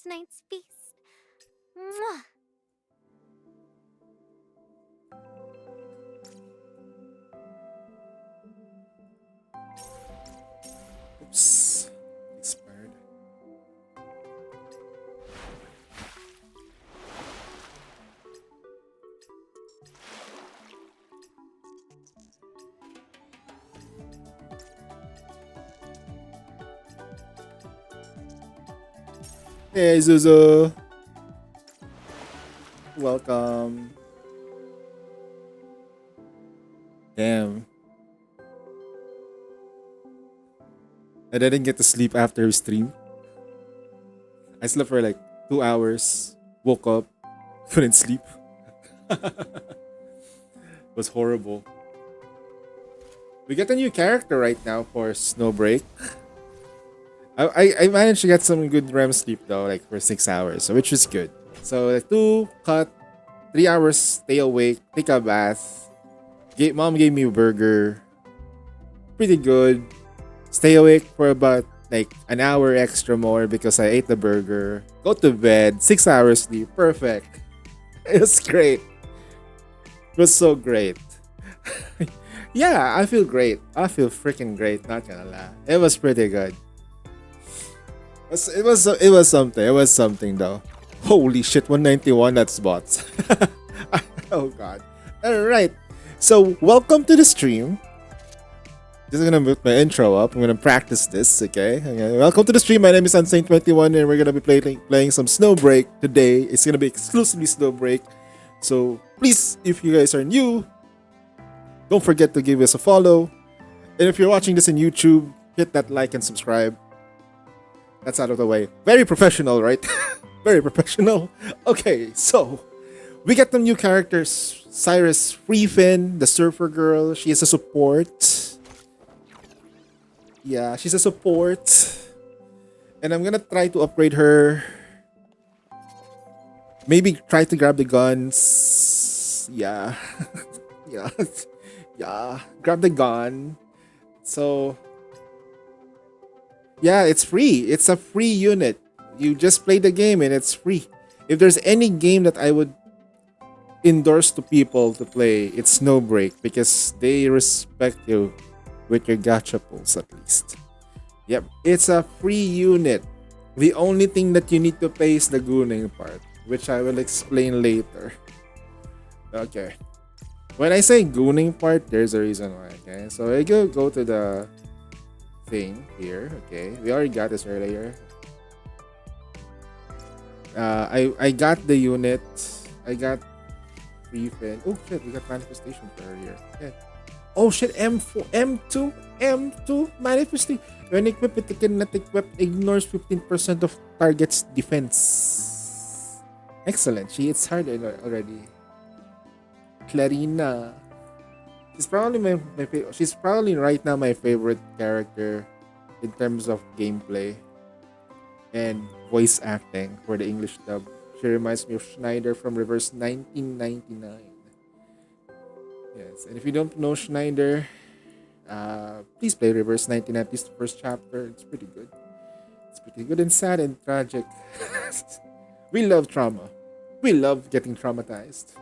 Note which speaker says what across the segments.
Speaker 1: tonight's feast. Mwah!
Speaker 2: Oops. Expired. Hey, Zuzu. Welcome. Damn. I didn't get to sleep after stream. I slept for like 2 hours. Woke up. Couldn't sleep. It was horrible. We get a new character right now for Snowbreak. I managed to get some good REM sleep though, like for 6 hours, which is good. So like 3 hours stay awake, take a bath. Mom gave me a burger, pretty good. Stay awake for about like an hour extra more because I ate the burger. Go to bed, 6 hours sleep, perfect. It was great. It was so great. Yeah, I feel great. I feel freaking great. Not gonna lie, it was pretty good. It was something. It was something though. Holy shit, 191. That's bots. Oh god. All right. So welcome to the stream. Just gonna put my intro up. I'm gonna practice this. Okay. Welcome to the stream. My name is Unsaint21, and we're gonna be playing some Snowbreak today. It's gonna be exclusively Snowbreak. So please, if you guys are new, don't forget to give us a follow. And if you're watching this in YouTube, hit that like and subscribe. That's out of the way. Very professional, right? Very professional. Okay, so we get some new characters. Cyrus Freefin, the surfer girl. She is a support. Yeah, she's a support. And I'm gonna try to upgrade her. Maybe try to grab the guns. Yeah. Yeah. Yeah. Grab the gun. So yeah, it's free. It's a free unit. You just play the game and it's free. If there's any game that I would endorse to people to play, it's Snowbreak because they respect you with your gacha pulls at least. Yep, it's a free unit. The only thing that you need to pay is the gooning part, which I will explain later. Okay. When I say gooning part, there's a reason why. Okay, so I go to the thing here. Okay, we already got this earlier. I got the unit. I got refin. Oh shit, we got manifestation for earlier. Yeah. Oh shit, M4, M2 manifesting. When equipped with the kinetic weapon, ignores 15% of target's defense. Excellent. She hits hard already. Clarina. She's probably she's probably right now my favorite character in terms of gameplay and voice acting for the English dub. She reminds me of Schneider from Reverse 1999. Yes, and if you don't know Schneider, please play Reverse 99, at least the first chapter. It's pretty good. It's pretty good and sad and tragic. We love trauma. We love getting traumatized.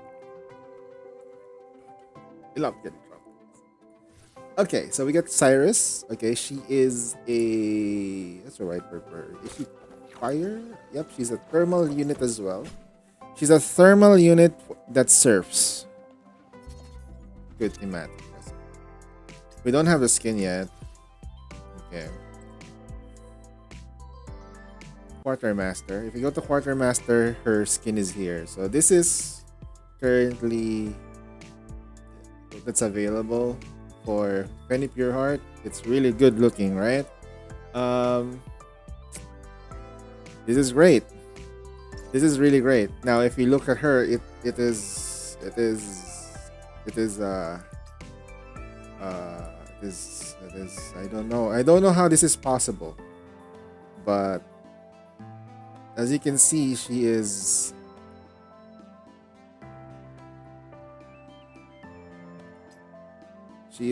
Speaker 2: We love getting traumatized. Okay, so we got Cyrus. Okay, she is a... That's the right word for her. Is she fire? Yep, she's a thermal unit as well. She's a thermal unit that surfs. Good thematic. We don't have the skin yet. Okay. Quartermaster. If you go to Quartermaster, her skin is here. So this is currently that's available for Penny Pure Heart. It's really good looking, right? This is great. This is really great. Now, if you look at her, it is I don't know how this is possible, but as you can see, she is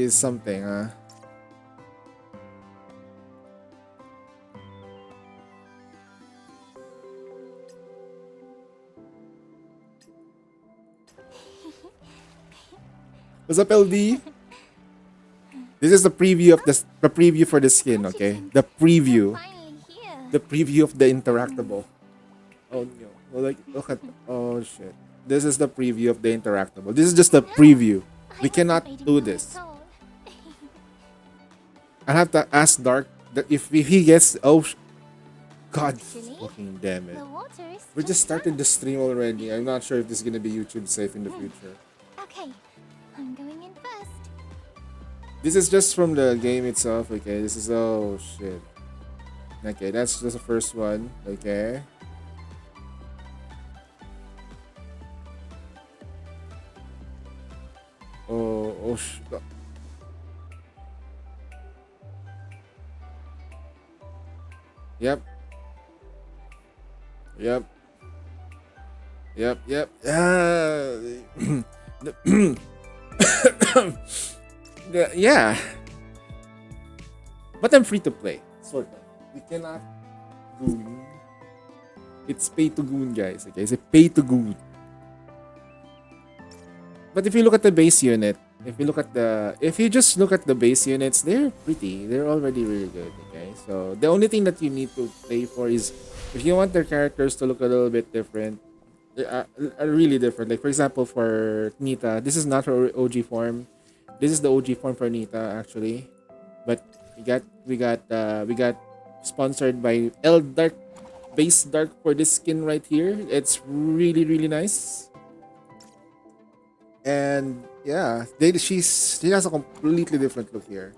Speaker 2: something. What's up, LD? This is the preview of the preview for the skin,
Speaker 1: Don't you
Speaker 2: okay?
Speaker 1: think
Speaker 2: The
Speaker 1: they're
Speaker 2: preview.
Speaker 1: finally here?
Speaker 2: The preview of the interactable. Oh no. Well, like look at oh shit. This is the preview of the interactable. This is just the
Speaker 1: No,
Speaker 2: preview.
Speaker 1: I
Speaker 2: We
Speaker 1: wasn't
Speaker 2: cannot
Speaker 1: waiting
Speaker 2: do
Speaker 1: for my
Speaker 2: this.
Speaker 1: soul.
Speaker 2: I have to ask Dark that if he gets God
Speaker 1: Actually,
Speaker 2: fucking damn it.
Speaker 1: the water is
Speaker 2: We just started the
Speaker 1: close.
Speaker 2: stream already. I'm not sure if this is gonna be YouTube safe in the future.
Speaker 1: Okay, I'm going in first.
Speaker 2: This is just from the game itself, okay? This is oh shit. Okay, that's just the first one. Okay. Oh. Yep. Yep. Yep. Yeah. But I'm free to play. Sort of. We cannot goon. It's pay to goon, guys. Okay, it's a pay to goon. But if you look at the base unit, if you just look at the base units, they're pretty. They're already really good. Okay, so the only thing that you need to play for is if you want their characters to look a little bit different, are really different. Like for example, for Nita, this is not her OG form. This is the OG form for Nita actually, but we got sponsored by L Dark Base Dark for this skin right here. It's really nice. And yeah, she has a completely different look here.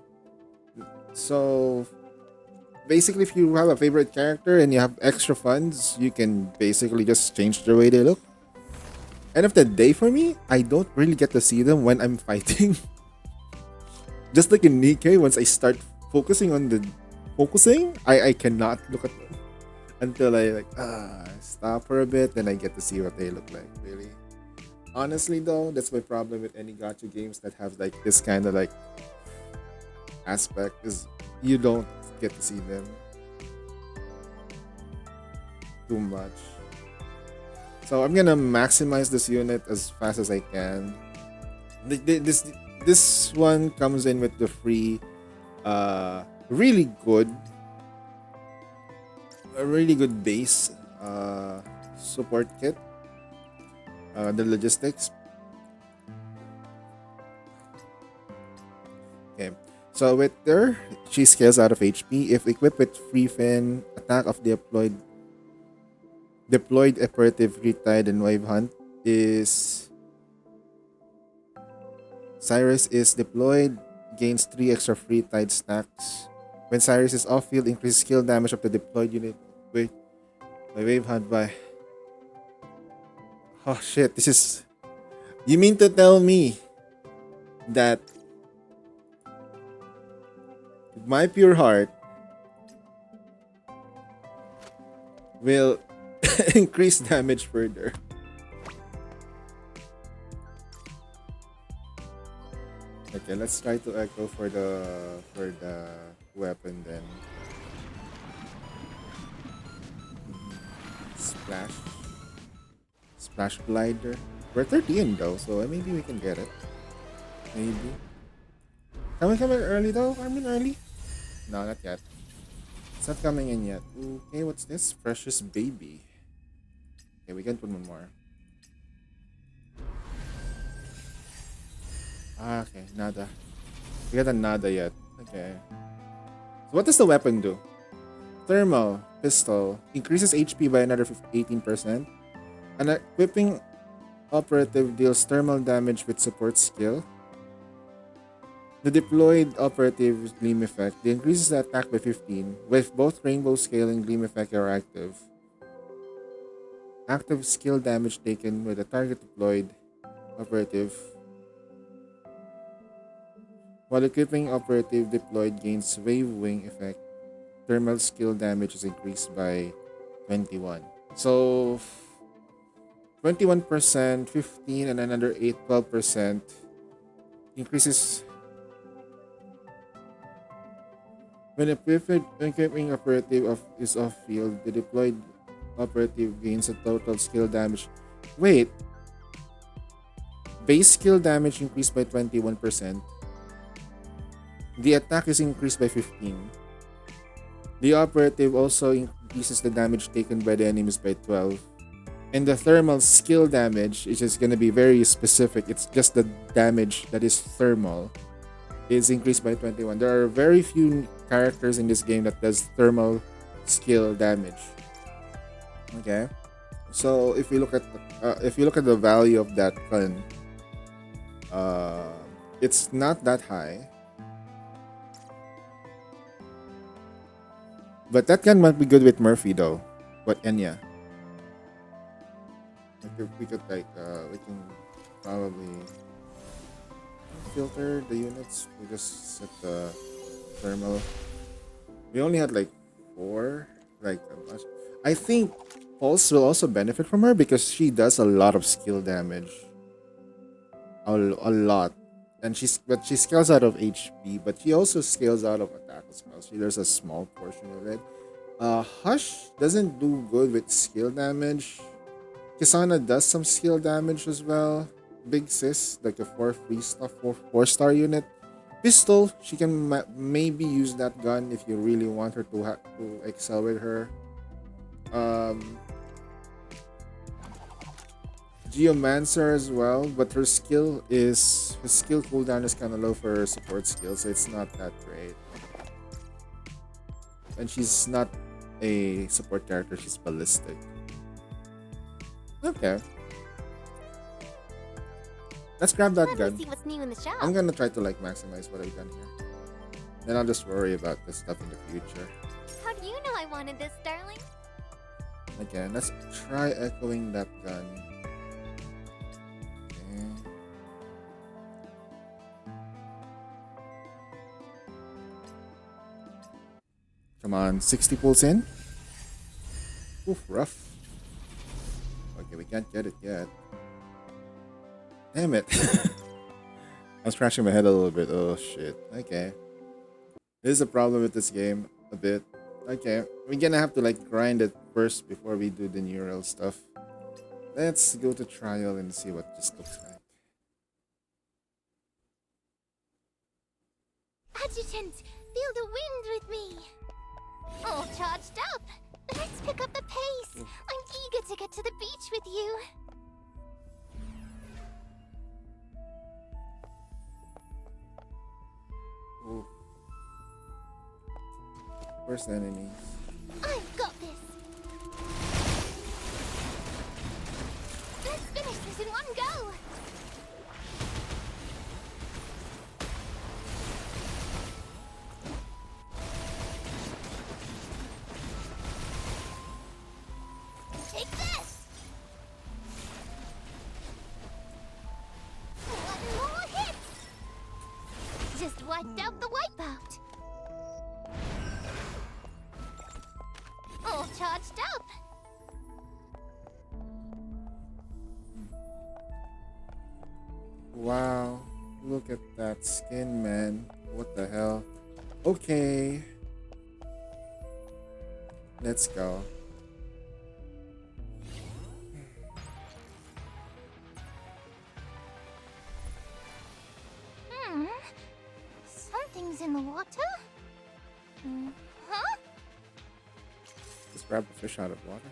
Speaker 2: So basically, if you have a favorite character and you have extra funds, you can basically just change the way they look. End of the day for me, I don't really get to see them when I'm fighting. Just like in Nikkei, once I start focusing on the focusing, I cannot look at them until I like stop for a bit, then I get to see what they look like. Really. Honestly though, that's my problem with any gacha games that have like this kind of like aspect is you don't get to see them too much. So I'm gonna maximize this unit as fast as I can. This one comes in with the free, really good, a really good base support kit. The logistics. Okay. So with her, she scales out of HP. If equipped with free fin, attack of deployed operative retide and wave hunt is Cyrus is deployed, gains 3 extra free tide stacks. When Cyrus is off field, increases skill damage of the deployed unit. Wait, my wave hunt by. Oh shit, this is. You mean to tell me that my pure heart will increase damage further? Okay, let's try to echo for the weapon then. Splash. Splash glider. We're 13 though, so maybe we can get it. Maybe. Can we come in early though? I mean early? No, not yet. It's not coming in yet. Okay, what's this? Precious baby. Okay, we can put one more. Okay, nada. We got a nada yet. Okay. So what does the weapon do? Thermal pistol increases HP by another 18%. An equipping operative deals thermal damage with support skill. The deployed operative gleam effect increases the attack by 15, with both rainbow scale and gleam effect are active. Active skill damage taken with the target deployed operative. While equipping operative deployed gains wave wing effect, thermal skill damage is increased by 21. So 21%, 15, and another 8, 12% increases. When equipping operative is off field, the deployed operative gains a total skill damage. Wait, Base skill damage increased by 21%. The attack is increased by 15. The operative also increases the damage taken by the enemies by 12. And the thermal skill damage is just gonna be very specific. It's just the damage that is thermal is increased by 21. There are very few characters in this game that does thermal skill damage. Okay, so if you look at the value of that gun, uh, it's not that high, but that gun might be good with Murphy though. But Enya, we can probably filter the units. We just set the thermal. We only had like four. Like I think Pulse will also benefit from her because she does a lot of skill damage. A lot. And she scales out of HP, but she also scales out of attack as well. So there's a small portion of it. Hush doesn't do good with skill damage. Kisana does some skill damage as well. Big Sis, like a 4 star unit. Pistol, she can maybe use that gun if you really want her to excel with her. Geomancer as well, but her skill cooldown is kind of low for her support skill, so it's not that great. And she's not a support character; she's ballistic. Okay, let's grab that gun.
Speaker 1: See what's new in the shop.
Speaker 2: I'm gonna try to like maximize what I've done here. Then I'll just worry about this stuff in the future.
Speaker 1: How do you know I wanted this, darling?
Speaker 2: Okay, let's try echoing that gun. Okay. Come on, 60 pulls in. Oof, rough. Okay, we can't get it yet. Damn it. I'm scratching my head a little bit. Oh shit. Okay. This is a problem with this game a bit. Okay, we're gonna have to like grind it first before we do the neural stuff. Let's go to trial and see what this looks like.
Speaker 1: Adjutant, feel the wind with me. All charged up. Let's pick up the pace. I'm eager to get to the beach with you.
Speaker 2: Ooh. Where's the enemies?
Speaker 1: I've got this. Let's finish this in one go. Take this. One more hit. Just wiped out the wipeout. All charged up.
Speaker 2: Wow, look at that skin, man. What the hell? Okay. Let's go.
Speaker 1: Something's in the water? Huh?
Speaker 2: Just grab a fish out of water.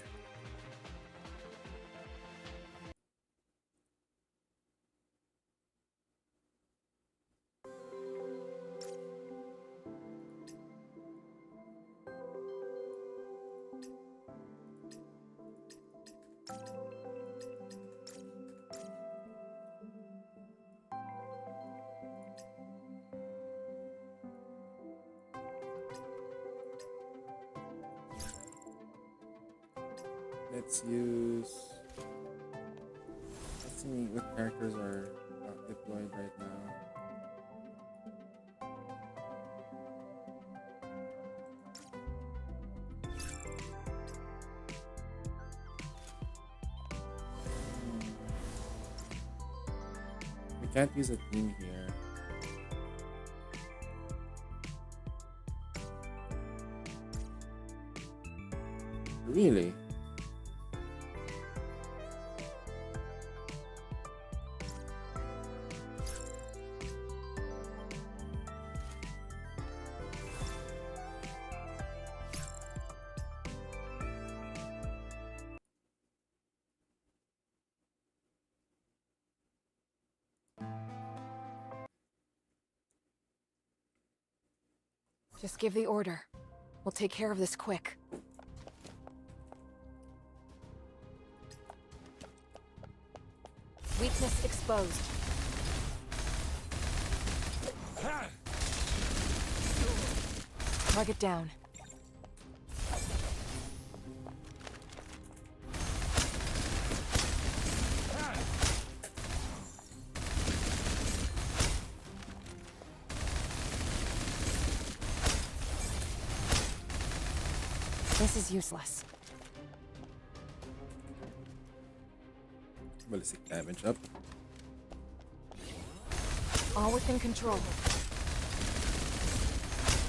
Speaker 2: Let's see what characters are deployed right now. We can't use a team here. Really?
Speaker 3: Just give the order. We'll take care of this quick. Weakness exposed. Target down. This is useless.
Speaker 2: Ballistic damage up.
Speaker 3: All within control.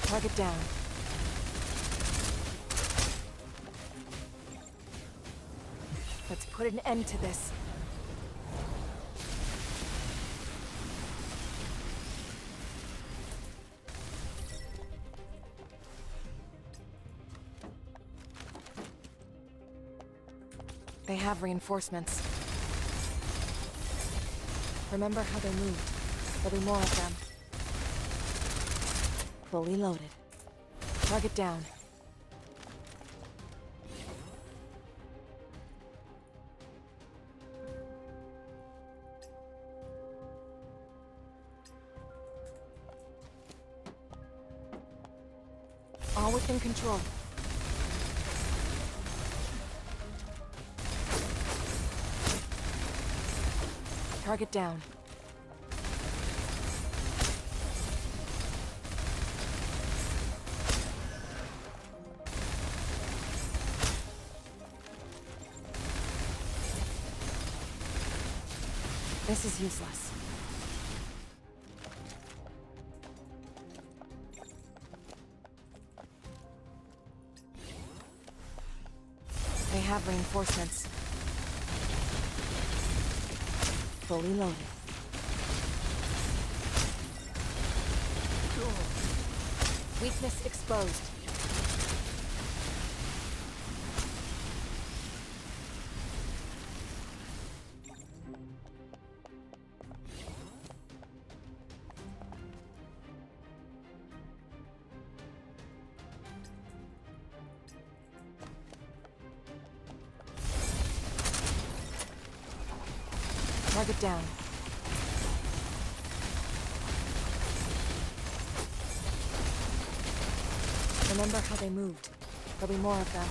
Speaker 3: Target down. Let's put an end to this. They have reinforcements. Remember how they moved. There'll be more of them. Fully loaded. Target down. All within control. Target down. This is useless. They have reinforcements. Fully loaded. Weakness exposed. Target down. Remember how they moved. There'll be more of them.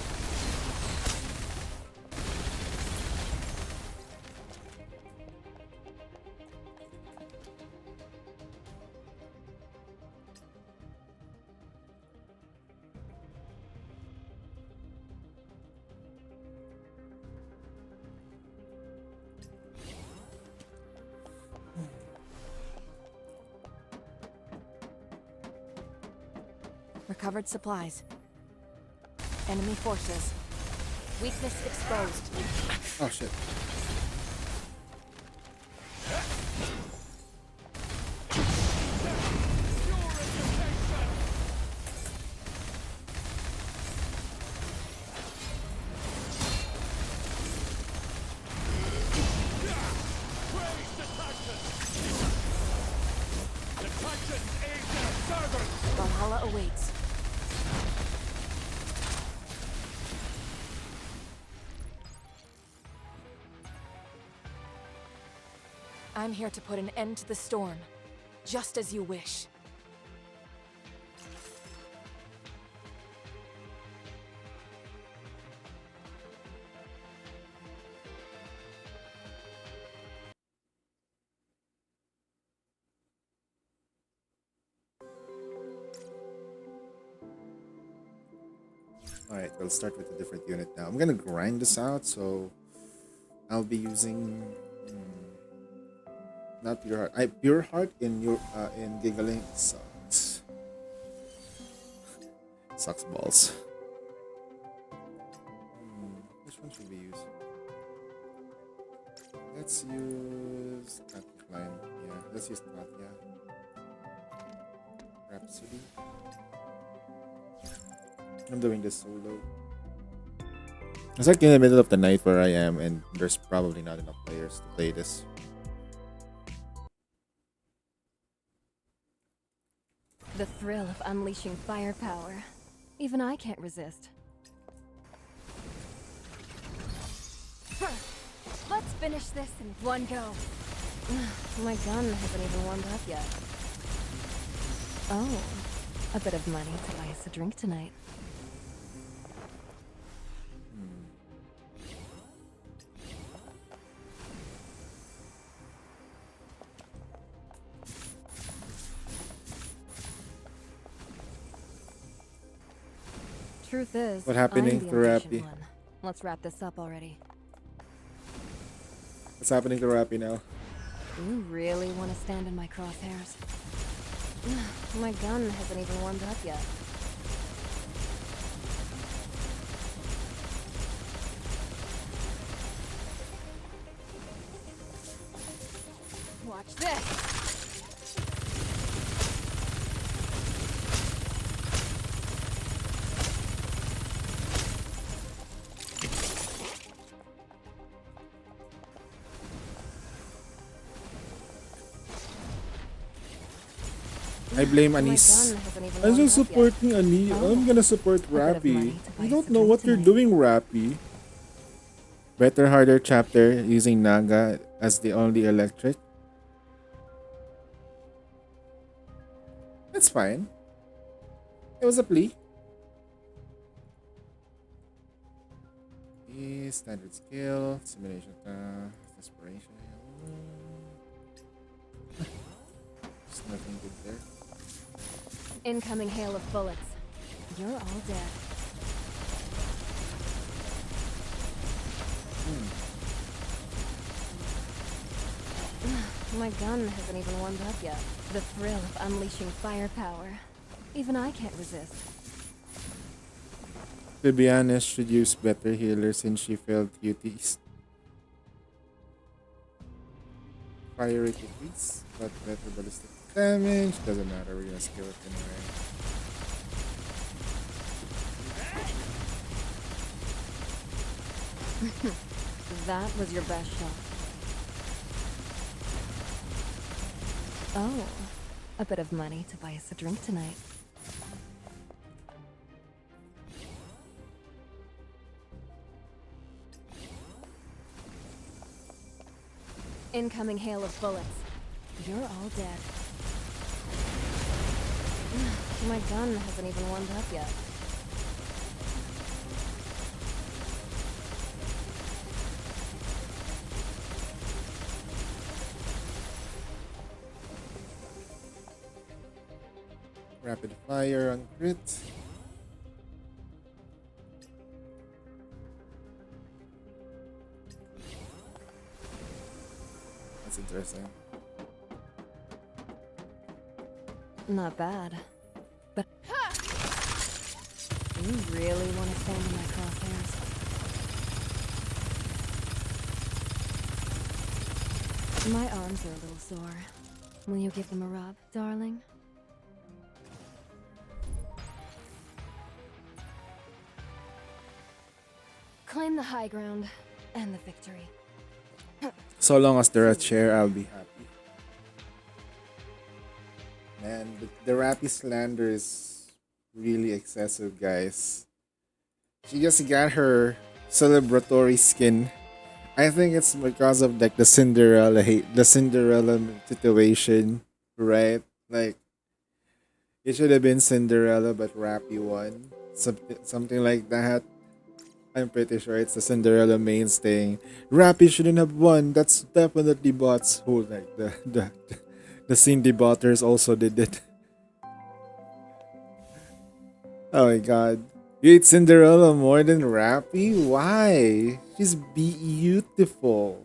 Speaker 3: Recovered supplies. Enemy forces. Weakness exposed.
Speaker 2: Oh shit.
Speaker 3: Valhalla awaits. I'm here to put an end to the storm, just as you wish.
Speaker 2: Alright, we'll start with a different unit now. I'm gonna grind this out, so I'll be using not pure heart. Pure heart in your in giggling sucks. Sucks balls. Which one should we use? Let's use Catline. Yeah, let's use Katya. Rhapsody. I'm doing this solo. It's like in the middle of the night where I am, and there's probably not enough players to play this.
Speaker 3: The thrill of unleashing firepower. Even I can't resist. Let's finish this in one go. My gun hasn't even warmed up yet. Oh, a bit of money to buy us a drink tonight. Truth is,
Speaker 2: What happening
Speaker 3: I'm the
Speaker 2: to
Speaker 3: impatient
Speaker 2: Rappy?
Speaker 3: one. Let's wrap this up already.
Speaker 2: What's happening to Rappy now?
Speaker 3: You really want to stand in my crosshairs? My gun hasn't even warmed up yet. Watch this!
Speaker 2: I blame
Speaker 3: My
Speaker 2: Anis.
Speaker 3: gun hasn't even
Speaker 2: I'm
Speaker 3: warmed
Speaker 2: just
Speaker 3: up yet.
Speaker 2: supporting Anis.
Speaker 3: Oh,
Speaker 2: I'm gonna support
Speaker 3: a bit of
Speaker 2: Rappy.
Speaker 3: money to buy
Speaker 2: You
Speaker 3: us
Speaker 2: don't
Speaker 3: a
Speaker 2: know
Speaker 3: drink
Speaker 2: what you're
Speaker 3: tonight.
Speaker 2: doing, Rappy. Better, harder chapter using Naga as the only electric. That's fine. It was a plea. Standard skill, simulation desperation. There's nothing good there.
Speaker 3: Incoming hail of bullets. You're all dead. My gun hasn't even warmed up yet. The thrill of unleashing firepower. Even I can't resist.
Speaker 2: To be honest, should use better healer since she failed QTs. Fire rate increase, but better ballistic damage. Doesn't matter, we're gonna skill it anyway.
Speaker 3: That was your best shot. Oh, a bit of money to buy us a drink tonight. Incoming hail of bullets. You're all dead. My gun hasn't even warmed up yet.
Speaker 2: Rapid fire on crit. That's interesting.
Speaker 3: Not bad. But you really want to stand in my crosshairs? My arms are a little sore. Will you give them a rub, darling? Claim the high ground and the victory.
Speaker 2: So long as they're a chair, I'll be happy. Man, the Rappy slander is really excessive, guys. She just got her celebratory skin. I think it's because of like the Cinderella situation, right? Like it should have been Cinderella, but Rappy won. Something like that. I'm pretty sure it's the Cinderella mainstay. Rappy shouldn't have won. That's definitely bots who like the Cindy botters also did it. Oh my god. You hate Cinderella more than Rappy? Why? She's beautiful.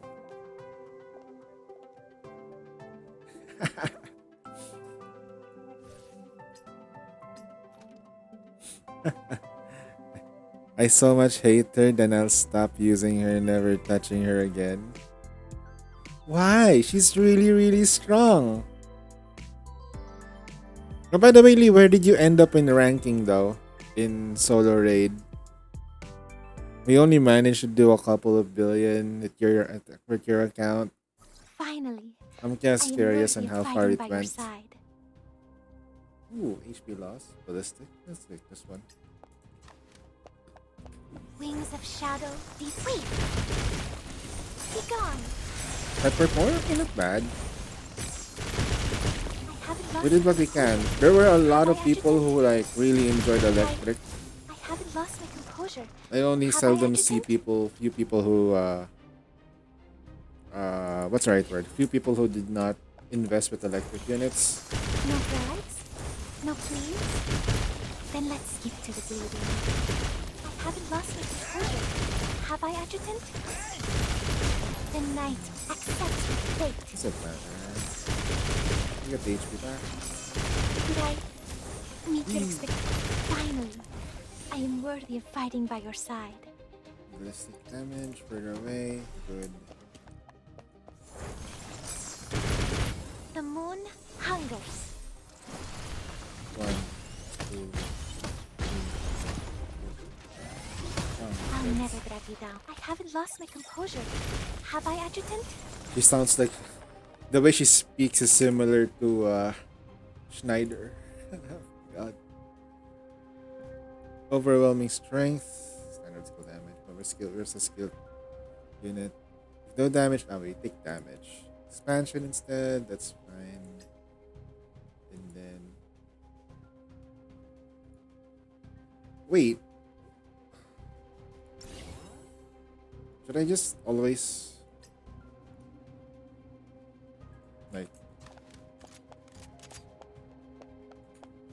Speaker 2: I so much hate her, then I'll stop using her, never touching her again. Why? She's really, really strong. Oh, by the way, Lee, where did you end up in ranking though? In solo raid? We only managed to do a couple of billion with your account.
Speaker 1: Finally,
Speaker 2: I'm
Speaker 1: I
Speaker 2: just
Speaker 1: am
Speaker 2: curious
Speaker 1: worthy
Speaker 2: on
Speaker 1: of
Speaker 2: how far
Speaker 1: fighting
Speaker 2: it
Speaker 1: by your
Speaker 2: went.
Speaker 1: side.
Speaker 2: Ooh, HP loss. Ballistic. Let's take this one.
Speaker 1: Wings of shadow, wait! Be gone!
Speaker 2: Pepper more? Okay, not bad.
Speaker 1: I haven't lost
Speaker 2: We did what we can. There were a lot of
Speaker 1: Have I
Speaker 2: people who
Speaker 1: agitated?
Speaker 2: like really enjoyed electric.
Speaker 1: I haven't lost my composure.
Speaker 2: I only
Speaker 1: Have I
Speaker 2: seldom see
Speaker 1: agitated?
Speaker 2: few people who what's the right word? Few people who did not invest with electric units.
Speaker 1: No bribes? No pleas? Then let's skip to the bleeding. I haven't lost my composure. Have I, adjutant? The knight, accept your fate.
Speaker 2: It's not bad. You get the HP back.
Speaker 1: Did I meet your expectations? Finally, I am worthy of fighting by your side.
Speaker 2: Ballistic damage, further away. Good.
Speaker 1: The moon hungers.
Speaker 2: 1, 2, 3, 4, 5,
Speaker 1: I'll
Speaker 2: 6.
Speaker 1: never drag you down. I haven't lost my composure. Have I, adjutant?
Speaker 2: She sounds like the way she speaks is similar to Schneider. God. Overwhelming strength. Standard skill damage. Over skill versus skill unit. If no damage, we take damage. Expansion instead, that's fine. And then wait. Should I just always like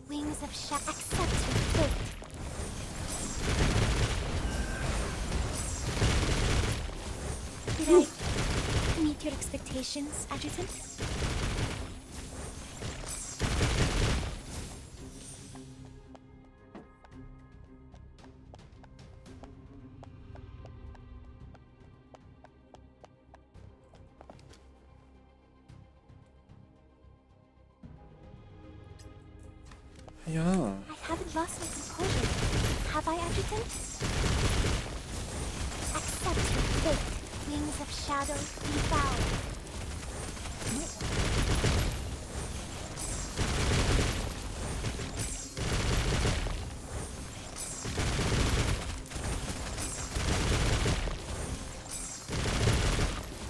Speaker 1: Wings of shadow, accept your fate. Did I meet your expectations, adjutant?
Speaker 2: yeah.
Speaker 1: I haven't lost my composure. Have I, adjutant? Accept your fate. Wings of shadow, devour.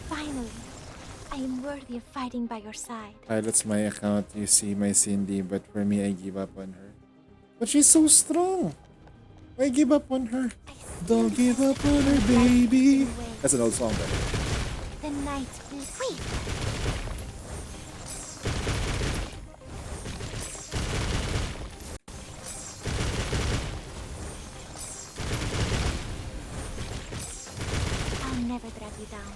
Speaker 1: Finally, I am worthy of fighting by your side.
Speaker 2: That's my account, you see my Cindy, but for me I give up on her. But she's so strong. Why give up on her?
Speaker 1: I still
Speaker 2: Don't give
Speaker 1: sense
Speaker 2: up
Speaker 1: the
Speaker 2: on her,
Speaker 1: flame of light
Speaker 2: baby.
Speaker 1: eating away.
Speaker 2: That's an old song, but
Speaker 1: The night will weep. I'll never drag you down.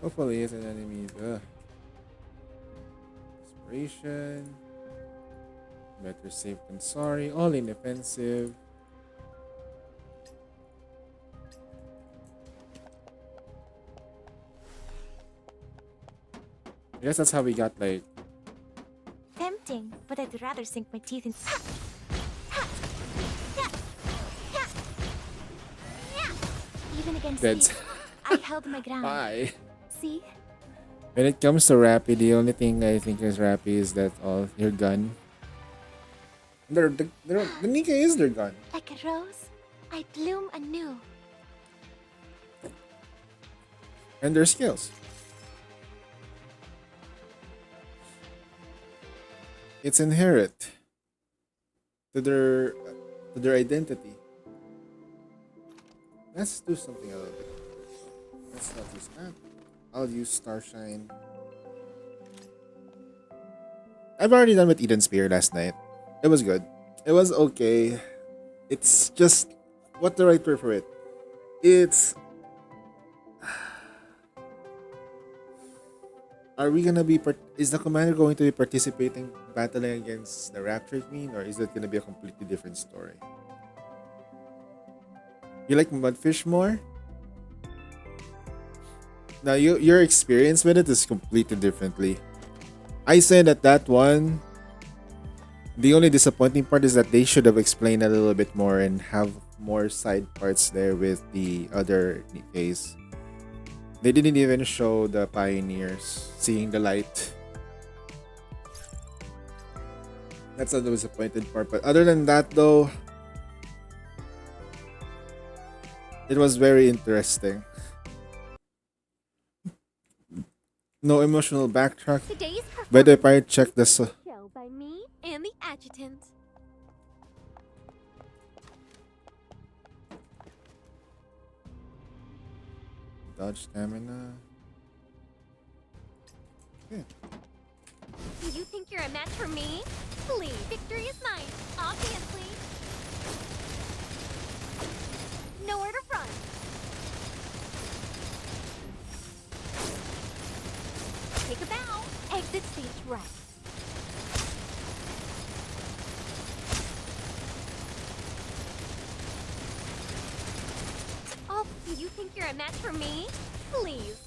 Speaker 2: hopefully it's an enemy. Inspiration. Better safe than sorry. All inoffensive. I guess that's how we got like
Speaker 1: Tempting, but I'd rather sink my teeth in. Even against
Speaker 2: dead.
Speaker 1: these, I held my ground.
Speaker 2: Bye.
Speaker 1: See?
Speaker 2: When it comes to Rappy, the only thing I think is Rappy is that your gun. The Nika is their gun.
Speaker 1: Like a rose, I bloom anew.
Speaker 2: And their skills. It's inherent to their identity. Let's do something a little bit. Let's not use that. I'll use Starshine. I've already done with Eden Spear last night. It was good. It was okay. It's just what the right word for it. It's are we gonna be is the commander going to be participating battling against the Rapture Queen, or is it gonna be a completely different story? You like Mudfish more? Now your experience with it is completely differently. I said that one, the only disappointing part is that they should have explained a little bit more and have more side parts there with the other case. They didn't even show the pioneers seeing the light That's the disappointed part. But other than that, though, it was very interesting. No emotional backtrack.
Speaker 1: Today's
Speaker 2: By the
Speaker 1: performance
Speaker 2: way, check this.
Speaker 1: show by me and the adjutant.
Speaker 2: Dodge stamina. Okay.
Speaker 1: Do you think you're a match for me? Please, victory is mine, obviously. Nowhere to run. Take a bow. Exit stage right. Oh, do you think you're a match for me? Please.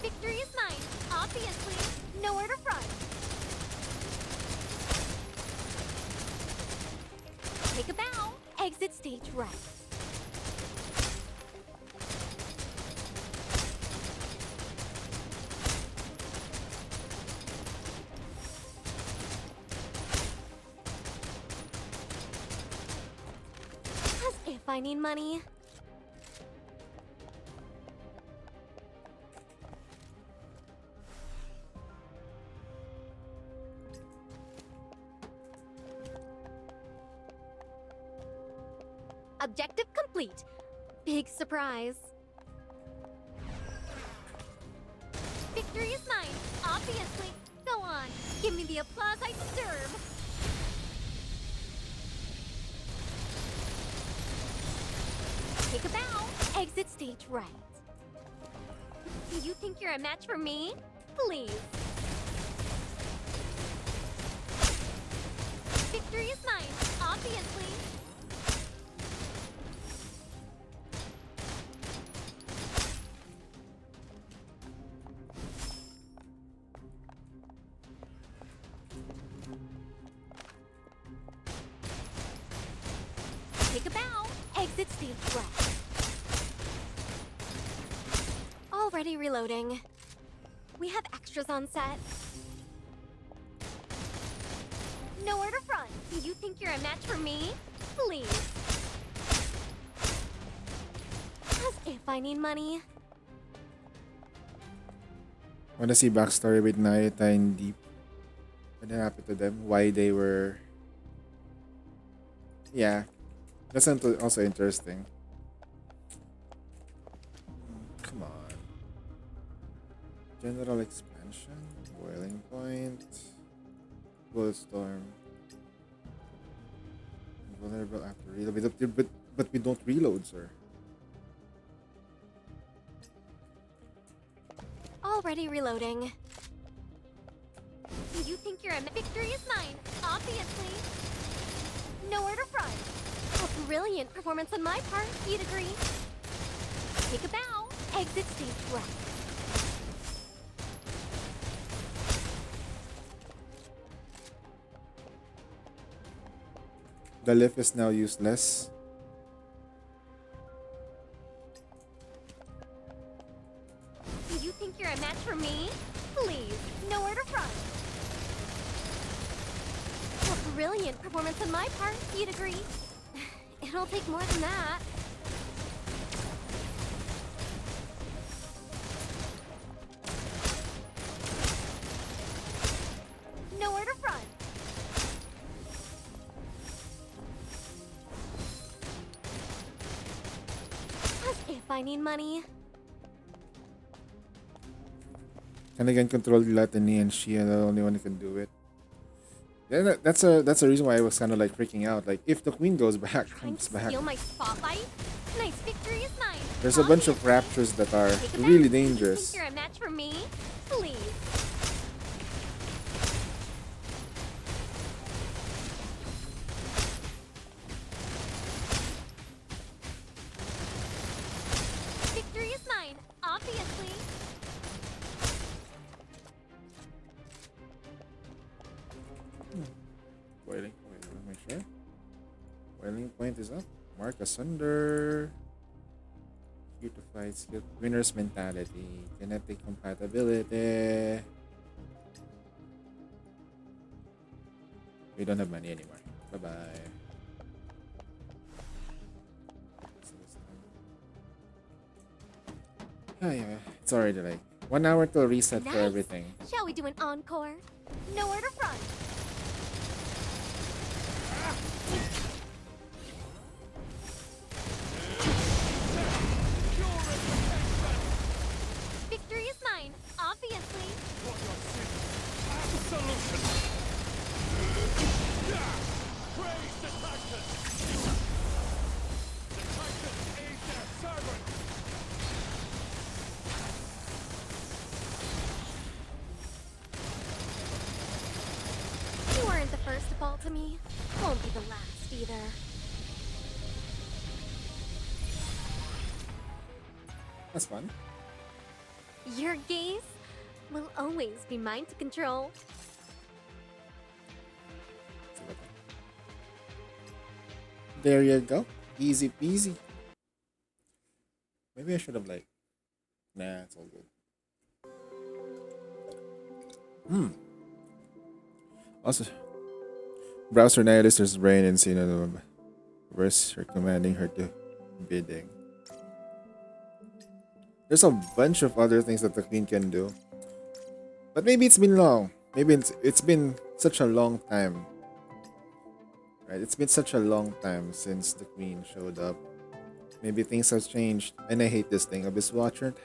Speaker 1: Victory is mine, obviously. Nowhere to run. Take a bow. Exit stage right. As if I need money. Objective complete. Big surprise. Victory is mine, obviously. Go on, give me the applause I deserve. Take a bow. Exit stage right. Do you think you're a match for me? Please. Victory is mine, obviously. Take a bow. Exit stage right. Already reloading. We have extras on set. Nowhere to run. Do you think you're a match for me? Please. As if I need money.
Speaker 2: Wanna see backstory with Nayata and Deep? What happened to them? Why they were. Yeah, that's also interesting. Come on. General expansion, boiling point, bulletstorm. Vulnerable after reload, but we don't reload, sir.
Speaker 1: Already reloading. Do you think you're a victory is mine? Obviously. Nowhere to run. A brilliant performance on my part, you'd agree. Take a bow. Exit stage right.
Speaker 2: The lift is now useless.
Speaker 1: Do you think you're a match for me? Please, nowhere to run. A brilliant performance on my part, you'd agree. It'll take more than that. Nowhere to run. As if I need money.
Speaker 2: Can again control Gluttony and she are the only one who can do it. Yeah, that's a reason why I was kind of like freaking out. Like if the queen goes back,
Speaker 1: Trying
Speaker 2: comes
Speaker 1: to
Speaker 2: back.
Speaker 1: steal my spotlight? Nice victory is mine.
Speaker 2: There's a bunch of raptures that are
Speaker 1: Take a
Speaker 2: really
Speaker 1: bow. Do you
Speaker 2: dangerous.
Speaker 1: think you're a match for me? Please. Victory is mine, obviously.
Speaker 2: Waiting, let me make sure. Wailing point is up. Mark asunder. Beautified skill. Winner's mentality. Genetic compatibility. We don't have money anymore. Bye bye. Oh yeah, it's already like 1 hour till reset for
Speaker 1: Nice.
Speaker 2: everything.
Speaker 1: Shall we do an encore? Nowhere to run. Victory is mine, obviously.
Speaker 4: Praise the Titans! The Titans aid their servants!
Speaker 1: You weren't the first to fall to me. Won't be the last either.
Speaker 2: That's fun.
Speaker 1: Your gaze will always be mine to control.
Speaker 2: There you go. Easy peasy. Maybe I should have like. Nah, it's all good. Also, browser nihilist's brain and see no verse recommending her to bidding. There's a bunch of other things that the queen can do. But maybe it's been long. Maybe it's been such a long time. Right? It's been such a long time since the queen showed up. Maybe things have changed. And I hate this thing, Abyss Watcher.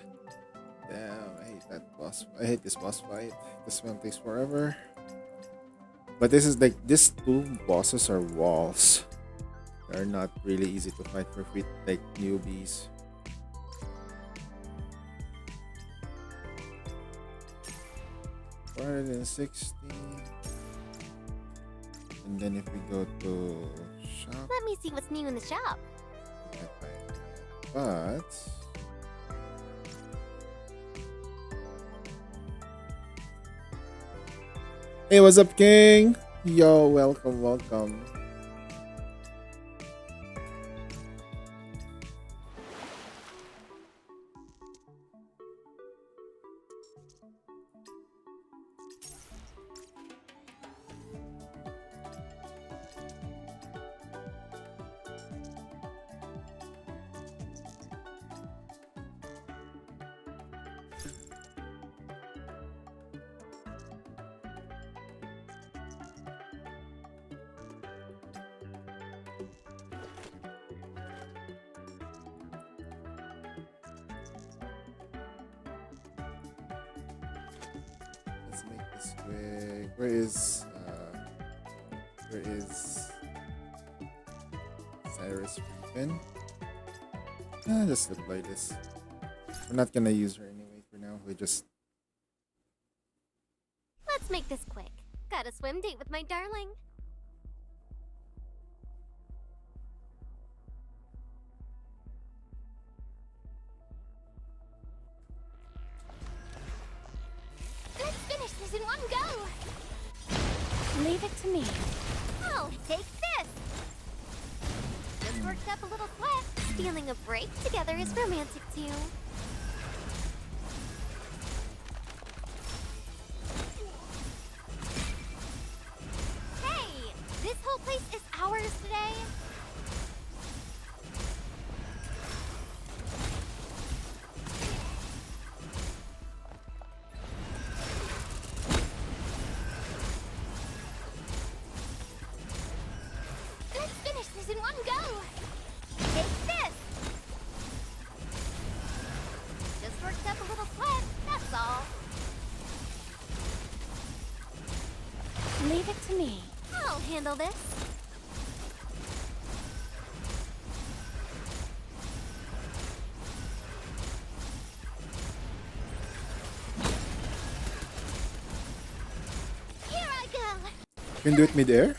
Speaker 2: Damn, I hate that boss. I hate this boss fight. This one takes forever. But this is like, these two bosses are walls. They're not really easy to fight for like newbies. $460. And then if we go to shop,
Speaker 1: Let me see what's new in the shop.
Speaker 2: but hey, what's up, King? Yo, welcome. Let's make this quick. Where is Cyrus Reapin? Just deploy this. We're not gonna use her anyway for now. We just
Speaker 1: Let's make this quick. Got a swim date with my darling. Let's finish this in one go. Leave it to me. Oh, take this. Just worked up a little sweat. Stealing a break together is romantic too. Hey, this whole place is ours today. Let's finish this in one go. Take this. Just worked up a little sweat, that's all. Leave it to me. I'll handle this. Here I go.
Speaker 2: you can do it mid-air.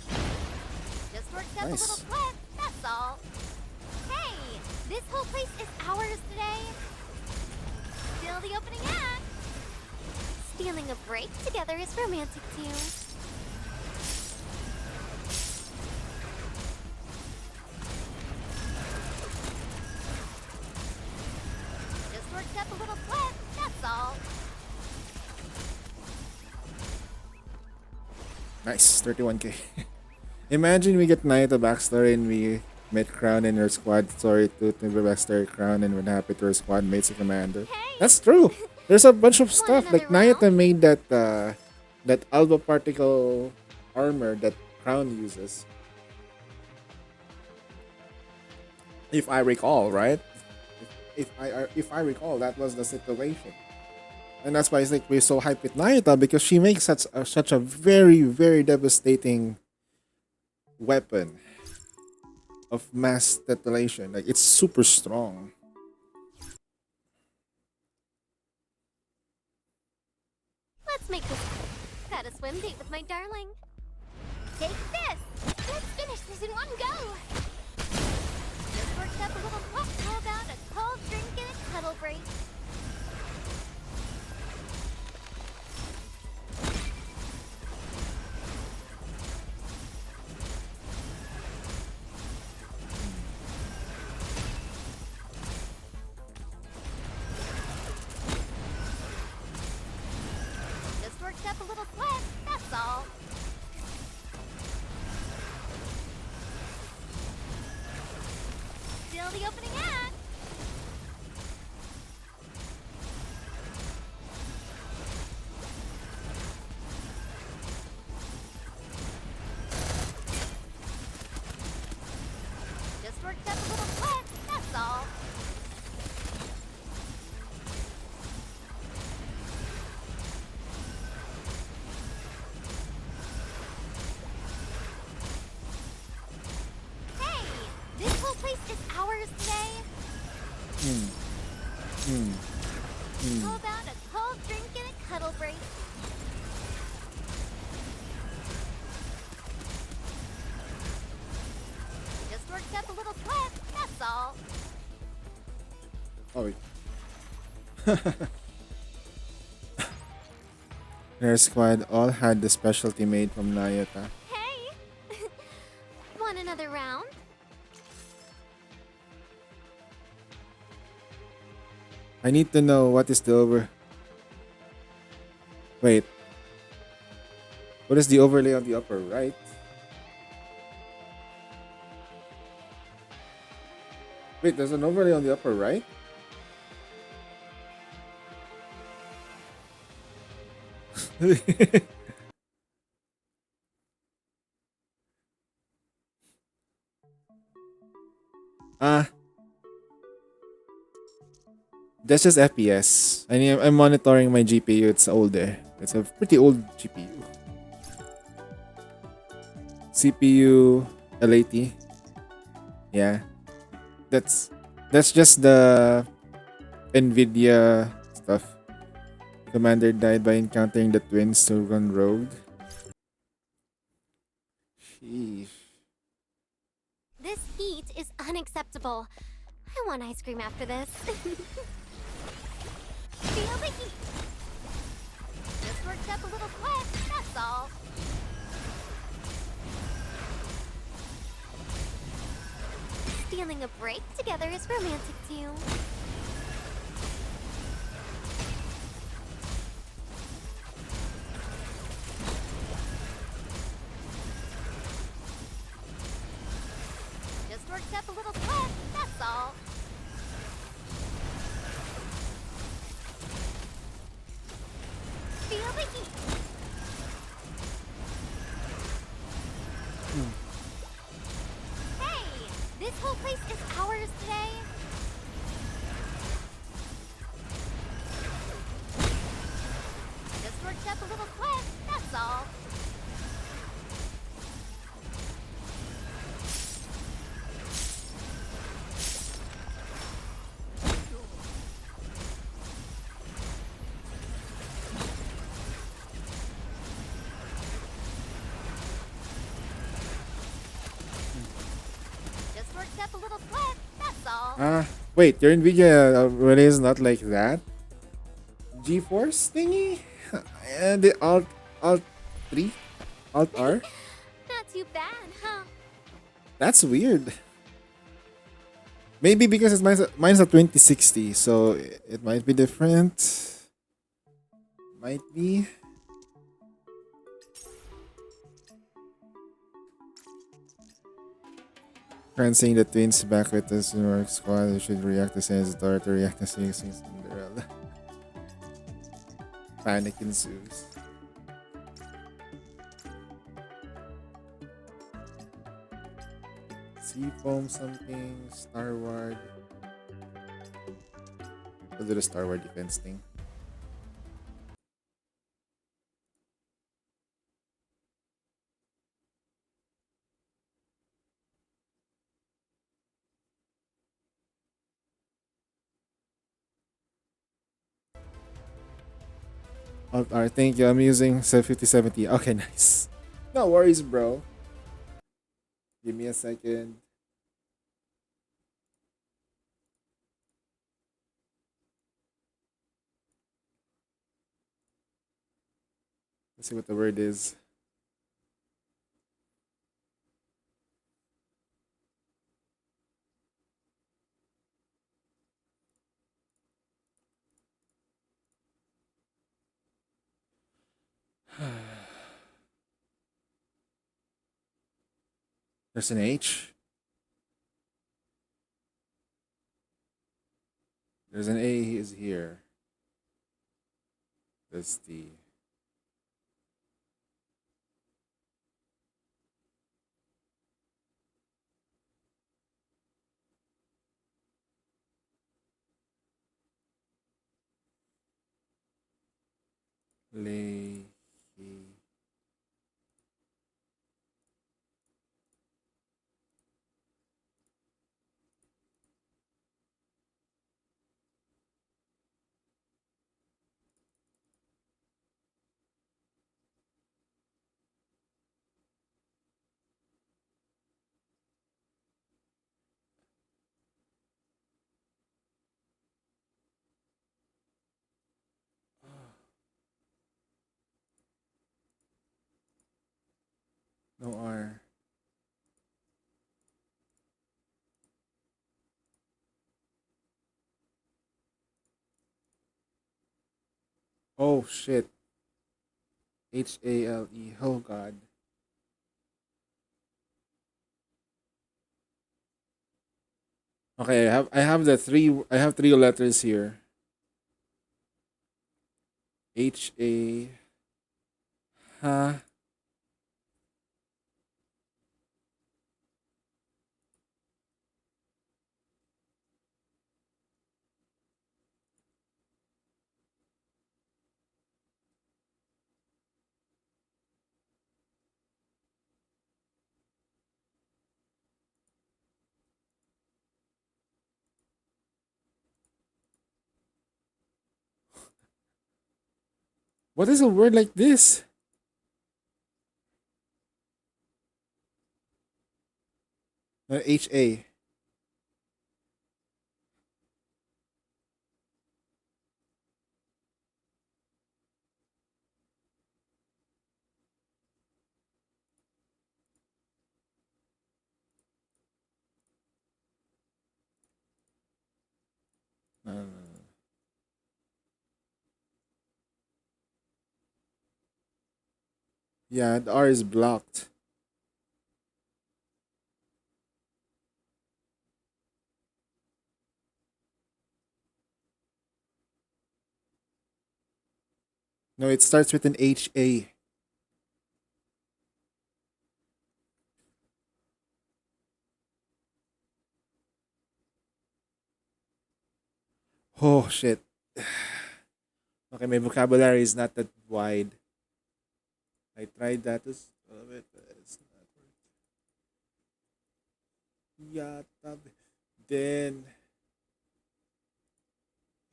Speaker 1: Just worked up a
Speaker 2: Nice.
Speaker 1: little sweat, that's all. Hey, this whole place is ours today. Still the opening act. Stealing a break together is romantic too. Just worked up a little sweat, that's all.
Speaker 2: Nice, 31k. Imagine we get Naya the backstory and we met Crown and her squad story to the backstory Crown and what happened to her squad mates and commander.
Speaker 1: Hey!
Speaker 2: That's true. There's a bunch of
Speaker 1: Want
Speaker 2: stuff
Speaker 1: another
Speaker 2: like
Speaker 1: round?
Speaker 2: Nayata made that alpha particle armor that Crown uses. If I recall, right? If I recall, that was the situation, and that's why it's like we're so hyped with Nayata because she makes such a very devastating weapon of mass detonation. Like it's super strong.
Speaker 1: Let's make this quick. Had a swim date with my darling. Take this! Let's finish this in one go! Just worked up a little what? How about a cold drink and a cuddle break? Just worked up a little sweat, that's all. Still the opening act. Just worked up a little sweat, that's all. Hey, this whole place is ours today. How about a cold drink and a cuddle break? Just worked up a little sweat, that's all.
Speaker 2: Oh wait. Their squad all had the specialty made from Nayata.
Speaker 1: Hey! Want another round?
Speaker 2: I need to know what is the over. Wait. What is the overlay on the upper right? Wait, there's an overlay on the upper right? Ah, that's just FPS. I mean, I'm monitoring my GPU. It's older. It's a pretty old GPU. CPU L80. Yeah, that's just the Nvidia stuff. Commander died by encountering the twins to run rogue. Sheesh.
Speaker 1: This heat is unacceptable. I want ice cream after this. Feel the heat. Just worked up a little sweat, that's all. Stealing a break together is romantic too. Just worked up a little sweat, that's all. Feel the heat. Hey, this whole place is ours today. Just worked up a little sweat, that's all. Just worked up a little sweat, that's all.
Speaker 2: Ah, wait, your Nvidia really is not like that? GeForce thingy? And the Alt 3? Alt R?
Speaker 1: Not too bad, huh?
Speaker 2: That's weird. Maybe because mine's a 2060, so it might be different. Might be. Friends saying the twins back with us in our squad. They should react the same as daughter to react the same as Cinderella. Panic ensues. Seafoam something, Star Ward. We'll do the Star Ward defense thing. Alright, thank you. I'm using 5070. Okay, nice. No worries, bro. Give me a second. Let's see what the word is. There's an H. There's an A is here. There's the lay. No R. Oh shit. HALE. Oh god. Okay, I have three letters here. HA. Huh. What is a word like this? HA. No. Yeah, the R is blocked. No, it starts with an HA. Oh shit. Okay, my vocabulary is not that wide. I tried that as a little bit, but it's not working. Yeah, then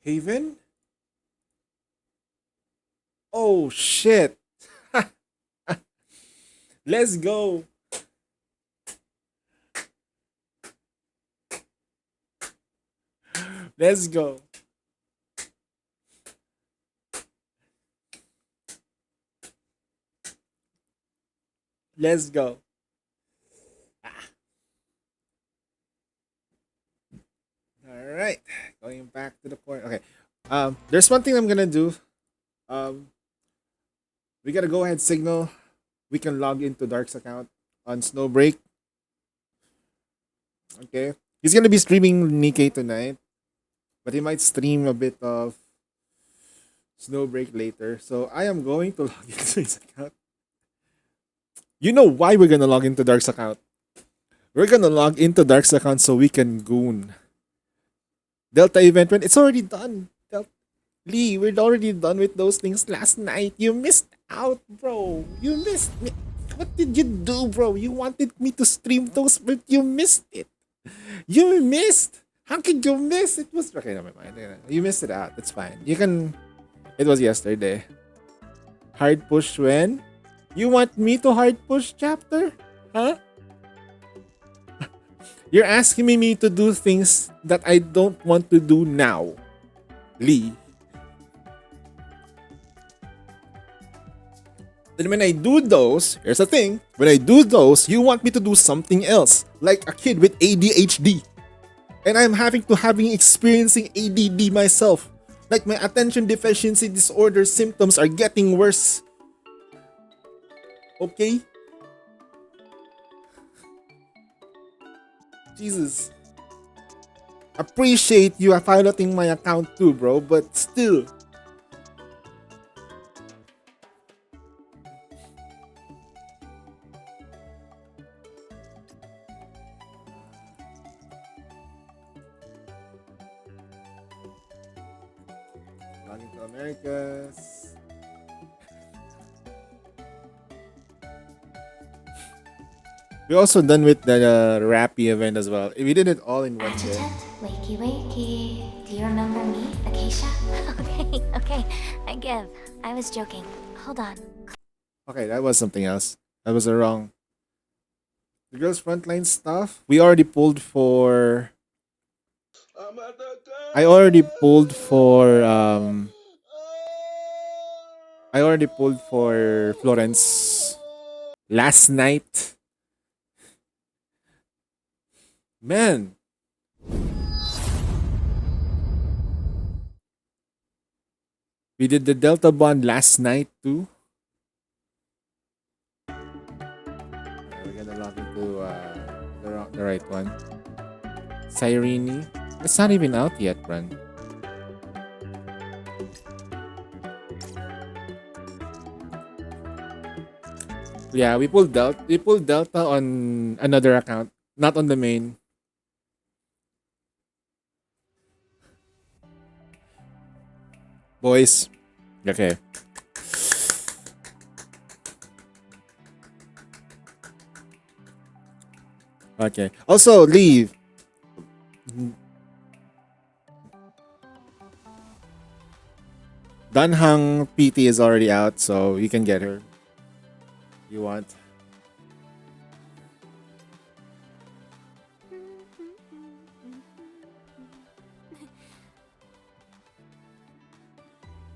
Speaker 2: Haven? Oh shit. Let's go. Let's go. Let's go. All right. Going back to the point. Okay. There's one thing I'm gonna do. Um, we gotta go ahead signal. We can log into Dark's account on Snowbreak. Okay. He's gonna be streaming Nikkei tonight, but he might stream a bit of Snowbreak later. So I am going to log into his account. You know why we're gonna log into Dark's account? We're gonna log into Dark's account so we can goon. Delta event when it's already done. Lee, we're already done with those things last night. You missed out, bro. You missed me. What did you do, bro? You wanted me to stream those, but you missed it. You missed. How could you miss? It was okay. Never mind. You missed it out. It's fine. You can. It was yesterday. Hard push when? You want me to hard push chapter? Huh? You're asking me to do things that I don't want to do now. Lee. Then when I do those, here's the thing. When I do those, you want me to do something else. Like a kid with ADHD. And I'm having experiencing ADD myself. Like my attention deficiency disorder symptoms are getting worse. Okay? Jesus. Appreciate you piloting my account too, bro, but still. Logging to Americas. We also done with the Rappy event as well. We did it all in one day.
Speaker 1: Adjutant, wakey wakey. Do you remember me, Acacia? Okay, I give. I was joking. Hold on.
Speaker 2: Okay, that was something else. That was a wrong. The girls' frontline stuff. We already pulled for. I already pulled for. I already pulled for Florence last night. Man. We did the Delta Bond last night too. We're gonna log into the right one. Cyrene. It's not even out yet, Bran. Yeah, we pulled Delta. We pulled Delta on another account, not on the main. Boys. Okay. Okay. Also, leave. Danhang PT is already out, so you can get her. You want.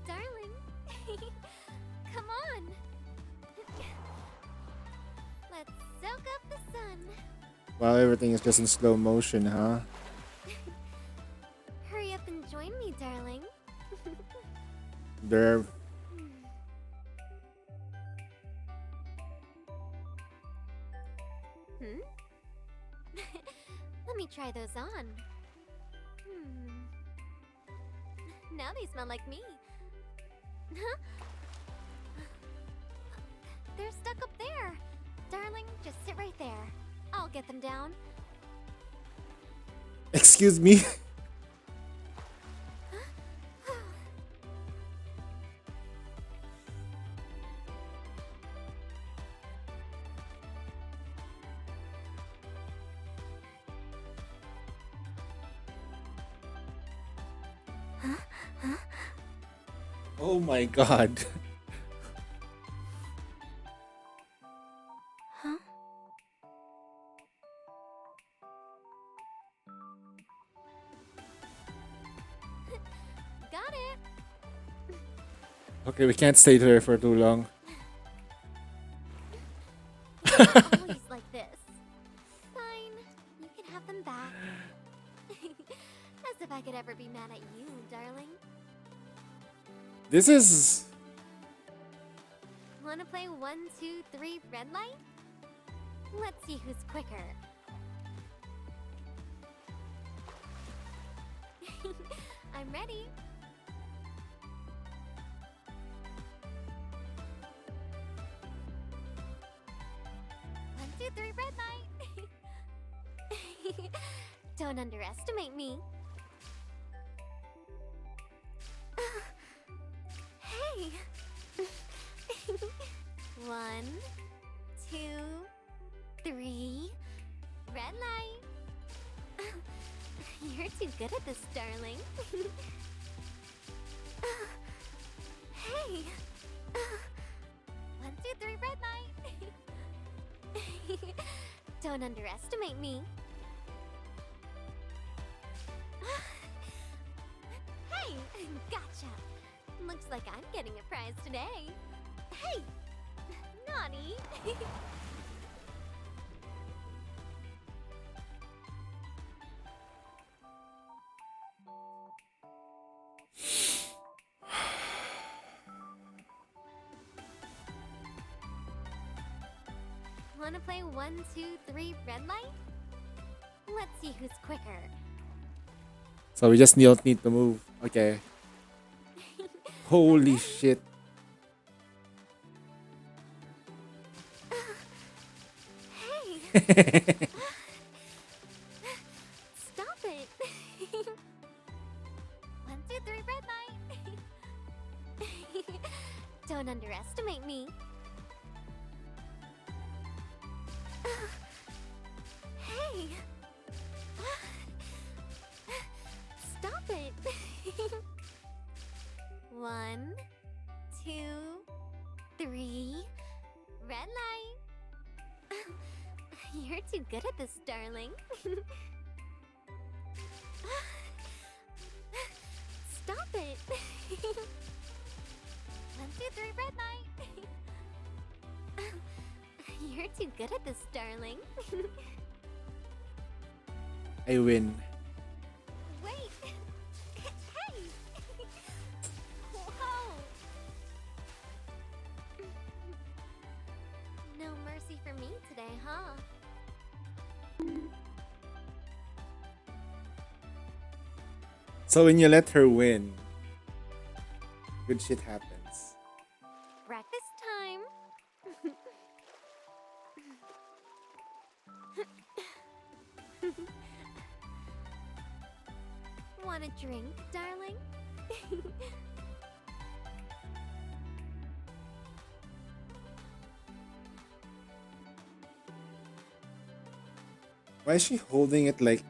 Speaker 1: Darling, come on. Let's soak up the sun.
Speaker 2: Wow, everything is just in slow motion, huh?
Speaker 1: Hurry up and join me, darling.
Speaker 2: There.
Speaker 1: Let me try those on. Now they smell like me. Huh? They're stuck up there. Darling, just sit right there. I'll get them down.
Speaker 2: Excuse me? Oh my god.
Speaker 1: Huh? Got it.
Speaker 2: Okay, we can't stay there for too long.
Speaker 1: Always like this. Fine, you can have them back. As if I could ever be mad at you, darling.
Speaker 2: This is.
Speaker 1: Wanna play 1, 2, 3 red light? Let's see who's quicker. I'm ready. 1, 2, 3, red light. Don't underestimate me. Hey. 1, 2, 3, red light. You're too good at this, darling. Hey. 1, 2, 3, red light. Don't underestimate me. Hey, gotcha. Looks like I'm getting a prize today. Hey, naughty. Wanna play 1, 2, 3, red light? Let's see who's quicker.
Speaker 2: So we just don't need to move. Okay. Holy shit.
Speaker 1: Hey. Stop it. 1, 2, 3, red light. Don't underestimate me. Hey. Stop it. 1, 2, 3, red light. You're too good at this, darling. Stop it. 1, 2, 3, red light. You're too good at this, darling.
Speaker 2: I win.
Speaker 1: Wait. Hey. Whoa. No mercy for me today, huh?
Speaker 2: So when you let her win, good shit happens.
Speaker 1: Breakfast time. Want a drink, darling?
Speaker 2: Why is she holding it like...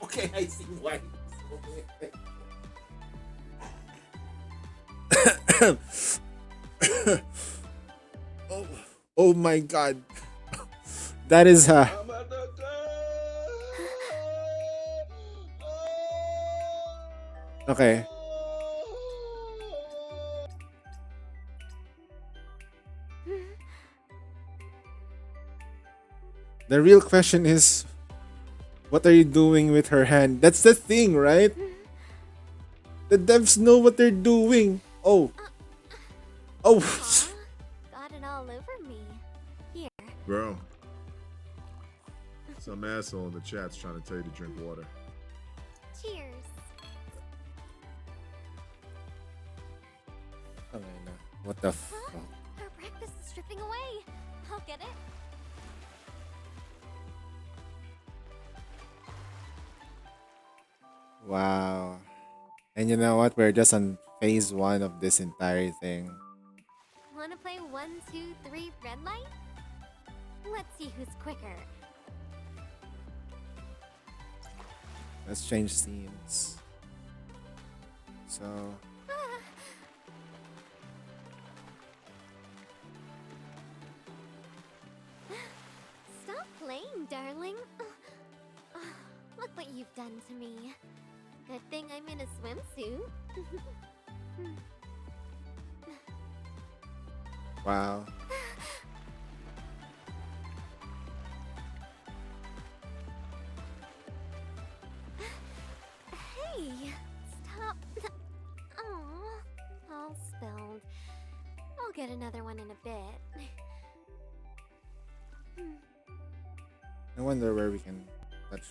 Speaker 2: Okay, I see why. oh, oh my god. That is okay. The real question is, what are you doing with her hand? That's the thing, right? The devs know what they're doing. Oh. Oh.
Speaker 1: Aw, got it all over me. Here.
Speaker 4: Bro. Some asshole in the chat's trying to tell you to drink water.
Speaker 1: Cheers.
Speaker 2: Okay, na. What the
Speaker 1: Huh?
Speaker 2: fuck?
Speaker 1: Her breakfast is stripping away. I'll get it.
Speaker 2: Wow. And you know what? We're just on phase 1 of this entire thing.
Speaker 1: Wanna play 1, 2, 3, red light? Let's see who's quicker.
Speaker 2: Let's change scenes. So,
Speaker 1: Stop playing, darling. Look what you've done to me. Good thing I'm in a swimsuit.
Speaker 2: wow.
Speaker 1: Hey, stop. Aw, all spilled. get another one in a bit.
Speaker 2: I wonder where we can touch.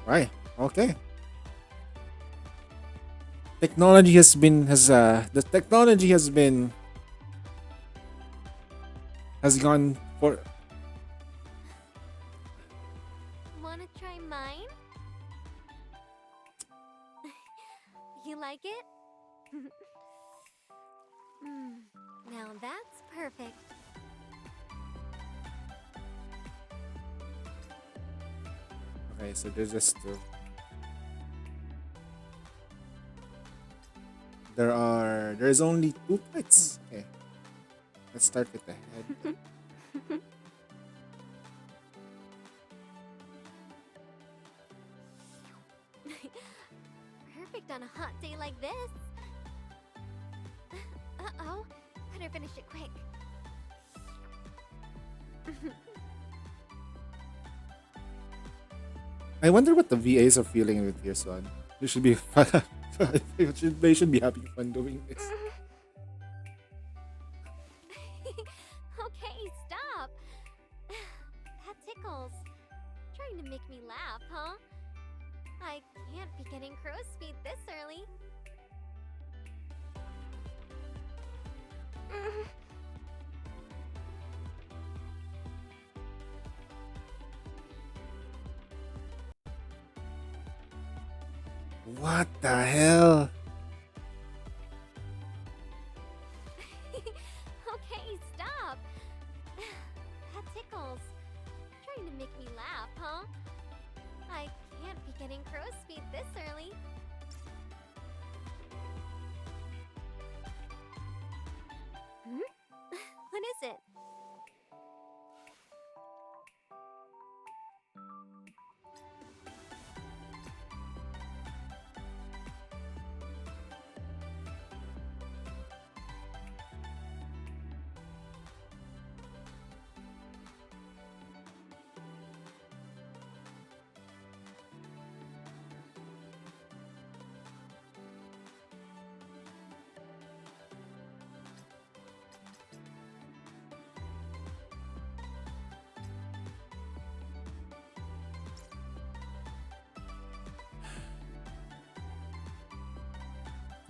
Speaker 2: Right. Okay. Technology has been the technology has gone for.
Speaker 1: Wanna try mine? You like it? Now that's perfect.
Speaker 2: Okay, so there's two. There's only two plates. Okay. Let's start with the head.
Speaker 1: Perfect on a hot day like this. Uh-oh. Better finish it quick.
Speaker 2: I wonder what the VAs are feeling with this one. They should be fun. They should be having fun doing this.
Speaker 1: Okay, stop. That tickles. Trying to make me laugh, huh? I can't be getting crow's feet this early.
Speaker 2: What the hell?
Speaker 1: Okay, stop. That tickles. Trying to make me laugh, huh? I can't be getting crow's feet this early. What is it?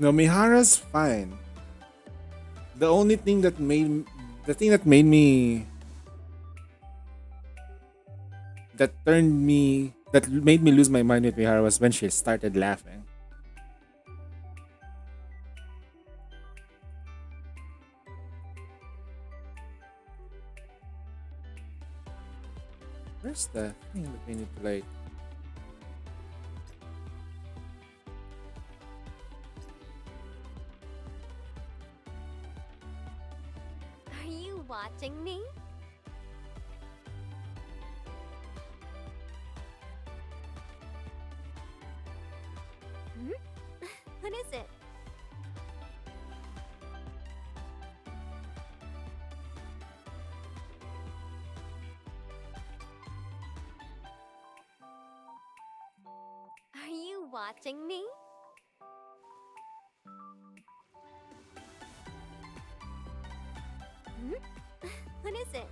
Speaker 2: No, Mihara's fine. The only thing that made the thing that made me that made me lose my mind with Mihara was when she started laughing. Where's the thing that we need to like?
Speaker 1: Are you watching me? What is it? Are you watching me? What is it?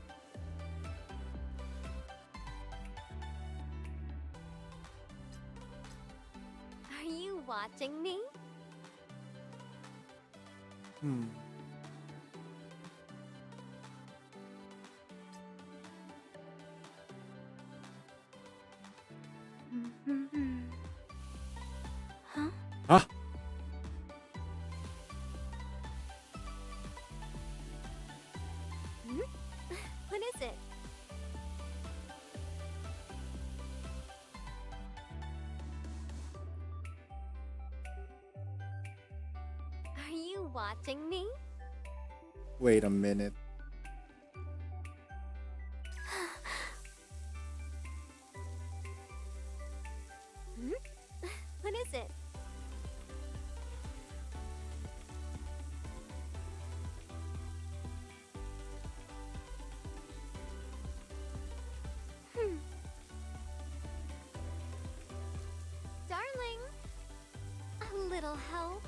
Speaker 1: Are you watching me? Huh?
Speaker 2: Huh?
Speaker 1: What is it? Are you watching me?
Speaker 2: Wait a minute.
Speaker 1: What is it? Darling, a little help.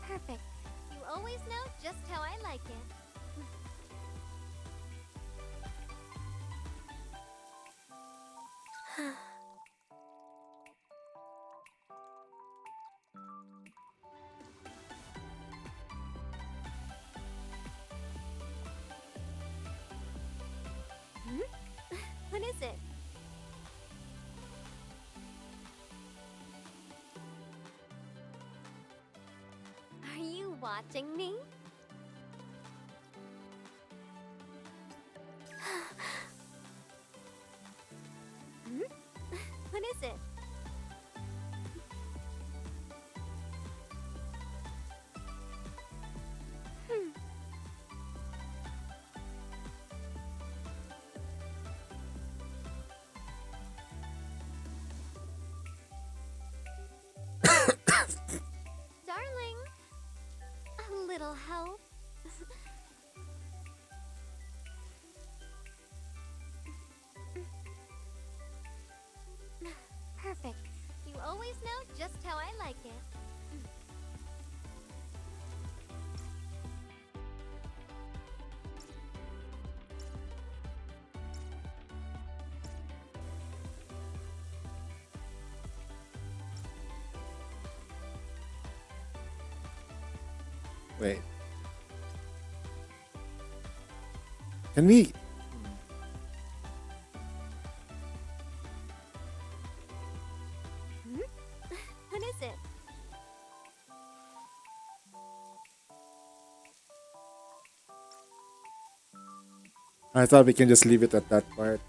Speaker 1: Perfect. You always know just how I like it. What is it? Are you watching me? What is it? Darling, a little help. Perfect. You always know just how I like it.
Speaker 2: Wait. Can we?
Speaker 1: What is it?
Speaker 2: I thought we can just leave it at that part.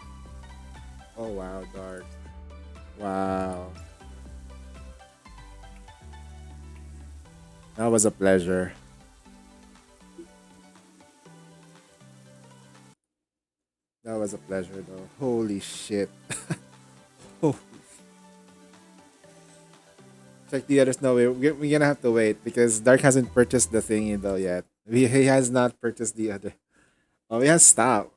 Speaker 2: Oh wow, dark. Wow. That was a pleasure. That was a pleasure though. Holy shit. Oh, check the others. No, we're gonna have to wait because Dark hasn't purchased the thingy though yet. He has not purchased the other. Oh, he has stopped.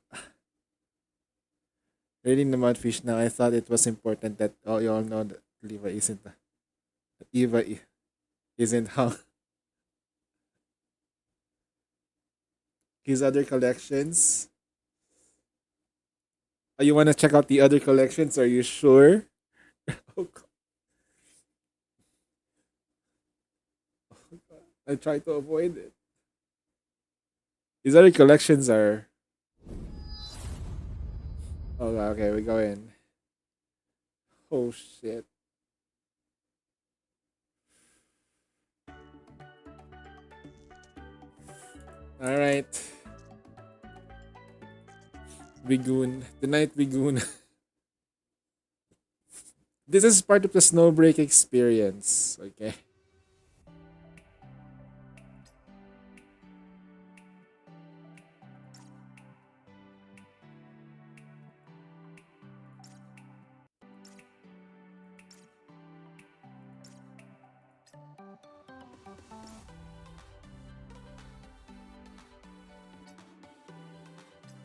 Speaker 2: Reading the mudfish now, I thought it was important that you all know that Eva isn't how his other collections. Oh, you want to check out the other collections? Are you sure? Oh, I try to avoid it. His other collections are. Oh, okay, we go in. Oh shit. All right. Bigoon. Tonight, Bigoon. This is part of the Snowbreak experience. Okay.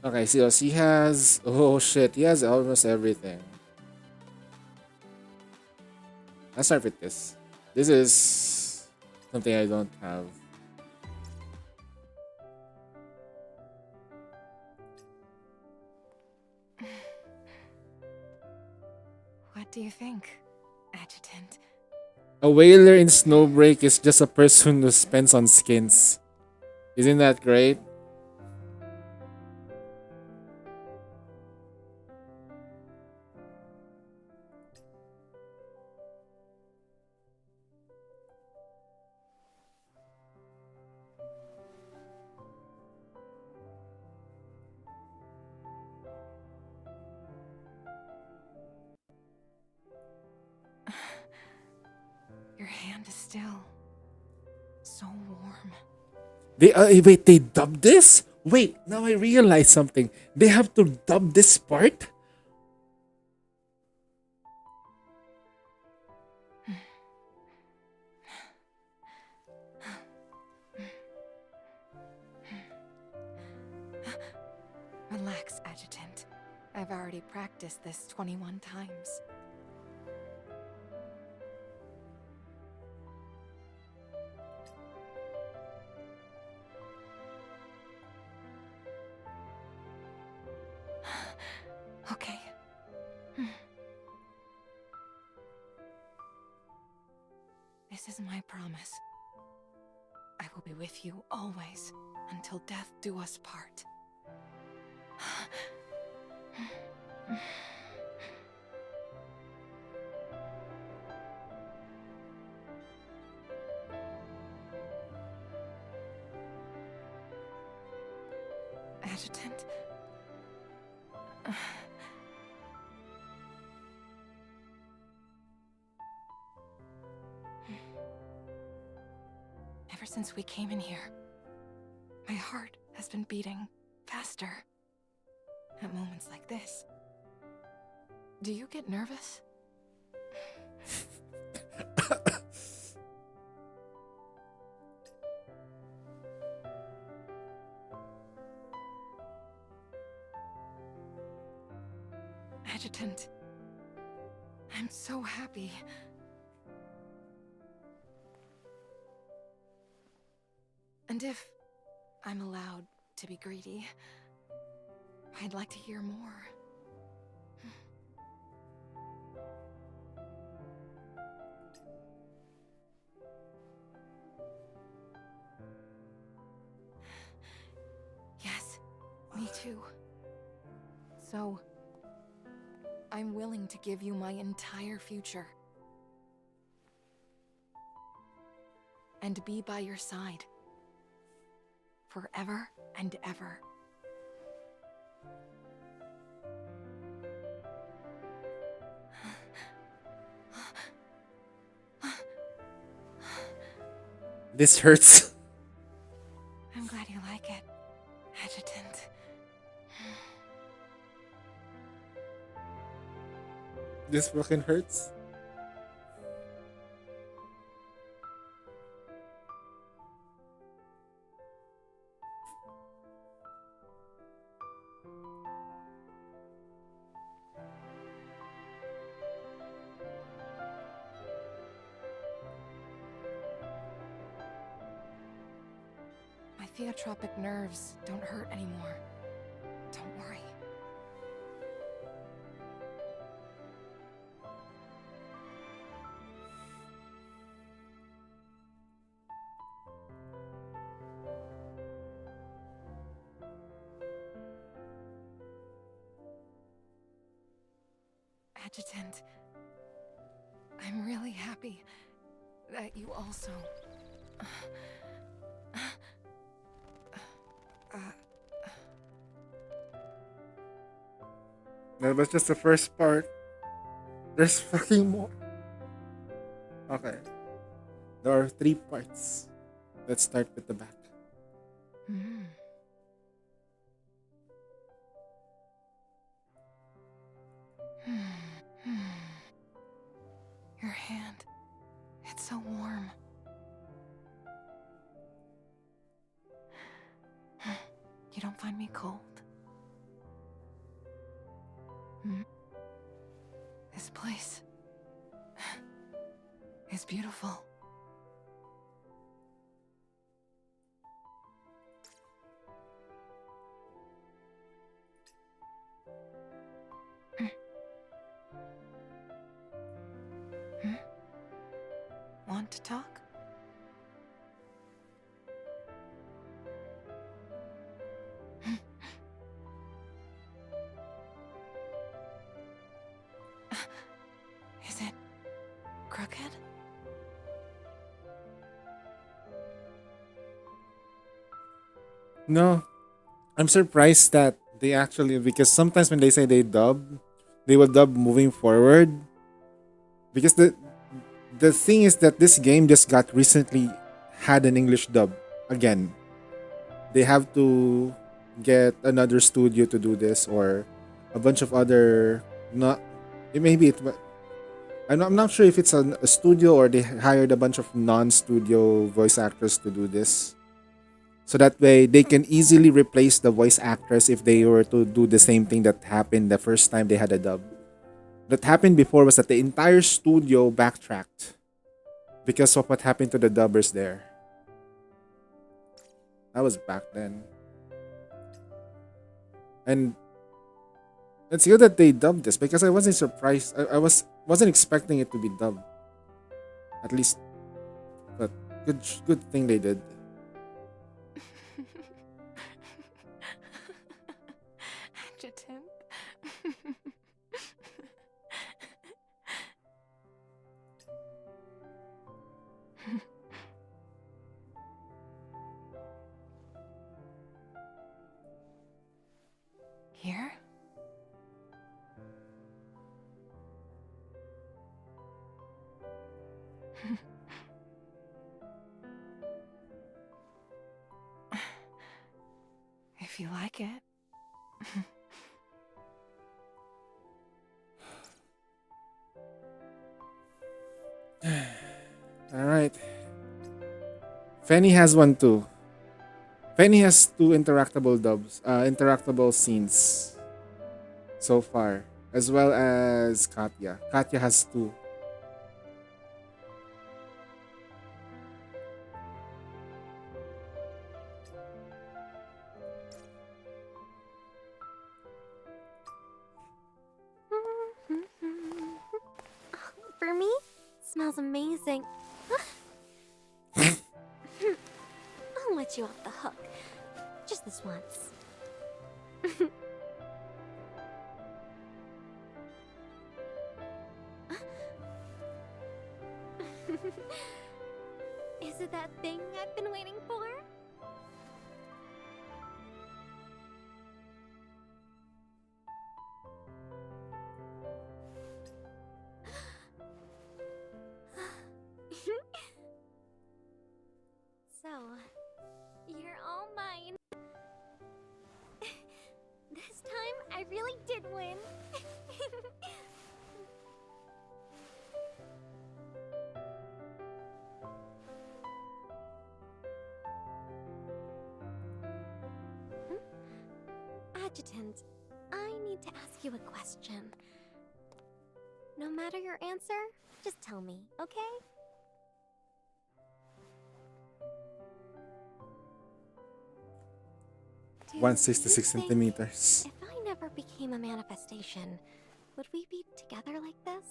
Speaker 2: Okay, so he has. Oh shit, he has almost everything. Let's start with this. This is something I don't have.
Speaker 3: What do you think, Adjutant?
Speaker 2: A whaler in Snowbreak is just a person who spends on skins. Isn't that great?
Speaker 3: Your hand is still so warm.
Speaker 2: They dubbed this? Wait, now I realize something. They have to dub this part?
Speaker 3: I've already practiced this 21 times. Okay. This is my promise. I will be with you always, until death do us part. Adjutant. Ever since we came in here, my heart has been beating faster. At moments like this. Do you get nervous? Adjutant, I'm so happy. And if I'm allowed to be greedy, I'd like to hear more. Yes, me too. So, I'm willing to give you my entire future. And be by your side. Forever and ever.
Speaker 2: This hurts.
Speaker 3: I'm glad you like it, Adjutant.
Speaker 2: This fucking hurts.
Speaker 3: My theotropic nerves don't hurt anymore. Don't worry. Adjutant, I'm really happy that you also...
Speaker 2: That was just the first part. There's fucking more. Okay. There are 3 parts. Let's start with the back.
Speaker 3: Your hand. It's so warm. You don't find me cold? This place is beautiful. Want to talk? Is it crooked?
Speaker 2: No. I'm surprised that they actually, because sometimes when they say they dub, they will dub moving forward. Because the thing is that this game just got recently had an English dub again. They have to get another studio to do this, or a bunch of other not maybe it I'm not sure if it's a studio or they hired a bunch of non-studio voice actors to do this. So that way they can easily replace the voice actress if they were to do the same thing that happened the first time they had a dub. That happened before was that the entire studio backtracked because of what happened to the dubbers there. That was back then. And it's good that they dubbed this because I wasn't surprised. I wasn't expecting it to be dubbed. At least, but good thing they did.
Speaker 3: Adjutant. Here? If you like it.
Speaker 2: All right. Fanny has one too. Fanny has two interactable scenes so far, as well as Katya. Katya has two.
Speaker 1: For me? Smells amazing. I'll let you off the hook. Just this once. Is it that thing I've been waiting for? So, you're all mine. This time, I really did win. Adjutant, I need to ask you a question. No matter your answer, just tell me, okay?
Speaker 2: 166
Speaker 1: Do you think
Speaker 2: centimeters.
Speaker 1: if I never became a manifestation, would we be together like this?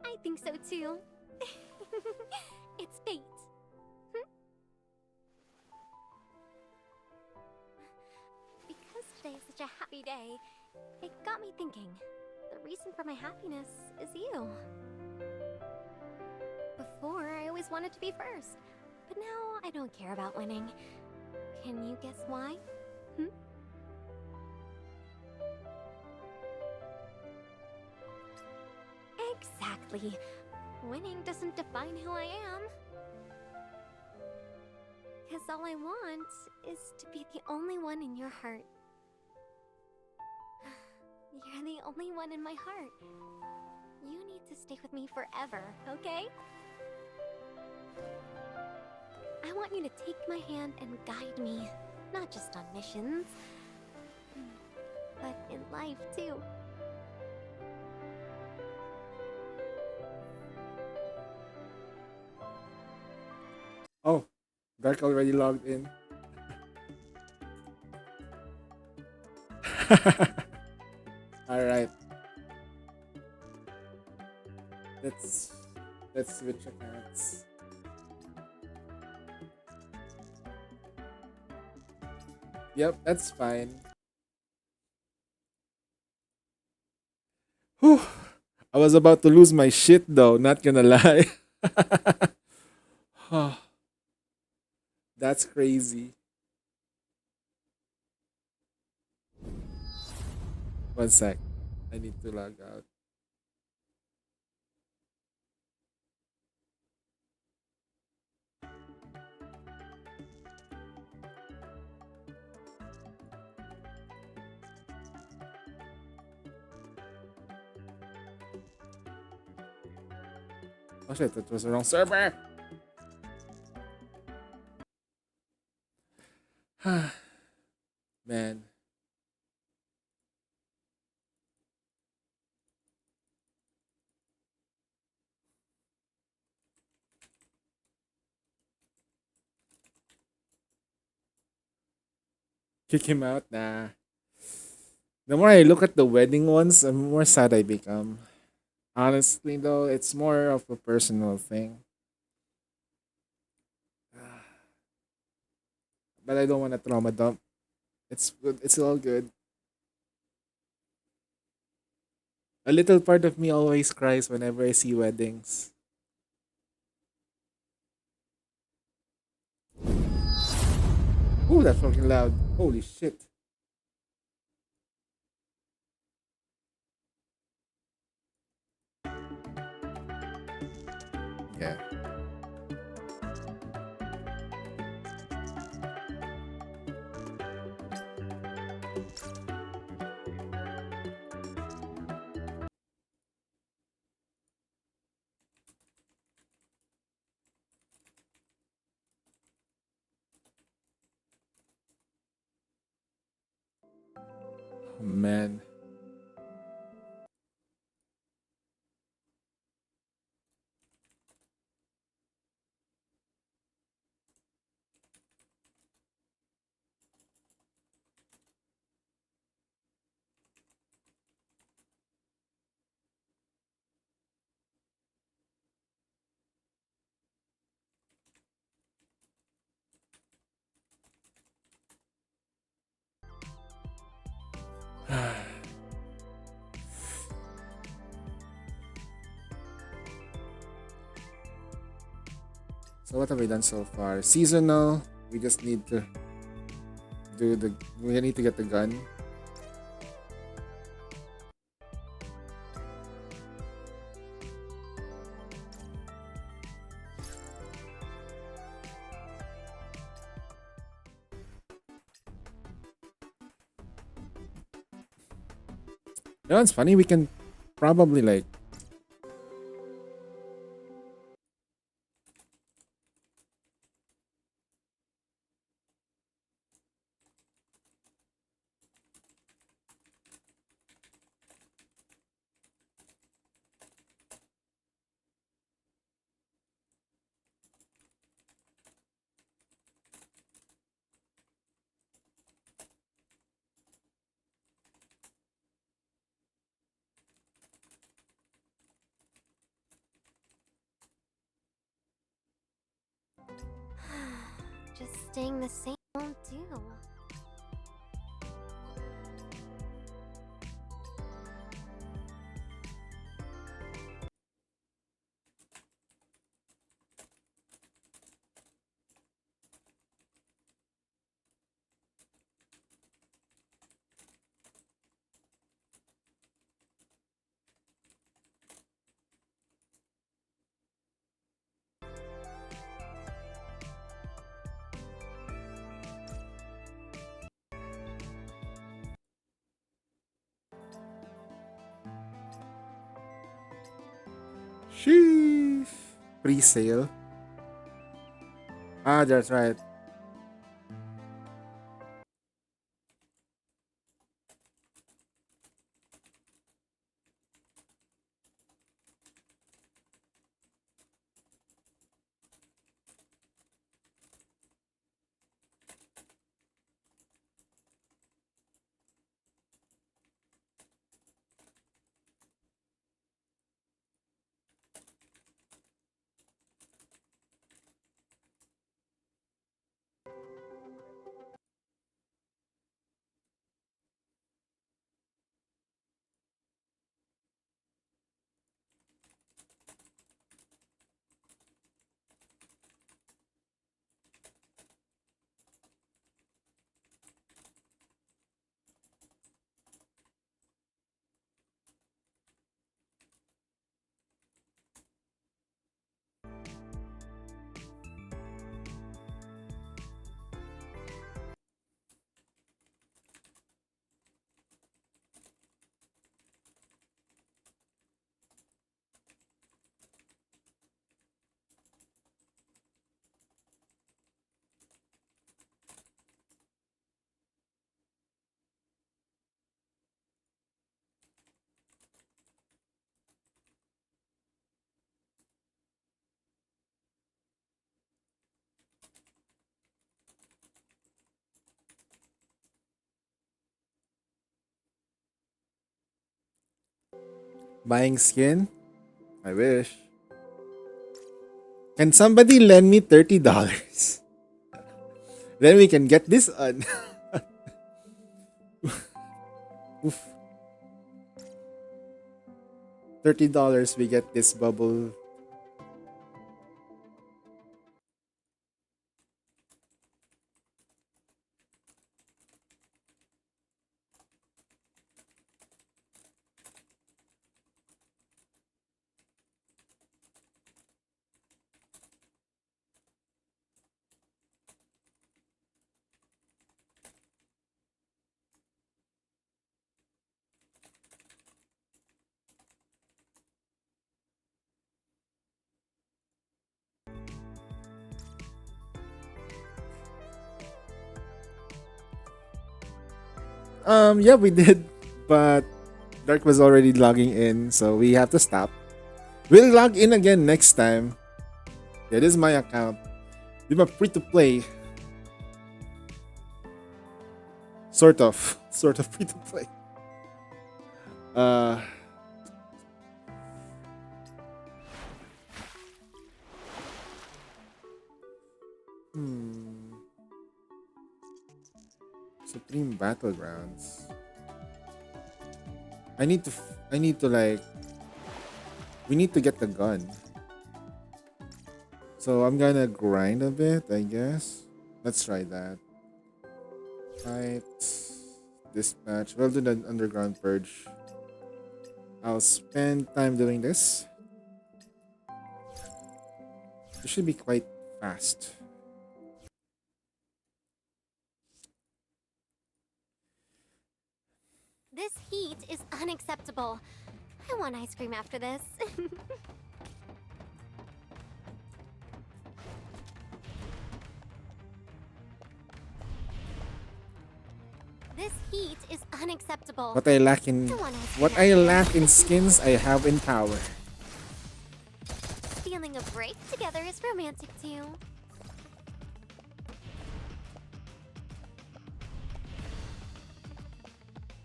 Speaker 1: I think so too. It's fate. Because today is such a happy day, it got me thinking. The reason for my happiness is you. Before, I always wanted to be first, but now I don't care about winning. Can you guess why? Exactly. Winning doesn't define who I am. Because all I want is to be the only one in your heart. You're the only one in my heart. You need to stay with me forever, okay? I want you to take my hand and guide me, not just on missions, but in life too.
Speaker 2: Oh, Dark already logged in. All right. Let's switch accounts. Yep, that's fine. Whew. I was about to lose my shit though, not gonna lie. That's crazy. One sec. I need to log out. Oh shit, that was the wrong server. Man. Kick him out? Nah. The more I look at the wedding ones, the more sad I become. Honestly, though, it's more of a personal thing. But I don't want to trauma dump. It's good. It's all good. A little part of me always cries whenever I see weddings. Ooh, that's fucking loud. Holy shit. Yeah. Oh, man. So what have we done so far? Seasonal. We just need to do the. We need to get the gun. You know, it's funny. We can probably like.
Speaker 1: Just staying the same won't do.
Speaker 2: Sheesh. Pre-sale. Ah, that's right. Buying skin? I wish. Can somebody lend me $30? Then we can get this on. Oof. $30 we get this bubble. Yeah, we did, but Dark was already logging in, so we have to stop. We'll log in again next time. Yeah, this is my account. This is free to play. Sort of. Sort of free to play. Uh hmm. Supreme Battlegrounds. I need to like we need to get the gun. So I'm gonna grind a bit, I guess. Let's try that. Fight. Dispatch. We'll do the underground purge. I'll spend time doing this. It should be quite fast.
Speaker 1: This heat is unacceptable. I want ice cream after this. This heat is unacceptable.
Speaker 2: What I lack in skins, I have in power.
Speaker 1: Feeling a break together is romantic too.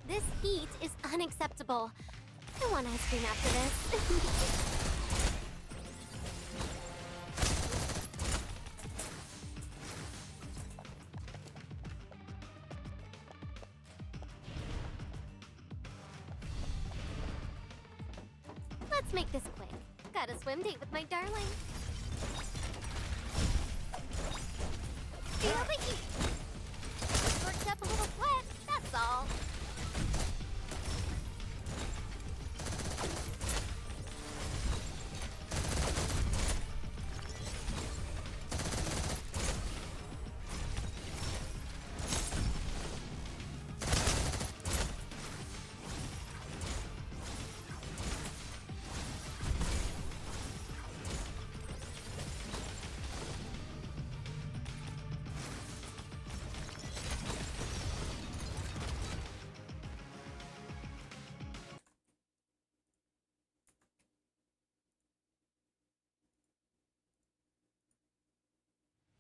Speaker 1: This heat is unacceptable. I want ice cream after this. Let's make this quick. Got a swim date with my darling. Feel the heat. Worked up a little sweat, that's all.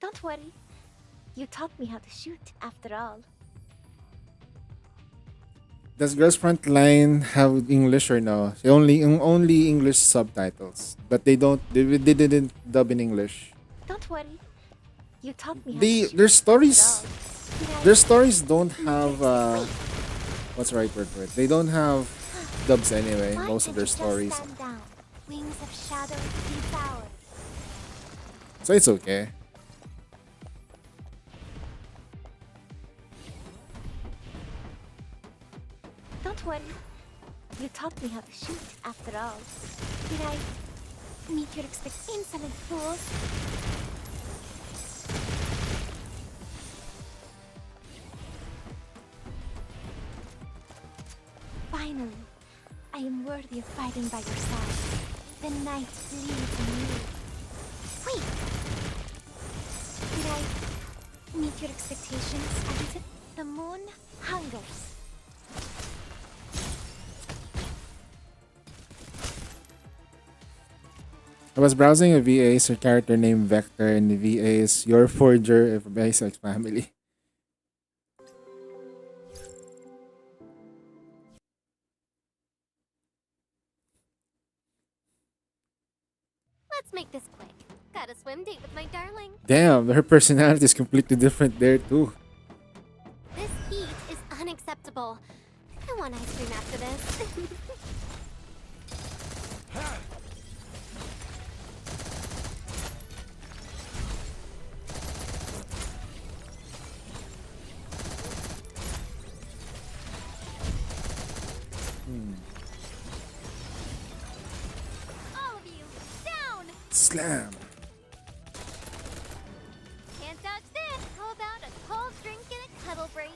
Speaker 1: Don't worry. You taught me how to shoot, after all.
Speaker 2: Does Girls Frontline have English or no? Only English subtitles, but they didn't dub in English.
Speaker 1: Don't worry. You taught me how
Speaker 2: They
Speaker 1: to shoot,
Speaker 2: their stories don't have what's the right word for it? They don't have dubs anyway.
Speaker 1: Why
Speaker 2: Most of
Speaker 1: can't
Speaker 2: their
Speaker 1: you just
Speaker 2: stories,
Speaker 1: stand down? Wings of shadow devour.
Speaker 2: so it's okay.
Speaker 1: Don't worry. You taught me how to shoot, after all. Did I meet your expectations, insolent fools? Finally, I am worthy of fighting by your side. The night bleeds in you. Wait! Did I meet your expectations, Adjutant? The moon hungers.
Speaker 2: I was browsing a VA's character named Vector, and the VA is your forger of basic family.
Speaker 5: Let's make this quick. Got a swim date with my darling.
Speaker 2: Damn, her personality is completely different there too.
Speaker 5: This heat is unacceptable. I want ice cream after this. All of you, down!
Speaker 2: Slam.
Speaker 5: Can't dodge this. How about a cold drink and a cuddle break?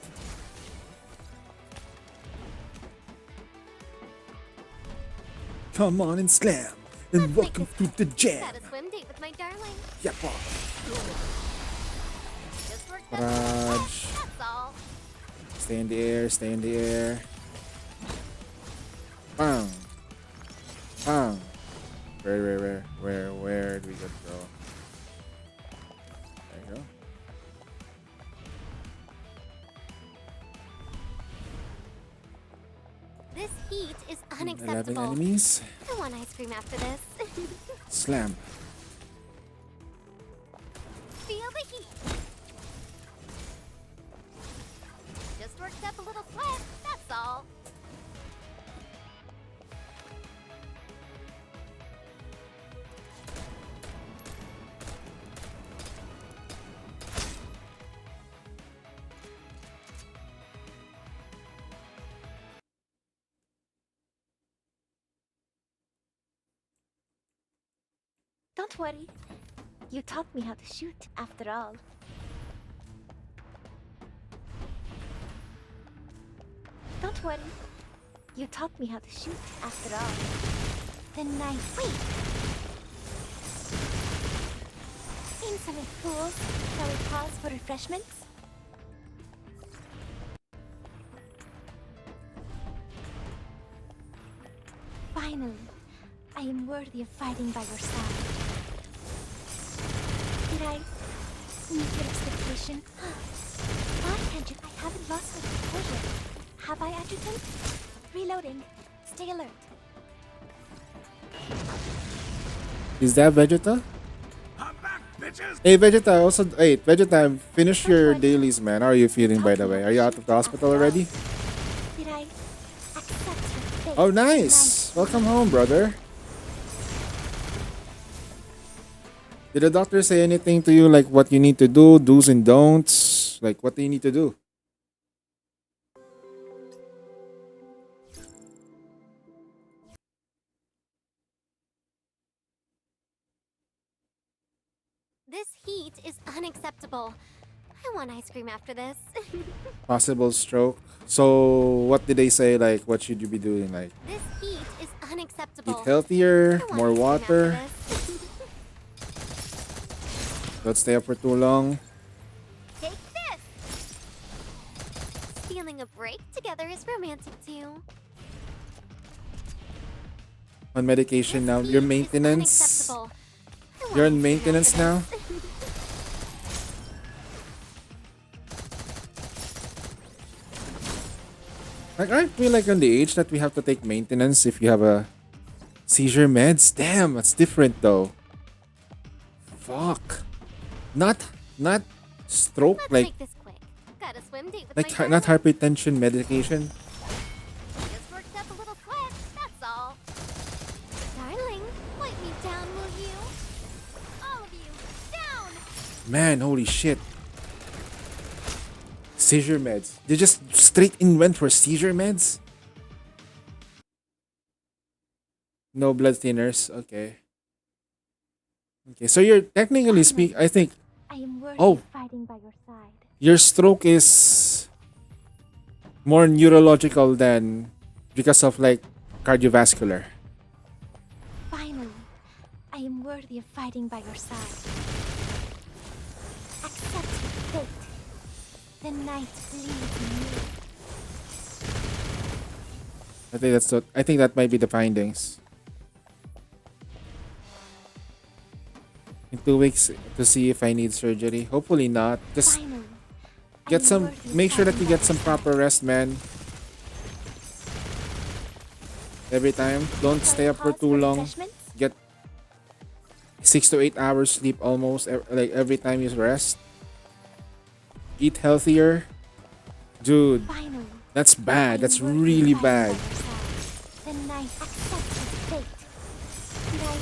Speaker 2: Come on and slam. And
Speaker 5: Let's
Speaker 2: welcome
Speaker 5: make
Speaker 2: to
Speaker 5: this
Speaker 2: the
Speaker 5: quick.
Speaker 2: jam.
Speaker 5: Got a swim date with my darling.
Speaker 2: Yappa.
Speaker 5: Just worked up.
Speaker 2: Raj.
Speaker 5: That's all.
Speaker 2: Stay in the air, stay in the air. Bang. Bang. Where do we go, bro? There you go.
Speaker 5: This heat is
Speaker 2: 11
Speaker 5: unacceptable.
Speaker 2: enemies.
Speaker 5: I want ice cream after this.
Speaker 2: Slam.
Speaker 5: Feel the heat. Just worked up a little sweat. That's all.
Speaker 1: Don't worry. You taught me how to shoot, after all. Don't worry. You taught me how to shoot, after all. The night. Wait! Insolent fools. Shall we pause for refreshments? Finally, I am worthy of fighting by your side. Did I meet your expectation? Archangel, I haven't lost my composure. Have I, Adjutant? Reloading. Stay alert.
Speaker 2: Is that Vegeta? Hey Vegeta, also wait, Vegeta, finish your dailies, man. How are you feeling, by the way? Are you out of the hospital already?
Speaker 1: Did I accept your fate?
Speaker 2: Oh, nice. Welcome home, brother. Did the doctor say anything to you, like what you need to do, do's and don'ts? Like, what do you need to do?
Speaker 5: This heat is unacceptable. I want ice cream after this.
Speaker 2: Possible stroke. So, what did they say? Like, what should you be doing? Like,
Speaker 5: This heat is unacceptable.
Speaker 2: eat healthier,
Speaker 5: I want
Speaker 2: more
Speaker 5: ice cream
Speaker 2: water.
Speaker 5: after this.
Speaker 2: Don't stay up for too long.
Speaker 5: Take this. Stealing a break together is romantic too.
Speaker 2: On medication now.
Speaker 5: This
Speaker 2: Your
Speaker 5: heat is
Speaker 2: maintenance.
Speaker 5: unacceptable. I want
Speaker 2: You're on
Speaker 5: ice cream
Speaker 2: maintenance
Speaker 5: after
Speaker 2: now.
Speaker 5: this.
Speaker 2: Like, aren't we like on the age that we have to take maintenance if you have a seizure meds? Damn, that's different though. Fuck. Not stroke,
Speaker 5: Let's
Speaker 2: like
Speaker 5: make this quick. Got a swim date with
Speaker 2: like
Speaker 5: my
Speaker 2: not
Speaker 5: darling.
Speaker 2: hypertension medication.
Speaker 5: Just worked up a little sweat. That's all. Darling, wipe me down, will you? All of you, down.
Speaker 2: Man, holy shit. Seizure meds. They just straight in went for seizure meds? No blood thinners. Okay. Okay, so you're technically speak. I think
Speaker 1: I am worthy
Speaker 2: Oh.
Speaker 1: of fighting by your side.
Speaker 2: your stroke is more neurological than because of like cardiovascular.
Speaker 1: Finally, I am worthy of fighting by your side. Accept your fate. The night leads me.
Speaker 2: I think that might be the findings. In 2 weeks to see if I need surgery. Hopefully not. Just
Speaker 1: Finally, I
Speaker 2: get
Speaker 1: am
Speaker 2: some.
Speaker 1: worthy of
Speaker 2: Make sure that
Speaker 1: fighting
Speaker 2: you
Speaker 1: by
Speaker 2: get some
Speaker 1: your side.
Speaker 2: proper rest, man. Every time. Don't
Speaker 1: Shall
Speaker 2: stay
Speaker 1: we
Speaker 2: up for
Speaker 1: pause
Speaker 2: too long.
Speaker 1: refreshments?
Speaker 2: 6 to 8 hours sleep almost like every time you rest. Eat healthier. Dude,
Speaker 1: Finally,
Speaker 2: that's
Speaker 1: I
Speaker 2: bad.
Speaker 1: am
Speaker 2: That's
Speaker 1: worthy of
Speaker 2: really
Speaker 1: fighting by
Speaker 2: bad.
Speaker 1: your side. The night accepts its fate. Did I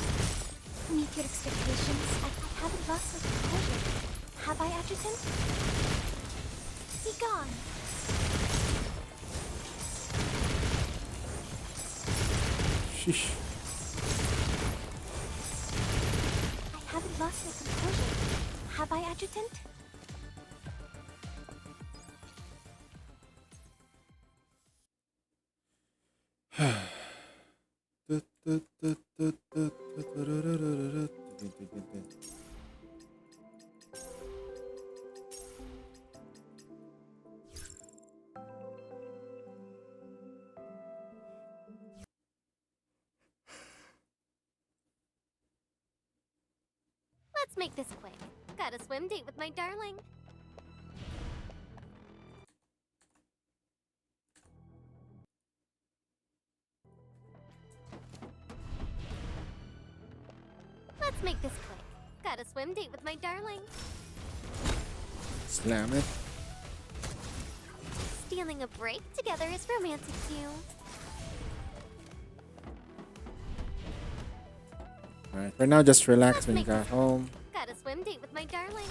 Speaker 1: meet your expectations? I haven't lost my composure. Have I, Adjutant? Be gone.
Speaker 2: Sheesh.
Speaker 1: I haven't lost my composure. Have I, Adjutant?
Speaker 5: Let's make this quick. Got a swim date with my darling. Let's make this quick. Got a swim date with my darling.
Speaker 2: Slam it.
Speaker 5: Stealing a break together is romantic too.
Speaker 2: Alright, for now, just relax
Speaker 5: Let's
Speaker 2: when you
Speaker 5: make
Speaker 2: got
Speaker 5: this
Speaker 2: home.
Speaker 5: Got a swim date with my darling.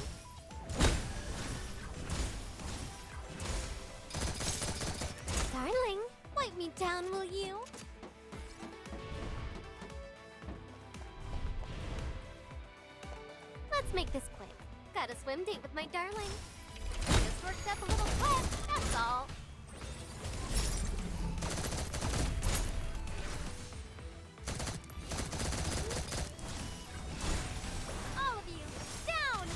Speaker 5: Darling, wipe me down, will you? Let's make this quick. Got a swim date with my darling. Just worked up a little sweat, that's all. All of you, down!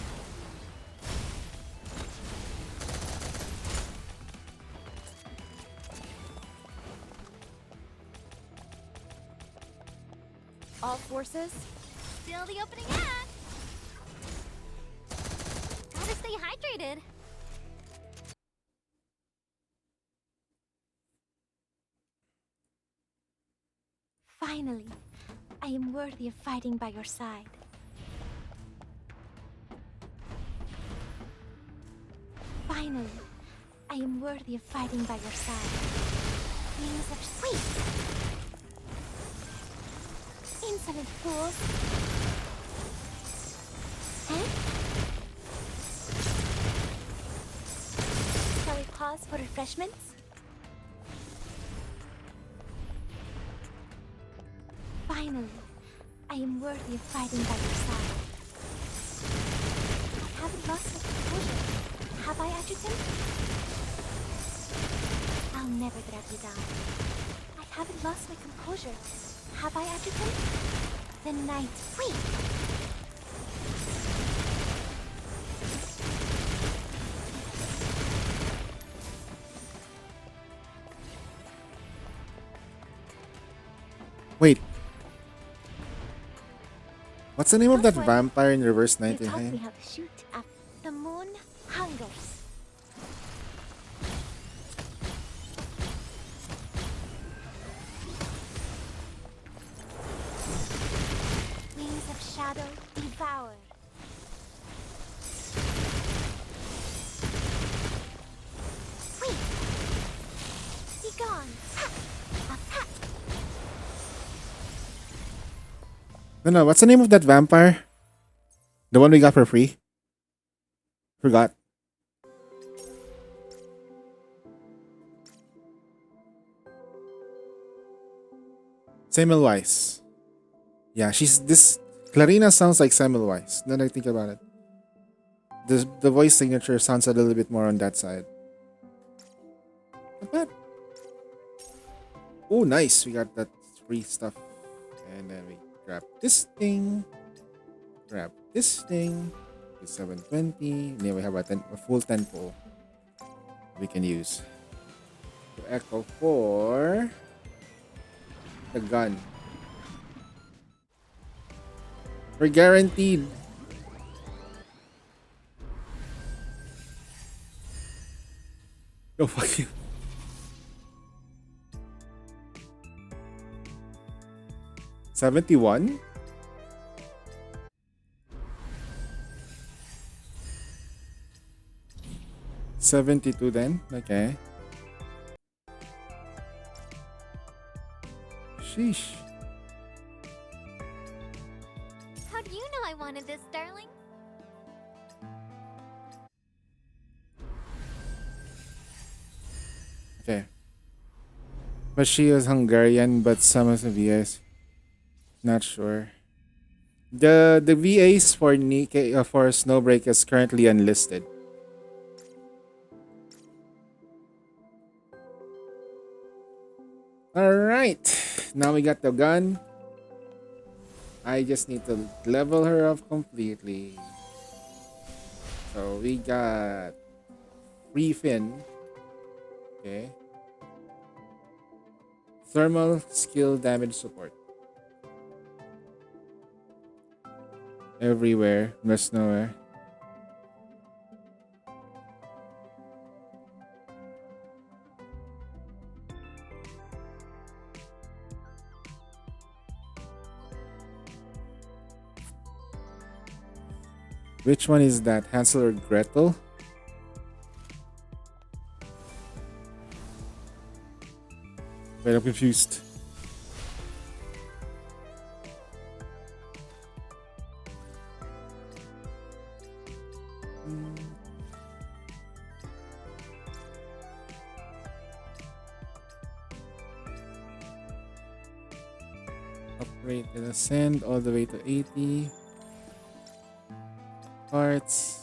Speaker 3: All forces?
Speaker 5: Still the opening act. Gotta stay hydrated.
Speaker 1: Finally, I am worthy of fighting by your side. Finally, I am worthy of fighting by your side. Wings of sweet! Insolent fools! Eh? Shall we pause for refreshments? Finally, I am worthy of fighting by your side. I haven't lost my composure. Have I, Adjutant? I'll never drag you down. I haven't lost my composure. Have I, Adjutant? The night. Wait!
Speaker 2: Wait. What's the name of that
Speaker 1: Don't worry.
Speaker 2: vampire in Reverse
Speaker 1: You taught me
Speaker 2: 99?
Speaker 1: how to shoot up. The moon hungers. Wings of shadow devour. Wait! Be gone! Ha! Ha!
Speaker 2: No, what's the name of that vampire? The one we got for free? Forgot. Semmelweis. Yeah, she's this. Clarina sounds like Semmelweis. Now that I think about it, the voice signature sounds a little bit more on that side. Not bad. Oh, nice. We got that free stuff, and then we grab this thing. Grab this thing. It's 720. Then we have a full 10 pull we can use to echo for the gun. We're guaranteed. Go fuck you. $71? 72 then. Okay. Sheesh.
Speaker 5: How do you know I wanted this, darling?
Speaker 2: Okay. But she was Hungarian, but some of the VAs. Not sure. The VAs for for Snowbreak is currently unlisted. Alright. Now we got the gun. I just need to level her up completely. So we got free fin. Okay. Thermal skill damage support. Everywhere. There's nowhere. Which one is that? Hansel or Gretel? Wait, I'm confused. Upgrade and ascend all the way to 80. Parts.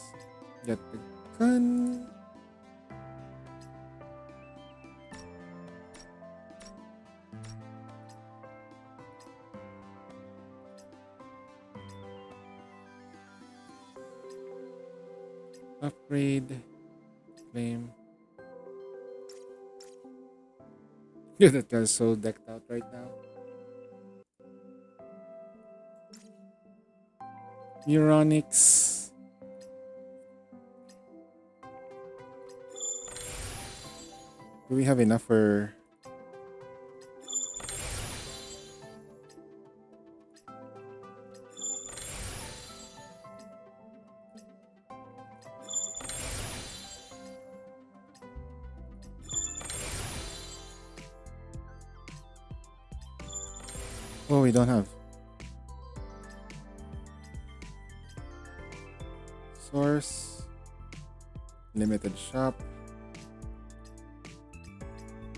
Speaker 2: Get the gun. Upgrade. Claim. Yeah, that guy's so decked out right now. Neuronics. Do we have enough for... Oh, we don't have. Source. Limited shop.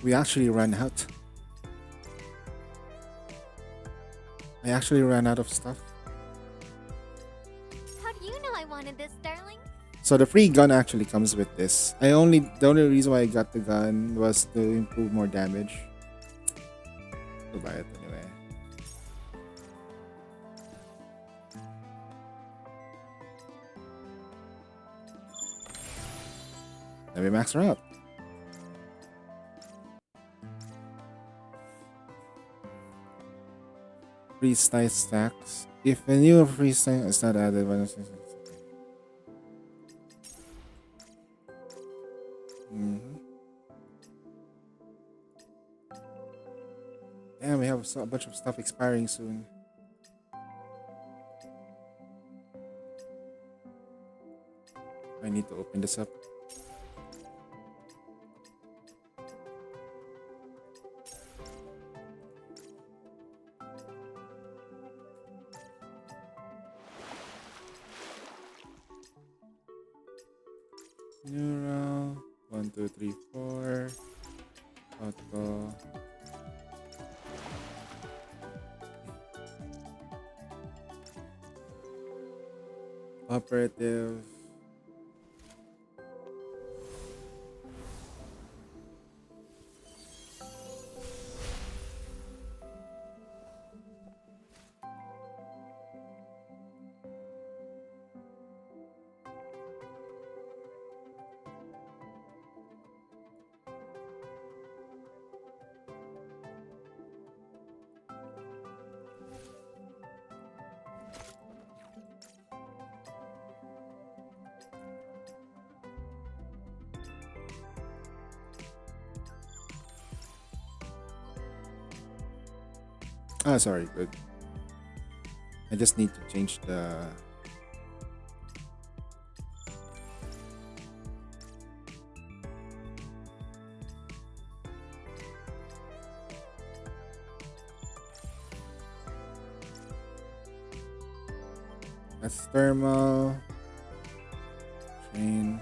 Speaker 2: We actually ran out. I actually ran out of stuff.
Speaker 5: How do you know I wanted this, darling?
Speaker 2: So the free gun actually comes with this. The only reason why I got the gun was to improve more damage. I'll buy it anyway. Let me max her out. Free style stacks. If a new free style is not added, Damn, we have a bunch of stuff expiring soon. I need to open this up. Neural 1, 2, 3, 4. Auto. Operative. Ah, sorry, good. I just need to change the... That's thermal. Train.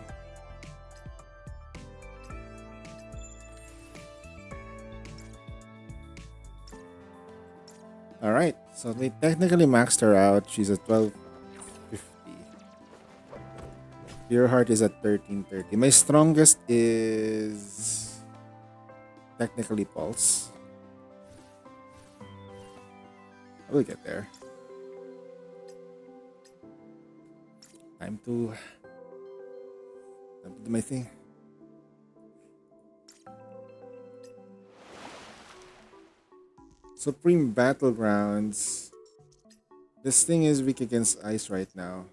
Speaker 2: Alright, so we technically maxed her out. She's at 1250. Pure Heart is at 1330. My strongest is technically Pulse. I will get there. Time to do my thing. Supreme Battlegrounds. This thing is weak against ice right now.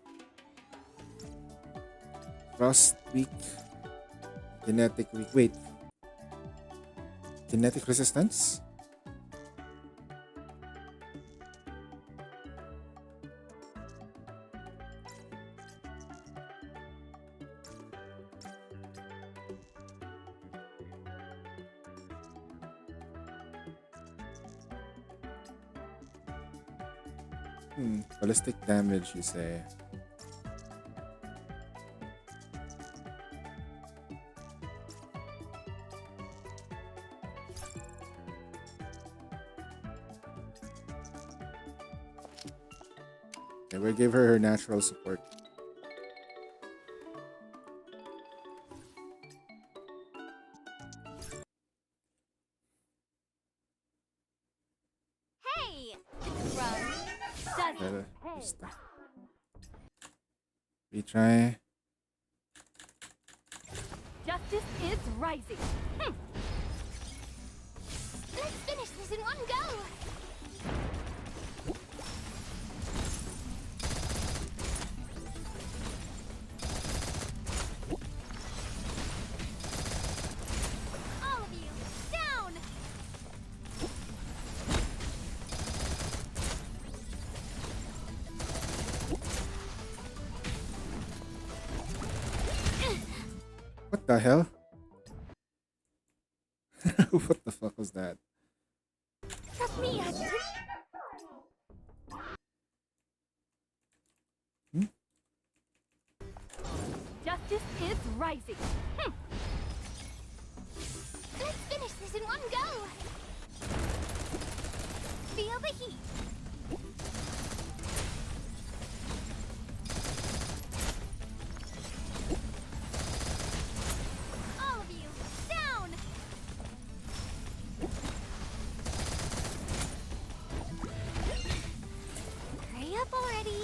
Speaker 2: Frost weak. Genetic weak. Wait. Genetic resistance? Ballistic damage, you say? Okay, we'll give her her natural support.
Speaker 5: Hey! Run. Doesn't pay.
Speaker 2: Just retry.
Speaker 5: Justice is rising. Let's finish this in one go. All of you, down!
Speaker 2: What the hell? What the fuck was that?
Speaker 5: Trust me, Adjutant. Justice is rising. Let's finish this in one go. Feel the heat. All of you, down! Hurry up already.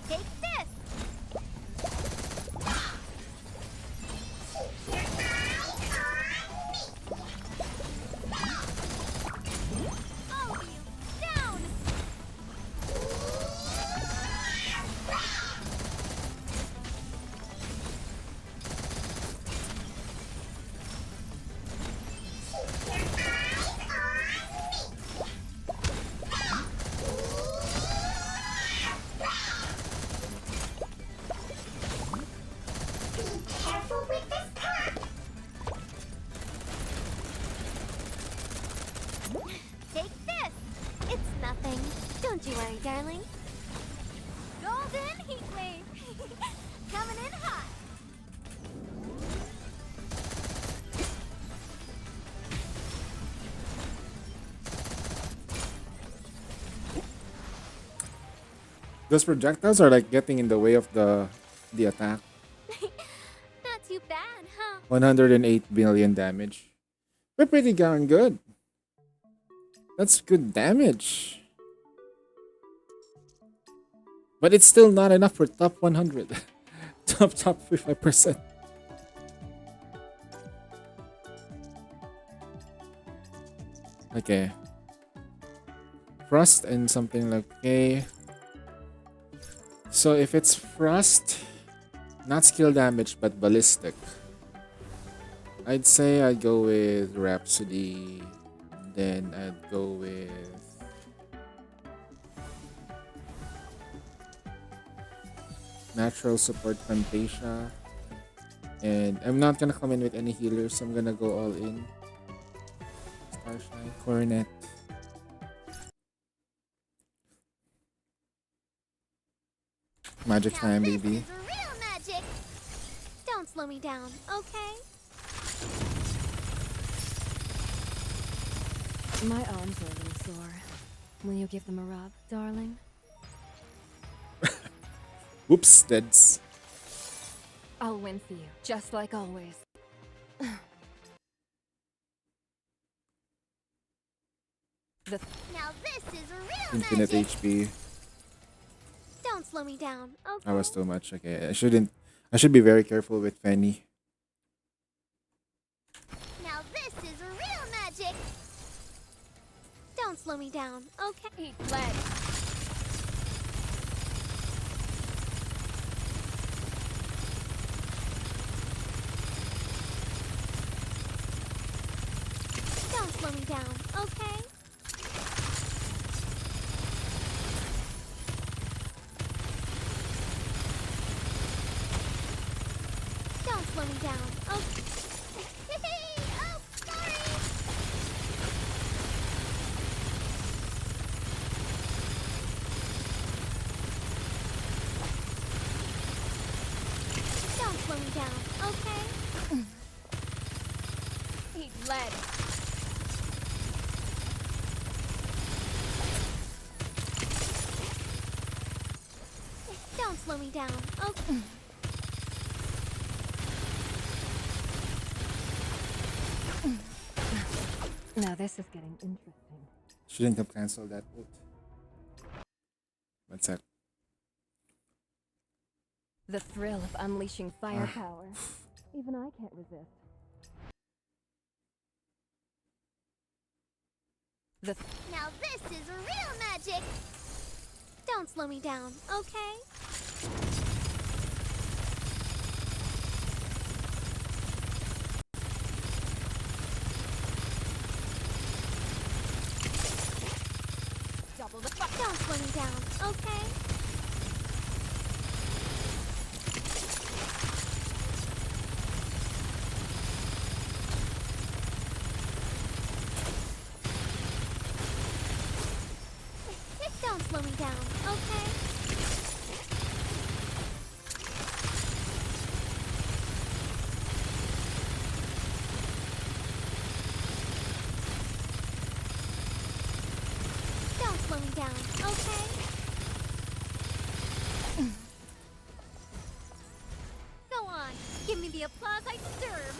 Speaker 5: Take this! All of you, down! Careful with this cup! Take this! It's nothing. Don't you worry, darling. Golden Heatwave! Coming in hot!
Speaker 2: Those projectiles are like getting in the way of the attack.
Speaker 5: Not too bad, huh?
Speaker 2: 108 billion damage. We're pretty darn good. That's good damage. But it's still not enough for top 100. top 5%. Okay. Frost and something like okay. So if it's Frost, not skill damage but ballistic, I'd say I'd go with Rhapsody. Then I'd go with natural support Fantasia. And I'm not gonna come in with any healers, so I'm gonna go all in. Starshine, Coronet. Magic
Speaker 5: Now
Speaker 2: time,
Speaker 5: this
Speaker 2: baby.
Speaker 5: is real magic. Don't slow me down, okay?
Speaker 3: My arms are a little sore. Will you give them a rub, darling?
Speaker 2: Whoops, deads.
Speaker 3: I'll win for you, just like always. The
Speaker 5: Now this is real
Speaker 2: Infinite
Speaker 5: magic.
Speaker 2: HP.
Speaker 5: Don't slow me down, okay?
Speaker 2: That was too much. Okay, I shouldn't. I should be very careful with Fanny.
Speaker 5: Now this is real magic. Don't slow me down, okay?
Speaker 3: Eat lead.
Speaker 5: Don't slow me down, okay? Don't slow me down, okay? Oh, sorry! Don't slow me down, okay?
Speaker 3: Eat lead.
Speaker 5: Don't slow me down, okay?
Speaker 3: Now this is getting interesting.
Speaker 2: Shouldn't have canceled that ult. One sec.
Speaker 3: The thrill of unleashing firepower. Even I can't resist. The
Speaker 5: Now this is real magic. Don't slow me down, okay?
Speaker 3: double the
Speaker 5: Don't slow me down, okay? Don't slow me down, okay? Don't slow me down, okay? Go on, give me the applause I deserve.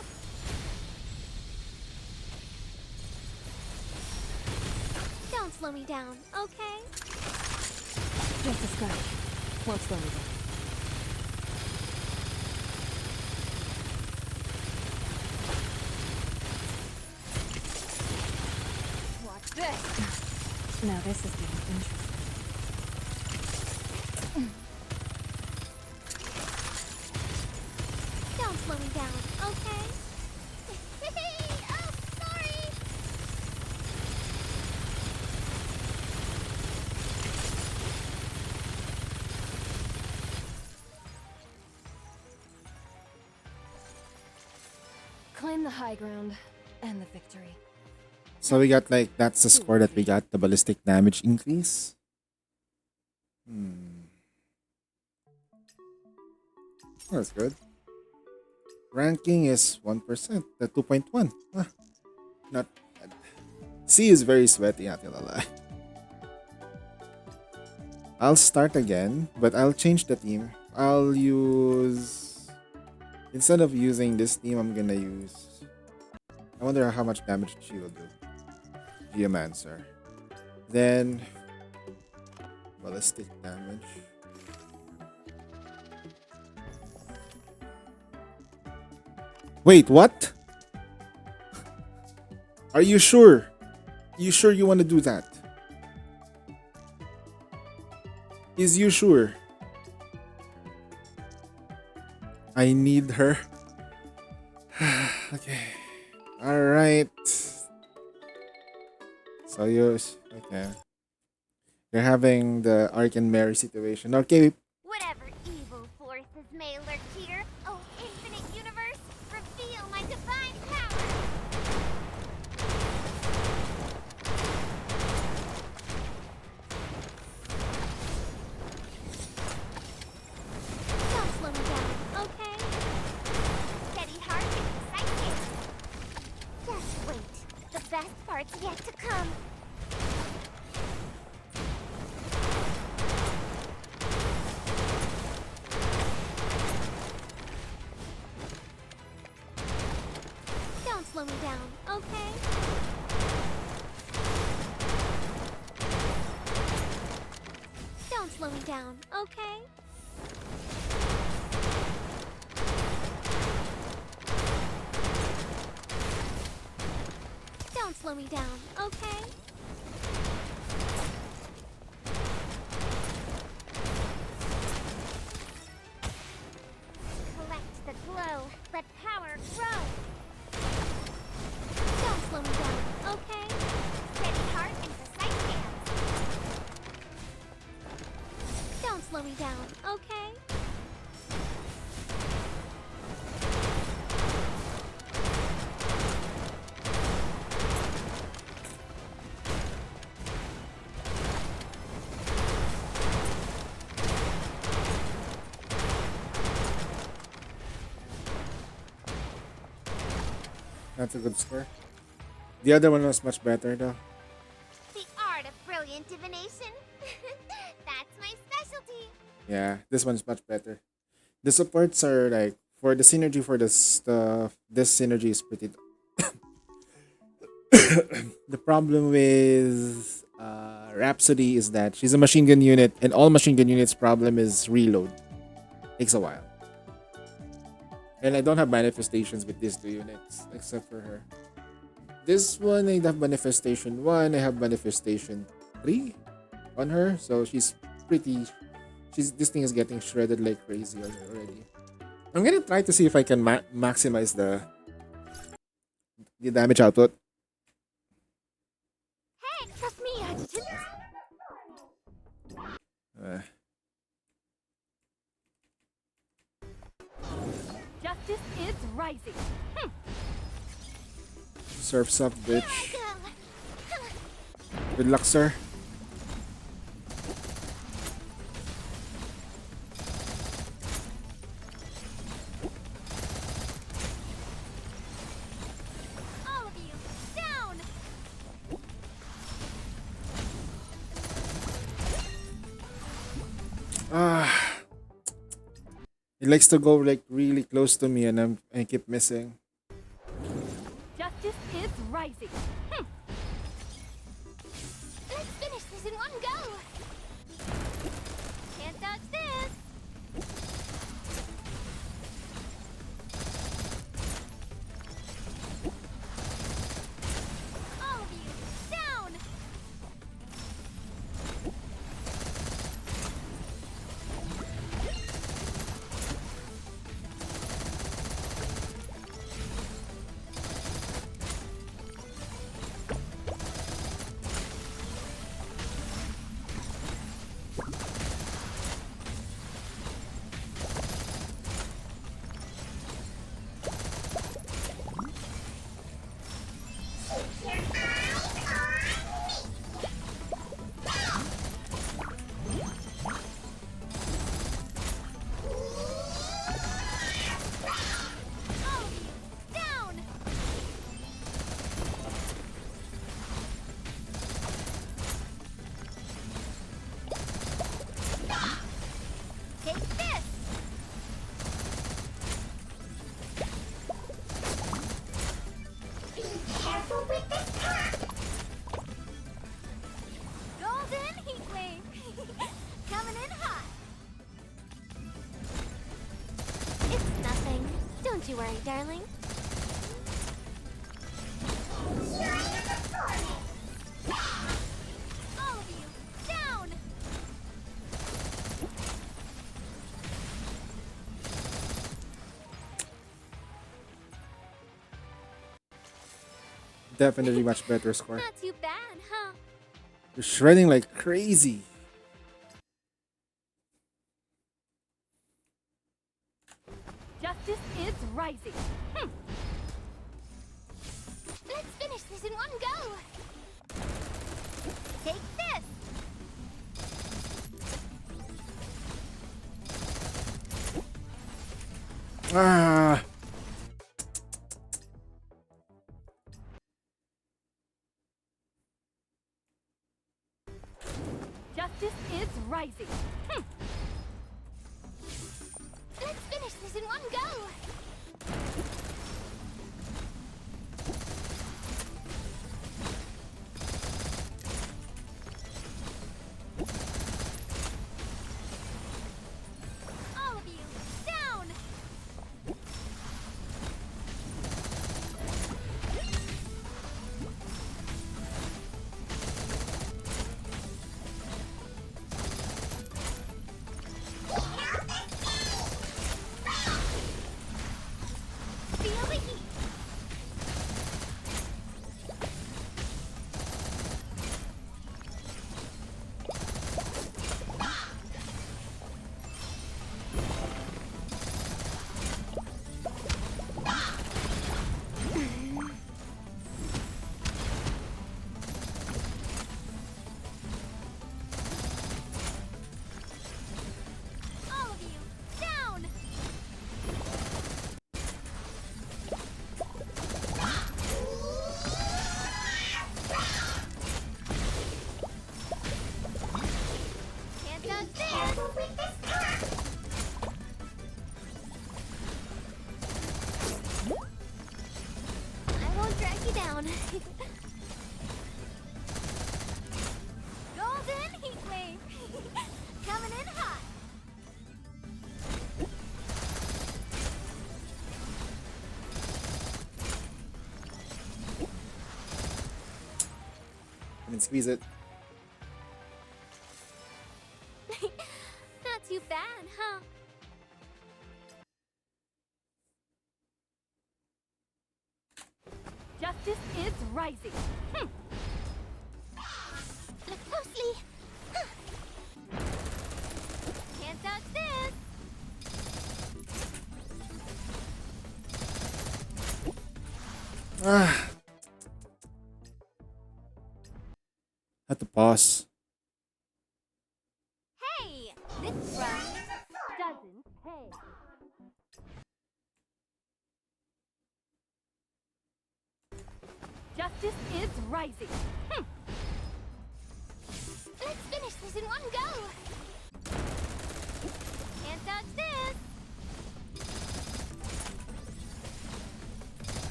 Speaker 5: Don't slow me down, okay?
Speaker 3: just a scratch. Won't slow me down. Watch this. Now this is getting interesting.
Speaker 5: Don't slow me down, okay? Oh, sorry!
Speaker 3: Claim the high ground and the victory.
Speaker 2: So we got like that's the score that we got. The ballistic damage increase. That's good. Ranking is 1%. The 2.1. Not bad. C is very sweaty, not gonna lie. I'll start again, but I'll change the team. I'll use... Instead of using this team, I'm gonna use... I wonder how much damage she will do. Geomancer. Then... Ballistic damage. Wait, what? Are you sure? You sure you want to do that? Is you sure? I need her. Okay. Alright. So okay. You're having the Ark and Mary situation. Okay.
Speaker 5: Whatever evil best part's yet to come. Don't slow me down, okay? Don't slow me down, okay? Don't slow me down, okay? Collect the glow. Let power grow. Don't slow me down, okay? Steady heart and precise hands. Don't slow me down, okay?
Speaker 2: That's a good score. The other one was much better though.
Speaker 5: The art of brilliant divination. That's my specialty.
Speaker 2: Yeah, this one's much better. The supports are like for the synergy for this stuff. This synergy is pretty. The problem with Rhapsody is that she's a machine gun unit, and all machine gun units' problem is reload. Takes a while. And I don't have manifestations with these two units, except for her. This one, I have manifestation 1, I have manifestation 3 on her. So she's pretty... This thing is getting shredded like crazy already. I'm gonna try to see if I can maximize the damage output.
Speaker 5: Hey, trust me, Adjutant.
Speaker 1: Justice is rising.
Speaker 2: Surf's up, bitch.
Speaker 5: Go.
Speaker 2: Good luck, sir.
Speaker 5: All of you, down.
Speaker 2: He likes to go like really close to me, and I keep missing.
Speaker 1: Justice is rising.
Speaker 5: Let's finish this in one go. Can't dodge this. All of you, down. All of you, down. Take this. Be careful with the top. Golden Heatwave. Coming in hot. It's nothing. Don't you worry, darling. All of you, down.
Speaker 2: Definitely much better score.
Speaker 5: Not too bad, huh?
Speaker 2: You're shredding like crazy.
Speaker 1: Justice is rising.
Speaker 5: Let's finish this in one go. Take this.
Speaker 2: Ah.
Speaker 5: rising. Let's finish this in one go. All of you, down! Feel the heat. All of you, down! Can't dodge this! I won't drag you down. Golden heat wave! Coming in hot!
Speaker 2: I mean, squeeze it.
Speaker 5: Not too bad, huh? Justice is rising. Look closely. Can't dodge this.
Speaker 2: Ah. Had to pause.
Speaker 5: Hey, this run doesn't pay. Justice is rising. Let's finish this in one go. Can't dodge this.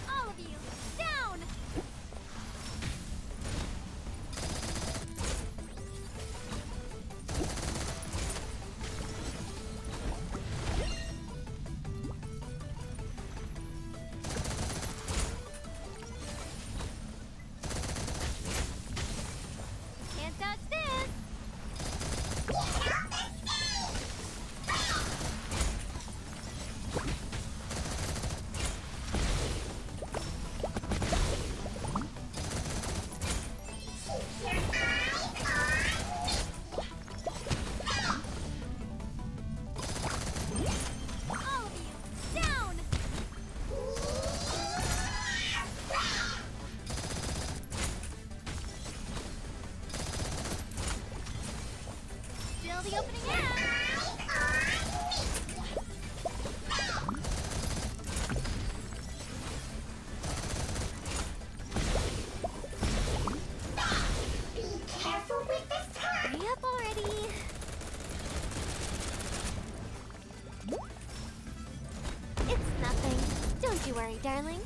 Speaker 5: All of you, down! Can't dodge this. All of you, down! Still the opening act. Hurry up already. It's nothing. Don't you worry, darling.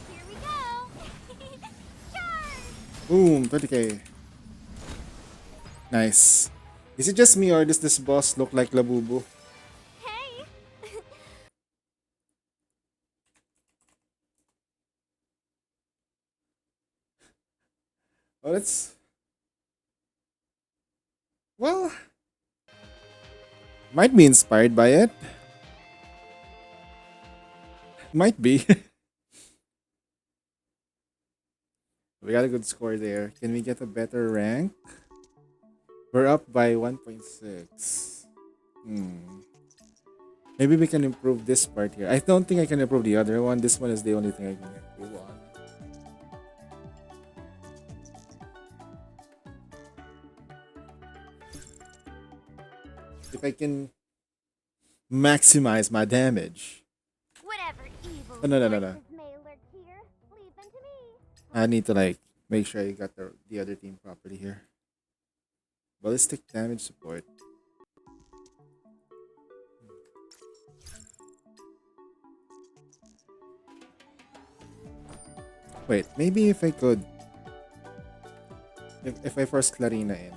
Speaker 5: Here we go. Charge!
Speaker 2: Boom, 20k. Nice. Is it just me or does this boss look like Labubu?
Speaker 5: Hey!
Speaker 2: Oh, that's... Well... Might be inspired by it. Might be. We got a good score there. Can we get a better rank? We're up by 1.6. Maybe we can improve this part here. I don't think I can improve the other one. This one is the only thing I can improve on. If I can maximize my damage.
Speaker 5: Whatever evil
Speaker 2: Oh, no, no, no, no.
Speaker 5: forces may lurk here, leave them to me.
Speaker 2: I need to like make sure I got the other team properly here. Ballistic damage support. Wait, maybe if I could, if I force Clarina in.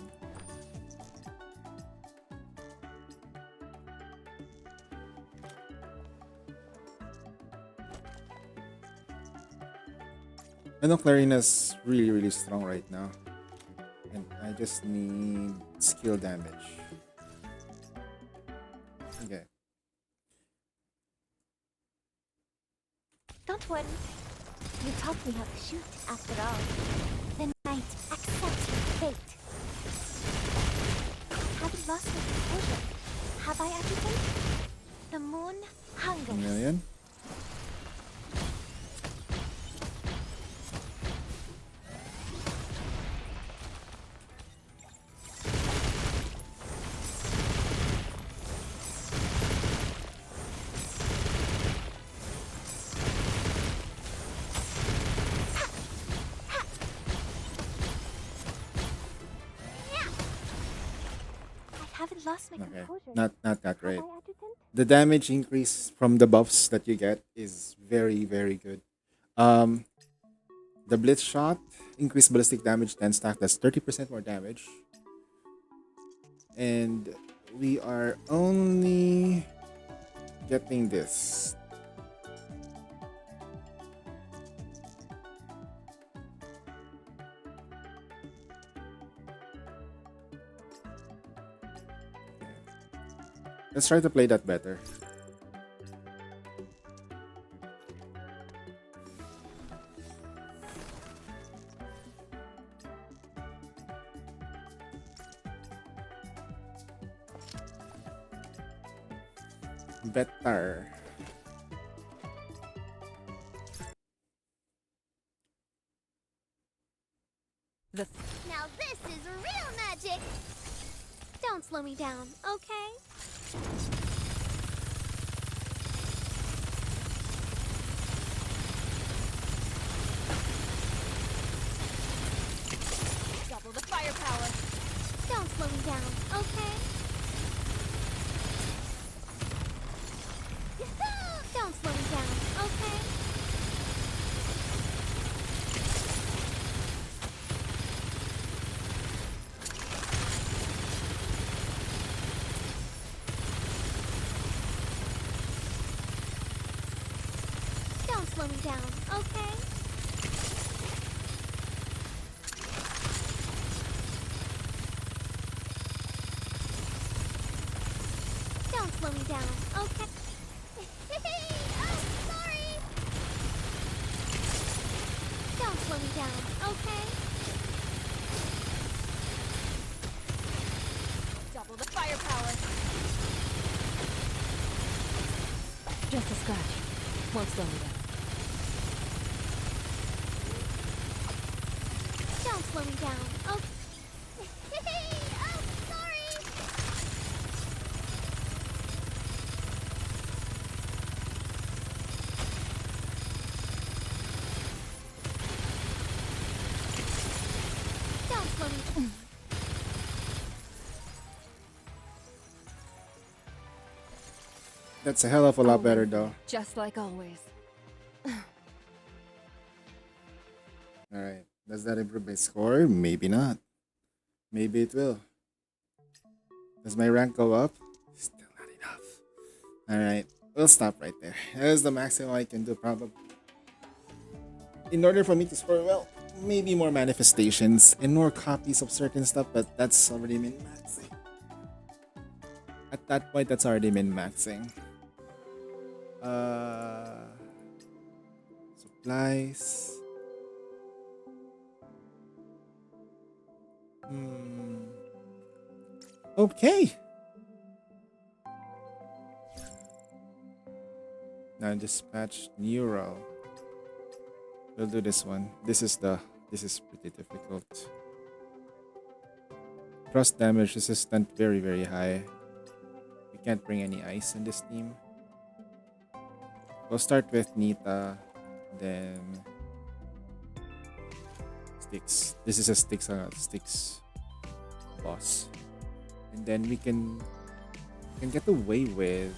Speaker 2: I know Clarina's really strong right now. And I just need skill damage. Okay.
Speaker 1: Don't worry. You taught me how to shoot, after all. The knight accepts your fate. Haven't lost my composure. Have I, Adjutant? The moon hungers.
Speaker 2: Million.
Speaker 1: I haven't lost my
Speaker 2: Okay.
Speaker 1: composure.
Speaker 2: Not that
Speaker 1: Have
Speaker 2: great.
Speaker 1: I, Adjutant?
Speaker 2: The damage increase from the buffs that you get is very good. Um, the blitz shot increased ballistic damage 10 stack. That's 30% more damage. And we are only getting this. Let's try to play that better. Better.
Speaker 5: Now this is real magic! Don't slow me down, okay? Double the firepower. Don't slow me down, okay? Don't slow me down, okay? Don't slow me down, okay? Don't slow me down, okay? Oh, sorry! Don't slow me down, okay? Double the firepower.
Speaker 3: Just a scratch. Won't slow me down.
Speaker 5: Don't slow me down, okay? Oh, sorry! Don't slow me down.
Speaker 2: That's a hell of a lot
Speaker 3: I'll
Speaker 2: better
Speaker 3: win,
Speaker 2: though.
Speaker 3: Just like always.
Speaker 2: Alright. Does that improve my score? Maybe not. Maybe it will. Does my rank go up? Still not enough. Alright. We'll stop right there. That is the maximum I can do probably. In order for me to score well, maybe more manifestations and more copies of certain stuff, but that's already min-maxing. At that point, that's already min-maxing. Supplies. Okay. Now dispatch neural. We'll do this one. This is pretty difficult. Cross damage resistant very high. We can't bring any ice in this team. We'll start with Nita, then Styx. This is a Styx boss, and then we can get away with.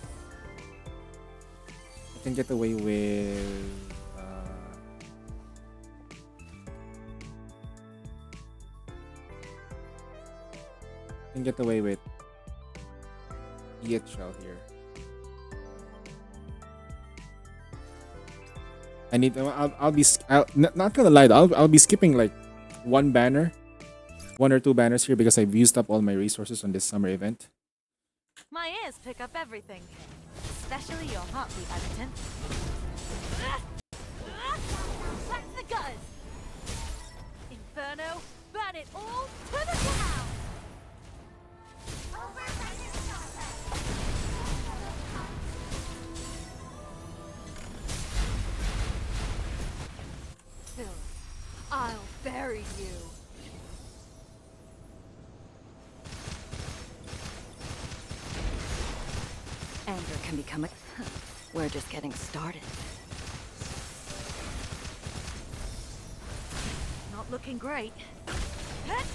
Speaker 2: We can get away with. Can get away with EHL here. I need. Not gonna lie. I'll be skipping like one or two banners here because I've used up all my resources on this summer event.
Speaker 6: My ears pick up everything, especially your heartbeat, adjutant. Back to the gutters! Inferno, burn it all to the ground! Phil, I'll bury you. Anger can become a... We're just getting started. Not looking great. Back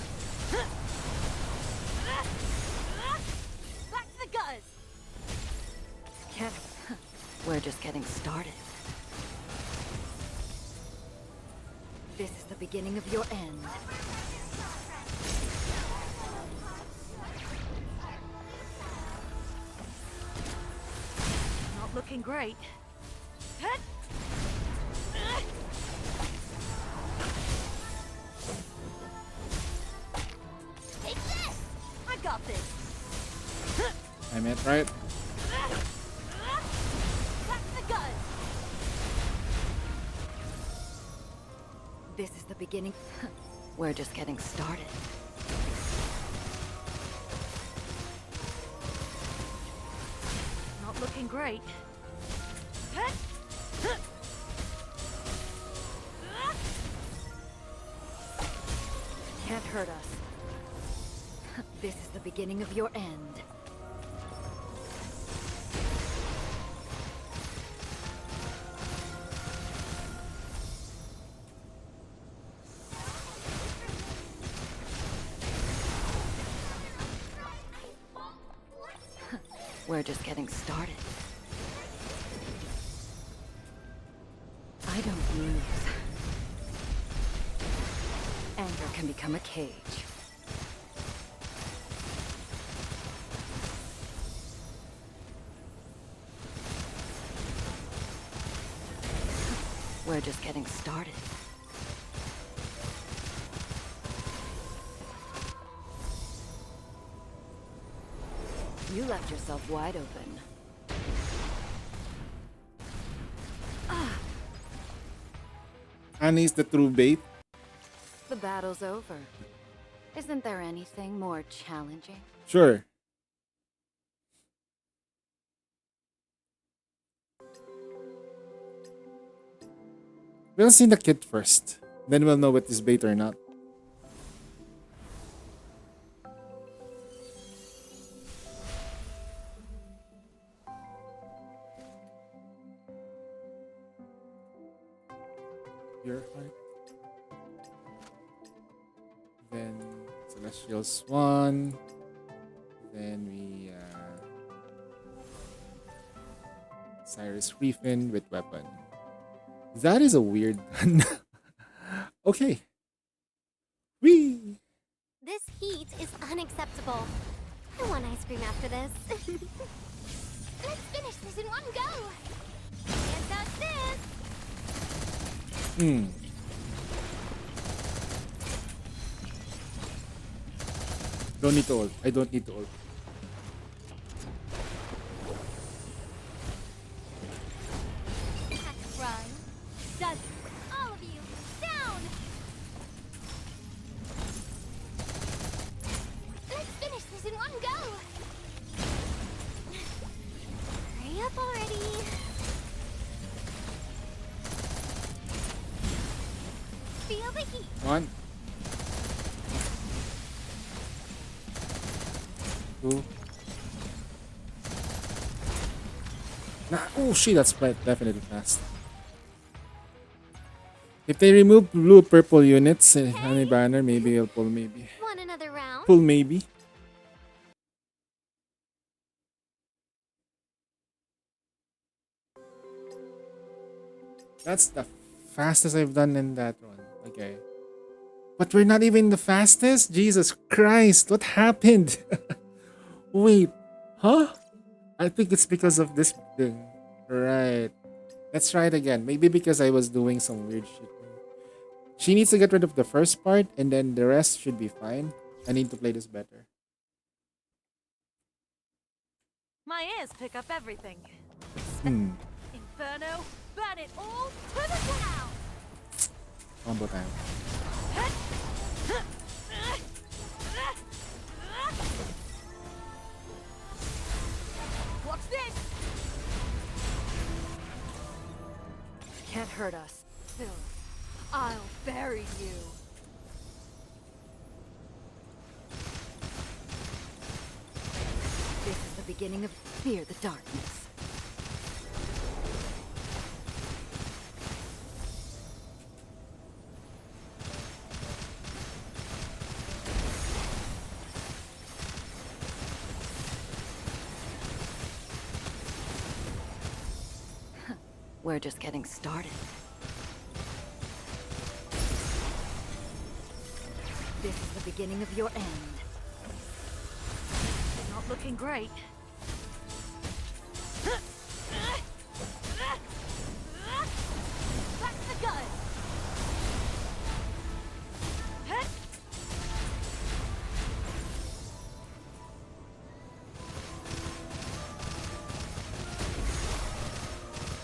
Speaker 6: to the gutters! Can't... We're just getting started. This is the beginning of your end. Not looking great. Take this! I got this!
Speaker 2: I meant right.
Speaker 6: Back to the gutters! This is the beginning. We're just getting started. Not looking great. Can't hurt us. This is the beginning of your end. We're just getting started. I don't lose. Anger can become a cage. We're just getting started. You left yourself wide open.
Speaker 2: Annie's the true bait.
Speaker 6: The battle's over. Isn't there anything more challenging?
Speaker 2: Sure. We'll see the kit first. Then we'll know what is bait or not. Your heart. Then Celestial Swan. Then we Cyrus Refin with weapon. That is a weird one. Okay. Whee!
Speaker 5: This heat is unacceptable. I want ice cream after this. Let's finish this in one go. Can't touch this.
Speaker 2: Don't need to ult. I don't need to ult.
Speaker 5: Run. Does all of you down. Let's finish this in one go. Hurry up already. Feel the heat.
Speaker 2: One. Two. Nah, oh shit, that's definitely fast. If they remove blue purple units, honey banner, maybe I'll pull maybe.
Speaker 5: Want another round?
Speaker 2: Pull maybe. That's the fastest I've done in that one. Okay. But we're not even the fastest? Jesus Christ, what happened? Wait, huh? I think it's because of this thing. Right. Let's try it again. Maybe because I was doing some weird shit. She needs to get rid of the first part and then the rest should be fine. I need to play this better.
Speaker 6: My ears pick up everything.
Speaker 2: Hmm.
Speaker 6: Inferno, burn it all to the ground!
Speaker 2: Combo time.
Speaker 6: Watch this! Can't hurt us. Still, I'll bury you. This is the beginning of Fear the Darkness. We're just getting started. This is the beginning of your end. Not looking great. Back to the gun!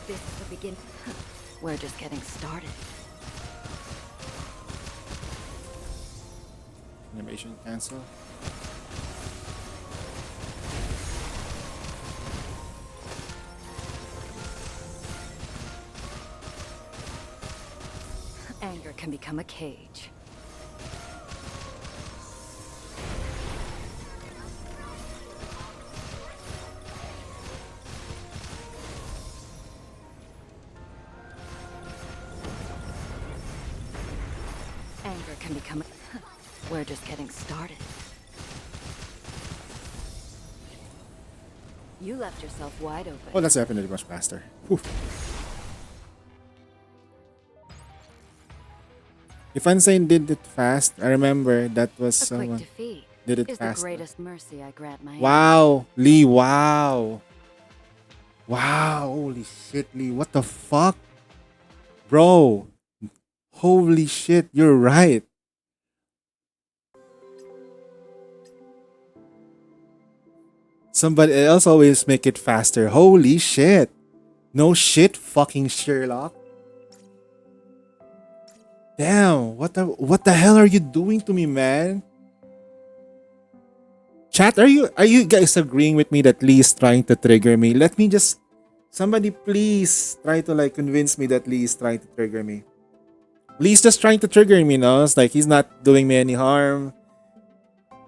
Speaker 6: This is the begin. We're just getting started.
Speaker 2: Animation cancel.
Speaker 6: Anger can become a cage. Anger can become a... We're just getting started. You left yourself wide open.
Speaker 2: Oh, that's definitely much faster. Whew. If Unsane did it fast, I remember that was
Speaker 6: A quick
Speaker 2: someone
Speaker 6: defeat
Speaker 2: did it
Speaker 6: is the
Speaker 2: fast.
Speaker 6: greatest mercy I grant my
Speaker 2: Wow, Lee, wow. Wow, holy shit, Lee. What the fuck? Bro, holy shit, you're right. Somebody else always make it faster. Holy shit. No shit, fucking Sherlock. Damn, what the hell are you doing to me, man? Chat, are you guys agreeing with me that Lee is trying to trigger me? Let me just somebody please try to like convince me that Lee is trying to trigger me. Lee's just trying to trigger me, no? It's like he's not doing me any harm.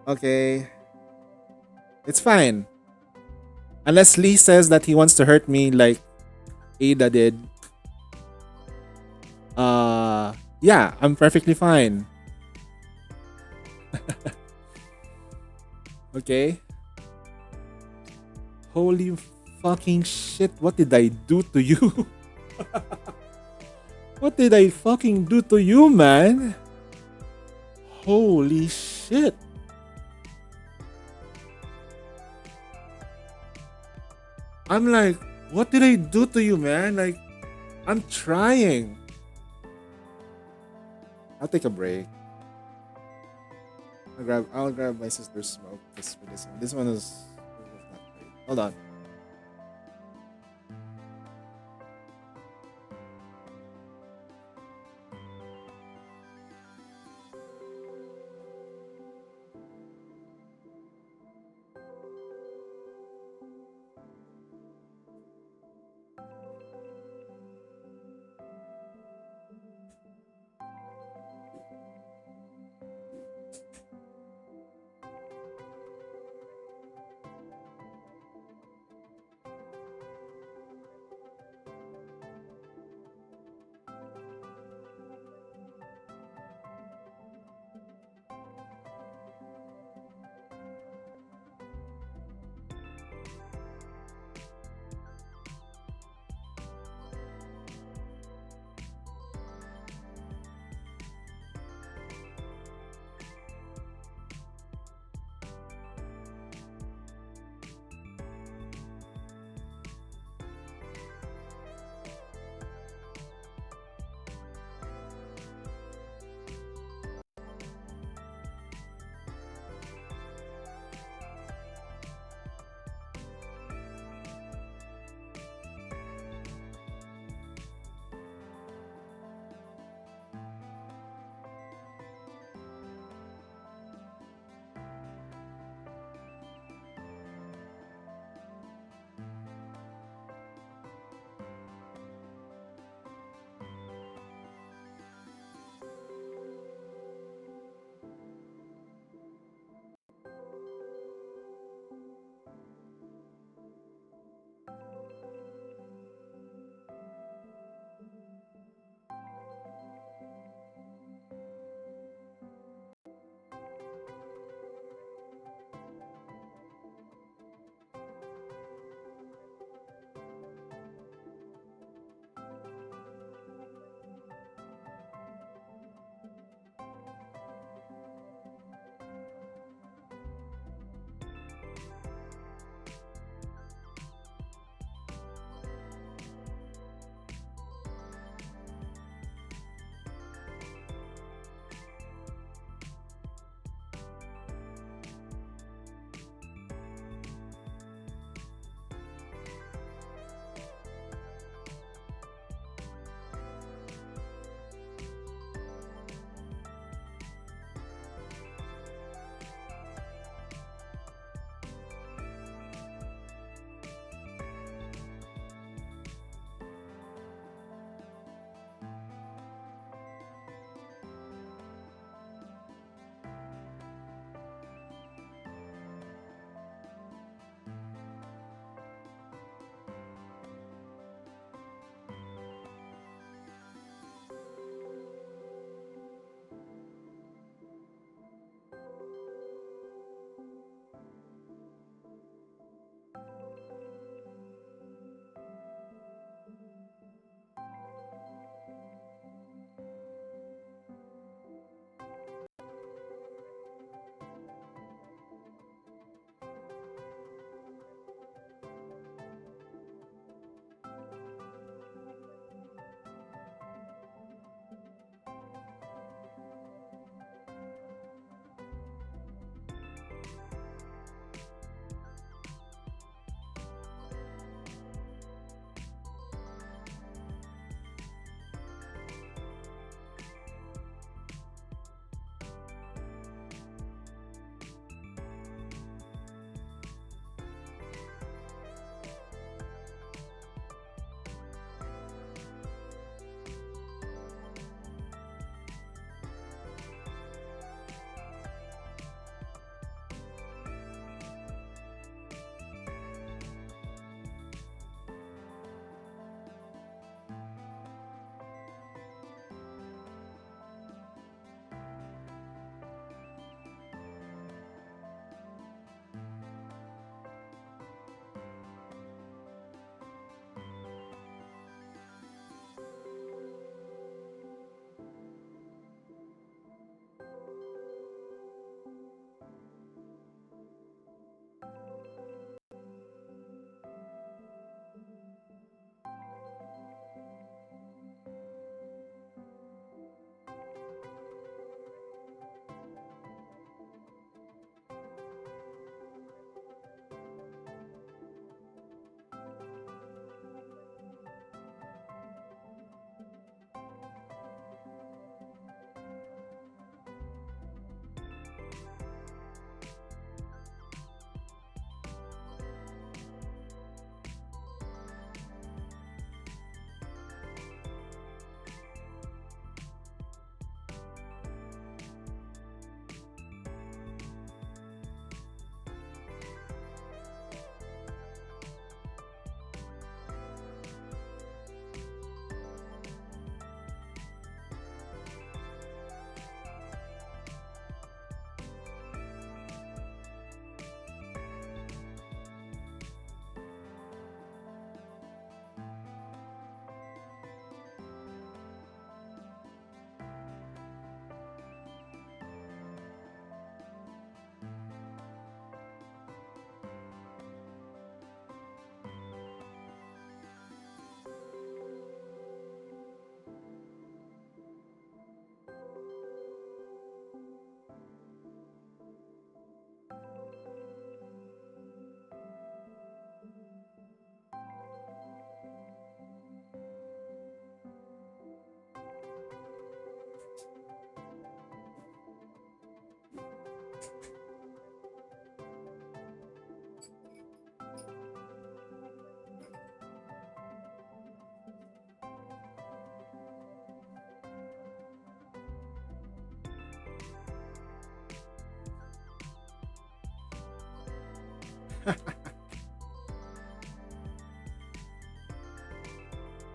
Speaker 2: Okay. It's fine. Unless Lee says that he wants to hurt me like Ada did. Yeah, I'm perfectly fine. Okay. Holy fucking shit, what did I do to you? What did I fucking do to you, man? Holy shit. I'm like, what did I do to you, man? Like, I'm trying. I'll take a break. I'll grab my sister's smoke just for this one. This one is not great. Hold on.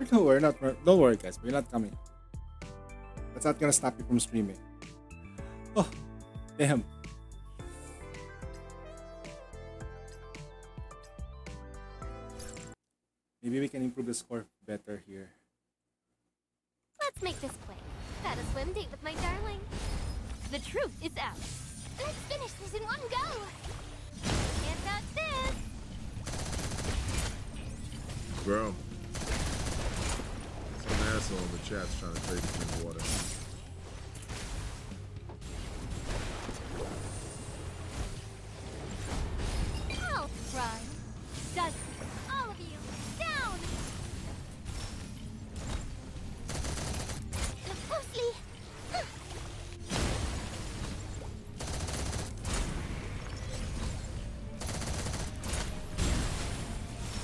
Speaker 2: Don't worry, don't worry, guys. We're not coming. That's not gonna stop you from streaming. Oh, damn. Maybe we can improve the score better here.
Speaker 5: Let's make this quick. Got a swim date with my darling. The truth is out. Let's finish this in one go. Can't touch this.
Speaker 4: Bro. Some asshole in the chat's trying to tell you to drink water.
Speaker 5: I'll run. Dust. All of you. Down. Look closely.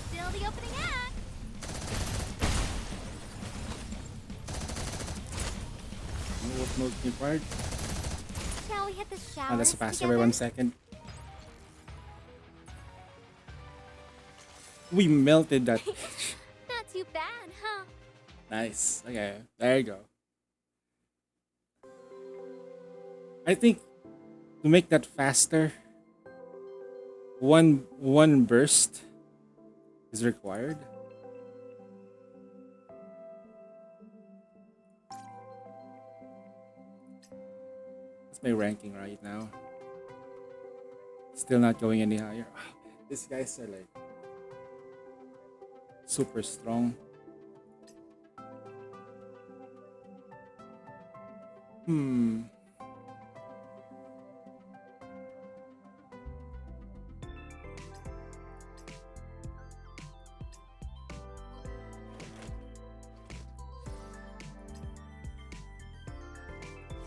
Speaker 5: Still the opening act.
Speaker 2: What mode required?
Speaker 5: Shall we hit the shower?
Speaker 2: Oh, that's faster by 1 second. We melted that.
Speaker 5: Not too bad, huh?
Speaker 2: Nice. Okay, there you go. I think to make that faster, one burst is required. That's my ranking right now. Still not going any higher. These guys are like super strong.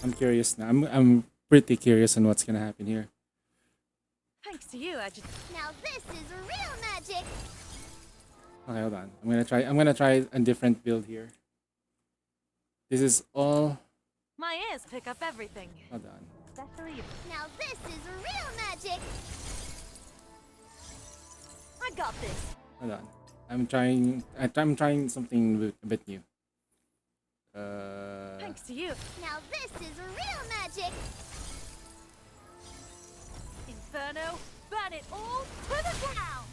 Speaker 2: I'm curious now. I'm pretty curious on what's gonna happen here.
Speaker 6: Thanks to you, I just...
Speaker 5: Now this is real magic.
Speaker 2: Okay, hold on. I'm gonna try a different build here. This is all.
Speaker 6: My ears pick up everything.
Speaker 2: Hold on.
Speaker 6: Especially you.
Speaker 5: Now this is real magic.
Speaker 6: I got this.
Speaker 2: Hold on. I'm trying something a bit new.
Speaker 6: Thanks to you.
Speaker 5: Now this is real magic.
Speaker 6: Inferno, burn it all to the ground.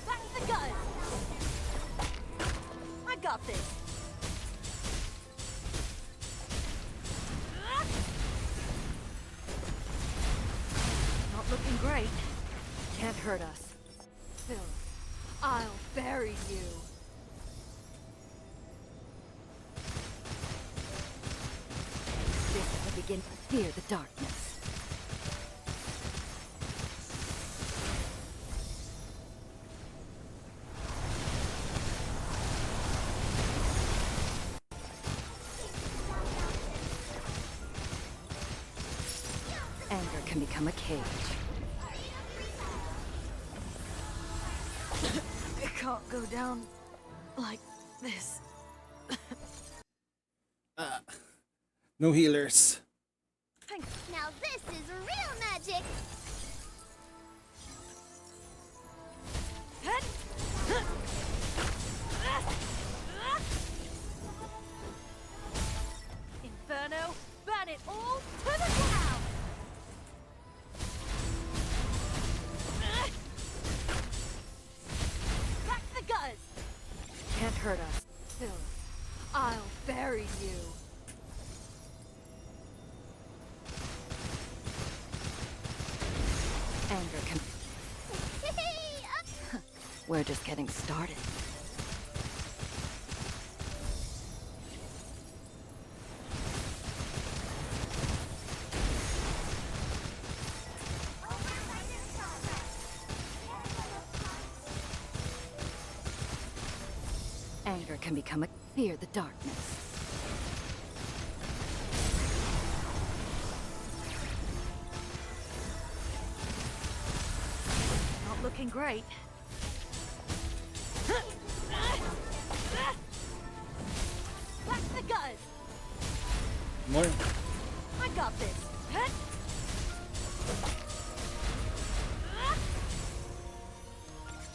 Speaker 6: That's the gun. I got this. Not looking great. Can't hurt us. Phil, I'll bury you. This will begin to fear the darkness. Anger can become a cage. It can't go down like this.
Speaker 2: No healers.
Speaker 5: Now this is real magic.
Speaker 6: Inferno, burn it all to the ground. Back the guns. Can't hurt us. Phil, I'll bury you. Anger can... We're just getting started. Anger can become a... Fear the darkness. Not looking great. Back the guns.
Speaker 2: More.
Speaker 6: got this.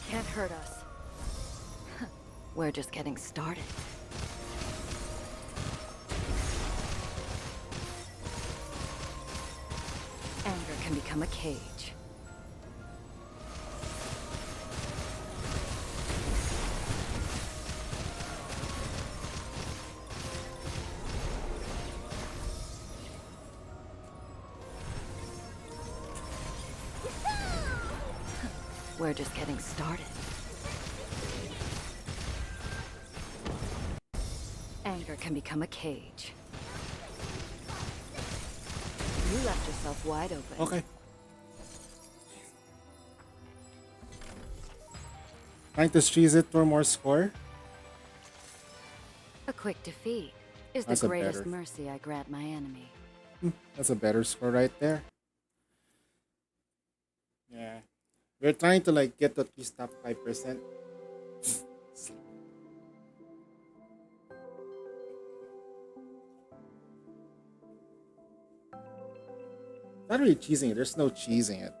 Speaker 6: Can't hurt us. We're just getting started. Anger can become a cage. We're just getting started. Anger can become a cage. You left yourself wide open.
Speaker 2: Okay. Trying to squeeze it for more score.
Speaker 6: A quick defeat is
Speaker 2: That's
Speaker 6: the
Speaker 2: a
Speaker 6: greatest
Speaker 2: better.
Speaker 6: mercy I grant my enemy.
Speaker 2: That's a better score right there. Yeah. We're trying to like get to at least top 5%. Not really cheesing it. There's no cheesing it.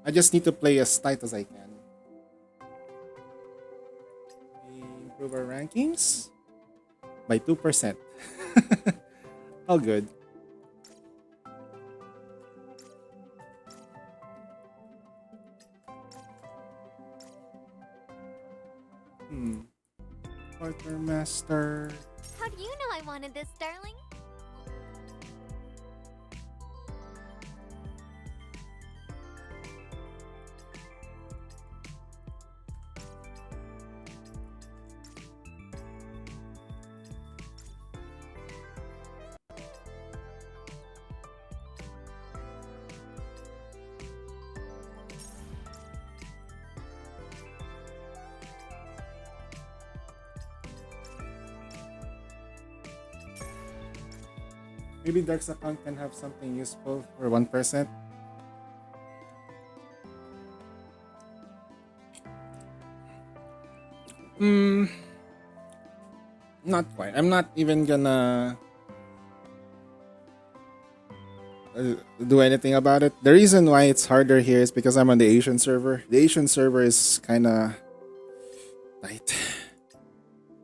Speaker 2: I just need to play as tight as I can. We improve our rankings by 2%. All good. Quartermaster.
Speaker 5: How do you know I wanted this, darling?
Speaker 2: Maybe Dark's account can have something useful for 1%. Not quite. I'm not even gonna do anything about it. The reason why it's harder here is because I'm on the Asian server. The Asian server is kinda tight.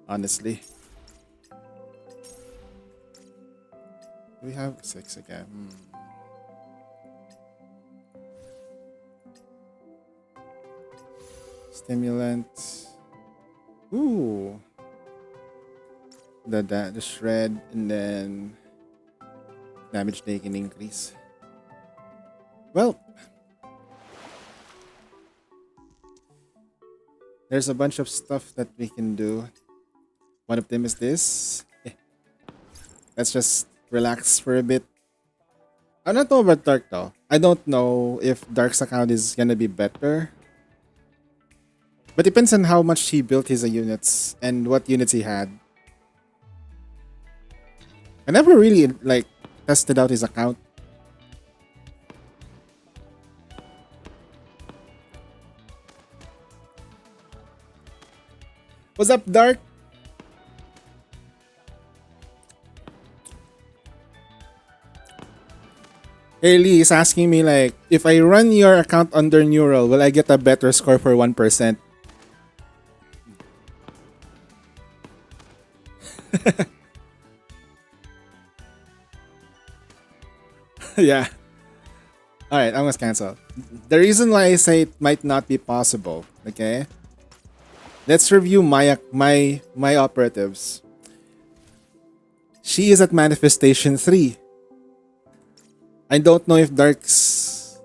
Speaker 2: Honestly. We have 6 again. Stimulant. Ooh. The shred and then damage taken increase. Well, there's a bunch of stuff that we can do. One of them is this. Let's just relax for a bit. I don't know about Dark though. I don't know if Dark's account is gonna be better. But depends on how much he built his units and what units he had. I never really like tested out his account. What's up, Dark? Haley is asking me like, if I run your account under Neural, will I get a better score for 1%? Yeah. Alright, I'm gonna cancel. The reason why I say it might not be possible, okay? Let's review my operatives. She is at Manifestation 3. I don't know if Dark's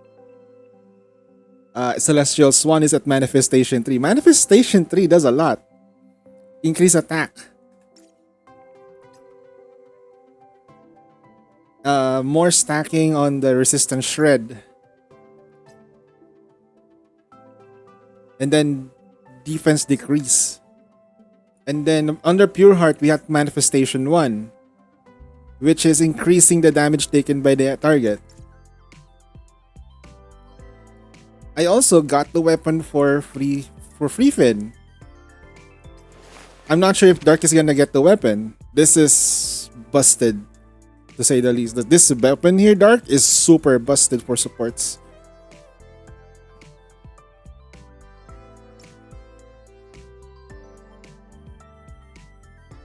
Speaker 2: Celestial Swan is at Manifestation 3. Manifestation 3 does a lot. Increase attack. More stacking on the resistance shred. And then defense decrease. And then under Pure Heart, we have Manifestation 1, which is increasing the damage taken by the target. I also got the weapon for free fin. I'm not sure if Dark is gonna get the weapon. This is busted, to say the least. This weapon here, Dark, is super busted for supports.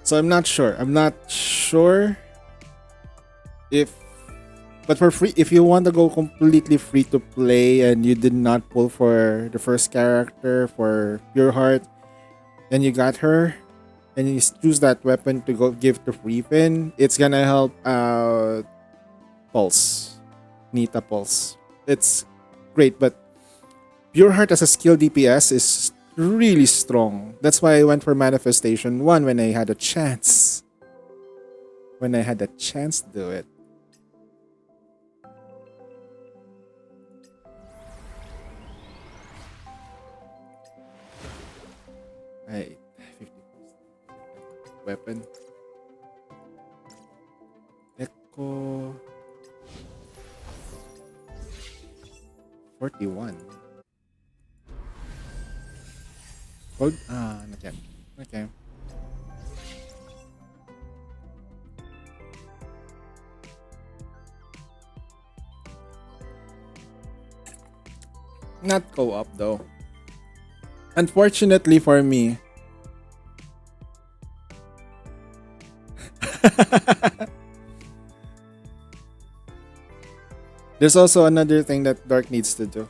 Speaker 2: So I'm not sure. If, but for free, if you want to go completely free to play and you did not pull for the first character for Pure Heart, and you got her, and you choose that weapon to go give to Freefin, it's gonna help out Pulse, Nita Pulse. It's great, but Pure Heart as a skill DPS is really strong. That's why I went for Manifestation 1 when I had a chance. When I had a chance to do it. Hey, 50 weapon. Echo 41. Hold not yet. Okay. Not co-op though. Unfortunately for me. There's also another thing that Dark needs to do.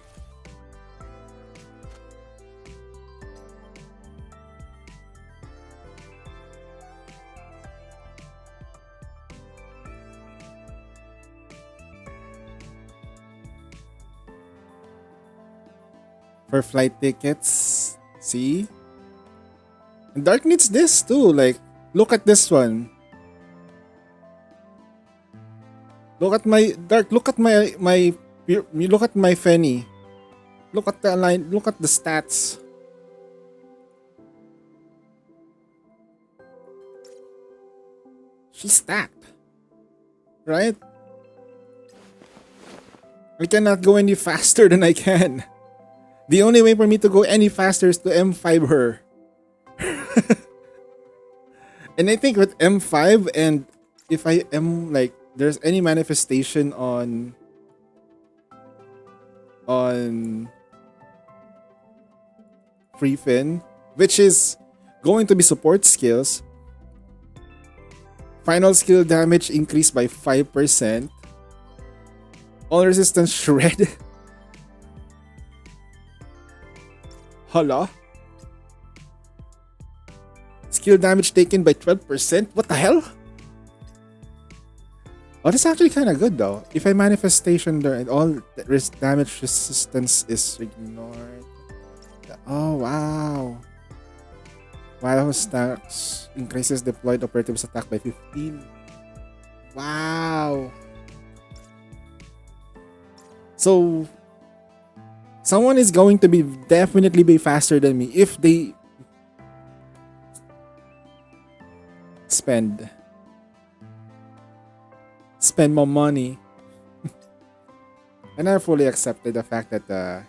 Speaker 2: For flight tickets, see? And Dark needs this too. Like, look at this one. Look at my Dark. Look at my. Look at my Fenny. Look at the line. Look at the stats. She's stacked, right? I cannot go any faster than I can. The only way for me to go any faster is to M5 her. And I think with M5, and if I am like, there's any manifestation on Freefin, which is going to be support skills. Final skill damage increased by 5%. All resistance shred. Hala? Skill damage taken by 12%? What the hell? Oh, that's actually kind of good though. If I manifestation there and all the damage resistance is ignored. Oh, wow. Wow, stacks increases deployed operatives attack by 15. Wow. So someone is going to be definitely be faster than me if they spend more money. And I fully accepted the fact that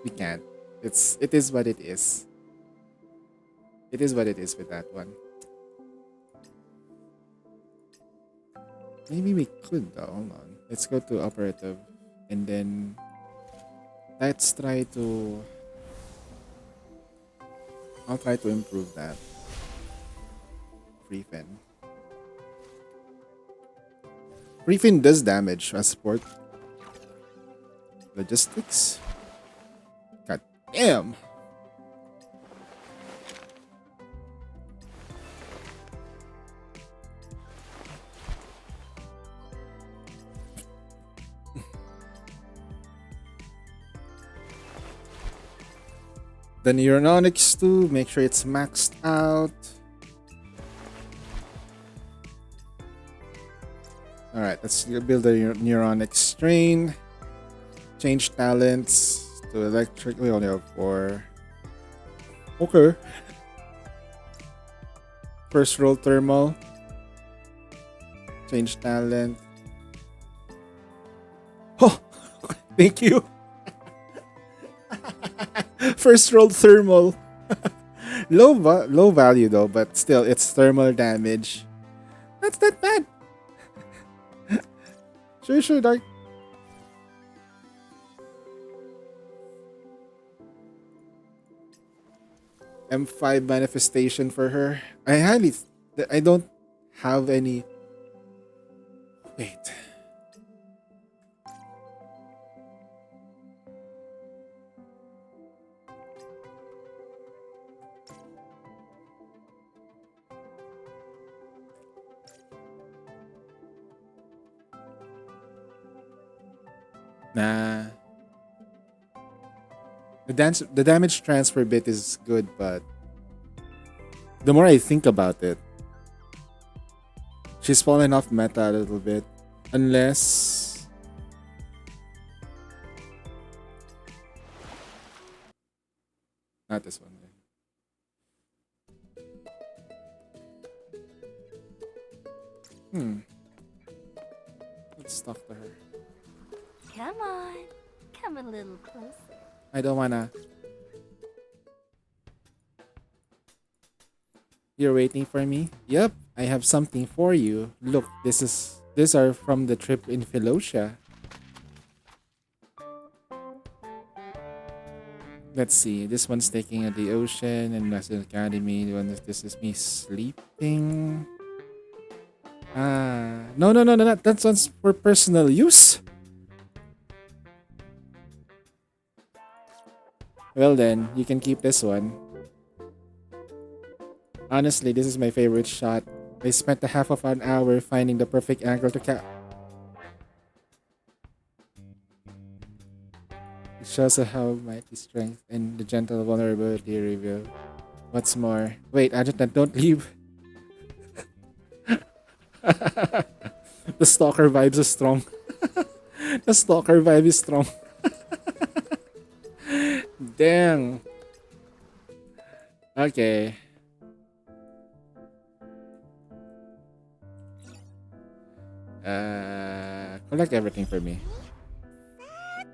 Speaker 2: we can't. It is what it is. It is what it is with that one. Maybe we could though. Hold on. Let's go to operative and then let's try to. I'll try to improve that. Freefin. Freefin does damage as support. Logistics. God damn. The Neurononics too, make sure it's maxed out. Alright, let's build a Neuronic strain. Change talents to electric. We only have 4. Okay. First roll thermal. Change talent. Oh, thank you. First roll thermal. low value though, but still it's thermal damage. That's not bad. Sure, sure, Dark. M5 manifestation for her. I don't have any. Wait. Nah. The damage transfer bit is good, but the more I think about it, she's fallen off meta a little bit. Unless not this one. Hmm. Let's talk to her.
Speaker 5: Come on. Come a little closer.
Speaker 2: I don't wanna. You're waiting for me? Yep, I have something for you. Look, these are from the trip in Philotia. Let's see. This one's taking at the ocean and National Academy. This is me sleeping. Ah, no, no, no, no, no. That one's for personal use. Well then, you can keep this one. Honestly, this is my favorite shot. I spent a half of an hour finding the perfect angle to cap. It shows how mighty strength and the gentle vulnerability reveal. What's more, wait, Adjutant, don't leave. The stalker vibes are strong. The stalker vibe is strong. Damn. Okay. Collect everything for me.
Speaker 5: Set.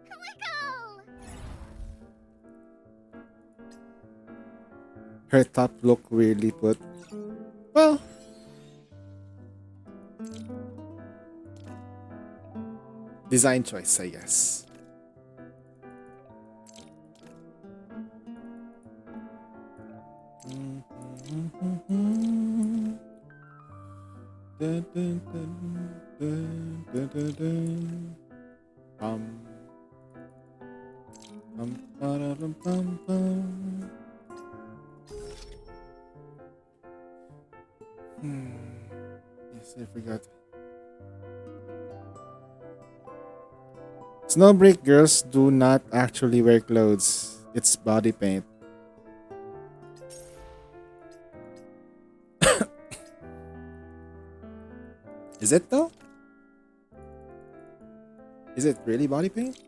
Speaker 5: Wiggle.
Speaker 2: Her top look weirdly put. Well, design choice, I guess. Dun, dun, dun, dun, dun, dun, dun. Ba-da-dum, bum. Yes, I forgot. Snowbreak girls do not actually wear clothes. It's body paint. Is it though? Is it really body paint?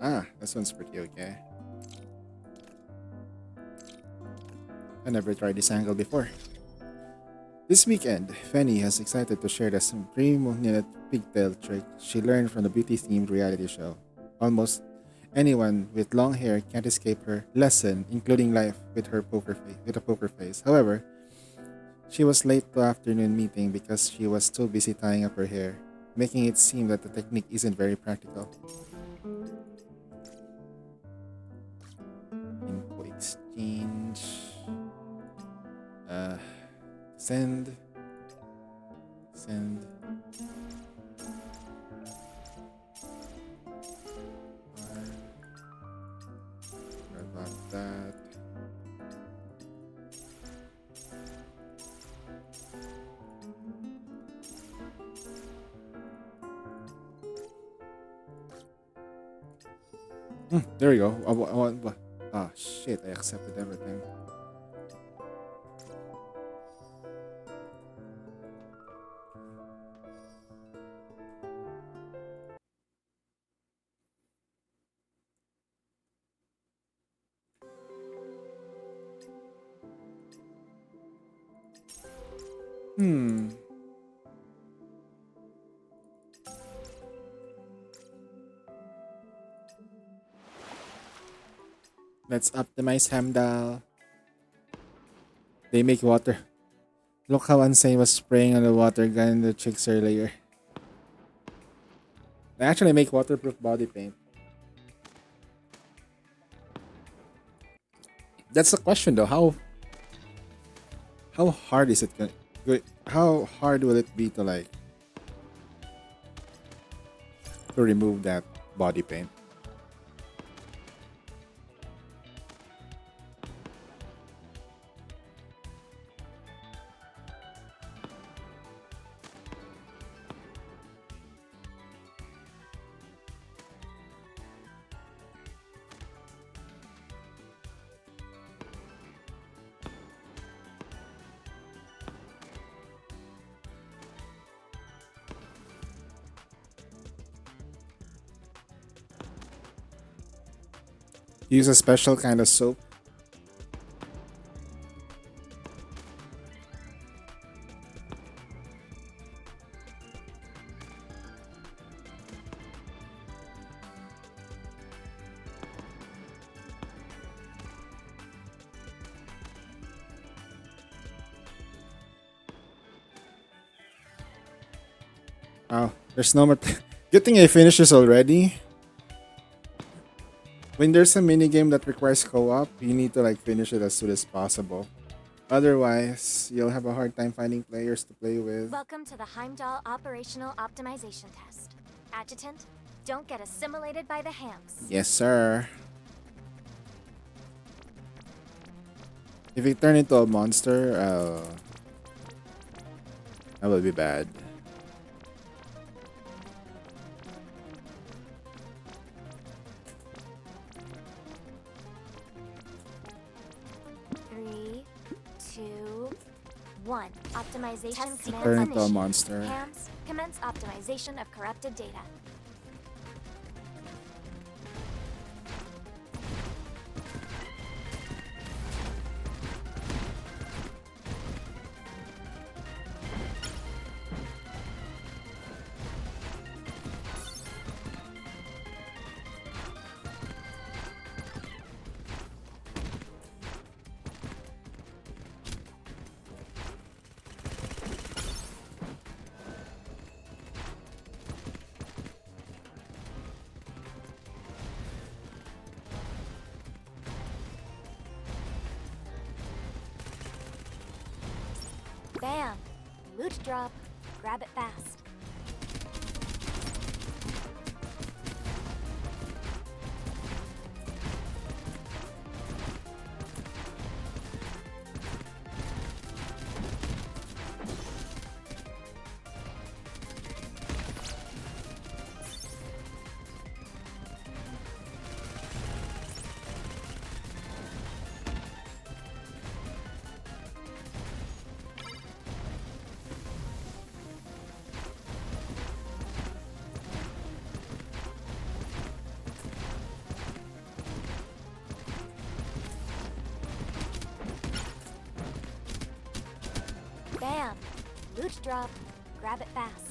Speaker 2: Ah, this one's pretty okay. I never tried this angle before. This weekend, Fanny has excited to share the 3-minute pigtail trick she learned from the beauty-themed reality show. Almost anyone with long hair can't escape her lesson, including life with a poker face. However, she was late to afternoon meeting because she was too busy tying up her hair, making it seem that the technique isn't very practical. Info exchange. Send. Send. About that. There we go. Ah, shit, I accepted everything. Hmm. Let's optimize Hamdal. They make water. Look how Unsane was spraying on the water gun in the chicks earlier. They actually make waterproof body paint. That's the question though. How hard is it how hard will it be to like to remove that body paint? Use a special kind of soap. Oh, there's no more. Good thing I finished this already. When there's a mini game that requires co-op, you need to like finish it as soon as possible. Otherwise, you'll have a hard time finding players to play with.
Speaker 5: Welcome to the Heimdall Operational Optimization Test. Adjutant, don't get assimilated by the hams.
Speaker 2: Yes, sir. If you turn into a monster, that will be bad.
Speaker 5: Three, two, one. Optimization
Speaker 2: Turn
Speaker 5: command
Speaker 2: into a
Speaker 5: initiated.
Speaker 2: monster.
Speaker 5: Hams, commence optimization of corrupted data. Bam! Loot drop. Grab it fast. Bam! Loot drop. Grab it fast.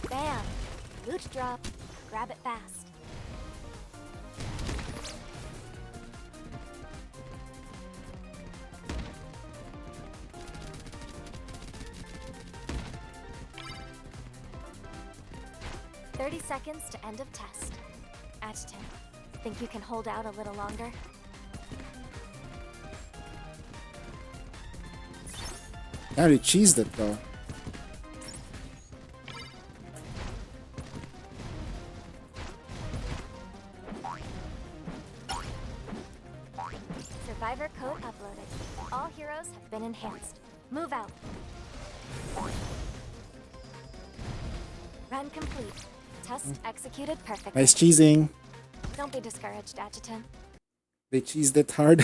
Speaker 5: Bam! Loot drop. Grab it fast. "30 seconds to end of test. Adjutant, think you can hold out a little longer?"
Speaker 2: I already cheesed it though.
Speaker 1: Noted. All heroes have been enhanced. Move out. Run complete. Test executed perfectly.
Speaker 2: Nice cheesing.
Speaker 1: Don't be discouraged, Adjutant.
Speaker 2: They cheesed it hard.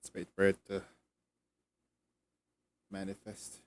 Speaker 2: Let's wait for it to manifest.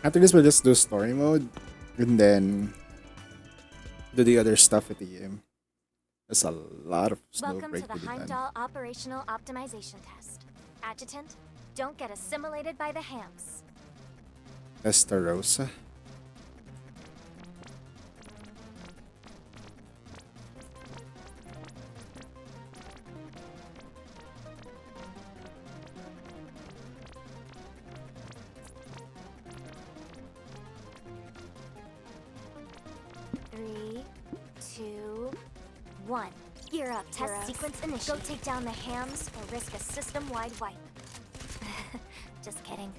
Speaker 2: After this, we'll just do story mode and then do the other stuff at the game. There's a lot of
Speaker 1: Welcome to
Speaker 2: Snowbreak
Speaker 1: the
Speaker 2: to be done.
Speaker 1: Heimdall Operational Optimization Test. Adjutant, don't get assimilated by the hams.
Speaker 2: Estarosa.
Speaker 1: Three, two, one. Gear up. Test sequence initiated. Go take down the hams or risk a system-wide wipe. Just kidding.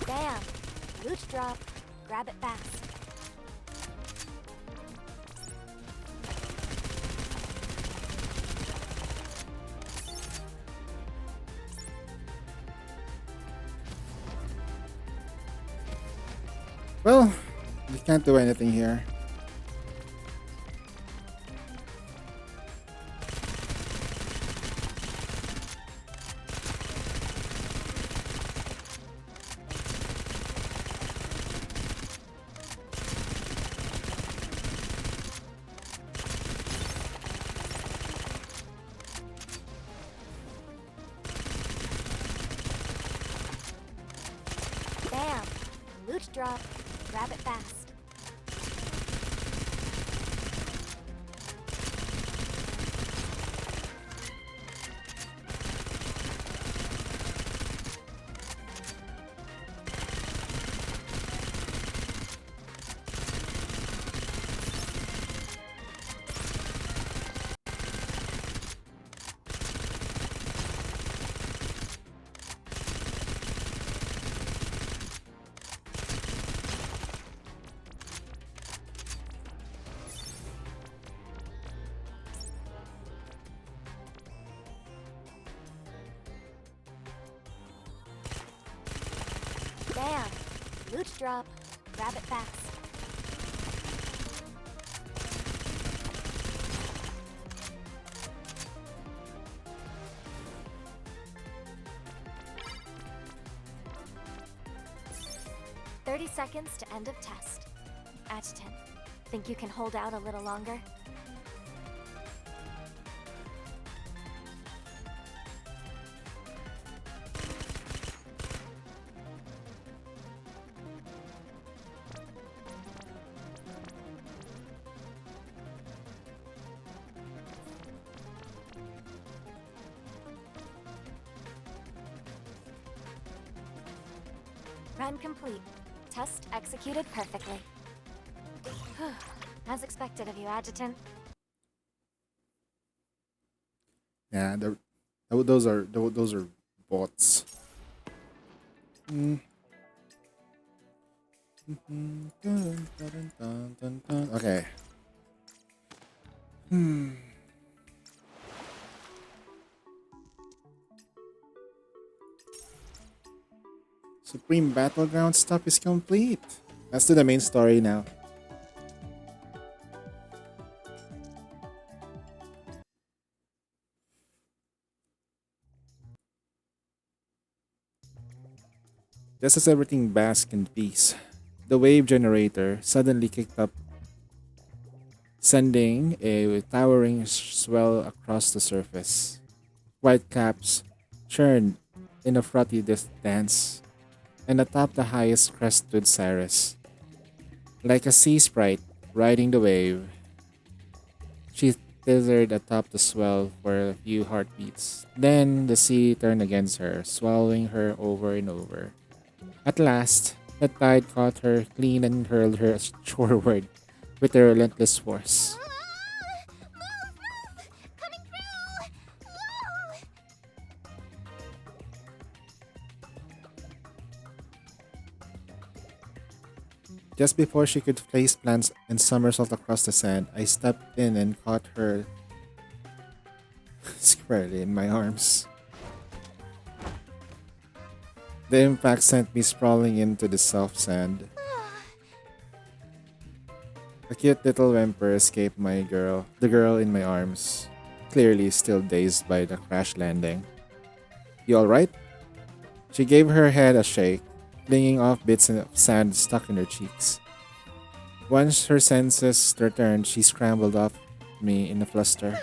Speaker 1: Bam! Loot drop. Grab it fast.
Speaker 2: Well, we can't do anything here.
Speaker 1: Bam! Loot drop. Grab it fast. Bam! Loot drop. Grab it fast. "30 seconds to end of test. Adjutant, think you can hold out a little longer?" Run complete. Test executed perfectly. As expected of you, Adjutant.
Speaker 2: Yeah, those are bots. Mm. Okay. Supreme Battleground stuff is complete. Let's do the main story now. Just as everything basked in peace, the wave generator suddenly kicked up, sending a towering swell across the surface. White caps churned in a frothy dance, and atop the highest crest stood Cyrus. Like a sea sprite riding the wave, she tethered atop the swell for a few heartbeats. Then the sea turned against her, swallowing her over and over. At last, the tide caught her clean and hurled her shoreward with a relentless force.
Speaker 5: Move! Coming through! Whoa!
Speaker 2: Just before she could place plants and somersault across the sand, I stepped in and caught her squarely in my arms. The impact sent me sprawling into the soft sand. A cute little whimper escaped the girl in my arms, clearly still dazed by the crash landing. You alright? She gave her head a shake, flinging off bits of sand stuck in her cheeks. Once her senses returned, she scrambled off me in a fluster.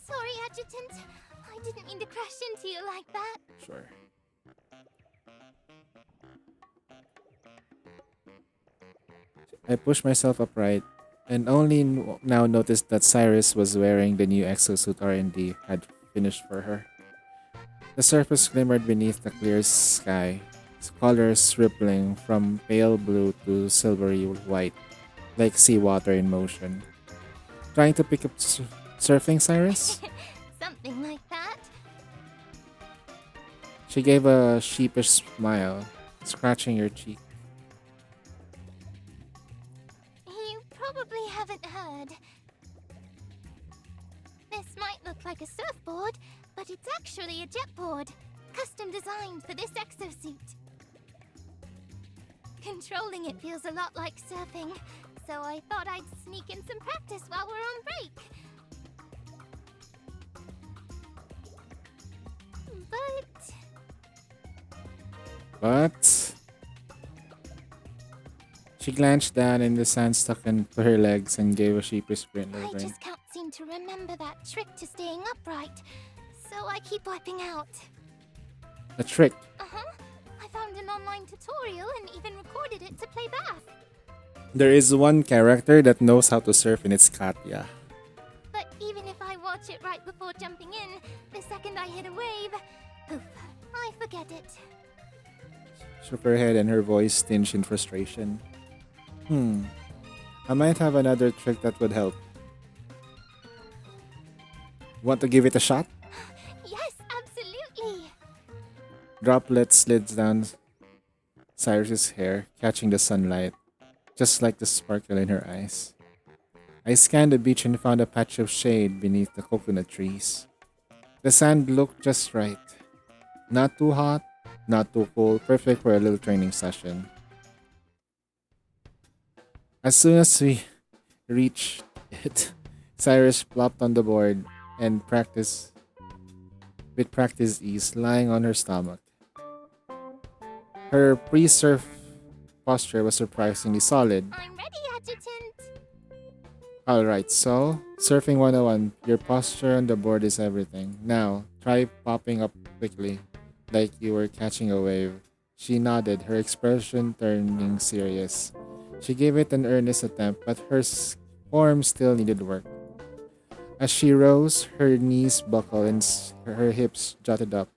Speaker 5: Sorry, Adjutant. I didn't mean to crash into you like that.
Speaker 2: Sure. I pushed myself upright and only now noticed that Cyrus was wearing the new exosuit R&D had finished for her. The surface glimmered beneath the clear sky, its colors rippling from pale blue to silvery white, like seawater in motion. Trying to pick up surfing, Cyrus?
Speaker 5: Something like that.
Speaker 2: She gave a sheepish smile, scratching her cheek.
Speaker 5: You probably haven't heard. This might look like a surfboard, but it's actually a jetboard, custom designed for this exosuit. Controlling it feels a lot like surfing, so I thought I'd sneak in some practice while we're on break.
Speaker 2: But she glanced down and the sand stuck into her legs and gave a sheepish grin
Speaker 5: I
Speaker 2: over.
Speaker 5: just can't seem to remember that trick to staying upright, so I keep wiping out.
Speaker 2: A trick.
Speaker 5: Uh-huh. I found an online tutorial and even recorded it to play back.
Speaker 2: There is one character that knows how to surf and it's Katya.
Speaker 5: But even if I watch it right before jumping in, the second I hit a wave, poof, I forget it.
Speaker 2: Shook her head and her voice tinged in frustration. I might have another trick that would help. Want to give it a shot?
Speaker 5: Yes, absolutely.
Speaker 2: Droplets slid down Cyrus's hair, catching the sunlight, just like the sparkle in her eyes. I scanned the beach and found a patch of shade beneath the coconut trees. The sand looked just right. Not too hot, not too cold, perfect for a little training session. As soon as we reached it, Cyrus plopped on the board and with practiced ease, lying on her stomach. Her pre-surf posture was surprisingly solid.
Speaker 5: I'm ready, Adjutant.
Speaker 2: Alright, so, surfing 101, your posture on the board is everything. Now, try popping up quickly, like you were catching a wave. She nodded, her expression turning serious. She gave it an earnest attempt, but her form still needed work. As she rose, her knees buckled and her hips jutted up,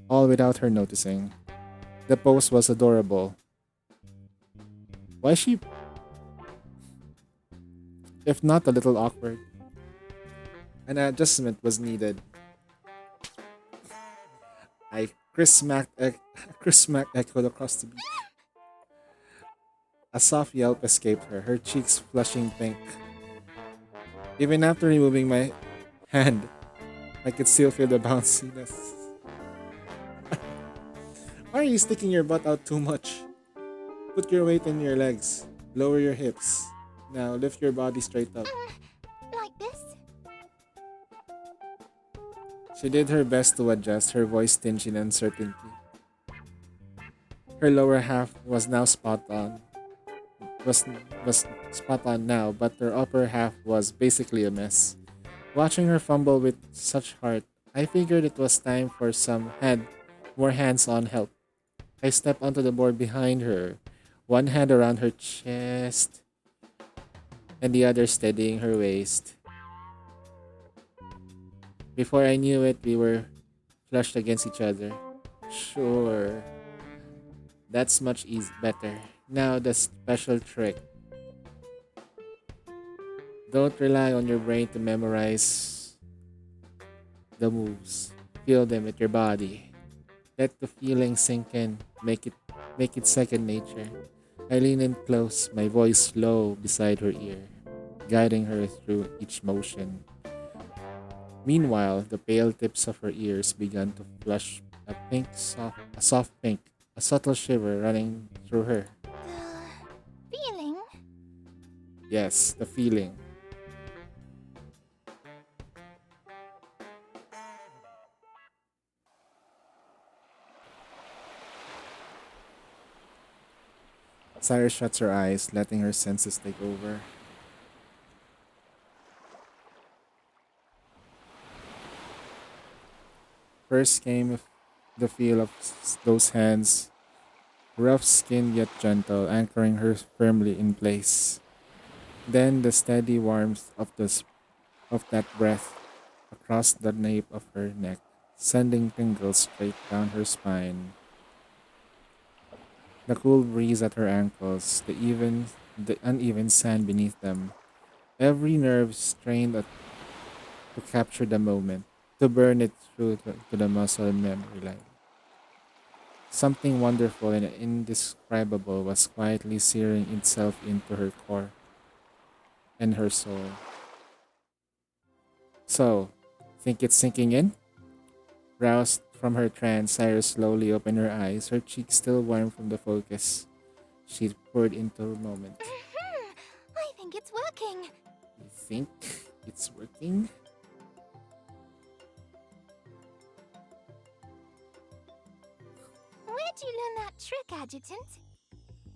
Speaker 2: all without her noticing. The pose was adorable, Why is she, if not a little awkward? An adjustment was needed. I Chris smacked echoed across the beach. A soft yelp escaped her, her cheeks flushing pink. Even after removing my hand, I could still feel the bounciness. Why are you sticking your butt out too much? Put your weight in your legs. Lower your hips. Now lift your body straight up.
Speaker 1: Like this?
Speaker 2: She did her best to adjust, her voice tinged in uncertainty. Her lower half was now spot on. Was spot on now, but her upper half was basically a mess. Watching her fumble with such heart, I figured it was time for more hands-on help. I stepped onto the board behind her, one hand around her chest and the other steadying her waist. Before I knew it, we were flushed against each other. Sure, that's much better. Now the special trick. Don't rely on your brain to memorize the moves. Feel them with your body. Let the feeling sink in. Make it second nature. I leaned in close, my voice low beside her ear, guiding her through each motion. Meanwhile, the pale tips of her ears began to flush a soft pink, a subtle shiver running through her.
Speaker 1: The feeling?
Speaker 2: Yes, the feeling. Cyrus shuts her eyes, letting her senses take over. First came the feel of those hands, rough skinned yet gentle, anchoring her firmly in place. Then the steady warmth of that breath across the nape of her neck, sending tingles straight down her spine. The cool breeze at her ankles, the uneven sand beneath them. Every nerve strained to capture the moment, to burn it through to the muscle memory line. Something wonderful and indescribable was quietly searing itself into her core and her soul. So, think it's sinking in? Roused from her trance, Cyrus slowly opened her eyes, her cheeks still warm from the focus. She poured into her moment.
Speaker 1: I think it's working.
Speaker 2: You think it's working?
Speaker 1: Where'd you learn that trick, Adjutant?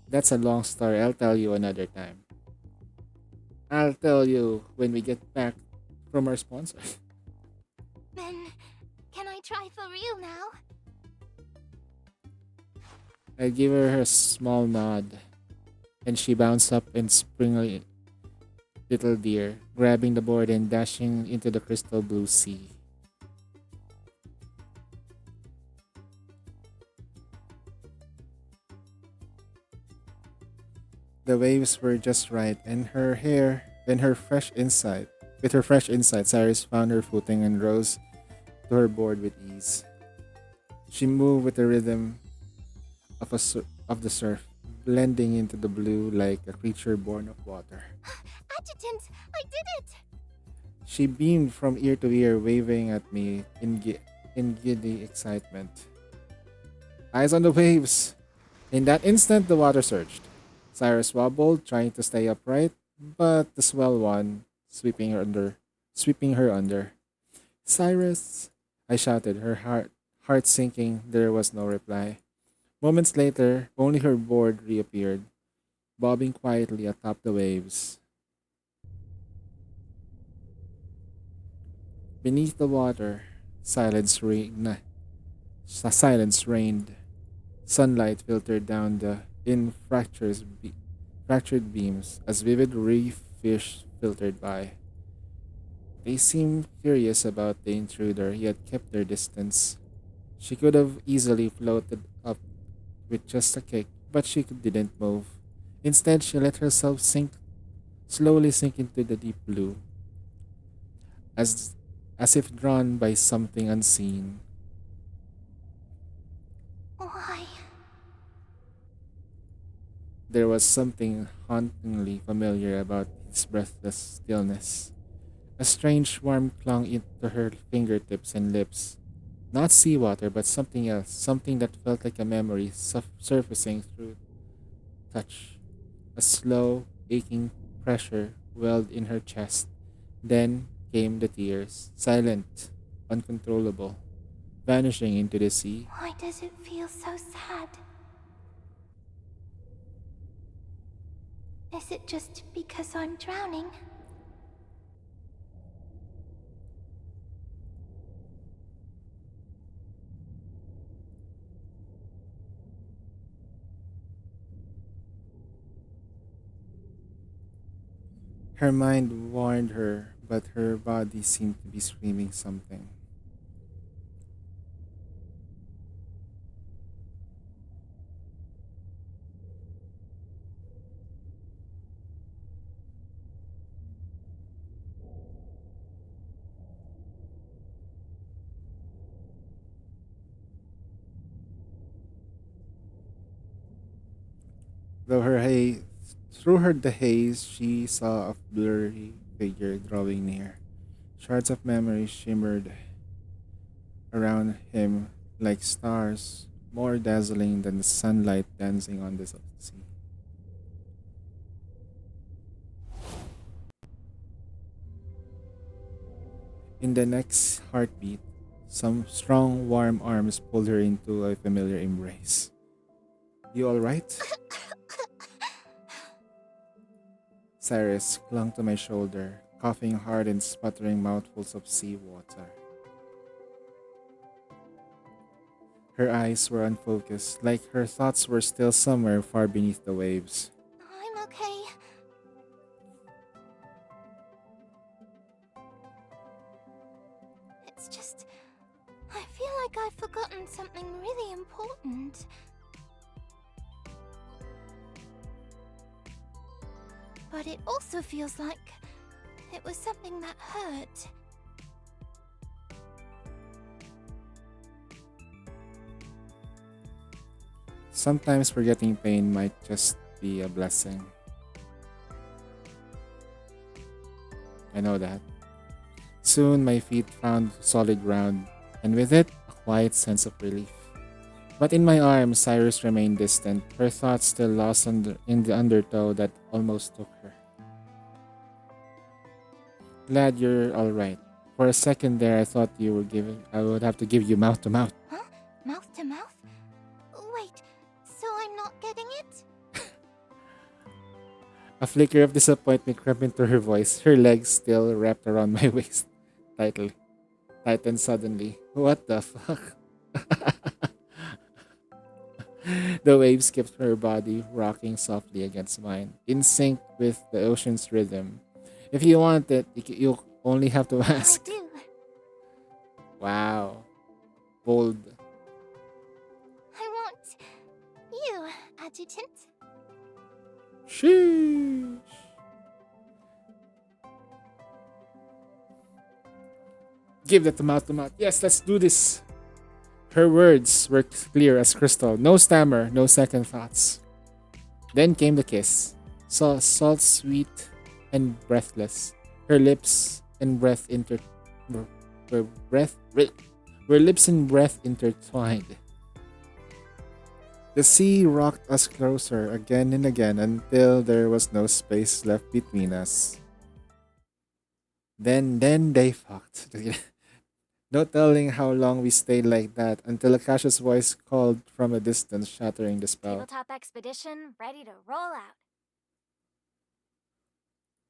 Speaker 2: That's a long story. I'll tell you another time. I'll tell you when we get back from our sponsor.
Speaker 1: Then, can I try for real now?
Speaker 2: I give her a small nod, and she bounced up and springly little deer, grabbing the board and dashing into the crystal blue sea. The waves were just right, and with her fresh insight, Cyrus found her footing and rose to her board with ease. She moved with the rhythm of the surf, blending into the blue like a creature born of water.
Speaker 1: Adjutant, I did it!
Speaker 2: She beamed from ear to ear, waving at me in giddy excitement. Eyes on the waves! In that instant, the water surged. Cyrus wobbled, trying to stay upright, but the swell won, sweeping her under. Cyrus! I shouted, heart sinking. There was no reply. Moments later, only her board reappeared, bobbing quietly atop the waves. Beneath the water, silence reigned. Sunlight filtered down the fractured beams as vivid reef fish filtered by. They seemed curious about the intruder, yet kept their distance. She could have easily floated up with just a kick, but she didn't move. Instead, she let herself slowly sink into the deep blue, as as if drawn by something unseen.
Speaker 1: Why?
Speaker 2: There was something hauntingly familiar about its breathless stillness. A strange warmth clung into her fingertips and lips. Not seawater, but something else, something that felt like a memory surfacing through touch. A slow, aching pressure welled in her chest. Then came the tears, silent, uncontrollable, vanishing into the sea.
Speaker 1: Why does it feel so sad? Is it just because I'm drowning?
Speaker 2: Her mind warned her, but her body seemed to be screaming something. Though her haze, through her the haze, she saw a blurry figure drawing near. Shards of memory shimmered around him like stars, more dazzling than the sunlight dancing on the sea. In the next heartbeat, some strong, warm arms pulled her into a familiar embrace. You alright? Cyrus clung to my shoulder, coughing hard and sputtering mouthfuls of seawater. Her eyes were unfocused, like her thoughts were still somewhere far beneath the waves.
Speaker 1: I'm okay. It's just, I feel like I've forgotten something really important. But it also feels like it was something that hurt.
Speaker 2: Sometimes forgetting pain might just be a blessing. I know that. Soon my feet found solid ground, and with it, a quiet sense of relief. But in my arms, Cyrus remained distant, her thoughts still lost in the undertow that almost took her. Glad you're alright. For a second there, I thought I would have to give you mouth to mouth.
Speaker 1: Huh? Mouth to mouth? Wait, so I'm not getting it?
Speaker 2: A flicker of disappointment crept into her voice, her legs still wrapped around my waist. Tightly. Tightened suddenly. What the fuck? The waves skipped her body, rocking softly against mine, in sync with the ocean's rhythm. If you want it, you only have to
Speaker 1: I
Speaker 2: ask.
Speaker 1: do.
Speaker 2: Wow. Bold.
Speaker 1: I want you, Adjutant.
Speaker 2: Sheesh. Give that to mouth to mouth. Yes, let's do this. Her words were clear as crystal. No stammer, no second thoughts. Then came the kiss. Salt sweet and breathless. Her lips and breath were, were breath were lips and breath intertwined. The sea rocked us closer again and again until there was no space left between us. Then they fucked. No telling how long we stayed like that until Akasha's voice called from a distance, shattering the spell.
Speaker 5: Tabletop expedition ready to roll out.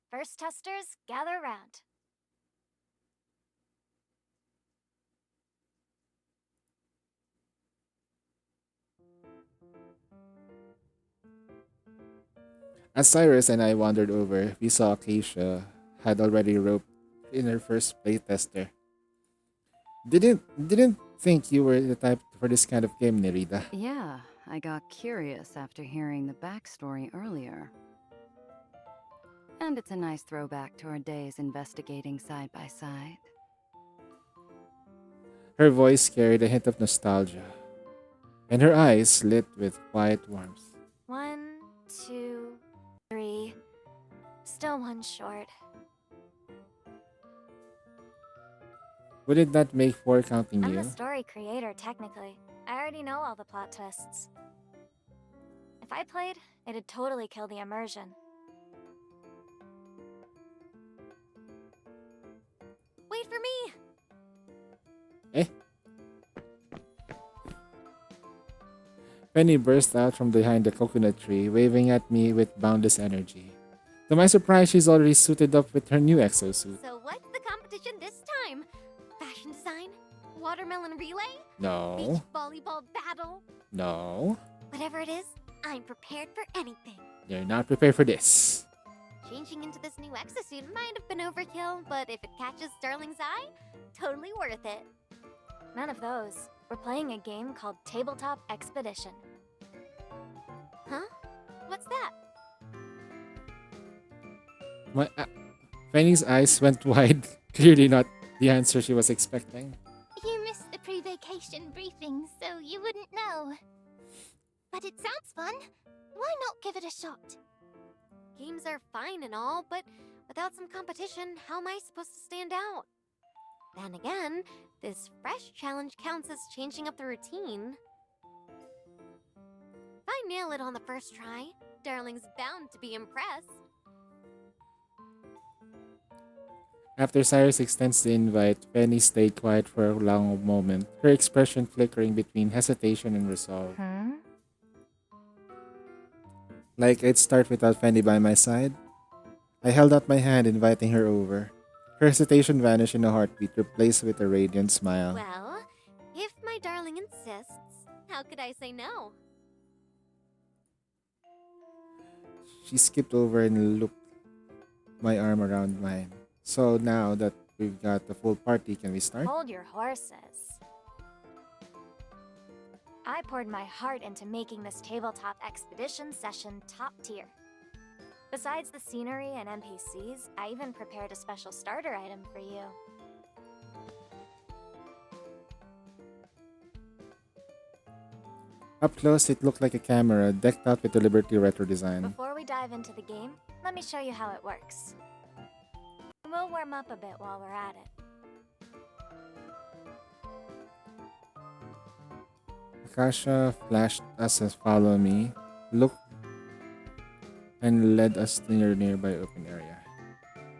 Speaker 5: First testers, gather round.
Speaker 2: As Cyrus and I wandered over, we saw Acacia had already roped in her first playtester. Didn't think you were the type for this kind of game, Nerida.
Speaker 6: Yeah, I got curious after hearing the backstory earlier. And it's a nice throwback to our days investigating side by side.
Speaker 2: Her voice carried a hint of nostalgia, and her eyes lit with quiet warmth.
Speaker 1: 1, 2, 3. Still one short.
Speaker 2: Wouldn't that make 4 counting
Speaker 1: I'm the
Speaker 2: you?
Speaker 1: story creator, technically. I already know all the plot twists. If I played, it'd totally kill the immersion. Wait for me!
Speaker 2: Eh? Penny burst out from behind the coconut tree, waving at me with boundless energy. To my surprise, she's already suited up with her new exosuit.
Speaker 5: So what's the competition this time? Fashion design? Watermelon relay?
Speaker 2: No,
Speaker 5: Beach volleyball battle?
Speaker 2: no,
Speaker 5: Whatever it is, I'm prepared for anything.
Speaker 2: you're not prepared for this.
Speaker 5: Changing into this new exosuit might have been overkill, but if it catches Sterling's eye, totally worth it.
Speaker 1: None of those. We're playing a game called Tabletop Expedition.
Speaker 5: Huh? What's that?
Speaker 2: My Penny's eyes went wide. Clearly not the answer she was expecting.
Speaker 5: You missed the pre-vacation briefing, so you wouldn't know. But it sounds fun. Why not give it a shot? Games are fine and all, but without some competition, how am I supposed to stand out? Then again, this fresh challenge counts as changing up the routine. If I nail it on the first try, Darling's bound to be impressed.
Speaker 2: After Cyrus extends the invite, Penny stayed quiet for a long moment, her expression flickering between hesitation and resolve. Like I'd start without Penny by my side. I held out my hand, inviting her over. Her hesitation vanished in a heartbeat, replaced with a radiant smile.
Speaker 5: Well, if my darling insists, how could I say no?
Speaker 2: She skipped over and looped my arm around mine. So now that we've got the full party, can we start?
Speaker 1: Hold your horses. I poured my heart into making this tabletop expedition session top tier. Besides the scenery and NPCs, I even prepared a special starter item for you.
Speaker 2: Up close, it looked like a camera decked out with the Liberty retro design.
Speaker 1: Before we dive into the game, let me show you how it works. We'll warm up a bit while we're at it.
Speaker 2: Akasha flashed us as follow me, looked, and led us to a nearby open area.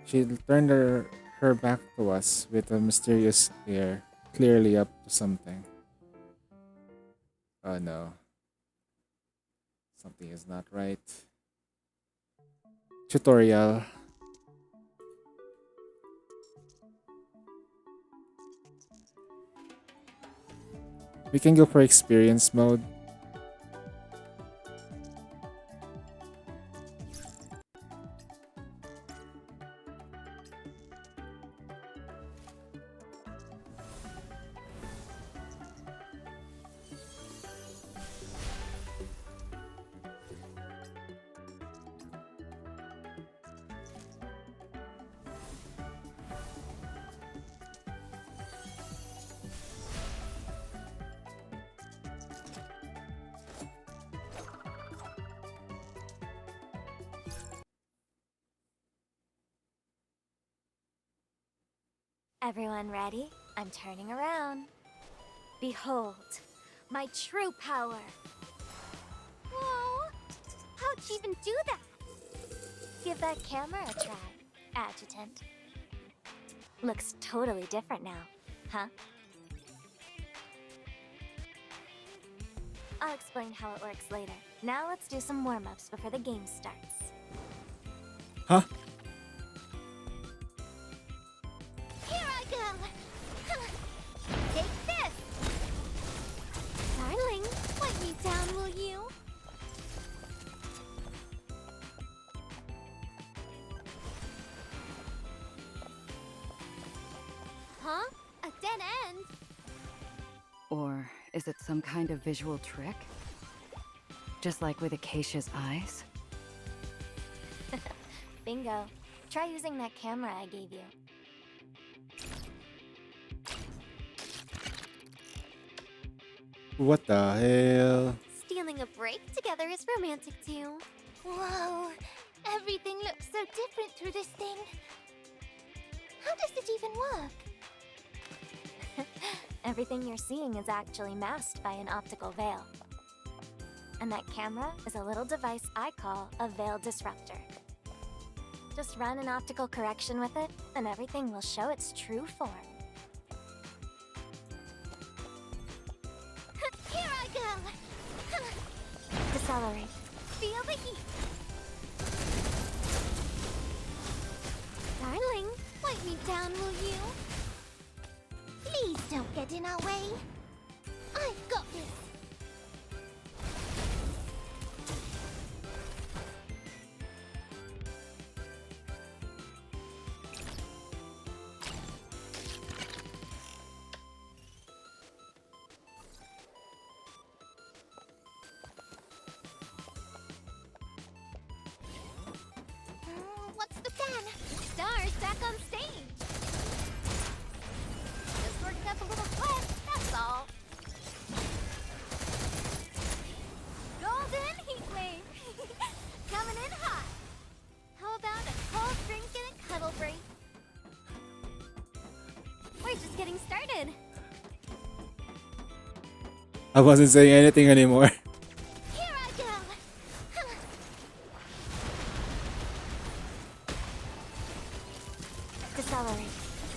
Speaker 2: She turned her back to us with a mysterious air, clearly up to something. Oh no. Something is not right. Tutorial. We can go for experience mode.
Speaker 1: Everyone ready? I'm turning around. Behold, my true power.
Speaker 5: Whoa! How'd she even do that?
Speaker 1: Give that camera a try, Adjutant. Looks totally different now, huh? I'll explain how it works later. Now let's do some warm-ups before the game starts.
Speaker 2: Huh?
Speaker 5: Here I go! Take this! Darling, wipe me down, will you? Huh? A dead end?
Speaker 6: Or is it some kind of visual trick? Just like with Acacia's eyes?
Speaker 5: Bingo. Try using that camera I gave you.
Speaker 2: What the hell?
Speaker 5: Stealing a break together is romantic too. Whoa, everything looks so different through this thing. How does it even work? Everything you're seeing is actually masked by an optical veil. And that camera is a little device I call a veil disruptor. Just run an optical correction with it, and everything will show its true form. Here I go! Decelerate. Feel the heat. Darling, wipe me down, will you? Please don't get in our way. I've got this. What's the plan? Stars back on stage. Just worked up a little sweat, that's all. Golden heat wave. Coming in hot. How about a cold drink and a cuddle break? We're just getting started.
Speaker 2: I wasn't saying anything anymore.
Speaker 5: Here I go. Decelerate.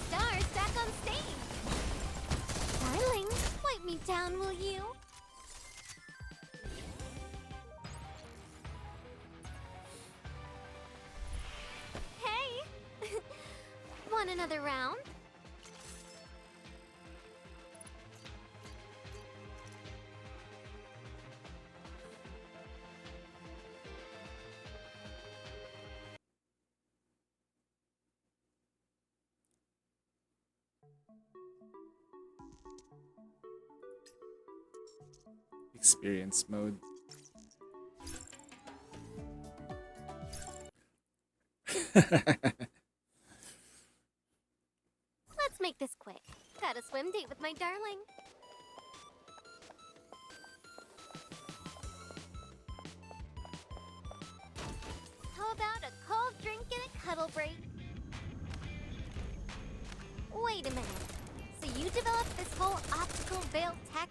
Speaker 5: Stars back on stage. Darling, wipe me down, will you? Hey! Want another round?
Speaker 2: Experience mode.
Speaker 5: Let's make this quick. Got a swim date with my darling. How about a cold drink and a cuddle break? Wait a minute. So you developed this whole optical veil tech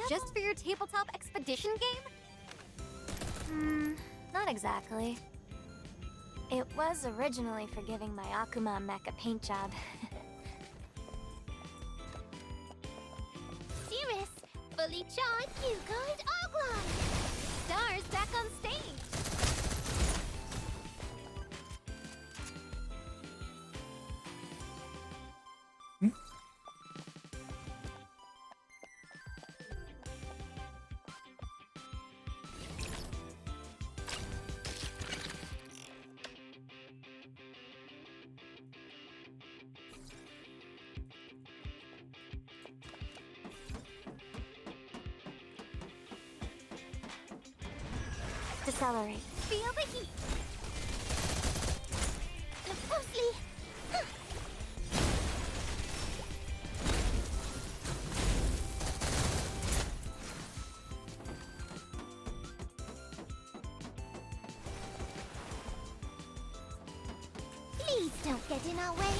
Speaker 5: just for your tabletop expedition game? Not exactly. It was originally for giving my Akuma mecha paint job. Cirrus, fully charged, you guide Ogla! Stars back on stage! Decelerate. Feel the heat. Look closely. Please don't get in our way.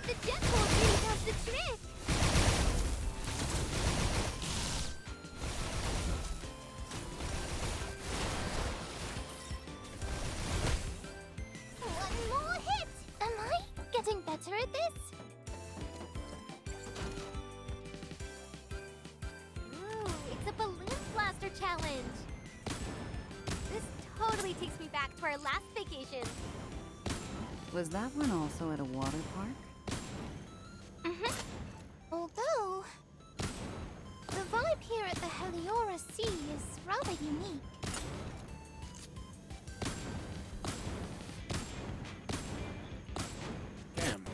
Speaker 5: The jet ball really does the trick. One more hit. Am I getting better at this? Ooh, it's a balloon blaster challenge. This totally takes me back to our last vacation.
Speaker 6: Was that one also at a water park?
Speaker 5: Although, the vibe here at the Heliora Sea is rather unique.
Speaker 2: Damn.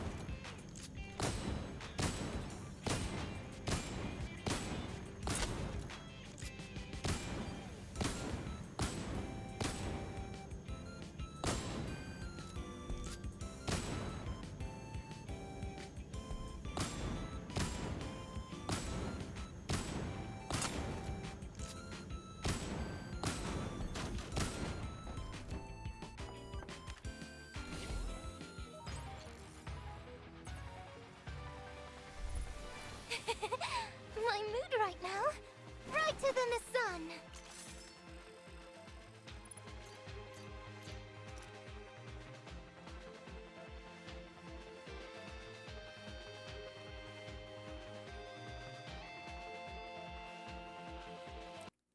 Speaker 5: My mood right now, brighter than the sun.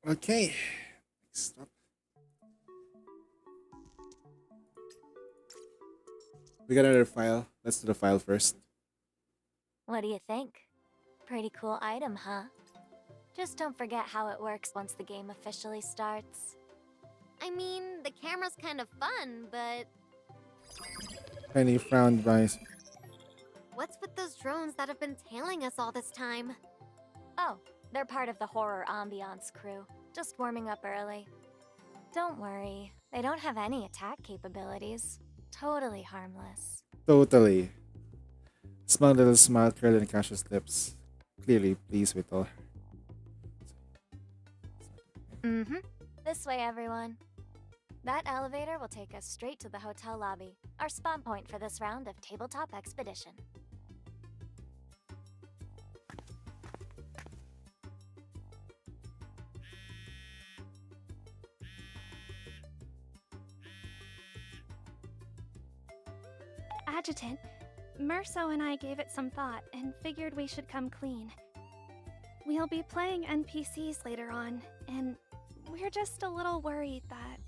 Speaker 2: Okay. Next up. We got another file. Let's do the file first.
Speaker 1: What do you think? Pretty cool item, huh? Just don't forget how it works once the game officially starts.
Speaker 5: I mean, the camera's kind of fun, but
Speaker 2: Penny frowned by.
Speaker 5: what's with those drones that have been tailing us all this time?
Speaker 1: Oh, they're part of the horror ambiance crew. Just warming up early. Don't worry, they don't have any attack capabilities. Totally harmless.
Speaker 2: Totally. Small little smile curled in Kasha's lips. Clearly pleased with all.
Speaker 1: Mm-hmm. This way, everyone. That elevator will take us straight to the hotel lobby, our spawn point for this round of tabletop expedition.
Speaker 7: Adjutant, Merso and I gave it some thought and figured we should come clean. We'll be playing NPCs later on, and we're just a little worried that...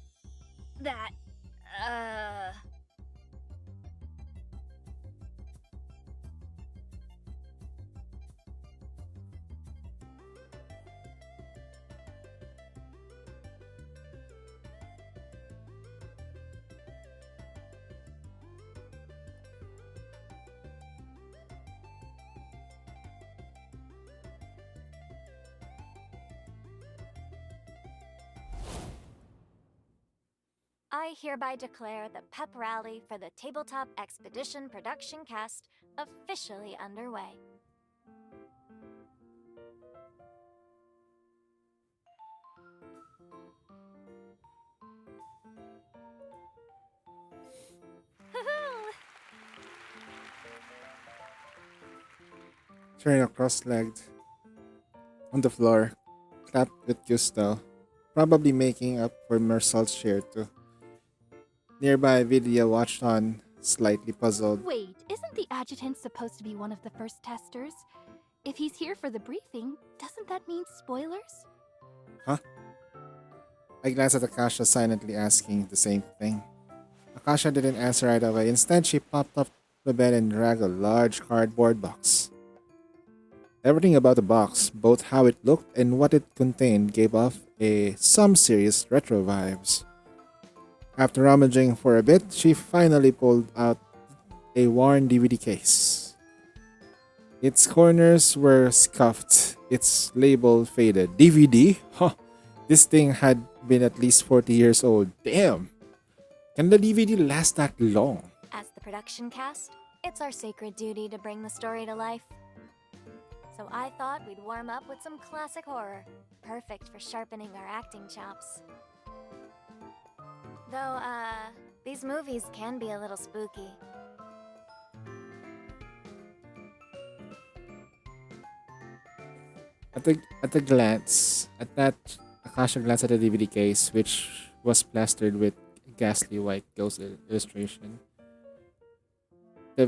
Speaker 1: I hereby declare the pep rally for the Tabletop Expedition production cast officially underway.
Speaker 2: Turning cross-legged on the floor, clapped with gusto, probably making up for Mersal's share too. Nearby, Vidya watched on, slightly puzzled.
Speaker 7: Wait, isn't the adjutant supposed to be one of the first testers? If he's here for the briefing, doesn't that mean spoilers?
Speaker 2: Huh? I glanced at Akasha, silently asking the same thing. Akasha didn't answer right away. Instead, she popped up the bed and dragged a large cardboard box. Everything about the box, both how it looked and what it contained, gave off some serious retro vibes. After rummaging for a bit, she finally pulled out a worn DVD case. Its corners were scuffed, its label faded. DVD? Huh. This thing had been at least 40 years old. Damn! Can the DVD last that long?
Speaker 1: As the production cast, it's our sacred duty to bring the story to life. So I thought we'd warm up with some classic horror, perfect for sharpening our acting chops. Though, these movies can be a little spooky.
Speaker 2: At that, Akasha glanced at the DVD case, which was plastered with ghastly white ghost illustration. The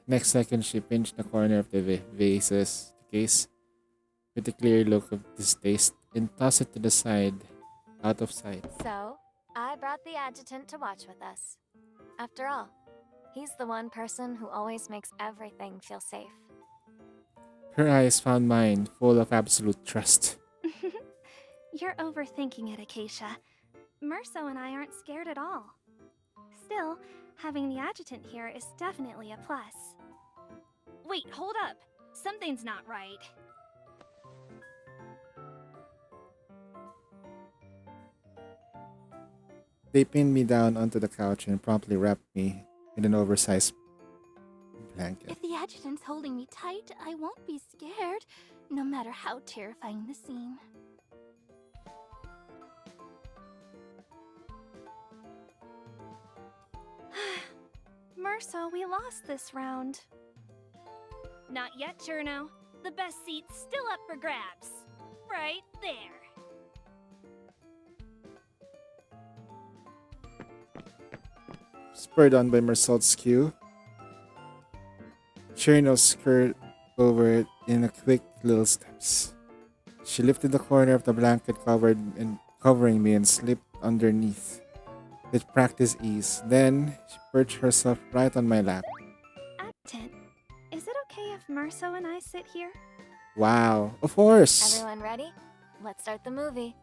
Speaker 2: next second, she pinched the corner of the case with a clear look of distaste and tossed it to the side, out of sight.
Speaker 1: So, I brought the adjutant to watch with us. After all, he's the one person who always makes everything feel safe.
Speaker 2: Her eyes found mine, full of absolute trust.
Speaker 7: You're overthinking it, Acacia. Merso and I aren't scared at all. Still, having the adjutant here is definitely a plus. Wait, hold up. Something's not right.
Speaker 2: They pinned me down onto the couch and promptly wrapped me in an oversized blanket.
Speaker 7: If the adjutant's holding me tight, I won't be scared, no matter how terrifying the scene. Merso, we lost this round. Not yet, Cherno. The best seat's still up for grabs. Right there.
Speaker 2: Spurred on by Mersault's cue, Cherno skirt over it in a quick little steps. She lifted the corner of the blanket covering me and slipped underneath with practiced ease. Then she perched herself right on my lap.
Speaker 7: Adjutant, is it okay if Merso and I sit here?
Speaker 2: Wow, of course!
Speaker 5: Everyone ready? Let's start the movie.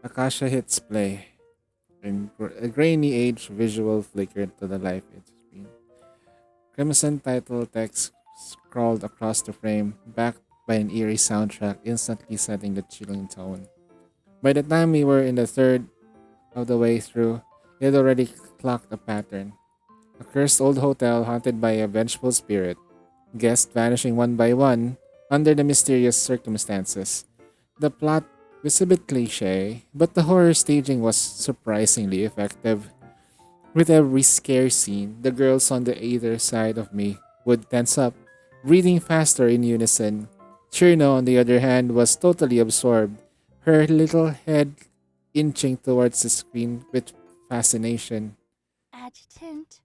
Speaker 2: Akasha hits play. And a grainy age visual flickered to the life it screen. Crimson title text scrawled across the frame, backed by an eerie soundtrack, instantly setting the chilling tone. By the time we were in the third of the way through, it had already clocked a pattern. A cursed old hotel haunted by a vengeful spirit, guests vanishing one by one under the mysterious circumstances. The plot was a bit cliche, but the horror staging was surprisingly effective. With every scare scene, the girls on the either side of me would tense up, breathing faster in unison. Cherno, on the other hand, was totally absorbed, her little head inching towards the screen with fascination.
Speaker 1: Adjutant,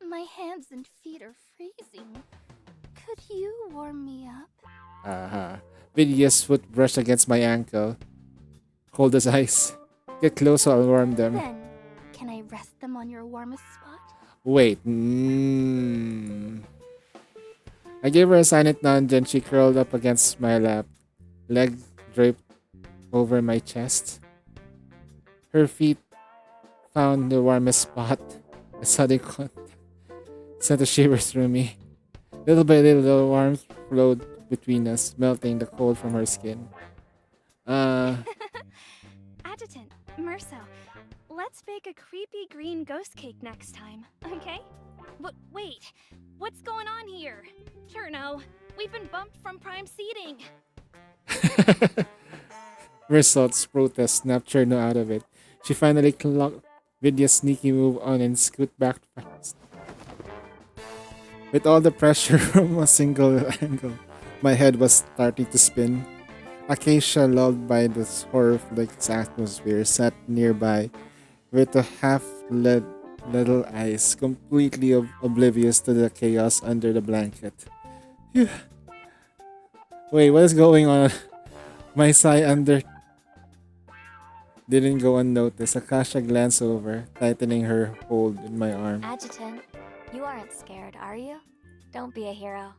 Speaker 1: my hands and feet are freezing. Could you warm me up?
Speaker 2: Vidya's foot brushed against my ankle, cold as ice. Get close so I'll warm them.
Speaker 1: Then, can I rest them on your warmest spot?
Speaker 2: Wait. I gave her a silent nod, and she curled up against my lap, leg draped over my chest. Her feet found the warmest spot. A sudden contact sent a shiver through me. Little by little, the warmth flowed between us, melting the cold from her skin.
Speaker 7: Adjutant, Merso, let's bake a creepy green ghost cake next time, okay? But wait, what's going on here? Cherno, we've been bumped from prime seating.
Speaker 2: Results protest snapped Cherno out of it. She finally clocked Vidya's sneaky move on and scoot back fast. With all the pressure from a single angle, my head was starting to spin. Acacia, lulled by this horror-flick atmosphere, sat nearby with a half-led little eyes, completely oblivious to the chaos under the blanket. Phew. Wait, what is going on? My sigh under didn't go unnoticed. Akasha glanced over, tightening her hold in my arm.
Speaker 5: Adjutant, you aren't scared, are you? Don't be a hero.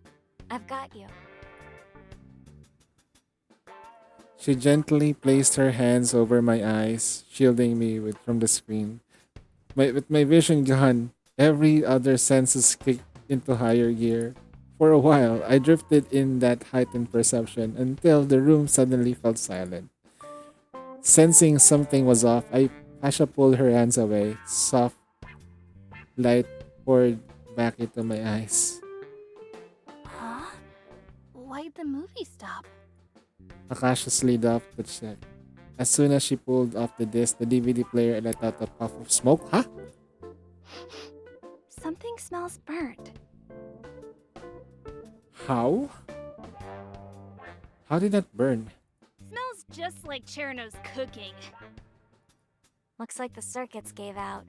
Speaker 5: I've got you.
Speaker 2: She gently placed her hands over my eyes, shielding me from the screen. With my vision gone, every other senses kicked into higher gear. For a while, I drifted in that heightened perception until the room suddenly felt silent. Sensing something was off, Asha pulled her hands away. Soft light poured back into my eyes.
Speaker 1: Huh? Why'd the movie stop?
Speaker 2: Akasha slid off the check. As soon as she pulled off the disc, the DVD player let out a puff of smoke. Huh?
Speaker 7: Something smells burnt.
Speaker 2: How? How did that burn?
Speaker 7: Smells just like Cherno's cooking.
Speaker 5: Looks like the circuits gave out.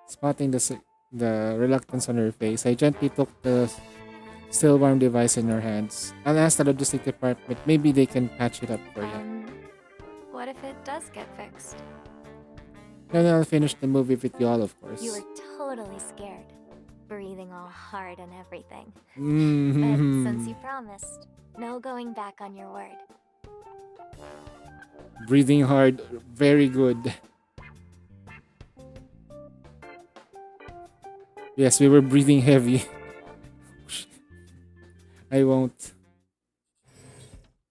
Speaker 2: Spotting the reluctance on her face, I gently took the still warm device in her hands. I'll ask the logistic department. Maybe they can patch it up for you.
Speaker 5: What if it does get fixed?
Speaker 2: Then I'll finish the movie with you all, of course.
Speaker 5: You were totally scared. Breathing all hard and everything.
Speaker 2: Mm-hmm.
Speaker 5: But since you promised, no going back on your word.
Speaker 2: Breathing hard, very good. Yes, we were breathing heavy. I won't.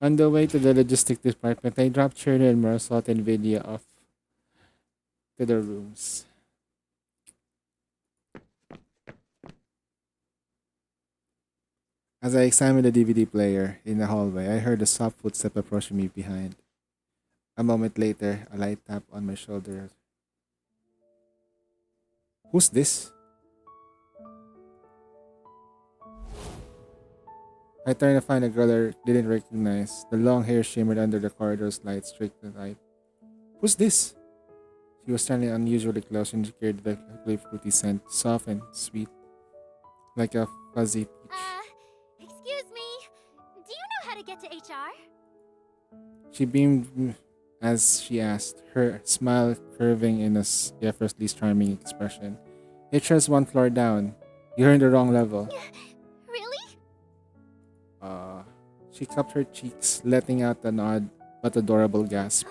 Speaker 2: On the way to the logistic department, I dropped Cherno and Marasot and Vidya off to their rooms. As I examined the DVD player in the hallway, I heard a soft footstep approaching me behind. A moment later, a light tap on my shoulder. Who's this? I turned to find a girl I didn't recognize. The long hair shimmered under the corridor's light streaked the light. Who's this? She was standing unusually close and carried the fruity scent, soft and sweet, like a fuzzy peach.
Speaker 5: Excuse me. Do you know how to get to HR?
Speaker 2: She beamed as she asked, her smile curving in a effortlessly charming expression. HR's one floor down. You're in the wrong level.
Speaker 5: Really?
Speaker 2: She cupped her cheeks, letting out an odd but adorable gasp.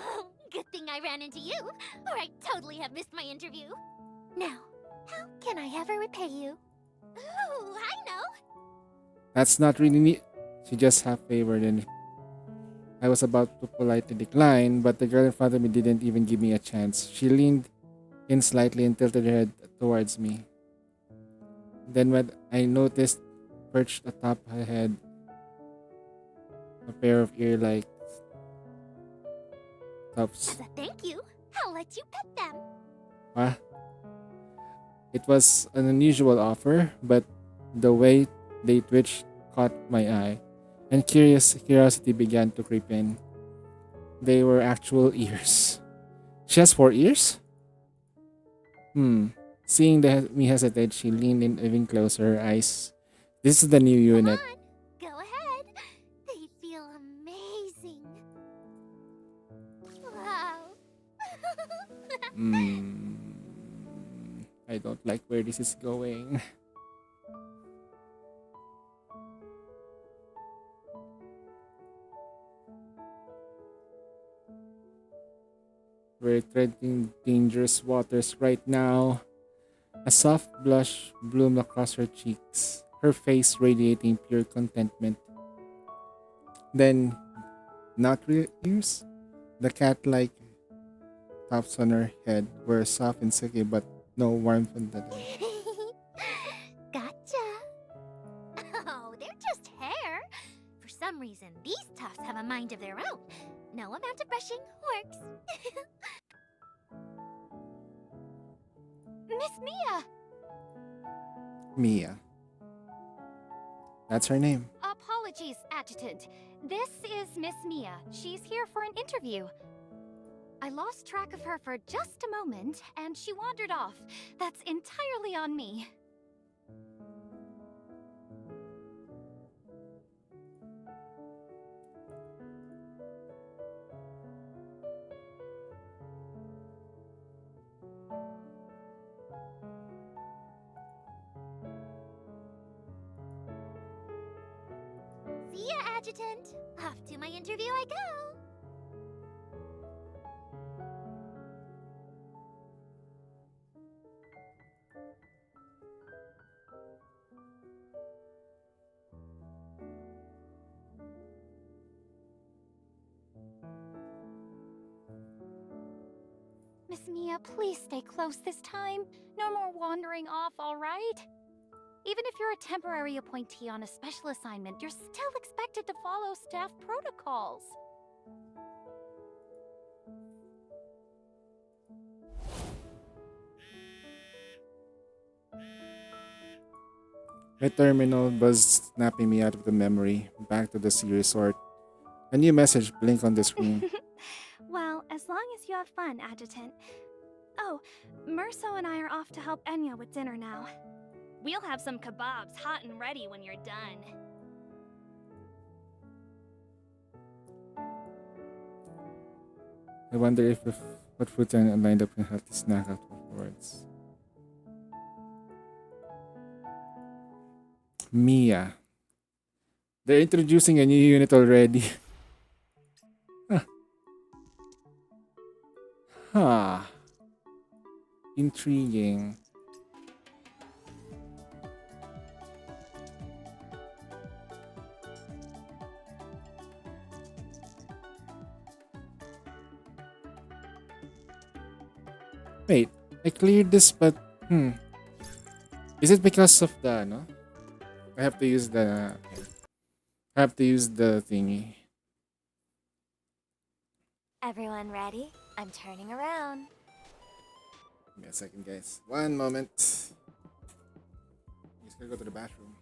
Speaker 5: Good thing I ran into you, or I'd totally have missed my interview. Now, how can I ever repay you? Ooh, I know.
Speaker 2: That's not really neat. She just half favored and I was about to politely decline, but the girl in front of me didn't even give me a chance. She leaned in slightly and tilted her head towards me. Then when I noticed perched atop her head a pair of ear-like tufts.
Speaker 5: As a thank you, I'll let you pet them.
Speaker 2: Ah, it was an unusual offer, but the way they twitched caught my eye, and curiosity began to creep in. They were actual ears. She has 4 ears? Seeing me hesitate, she leaned in even closer, her eyes. This is the new unit.
Speaker 5: Come on, go ahead. They feel amazing. Wow.
Speaker 2: I don't like where this is going. We're treading dangerous waters right now. A soft blush bloomed across her cheeks, her face radiating pure contentment. Then, not real ears? The cat-like tufts on her head were soft and silky, but no warmth on the them.
Speaker 5: Gotcha. Oh, they're just hair. For some reason, these tufts have a mind of their own. No amount of brushing works.
Speaker 7: Miss Mia!
Speaker 2: Mia. That's her name.
Speaker 7: Apologies, Adjutant. This is Miss Mia. She's here for an interview. I lost track of her for just a moment, and she wandered off. That's entirely on me.
Speaker 5: See ya, Adjutant. Off to my interview I go.
Speaker 7: Miss Mia, please stay close this time. No more wandering off, all right? Even if you're a temporary appointee on a special assignment, you're still expected to follow staff protocols.
Speaker 2: My terminal buzzed, snapping me out of the memory, back to the sea resort. A new message blinked on the screen.
Speaker 7: Well, as long as you have fun, Adjutant. Oh, Merso and I are off to help Enya with dinner now. We'll have some kebabs hot and ready when you're done.
Speaker 2: I wonder if what fruit I lined up in healthy snack afterwards. Mia. They're introducing a new unit already. Huh. Intriguing. Wait, I cleared this, but is it because of the no? I have to use the Have to use the thingy.
Speaker 5: Everyone ready? I'm turning around.
Speaker 2: Give me a second, guys. One moment. Just gotta go to the bathroom.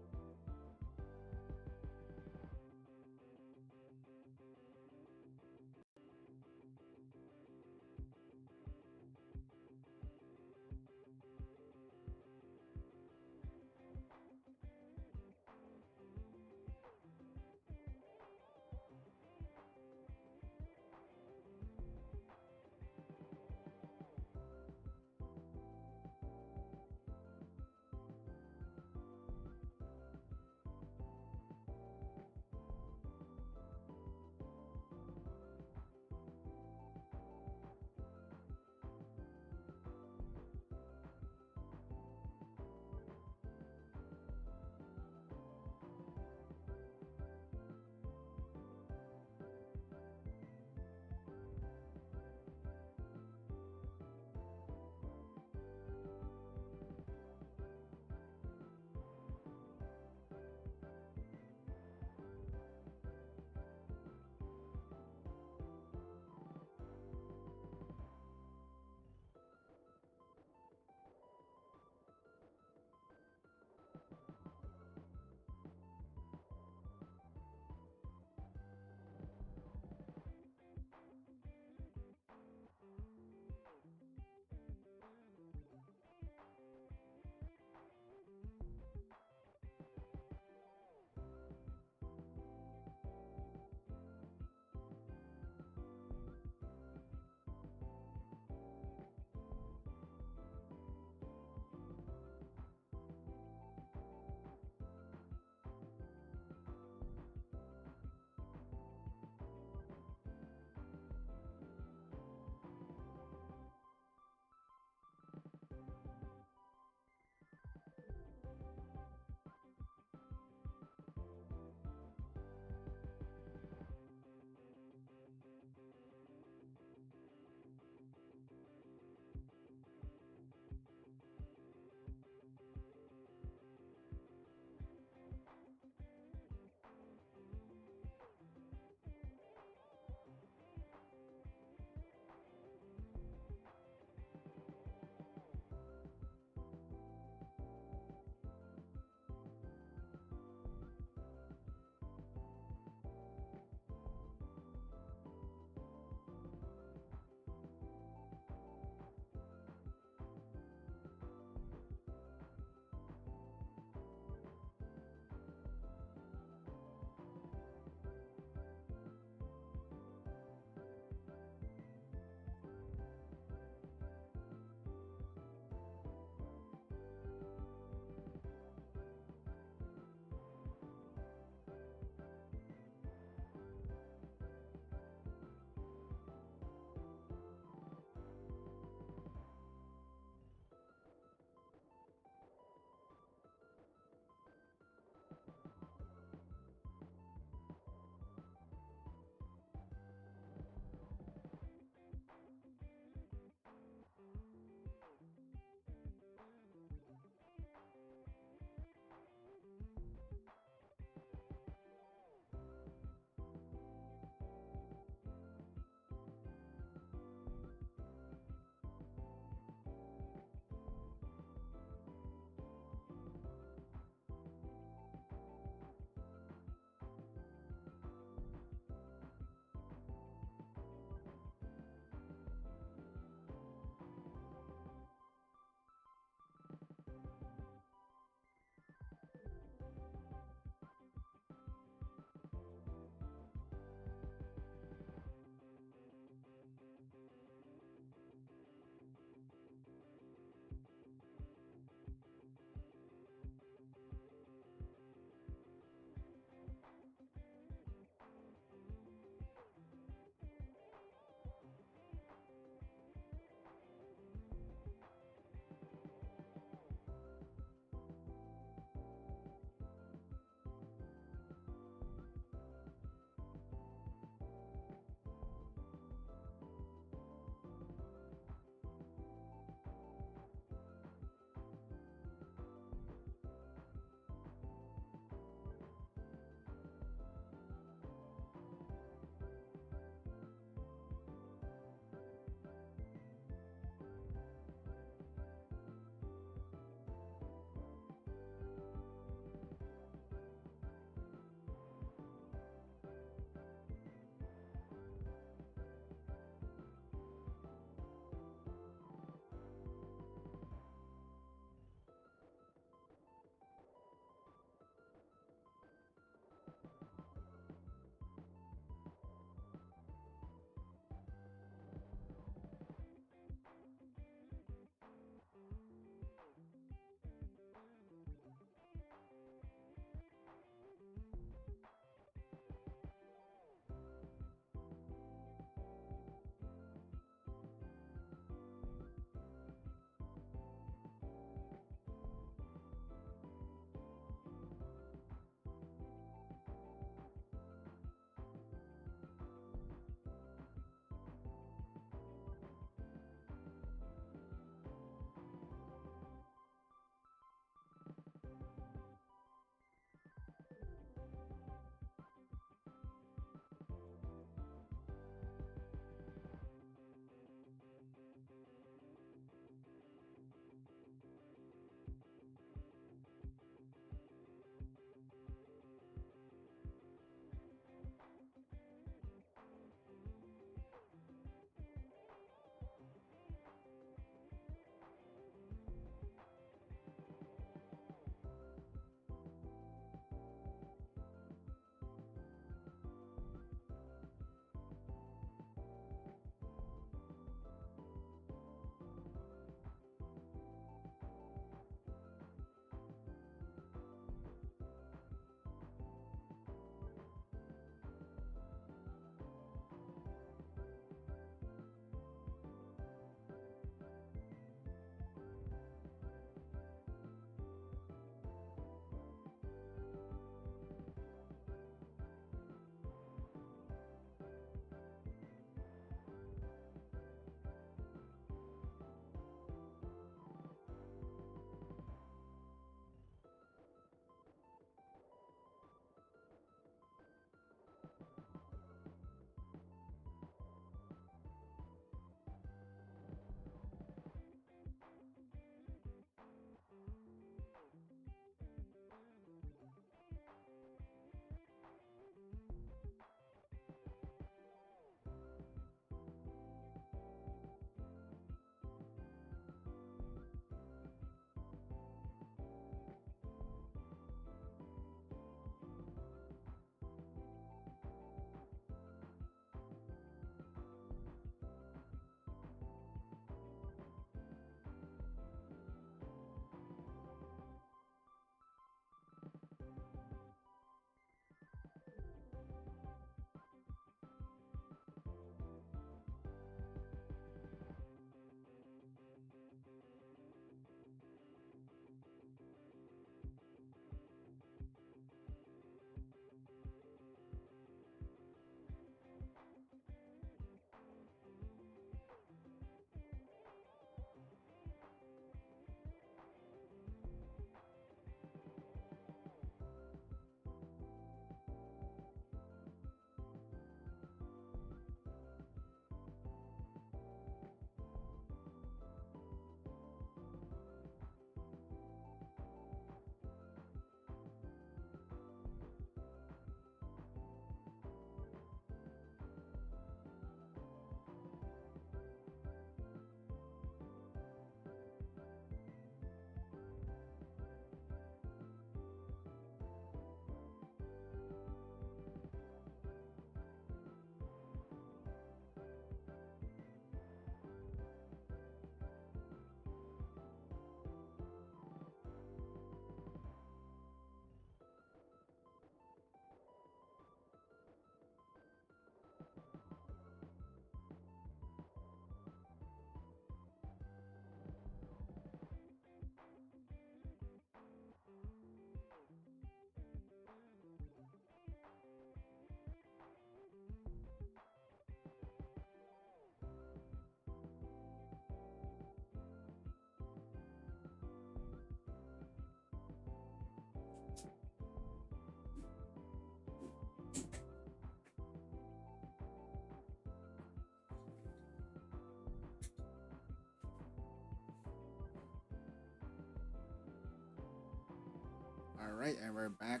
Speaker 2: Alright, and we're back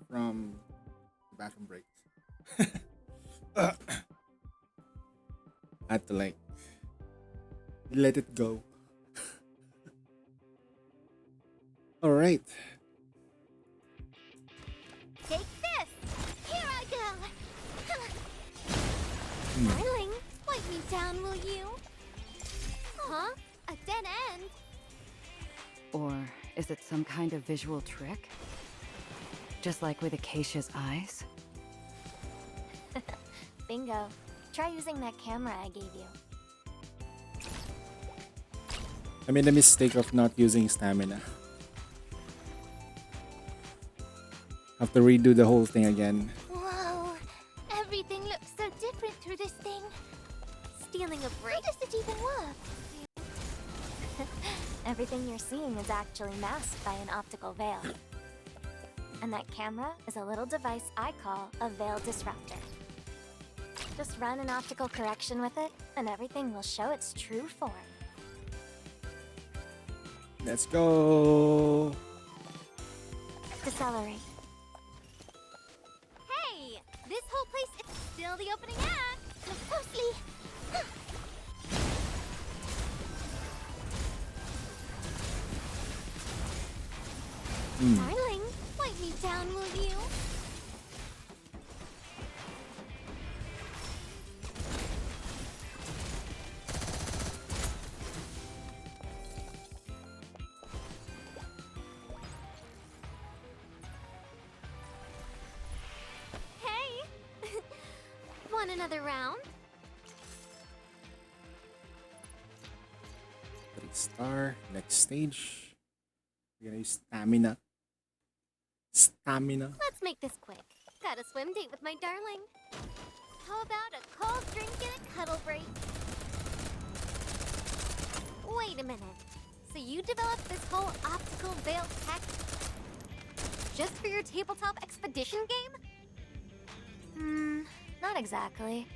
Speaker 2: from the bathroom break. Had to like let it go. Alright.
Speaker 5: Take this! Here I go!
Speaker 2: Hmm.
Speaker 5: Darling, wipe me down, will you? Huh? A dead end?
Speaker 6: Or is it some kind of visual trick? Just like with Acacia's eyes?
Speaker 5: Bingo. Try using that camera I gave you.
Speaker 2: I made the mistake of not using stamina. Have to redo the whole thing again.
Speaker 5: Whoa! Everything looks so different through this thing. Stealing a break? How does it even work? Everything you're seeing is actually masked by an optical veil. And that camera is a little device I call a veil disruptor. Just run an optical correction with it, and everything will show its true form.
Speaker 2: Let's go.
Speaker 5: Decelerate. Hey! This whole place is still the opening act! Look closely! Darling, wipe me down, will you? Hey! Want another round?
Speaker 2: 3-star. Next stage. We're gonna use stamina. Stamina.
Speaker 5: Let's make this quick. Got a swim date with my darling. How about a cold drink and a cuddle break? Wait a minute. So you developed this whole optical veil tech just for your tabletop expedition game? Not exactly.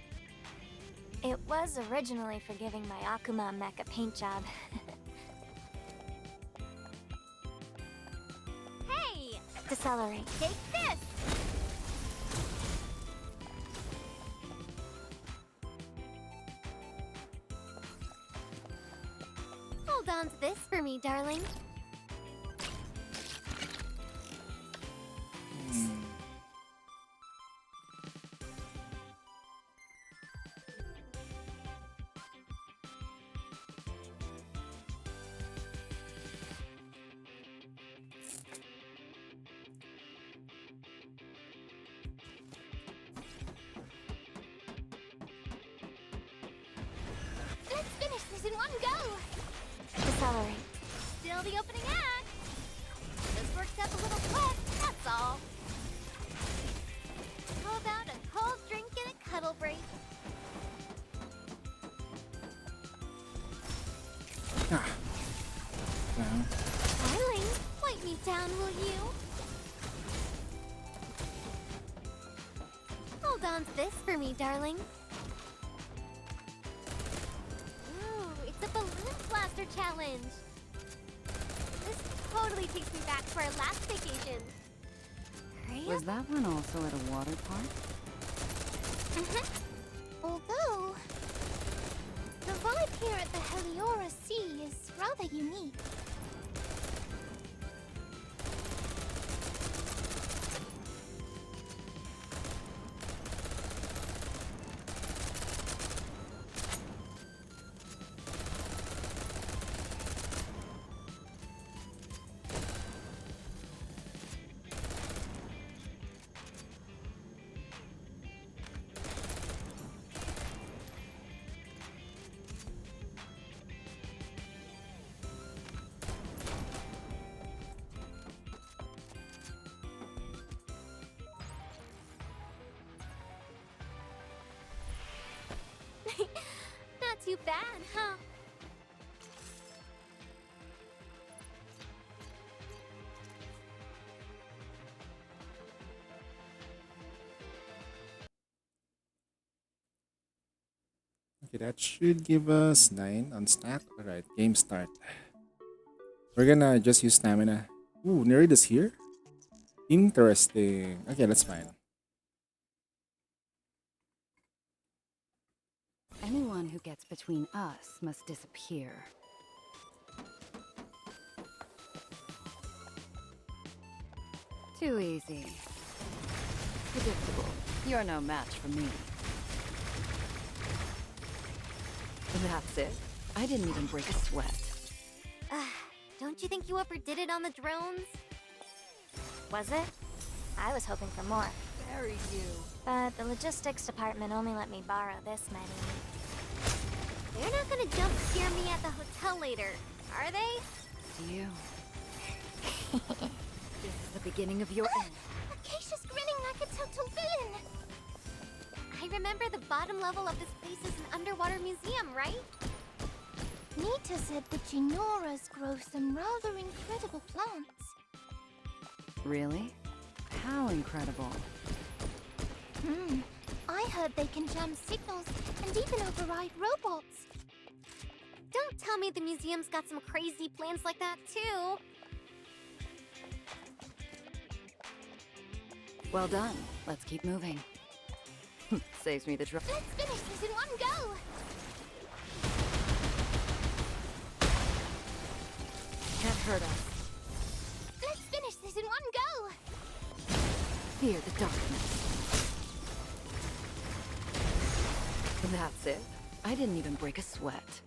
Speaker 5: It was originally for giving my Akuma mech a paint job. Hey! Decelerate. Take this! Hold on to this for me, darling. Let's finish this in one go! Decelerate. Still the opening act. Just worked up a little sweat, that's all. How about a cold drink and a cuddle break?
Speaker 2: Ah. Now.
Speaker 5: Darling, wipe me down, will you? Hold on to this for me, darling. Ooh, it's a balloon blaster challenge. This totally takes me back to our last vacation. Hurry
Speaker 6: Was
Speaker 5: up.
Speaker 6: that one also at a water park?
Speaker 5: Although, the vibe here at the Heliora Sea is rather unique. Not too bad, huh?
Speaker 2: Okay, that should give us 9 on stack. Alright, game start. We're gonna just use stamina. Ooh, Nerida's here? Interesting. Okay, that's fine.
Speaker 6: Anyone who gets between us must disappear. Too easy. Predictable. You're no match for me. That's it. I didn't even break a sweat.
Speaker 5: Don't you think you overdid it on the drones?
Speaker 1: Was it? I was hoping for more.
Speaker 6: Very you.
Speaker 1: But the logistics department only let me borrow this many.
Speaker 5: They're not gonna jump scare me at the hotel later, are they?
Speaker 6: Do you? This is the beginning of your end.
Speaker 5: Acacia's grinning like a total villain. I remember the bottom level of this place is an underwater museum, right?
Speaker 7: Nita said the Ginoras grow some rather incredible plants.
Speaker 6: Really? How incredible.
Speaker 7: I heard they can jam signals and even override robots.
Speaker 5: Don't tell me the museum's got some crazy plans like that, too.
Speaker 6: Well done. Let's keep moving. Saves me the trouble.
Speaker 5: Let's finish this in one go!
Speaker 6: Can't hurt us.
Speaker 5: Let's finish this in one go!
Speaker 6: Fear the darkness. That's it. I didn't even break a sweat.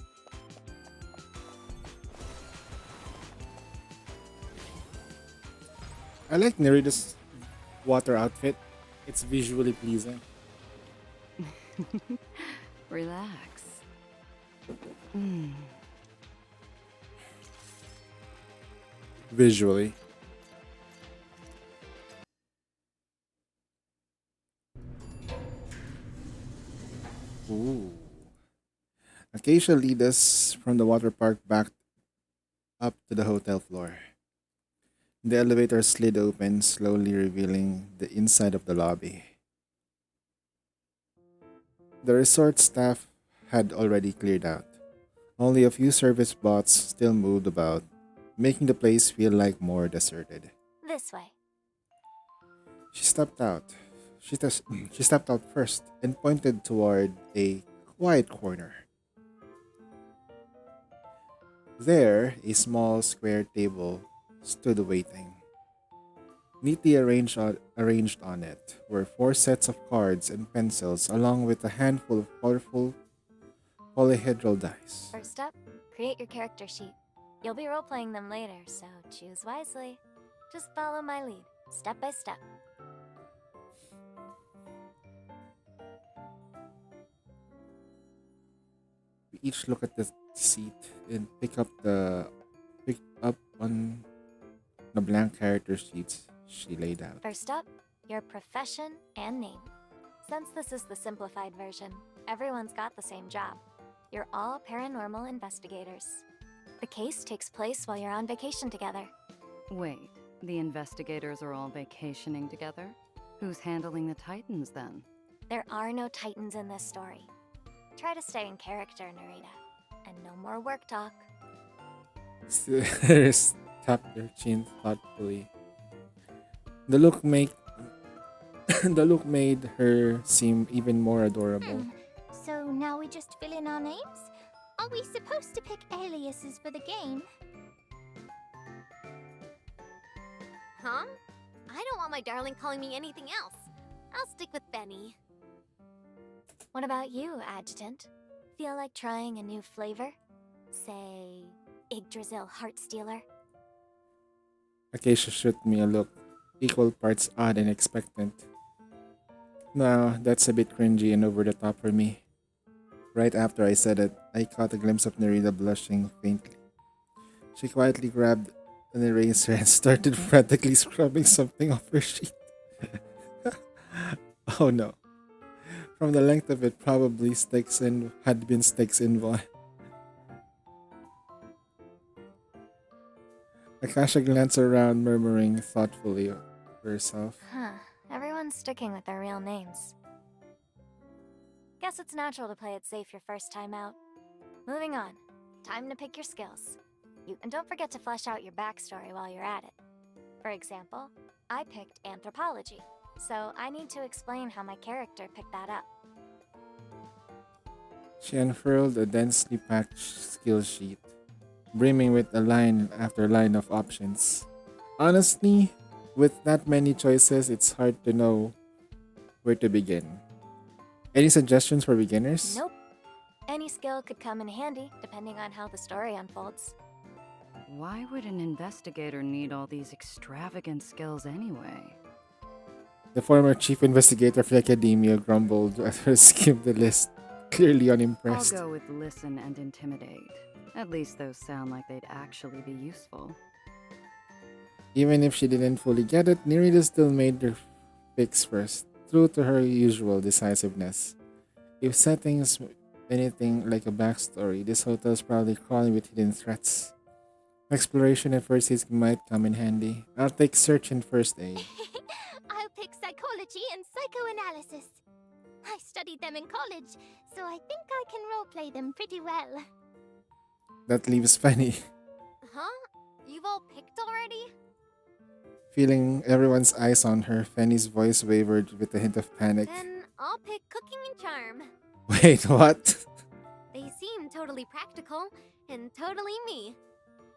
Speaker 2: I like Nerida's water outfit. It's visually pleasing.
Speaker 6: Relax.
Speaker 2: Visually. Ooh. Acacia lead us from the water park back up to the hotel floor. The elevator slid open, slowly revealing the inside of the lobby. The resort staff had already cleared out. Only a few service bots still moved about, making the place feel like more deserted.
Speaker 1: This way.
Speaker 2: She stepped out. She stepped out first and pointed toward a quiet corner. There, a small square table stood waiting. Neatly arranged on it were four sets of cards and pencils, along with a handful of colorful polyhedral dice.
Speaker 1: First up, create your character sheet. You'll be role-playing them later, so choose wisely. Just follow my lead, step by step.
Speaker 2: We each look at the seat and pick up on the blank character sheets she laid out.
Speaker 1: First up, your profession and name. Since this is the simplified version, everyone's got the same job. You're all paranormal investigators. The case takes place while you're on vacation together.
Speaker 6: Wait, the investigators are all vacationing together? Who's handling the Titans then?
Speaker 1: There are no titans in this story. Try to stay in character, Narita. And no more work talk.
Speaker 2: Iris tapped her chin thoughtfully. The look made the look made her seem even more adorable.
Speaker 7: So now we just fill in our names? Are we supposed to pick aliases for the game?
Speaker 5: Huh? I don't want my darling calling me anything else. I'll stick with Benny.
Speaker 1: What about you, Adjutant? Feel like trying a new flavor? Say, Yggdrasil Heartstealer?
Speaker 2: Acacia shot me a look, equal parts odd and expectant. No, that's a bit cringy and over the top for me. Right after I said it, I caught a glimpse of Nerida blushing faintly. She quietly grabbed an eraser and started frantically scrubbing something off her sheet. Oh no. From the length of it, probably had been sticks involved. Akasha glanced around, murmuring thoughtfully to herself.
Speaker 1: Huh, everyone's sticking with their real names. Guess it's natural to play it safe your first time out. Moving on, time to pick your skills. And don't forget to flesh out your backstory while you're at it. For example, I picked anthropology, so I need to explain how my character picked that up.
Speaker 2: She unfurled a densely packed skill sheet, brimming with a line after line of options. Honestly, with that many choices, it's hard to know where to begin. Any suggestions for beginners?
Speaker 1: Nope. Any skill could come in handy, depending on how the story unfolds.
Speaker 6: Why would an investigator need all these extravagant skills anyway?
Speaker 2: The former chief investigator of the academia grumbled as he skimmed the list, clearly
Speaker 6: I'll
Speaker 2: unimpressed.
Speaker 6: go with listen and intimidate. At least those sound like they'd actually be useful.
Speaker 2: Even if she didn't fully get it, Nerida still made her picks first, true to her usual decisiveness. If settings anything like a backstory, this hotel's probably crawling with hidden threats. Exploration and first aid might come in handy. I'll take search and first aid.
Speaker 5: I'll pick psychology and psychoanalysis. I studied them in college, so I think I can roleplay them pretty well.
Speaker 2: That leaves Fanny,
Speaker 5: Huh? You've all picked already?
Speaker 2: feeling everyone's eyes on her. Fanny's voice wavered with a hint of panic.
Speaker 5: Then I'll pick cooking and charm.
Speaker 2: Wait, what?
Speaker 5: They seem totally practical and totally me.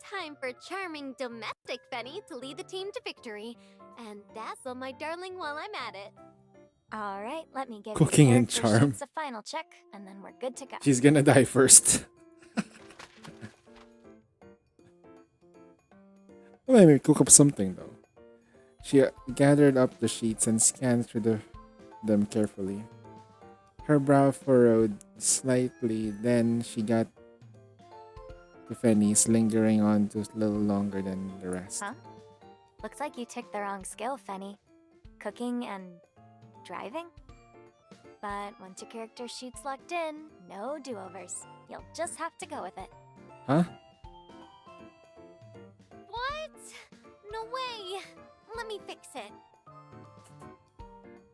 Speaker 5: Time for charming domestic Fenny to lead the team to victory and dazzle my darling while I'm at it.
Speaker 1: Alright, let me give
Speaker 2: Cooking
Speaker 1: the
Speaker 2: and
Speaker 1: character
Speaker 2: charm.
Speaker 1: sheets a final check, and then we're good to go.
Speaker 2: She's gonna die first. Let me cook up something though. She gathered up the sheets and scanned through them carefully. Her brow furrowed slightly, then she got to Fenny's, lingering on to a little longer than the rest.
Speaker 1: Huh? Looks like you ticked the wrong skill, Fenny. Cooking and driving? But once your character sheet's locked in, no do-overs. You'll just have to go with it.
Speaker 2: Huh?
Speaker 5: What? No way! Let me fix it.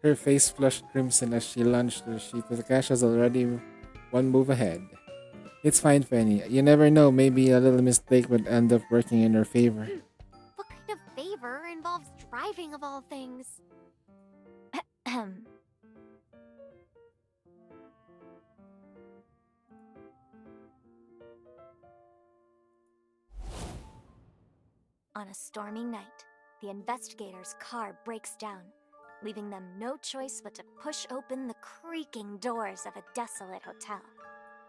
Speaker 2: Her face flushed crimson as she lunged to the sheet. The cash was already one move ahead. It's fine, Fanny. You never know. Maybe a little mistake would end up working in her favor.
Speaker 5: What kind of favor involves driving of all things?
Speaker 1: Ahem. On a stormy night, the investigator's car breaks down, leaving them no choice but to push open the creaking doors of a desolate hotel.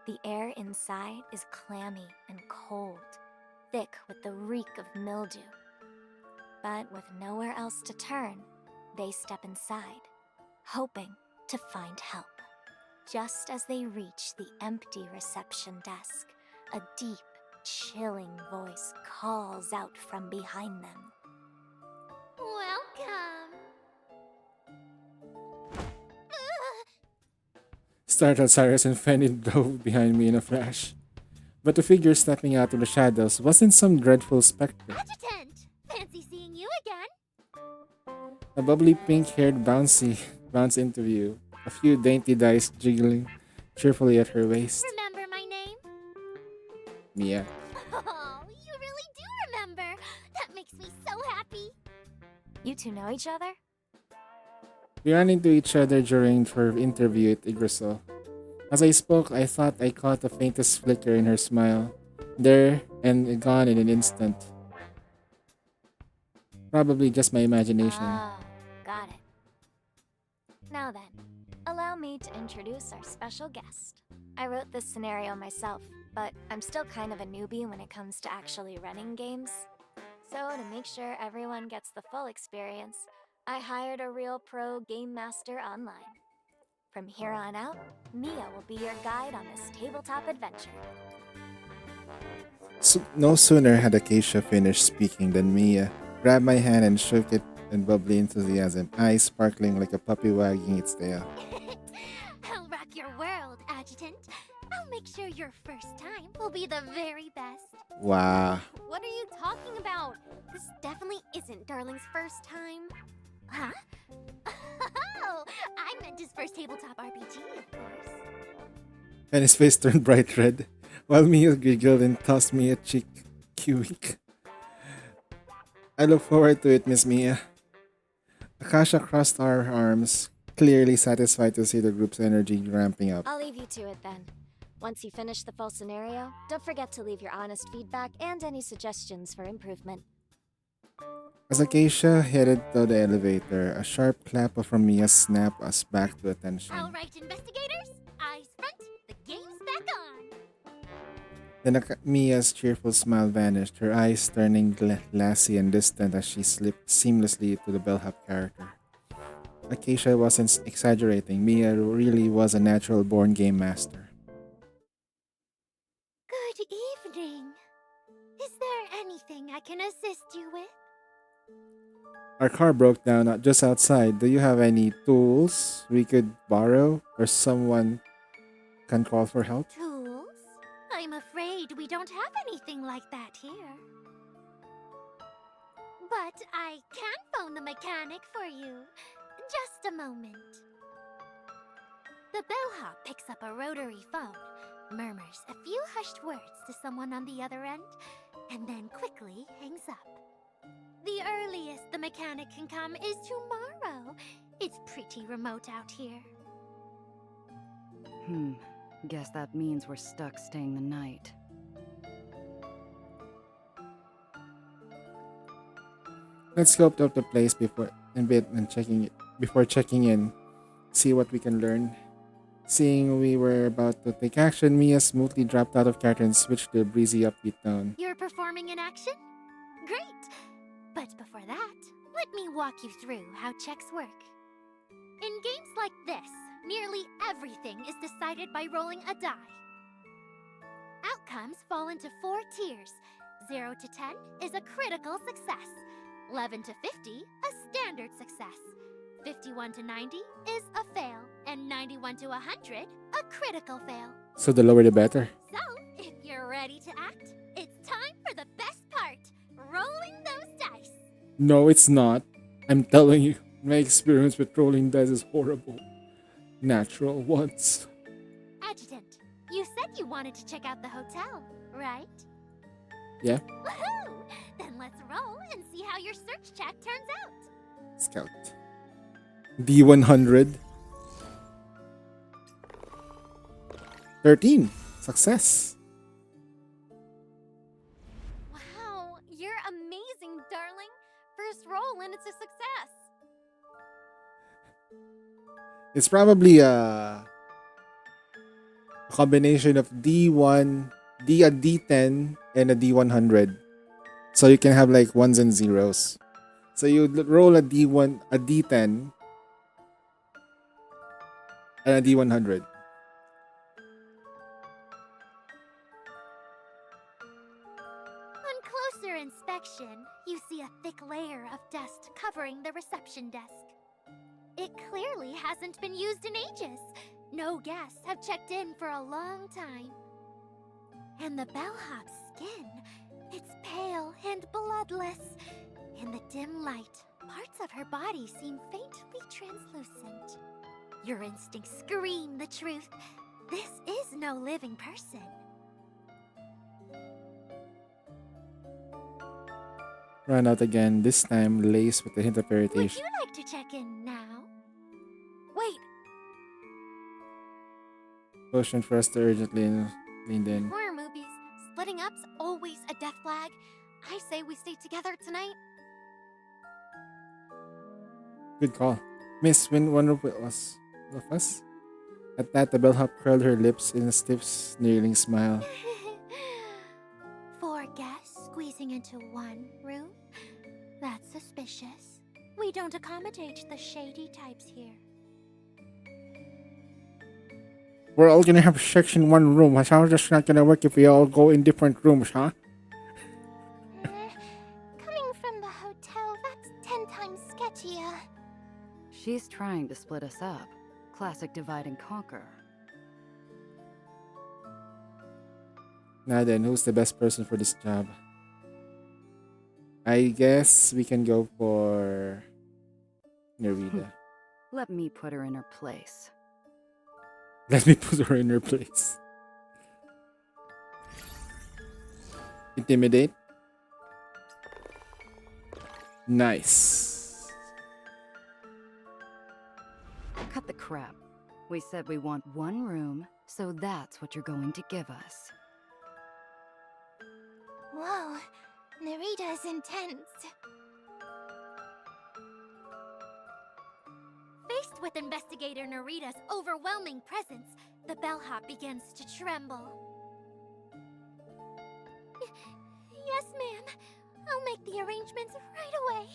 Speaker 1: The air inside is clammy and cold, thick with the reek of mildew. But with nowhere else to turn, they step inside, hoping to find help. Just as they reach the empty reception desk, a deep, chilling voice calls out from behind them.
Speaker 5: Welcome.
Speaker 2: Startled, Cyrus and Fanny dove behind me in a flash. But the figure stepping out of the shadows wasn't some dreadful specter.
Speaker 5: Adjutant! Fancy seeing you again.
Speaker 2: A bubbly pink-haired bounce into view, a few dainty dice jiggling cheerfully at her waist.
Speaker 5: Remember my name?
Speaker 2: Mia.
Speaker 5: Oh, you really do remember. That makes me so happy.
Speaker 1: You two know each other?
Speaker 2: We ran into each other during her interview at Igriso. As I spoke, I thought I caught the faintest flicker in her smile. There and gone in an instant. Probably just my imagination.
Speaker 1: Ah, got it. Now then, allow me to introduce our special guest. I wrote this scenario myself, but I'm still kind of a newbie when it comes to actually running games. So to make sure everyone gets the full experience, I hired a real pro game master online. From here on out, Mia will be your guide on this tabletop adventure.
Speaker 2: No sooner had Acacia finished speaking than Mia grabbed my hand and shook it in bubbly enthusiasm, eyes sparkling like a puppy wagging its tail.
Speaker 5: I'll rock your world, Adjutant. I'll make sure your first time will be the very best.
Speaker 2: Wow.
Speaker 5: What are you talking about? This definitely isn't Darling's first time. Huh? Oh, I meant his first tabletop RPG, of course.
Speaker 2: And his face turned bright red, while Mia giggled and tossed me a cheek wink. I look forward to it, Miss Mia. Akasha crossed our arms, clearly satisfied to see the group's energy ramping up.
Speaker 8: I'll leave you to it then. Once you finish the full scenario, don't forget to leave your honest feedback and any suggestions for improvement.
Speaker 2: As Acacia headed to the elevator, a sharp clap from Mia snapped us back to attention.
Speaker 5: All right, investigators, eyes front, the game's back on.
Speaker 2: Then Mia's cheerful smile vanished, her eyes turning glassy and distant as she slipped seamlessly to the bellhop character. Acacia wasn't exaggerating. Mia really was a natural-born game master.
Speaker 5: Good evening. Is there anything I can assist you with?
Speaker 2: Our car broke down just outside. Do you have any tools we could borrow or someone can call for help?
Speaker 5: Tools? I'm afraid we don't have anything like that here. But I can phone the mechanic for you. Just a moment. The bellhop picks up a rotary phone, murmurs a few hushed words to someone on the other end, and then quickly hangs up. The earliest the mechanic can come is tomorrow. It's pretty remote out here.
Speaker 6: Guess that means we're stuck staying the night.
Speaker 2: Let's scope up the place before checking in. See what we can learn. Seeing we were about to take action, Mia smoothly dropped out of character and switched to a breezy upbeat tone.
Speaker 5: You're performing an action? Great! But before that, let me walk you through how checks work. In games like this, nearly everything is decided by rolling a die. Outcomes fall into 4 tiers. 0 to 10 is a critical success. 11 to 50, a standard success. 51 to 90 is a fail. And 91 to 100, a critical fail.
Speaker 2: So the lower the better.
Speaker 5: So, if you're ready to act, it's time for the best part. Rolling those dice.
Speaker 2: No, it's not. I'm telling you, my experience with rolling dice is horrible. Natural ones.
Speaker 5: Adjutant, you said you wanted to check out the hotel, right?
Speaker 2: Yeah.
Speaker 5: Woohoo! Then let's roll and see how your search check turns out.
Speaker 2: Scout. D100. 13. Success.
Speaker 3: Wow, you're amazing, darling. First roll and it's a success.
Speaker 2: It's probably a combination of D1, a D10, and a D100. So you can have like ones and zeros. So you roll a D1, a D10, and a D100.
Speaker 5: On closer inspection, you see a thick layer of dust covering the reception desk. It clearly hasn't been used in ages. No guests have checked in for a long time. And the bellhop's skin, it's pale and bloodless. In the dim light, parts of her body seem faintly translucent. Your instincts scream the truth. This is no living person.
Speaker 2: Run out again, this time laced with a hint of
Speaker 5: Would
Speaker 2: irritation.
Speaker 5: you like to check in now?
Speaker 3: Wait,
Speaker 2: Motion for us to urgently lean in.
Speaker 3: horror movies, splitting up's always a death flag. I say we stay together tonight.
Speaker 2: Good call. Miss, when one of us. At that, the bellhop curled her lips in a stiff, sneering smile.
Speaker 5: 4 guests squeezing into one room? That's suspicious. We don't accommodate the shady types here.
Speaker 2: We're all gonna have sex in one room. How's that's not gonna work if we all go in different rooms, huh?
Speaker 5: Coming from the hotel, that's 10 times sketchier.
Speaker 6: She's trying to split us up. Classic divide and conquer.
Speaker 2: Now then, who's the best person for this job? I guess we can go for Nervida.
Speaker 6: Let me put her in her place.
Speaker 2: Let me put her in her place. Intimidate. Nice.
Speaker 6: crap. We said we want one room, so that's what you're going to give us.
Speaker 5: Whoa, Narita is intense. Faced with Investigator Narita's overwhelming presence, the bellhop begins to tremble. Yes, ma'am. I'll make the arrangements right away.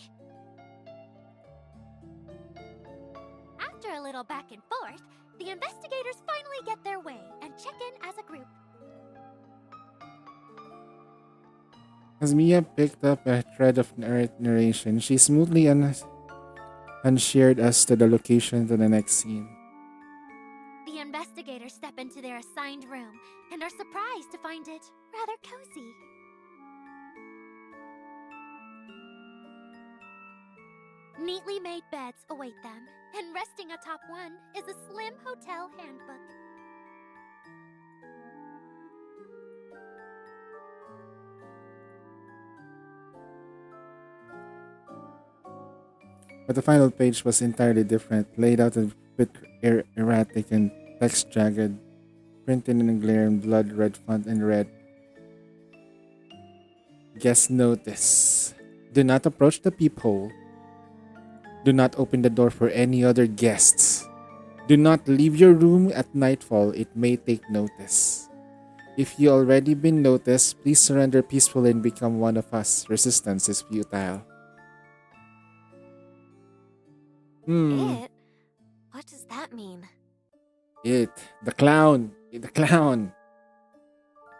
Speaker 5: After a little back and forth, the investigators finally get their way and check in as a group.
Speaker 2: As Mia picked up a thread of narration, she smoothly unshared us to the location to the next scene.
Speaker 5: The investigators step into their assigned room and are surprised to find it rather cozy. Neatly made beds await them, and resting atop one is a slim hotel handbook.
Speaker 2: But the final page was entirely different, laid out a bit erratic and text jagged, printed in a glaring blood red font and read, "Guest notice. Do not approach the peephole. Do not open the door for any other guests. Do not leave your room at nightfall. It may take notice. If you already been noticed, please surrender peacefully and become one of us. Resistance is futile."
Speaker 8: It? What does that mean?
Speaker 2: It. The clown. The clown.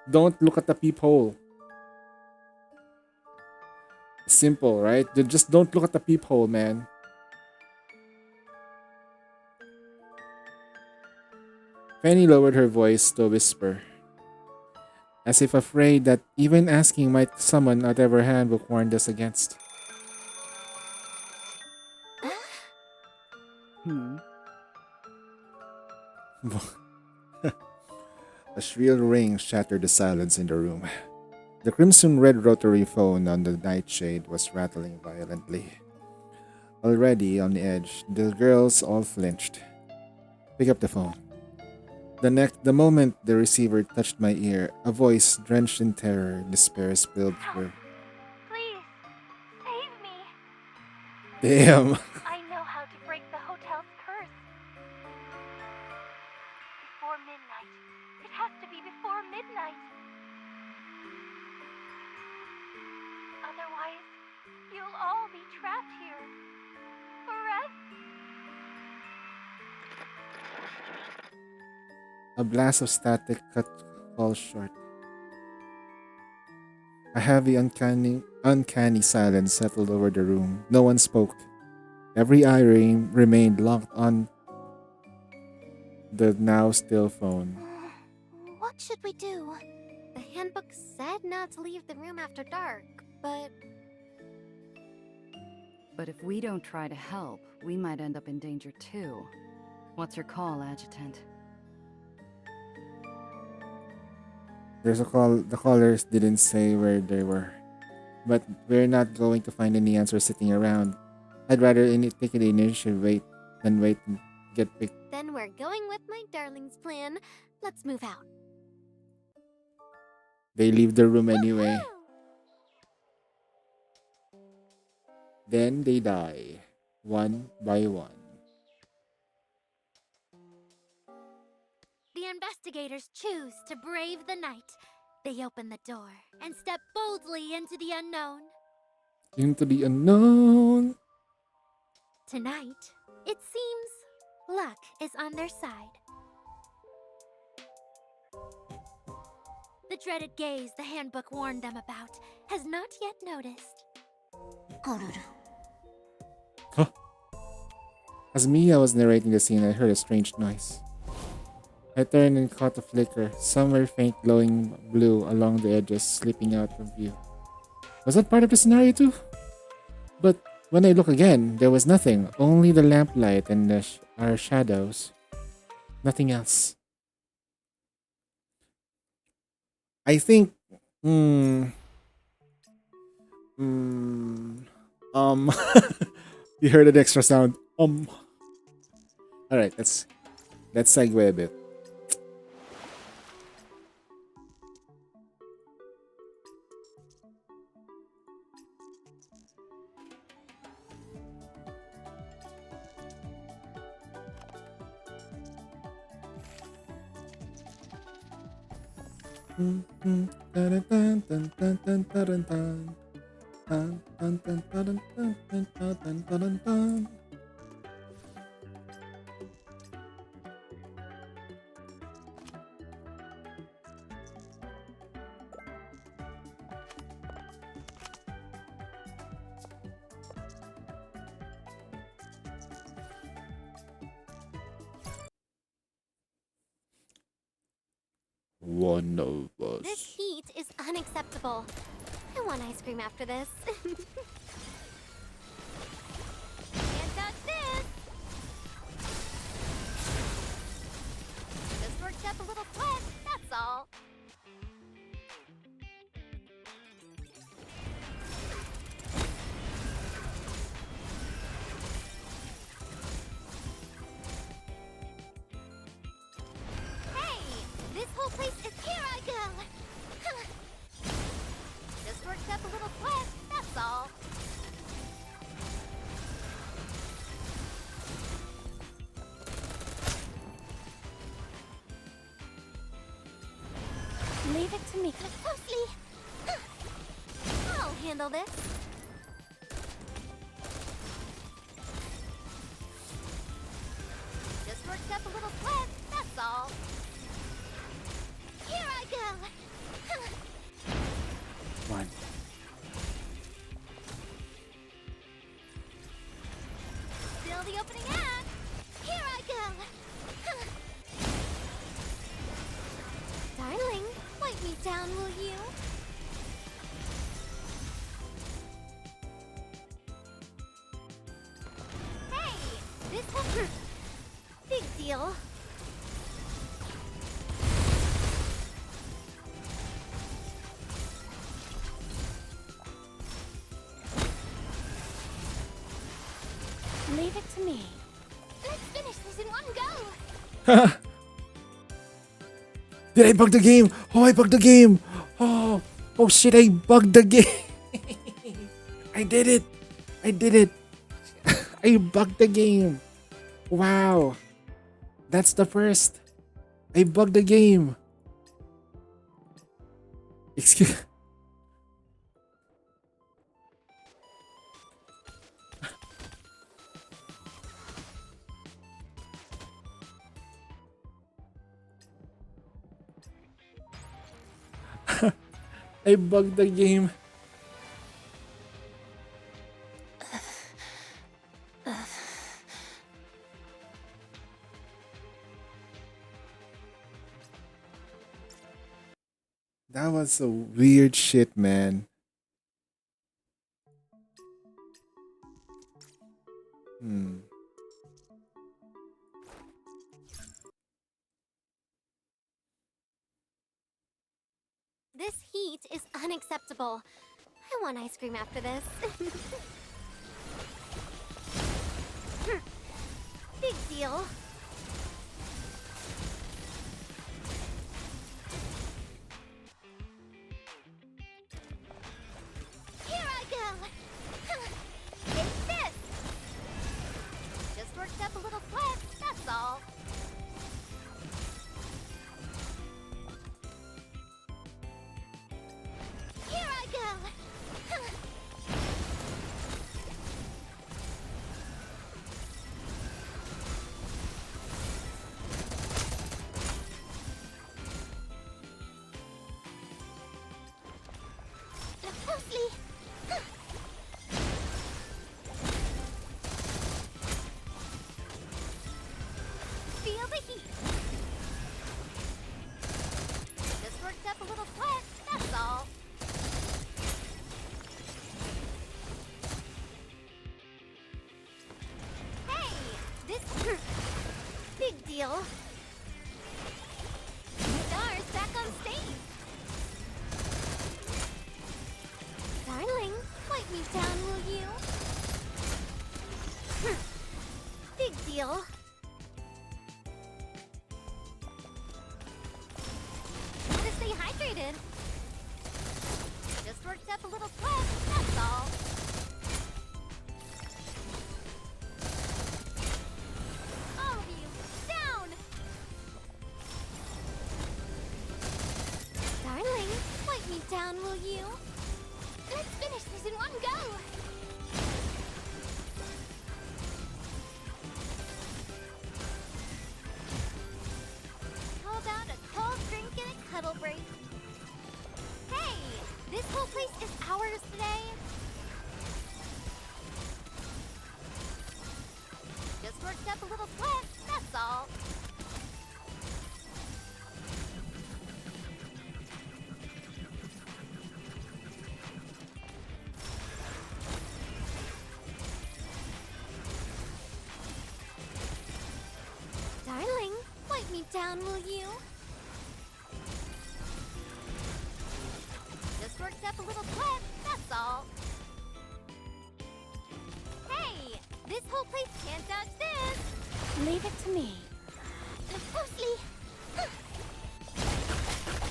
Speaker 2: Don't look at the peephole. Simple, right? Just don't look at the peephole, man. Penny lowered her voice to a whisper, as if afraid that even asking might summon whatever handbook warned us against. A shrill ring shattered the silence in the room. The crimson red rotary phone on the nightshade was rattling violently. Already on the edge, the girls all flinched. Pick up the phone. The moment the receiver touched my ear, a voice drenched in terror and despair spilled through.
Speaker 7: Please, save me.
Speaker 2: Damn.
Speaker 7: I know how to break the hotel's curse. Before midnight. It has to be before midnight. Otherwise, you'll all be trapped here. Forever.
Speaker 2: A blast of static cut call short. A heavy, uncanny silence settled over the room. No one spoke. Every eye remained locked on the now still phone.
Speaker 5: What should we do?
Speaker 8: The handbook said not to leave the room after dark, but
Speaker 6: if we don't try to help, we might end up in danger too. What's your call, Adjutant?
Speaker 2: There's a call. The callers didn't say where they were, but we're not going to find any answers sitting around. I'd rather take the initiative than wait and get picked.
Speaker 5: Then we're going with my darling's plan. Let's move out.
Speaker 2: They leave the room anyway. Then they die, one by one.
Speaker 5: The investigators choose to brave the night. They open the door and step boldly into the unknown.
Speaker 2: Into the unknown.
Speaker 5: Tonight, it seems luck is on their side. The dreaded gaze the handbook warned them about has not yet noticed.
Speaker 2: As Mia was narrating the scene, I heard a strange noise. I turned and caught a flicker, somewhere faint glowing blue along the edges slipping out of view. Was that part of the scenario too? But when I looked again, there was nothing, only the lamplight and our shadows. Nothing else. I think... You heard an extra sound. All right, let's segue a bit. One of
Speaker 5: This
Speaker 2: us.
Speaker 5: heat is unacceptable. I want ice cream after this. Can't touch this! Just worked up a little sweat, that's all. Hey! This whole place is here I go! Just worked up a little sweat, that's all.
Speaker 1: Leave it to me.
Speaker 5: Look closely! I'll handle this. Just worked up a little sweat, that's all. Here I go!
Speaker 2: One.
Speaker 5: Still the opening act! Here I go! Darling, wipe me down, will you? Hey! This will... Big deal.
Speaker 1: Leave it to me.
Speaker 5: Let's finish this in one go!
Speaker 2: Did I bug the game? Oh, I bugged the game. Oh shit, I bugged the game. I did it. I did it. I bugged the game. Wow. That's the first. I bugged the game. Excuse. I bugged the game. That was some weird shit, man. Hmm.
Speaker 5: This heat is unacceptable. I want ice cream after this. Big deal. Here I go! Take this! Just worked up a little sweat, that's all. Here I go! Look closely! Feel the heat! Just worked up a little sweat, that's all. Hey! This... Big deal. Stars back on stage. Darling, wipe me down, will you? Big deal. hydrated. Just worked up a little sweat, that's all. All of you, down! Darling, wipe me down, will you? Let's finish this in one go! How about a cold drink and a cuddle break? Hey! This whole place is ours today! Just worked up a little sweat, that's all. Darling, wipe me down, will you? Just worked up a little sweat, that's all. Hey, this whole place can't dodge this.
Speaker 1: Leave it to me.
Speaker 5: Look closely.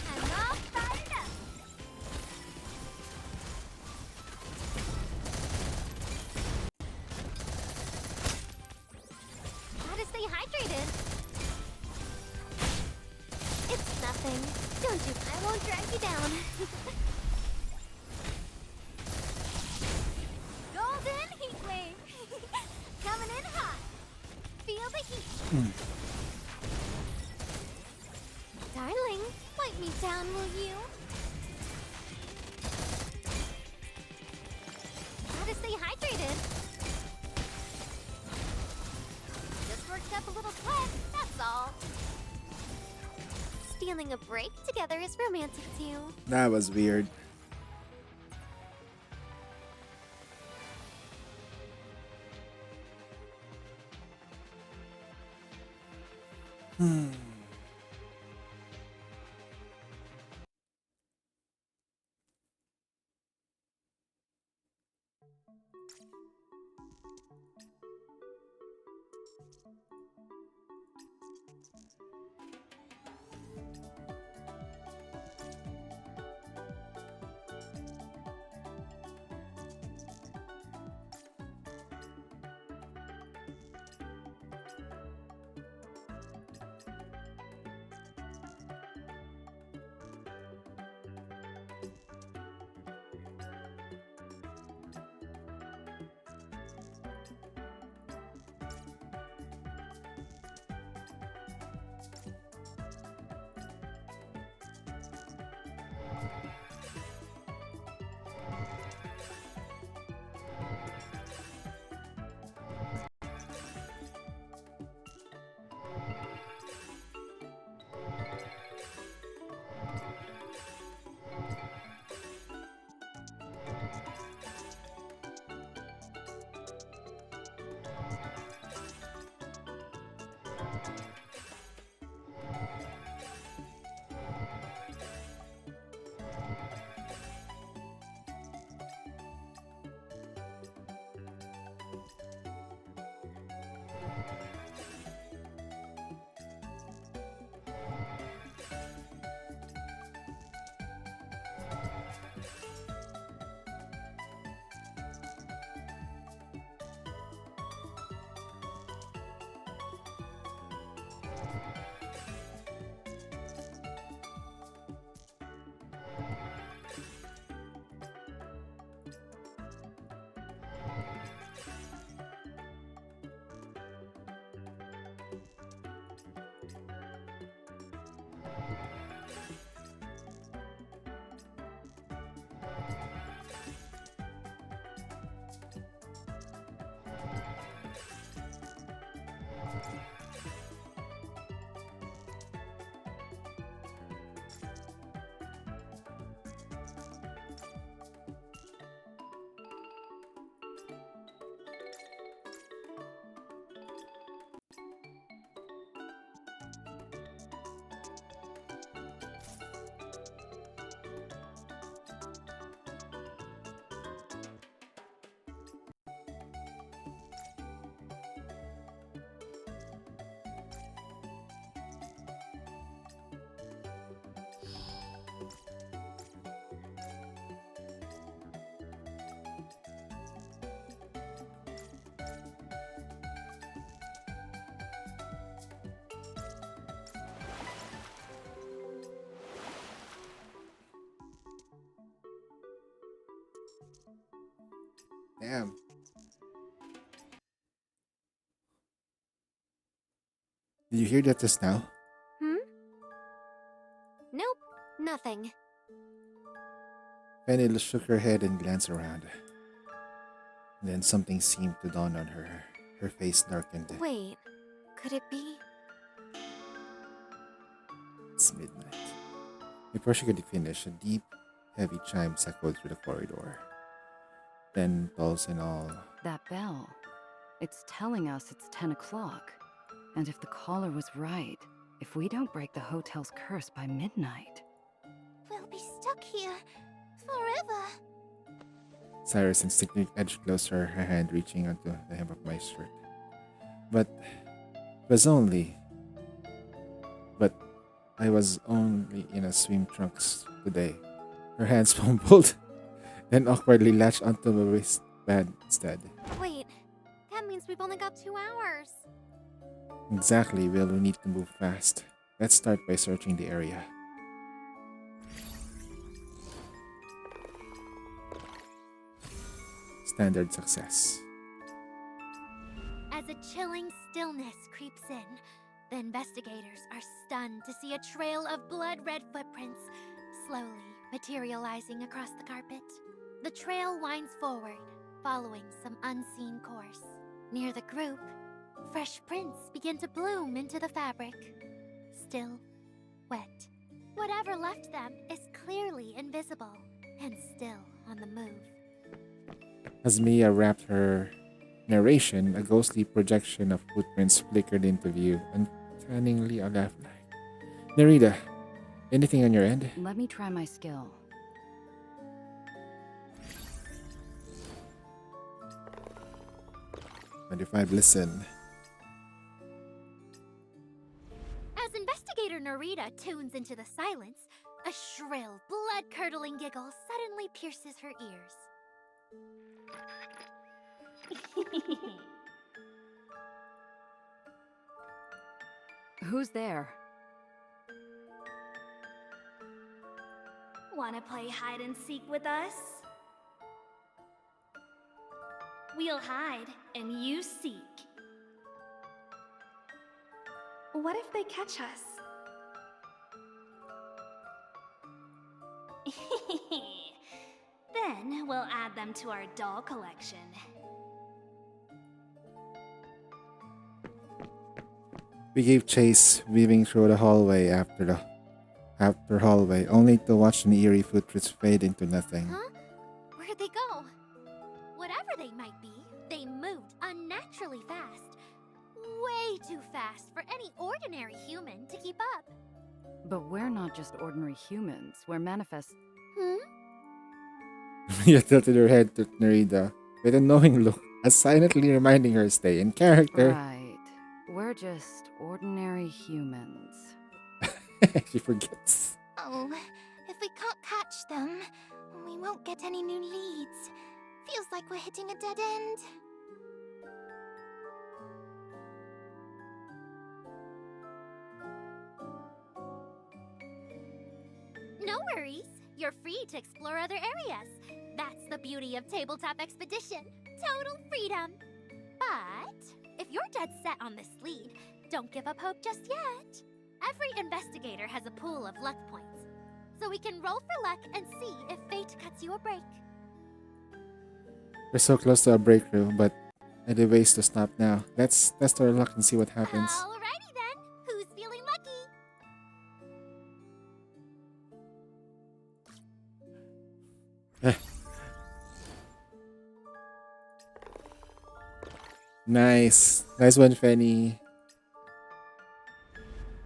Speaker 5: I'm all fired up. Gotta stay hydrated. It's nothing. Don't you? I won't drag you down. Golden heat wave. Coming in hot. Feel the heat. Darling, wipe me down, will you? Gotta stay hydrated. Just worked up a little sweat, that's all. Stealing a break together is romantic too.
Speaker 2: That was weird. Damn. Did you hear that just now?
Speaker 5: Hmm? Nope, nothing.
Speaker 2: Penny shook her head and glanced around. Then something seemed to dawn on her. Her face darkened.
Speaker 5: Wait, could it be?
Speaker 2: It's midnight. Before she could finish, a deep, heavy chime echoed through the corridor. 10 tolls in all.
Speaker 6: That bell. It's telling us it's 10 o'clock. And if the caller was right, if we don't break the hotel's curse by midnight...
Speaker 5: We'll be stuck here forever.
Speaker 2: Cyrus instinctively edged closer, her hand reaching onto the hem of my shirt. But I was only in a swim trunks today. Her hands fumbled, then awkwardly latched onto my waistband instead.
Speaker 5: Wait, that means we've only got 2 hours.
Speaker 2: Exactly, we'll need to move fast. Let's start by searching the area. Standard success.
Speaker 5: As a chilling stillness creeps in, the investigators are stunned to see a trail of blood-red footprints slowly materializing across the carpet. The trail winds forward, following some unseen course. Near the group, fresh prints begin to bloom into the fabric. Still wet. Whatever left them is clearly invisible and still on the move.
Speaker 2: As Mia wrapped her narration, a ghostly projection of footprints flickered into view, uncannily a laugh line. Nerida, anything on your end?
Speaker 6: Let me try my skill.
Speaker 2: 25, listen.
Speaker 5: As Investigator Narita tunes into the silence, a shrill, blood-curdling giggle suddenly pierces her ears.
Speaker 6: Who's there?
Speaker 7: Wanna play hide and seek with us? We'll hide and you seek. What if they catch us? Then we'll add them to our doll collection.
Speaker 2: We gave chase, weaving through the hallway after hallway, only to watch the eerie footprints fade into nothing.
Speaker 5: Huh? Where'd they go? Whatever they might be, they moved unnaturally fast. Way too fast for any ordinary human to keep up.
Speaker 6: But we're not just ordinary humans. We're manifest...
Speaker 2: Mia tilted her head to Nerida with a knowing look, as silently reminding her to stay in character.
Speaker 6: Right. We're just ordinary humans.
Speaker 2: She forgets.
Speaker 5: Oh, if we can't catch them, we won't get any new leads. Feels like we're hitting a dead end. No worries. You're free to explore other areas. That's the beauty of Tabletop Expedition. Total freedom. But if you're dead set on this lead, don't give up hope just yet. Every investigator has a pool of luck points. So we can roll for luck and see if fate cuts you a break.
Speaker 2: We're so close to a breakthrough, but any ways to stop now. Let's test our luck and see what happens.
Speaker 5: Alrighty then. Who's feeling lucky?
Speaker 2: Nice. Nice one, Fanny.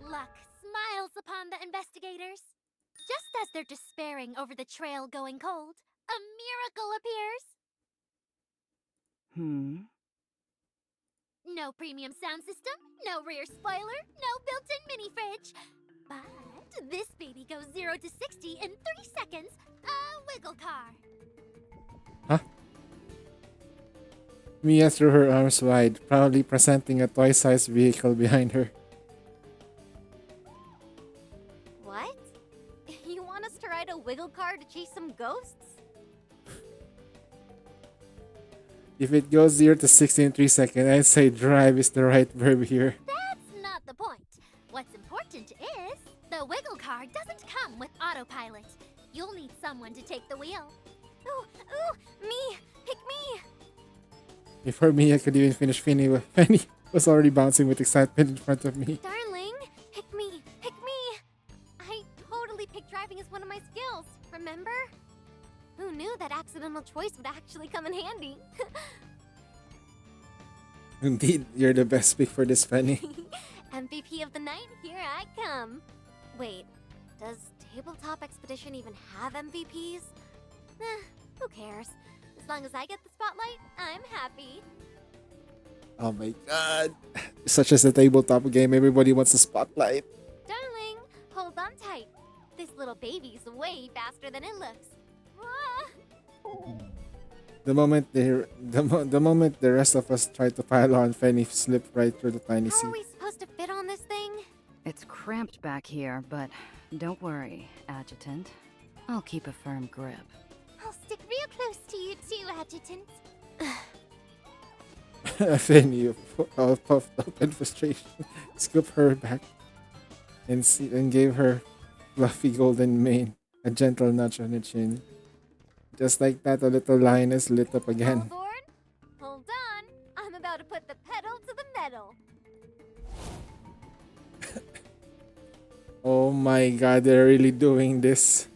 Speaker 5: Luck smiles upon the investigators. Just as they're despairing over the trail going cold, a miracle appears. No premium sound system, no rear spoiler, no built-in mini fridge. But this baby goes 0 to 60 in 3 seconds. A wiggle car.
Speaker 2: Huh? Mia threw her arms wide, proudly presenting a toy-sized vehicle behind her.
Speaker 5: What? You want us to ride a wiggle car to chase some ghosts?
Speaker 2: If it goes 0 to 60 in 3 seconds, I'd say drive is the right verb here.
Speaker 5: That's not the point. What's important is the wiggle car doesn't come with autopilot. You'll need someone to take the wheel. Ooh, me! Pick me!
Speaker 2: Before me, I could even finish Penny was already bouncing with excitement in front of me.
Speaker 5: Darling, pick me! Pick me! I totally picked driving as one of my skills, remember? Who knew that accidental choice would actually come in handy?
Speaker 2: Indeed, you're the best pick for this, Penny.
Speaker 5: MVP of the night, here I come. Wait, does Tabletop Expedition even have MVPs? Who cares? As long as I get the spotlight, I'm happy.
Speaker 2: Oh my god. Such as a tabletop game, everybody wants a spotlight.
Speaker 5: Darling, hold on tight. This little baby's way faster than it looks. Ah!
Speaker 2: The moment the moment the rest of us tried to pile on, Penny slipped right through the tiny
Speaker 5: How
Speaker 2: seat.
Speaker 5: are we supposed to fit on this thing?
Speaker 6: It's cramped back here, but don't worry, Adjutant. I'll keep a firm grip.
Speaker 5: I'll stick real close to you too, Adjutant.
Speaker 2: Penny, all puffed up in frustration, scooped her back and gave her fluffy golden mane a gentle nudge on her chin. Just like that, a little lioness lit up
Speaker 5: All
Speaker 2: again.
Speaker 5: aboard? Hold on. I'm about to put the pedal to the metal.
Speaker 2: Oh my god, they're really doing this.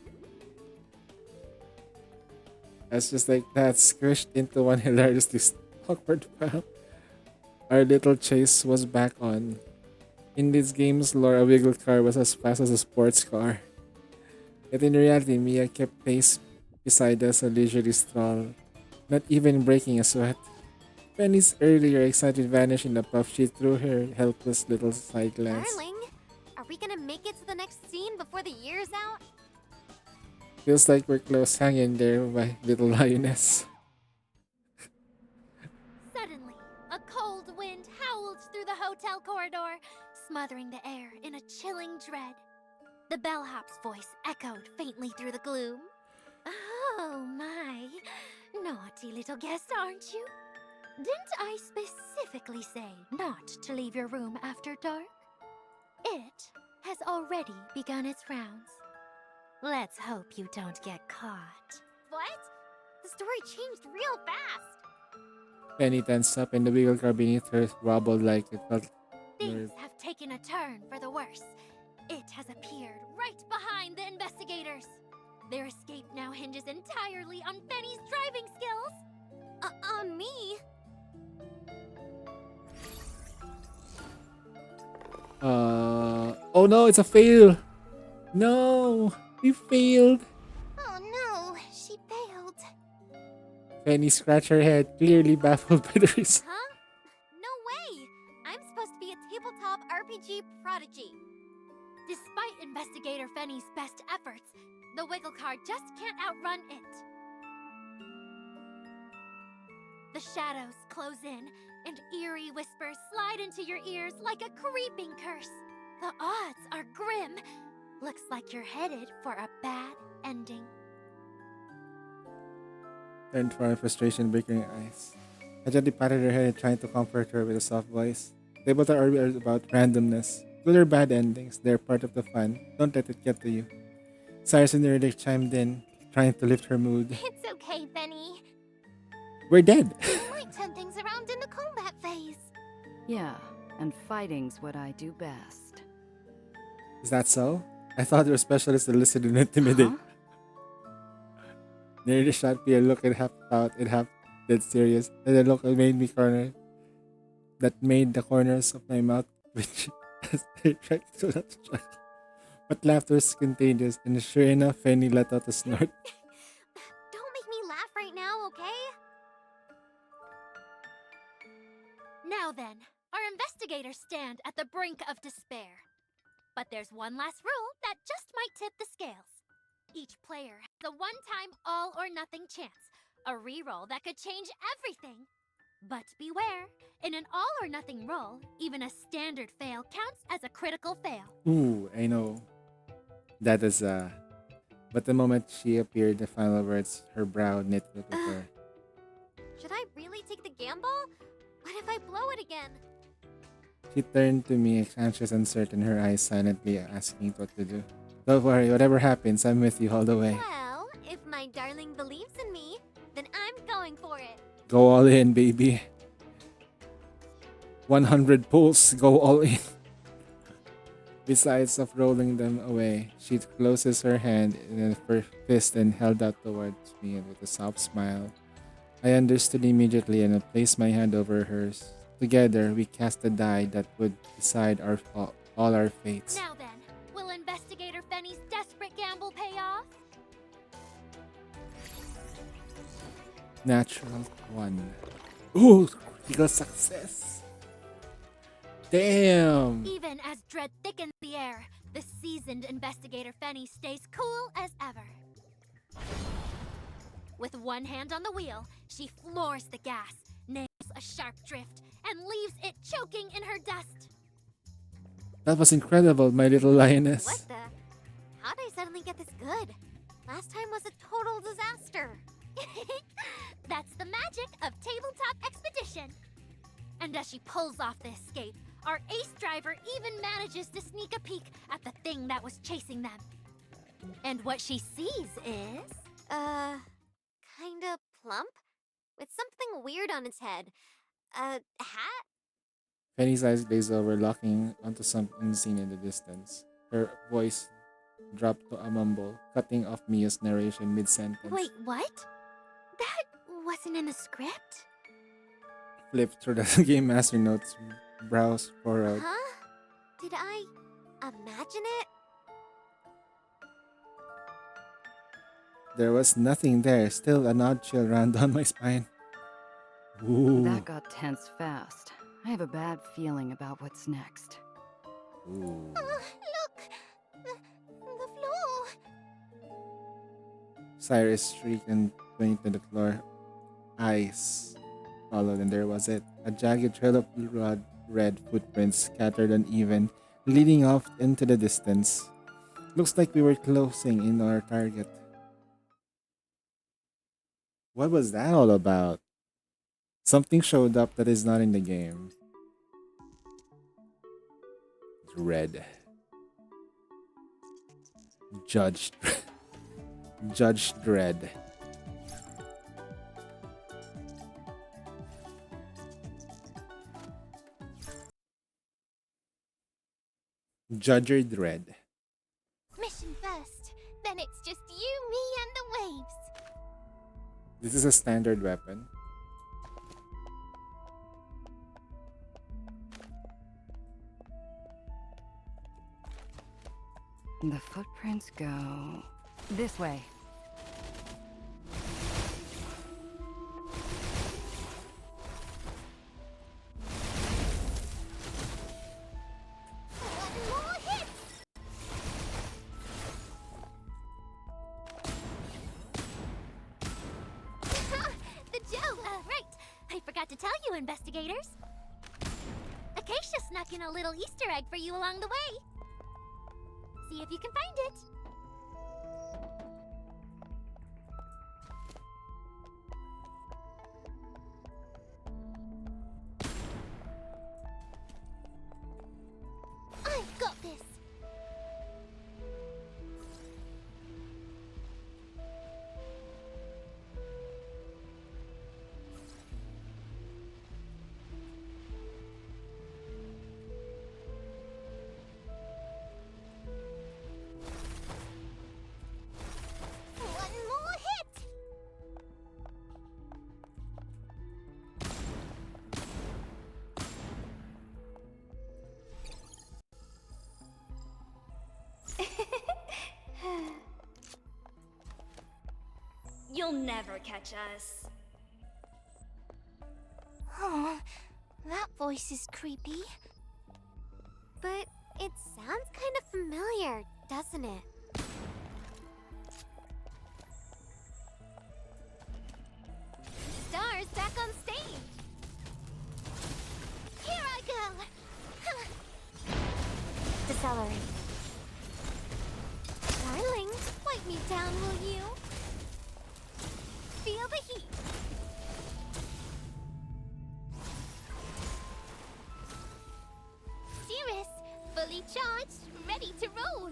Speaker 2: That's just like that, squished into one hilariously awkward pile. Our little chase was back on. In this game's lore, a wiggle car was as fast as a sports car. Yet in reality, Mia kept pace beside us, a leisurely stroll, not even breaking a sweat. Penny's earlier excited vanished in the puff. She threw her helpless little side glance.
Speaker 5: Darling, are we gonna make it to the next scene before the year's out?
Speaker 2: Feels like we're close. Hang in there, my little lioness.
Speaker 5: Suddenly, a cold wind howled through the hotel corridor, smothering the air in a chilling dread. The bellhop's voice echoed faintly through the gloom. Oh my, naughty little guest, aren't you? Didn't I specifically say not to leave your room after dark? It has already begun its rounds. Let's hope you don't get caught. What? The story changed real fast.
Speaker 2: Penny tensed up, and the wiggle car beneath her wobbled like it felt.
Speaker 5: Things have taken a turn for the worse. It has appeared right behind the investigators. Their escape now hinges entirely on Benny's driving skills. On me?
Speaker 2: Oh no, it's a fail. No, we failed.
Speaker 5: Oh no, she failed.
Speaker 2: Penny scratched her head, clearly baffled by the result.
Speaker 5: Huh? No way! I'm supposed to be a tabletop RPG prodigy. Despite Investigator Fenny's best efforts, the wiggle car just can't outrun it. The shadows close in, and eerie whispers slide into your ears like a creeping curse. The odds are grim. Looks like you're headed for a bad ending.
Speaker 2: Turned for her frustration, breaking her eyes. I gently patted her head, trying to comfort her with a soft voice. They both are about randomness. Good or bad endings, they're part of the fun. Don't let it get to you. Cyrus and Nerdic chimed in, trying to lift her mood.
Speaker 5: It's okay, Benny.
Speaker 2: We're dead!
Speaker 5: You might turn things around in the combat phase.
Speaker 6: Yeah, and fighting's what I do best.
Speaker 2: Is that so? I thought you were specialists in listen and intimidate.
Speaker 6: Huh?
Speaker 2: Nerdy shot me a look and half out and half dead serious. And the look that made the corners of my mouth twitch as I tried to not struggle. But laughter was contagious, and sure enough, Fanny let out a snort.
Speaker 5: Don't make me laugh right now, okay? Now then, our investigators stand at the brink of despair. But there's one last rule that just might tip the scales. Each player has a one-time all-or-nothing chance, a reroll that could change everything. But beware, in an all-or-nothing roll, even a standard fail counts as a critical fail.
Speaker 2: Ooh, I know. That is, But the moment she appeared, the final words, her brow knit with her.
Speaker 5: Should I really take gamble? What if I blow it again?
Speaker 2: She turned to me, anxious and certain, her eyes silently asking what to do. Don't worry, whatever happens, I'm with you all the way.
Speaker 5: Well, if my darling believes in me, then I'm going for it.
Speaker 2: Go all in, baby. 100 pulls, go all in. Besides of rolling them away, she closes her hand in her fist and held out towards me with a soft smile. I understood immediately and I placed my hand over hers. Together, we cast a die that would decide all our fates.
Speaker 5: Now then, will Investigator Fenny's desperate gamble pay off?
Speaker 2: Natural 1. Ooh, critical success. Damn.
Speaker 5: Even as dread thickens the air, the seasoned Investigator Fenny stays cool as ever. With one hand on the wheel, she floors the gas, nails a sharp drift, and leaves it choking in her dust.
Speaker 2: That was incredible, my little lioness.
Speaker 5: What the? How'd I suddenly get this good? Last time was a total disaster. That's the magic of Tabletop Expedition. And as she pulls off the escape, our ace driver even manages to sneak a peek at the thing that was chasing them. And what she sees is... kinda plump? With something weird on its head. A hat?
Speaker 2: Penny's eyes glazed over, locking onto something seen in the distance. Her voice dropped to a mumble, cutting off Mia's narration mid-sentence.
Speaker 5: Wait, what? That wasn't in the script?
Speaker 2: Flipped through the Game Master notes, brows furrowed.
Speaker 5: Huh? Did I imagine it?
Speaker 2: There was nothing there, still an odd chill ran down my spine. Ooh.
Speaker 6: That got tense fast. I have a bad feeling about what's next.
Speaker 2: Ooh.
Speaker 5: Look! The floor!
Speaker 2: Cyrus shrieked and pointed to the floor. Eyes followed, and there was it. A jagged trail of red footprints, scattered uneven, leading off into the distance. Looks like we were closing in on our target. What was that all about? Something showed up that is not in the game. Red. Judge Dredd. Judger Dredd.
Speaker 5: Mission first, then it's just you, me, and the waves.
Speaker 2: This is a standard weapon.
Speaker 6: The footprints go this way.
Speaker 5: One more hit! The Joe, right. I forgot to tell you, investigators. Acacia snuck in a little Easter egg for you along the way. See if you can find it. I've got this. One more hit.
Speaker 7: You'll never catch us.
Speaker 5: Oh, that voice is creepy. But it sounds kind of familiar, doesn't it? Stars back on stage. Here I go.
Speaker 8: Decelerate.
Speaker 5: Darling, wipe me down, will you? Feel the heat. Fully charged, ready to roll.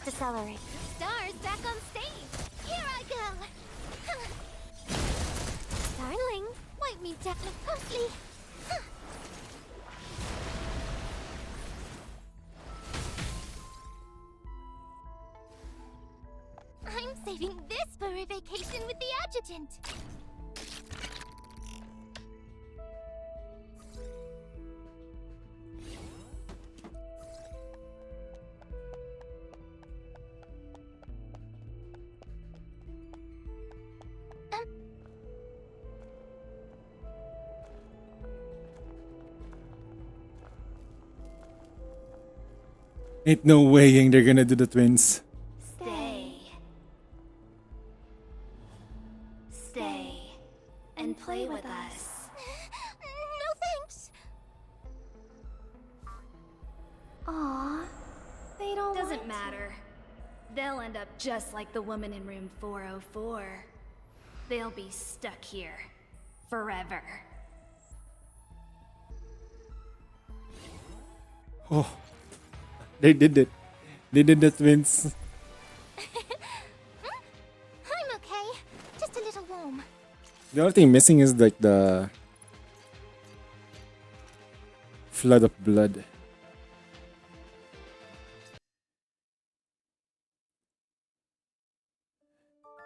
Speaker 8: Decelerate.
Speaker 5: Stars back on stage. Here I go. Darling, wipe me down closely. I'm saving this for a vacation with the adjutant.
Speaker 2: Ain't no way Yang they're gonna do the twins.
Speaker 7: Stay. Stay. And play with us.
Speaker 5: No thanks.
Speaker 7: Aw. They don't
Speaker 9: Doesn't
Speaker 7: want
Speaker 9: matter. They'll end up just like the woman in room 404. They'll be stuck here. Forever.
Speaker 2: Oh, they did it. They did the twins.
Speaker 5: I'm okay. Just a little warm.
Speaker 2: The only thing missing is like the flood of blood.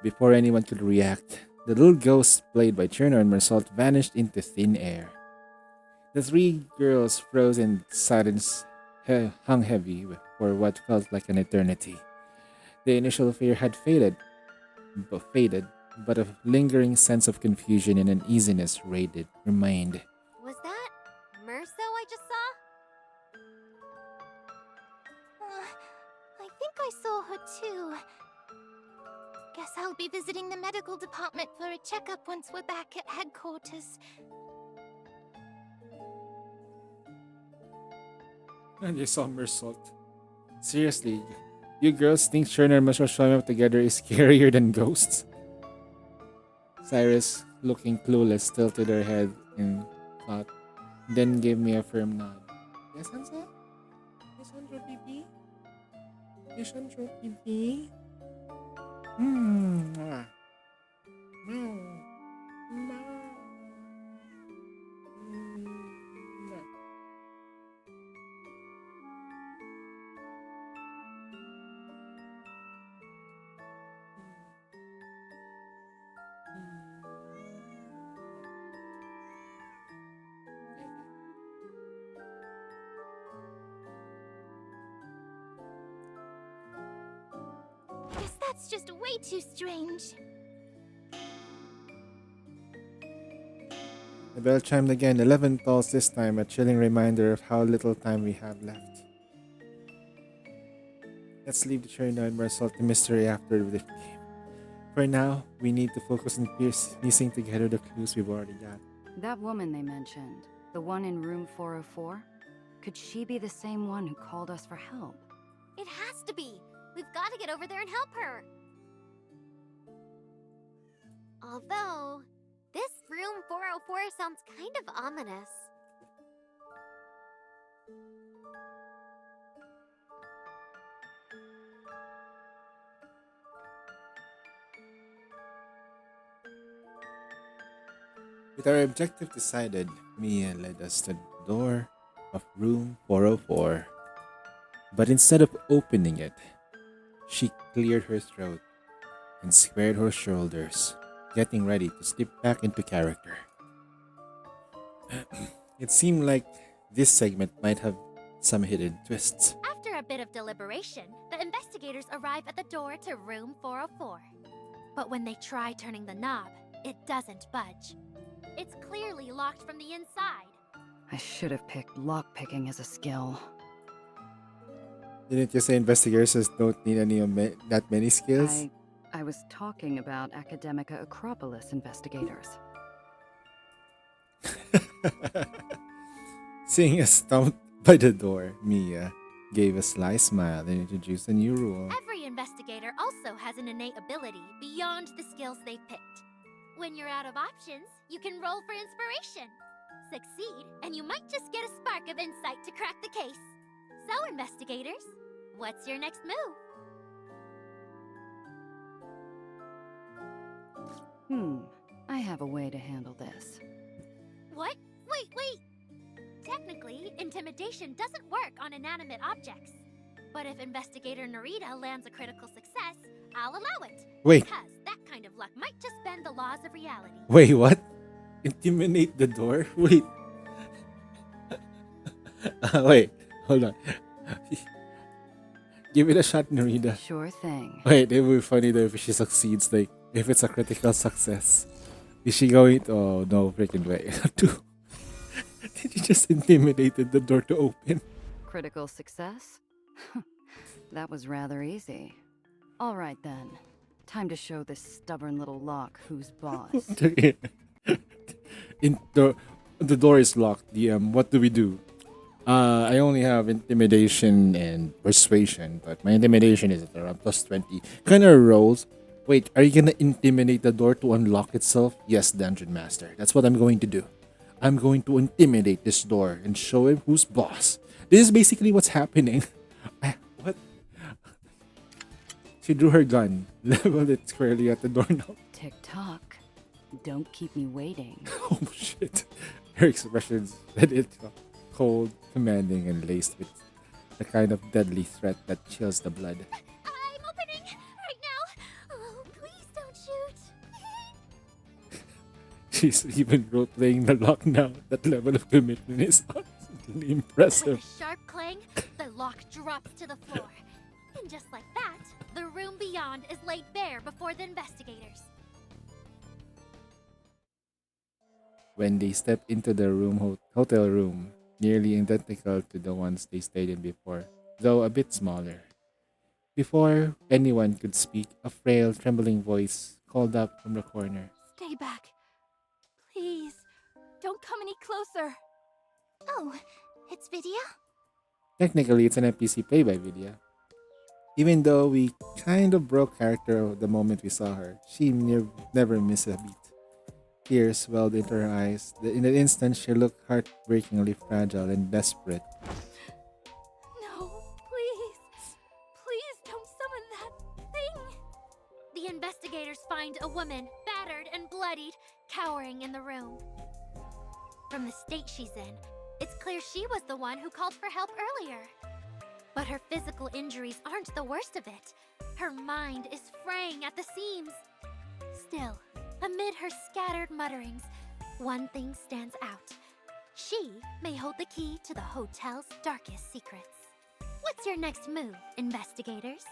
Speaker 2: Before anyone could react, the little ghost played by Turner and Mersault vanished into thin air. The three girls froze in silence, hung heavy for what felt like an eternity. The initial fear had faded, but a lingering sense of confusion and uneasiness remained.
Speaker 5: Was that Merso I just saw? I think I saw her too. Guess I'll be visiting the medical department for a checkup once we're back at headquarters.
Speaker 2: And you saw Mersault. Seriously, you girls think Turner and Mersault showing up together is scarier than ghosts? Cyrus, looking clueless, tilted her head in thought, then gave me a firm nod. Yes, Hansa? Yes, Andrew, baby? Yes, Andrew, baby? Hmm.
Speaker 5: Guess that's just way too strange.
Speaker 2: The bell chimed again, 11 tolls this time, a chilling reminder of how little time we have left. Let's leave the Cherno and Mersault to mystery after the game. For now, we need to focus on piecing together the clues we've already got.
Speaker 6: That woman they mentioned, the one in room 404, could she be the same one who called us for help?
Speaker 5: It has to be. We've got to get over there and help her. Although, this room 404 sounds kind of ominous.
Speaker 2: With our objective decided, Mia led us to the door of room 404. But instead of opening it, she cleared her throat and squared her shoulders, getting ready to slip back into character. It seemed like this segment might have some hidden twists.
Speaker 5: After a bit of deliberation, the investigators arrive at the door to room 404. But when they try turning the knob, it doesn't budge. It's clearly locked from the inside.
Speaker 6: I should have picked lockpicking as a skill.
Speaker 2: Didn't you say investigators don't need that many skills?
Speaker 6: I was talking about Academica Acropolis investigators.
Speaker 2: Seeing us stumped by the door, Mia gave a sly smile, and introduced a new rule.
Speaker 5: Every investigator also has an innate ability beyond the skills they've picked. When you're out of options, you can roll for inspiration. Succeed, and you might just get a spark of insight to crack the case. So, investigators, what's your next move?
Speaker 6: I have a way to handle this.
Speaker 5: What? Wait! Technically, intimidation doesn't work on inanimate objects. But if Investigator Narita lands a critical success, I'll allow it.
Speaker 2: Wait.
Speaker 5: Because that kind of luck might just bend the laws of reality.
Speaker 2: Wait, what? Intimidate the door? Wait. Wait, hold on. Give it a shot, Narita.
Speaker 6: Sure thing.
Speaker 2: Wait, it would be funny though if she succeeds, like, if it's a critical success. Is she going to... Oh, no freaking way. Did you just intimidated the door to open?
Speaker 6: Critical success? That was rather easy. All right then. Time to show this stubborn little lock who's boss.
Speaker 2: The door is locked. What do we do? I only have intimidation and persuasion, but my intimidation is at around plus 20. Kind of rolls. Wait, are you gonna intimidate the door to unlock itself? Yes, Dungeon Master. That's what I'm going to do. I'm going to intimidate this door and show him who's boss. This is basically what's happening. What? She drew her gun. Leveled it squarely at the doorknob.
Speaker 6: Tick tock. Don't keep me waiting.
Speaker 2: Oh shit. Her expressions said it cold, commanding, and laced with the kind of deadly threat that chills the blood.
Speaker 5: I'm opening right now. Oh, please don't shoot.
Speaker 2: She's even role-playing the lock now. That level of commitment is absolutely
Speaker 5: With
Speaker 2: impressive.
Speaker 5: a sharp clang, the lock drops to the floor. And just like that, the room beyond is laid bare before the investigators.
Speaker 2: When they step into the hotel room, nearly identical to the ones they stayed in before, though a bit smaller. Before anyone could speak, a frail, trembling voice called up from the corner.
Speaker 7: Stay back. Please, don't come any closer.
Speaker 5: Oh, it's Vidya?
Speaker 2: Technically, it's an NPC played by Vidya. Even though we kind of broke character the moment we saw her, she never missed a beat. Tears welled into her eyes. In an instant, she looked heartbreakingly fragile and desperate.
Speaker 7: No, please. Please don't summon that thing.
Speaker 5: The investigators find a woman, battered and bloodied, cowering in the room. From the state she's in, it's clear she was the one who called for help earlier. But her physical injuries aren't the worst of it. Her mind is fraying at the seams. Still, amid her scattered mutterings, one thing stands out. She may hold the key to the hotel's darkest secrets. What's your next move, investigators?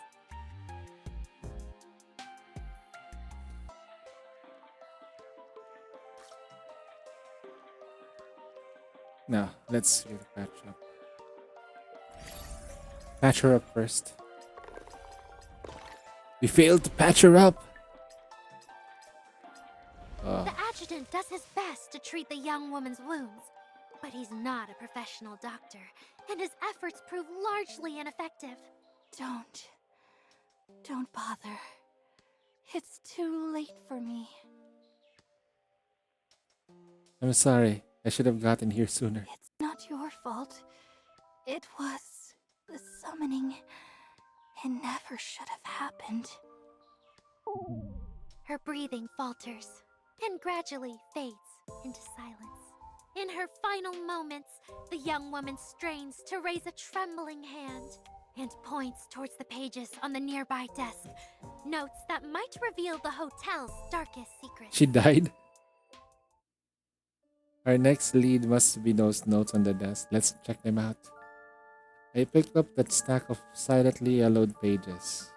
Speaker 2: Now, let's get a patch up. Patch her up first. We failed to patch her up!
Speaker 5: The adjutant does his best to treat the young woman's wounds, but he's not a professional doctor, and his efforts prove largely ineffective.
Speaker 7: Don't bother. It's too late for me.
Speaker 2: I'm sorry. I should have gotten here sooner.
Speaker 7: It's not your fault. It was the summoning. It never should have happened.
Speaker 5: Her breathing falters and gradually fades into silence. In her final moments, the young woman strains to raise a trembling hand and points towards the pages on the nearby desk, notes that might reveal the hotel's darkest secrets.
Speaker 2: She died? Our next lead must be those notes on the desk. Let's check them out. I picked up that stack of silently yellowed pages,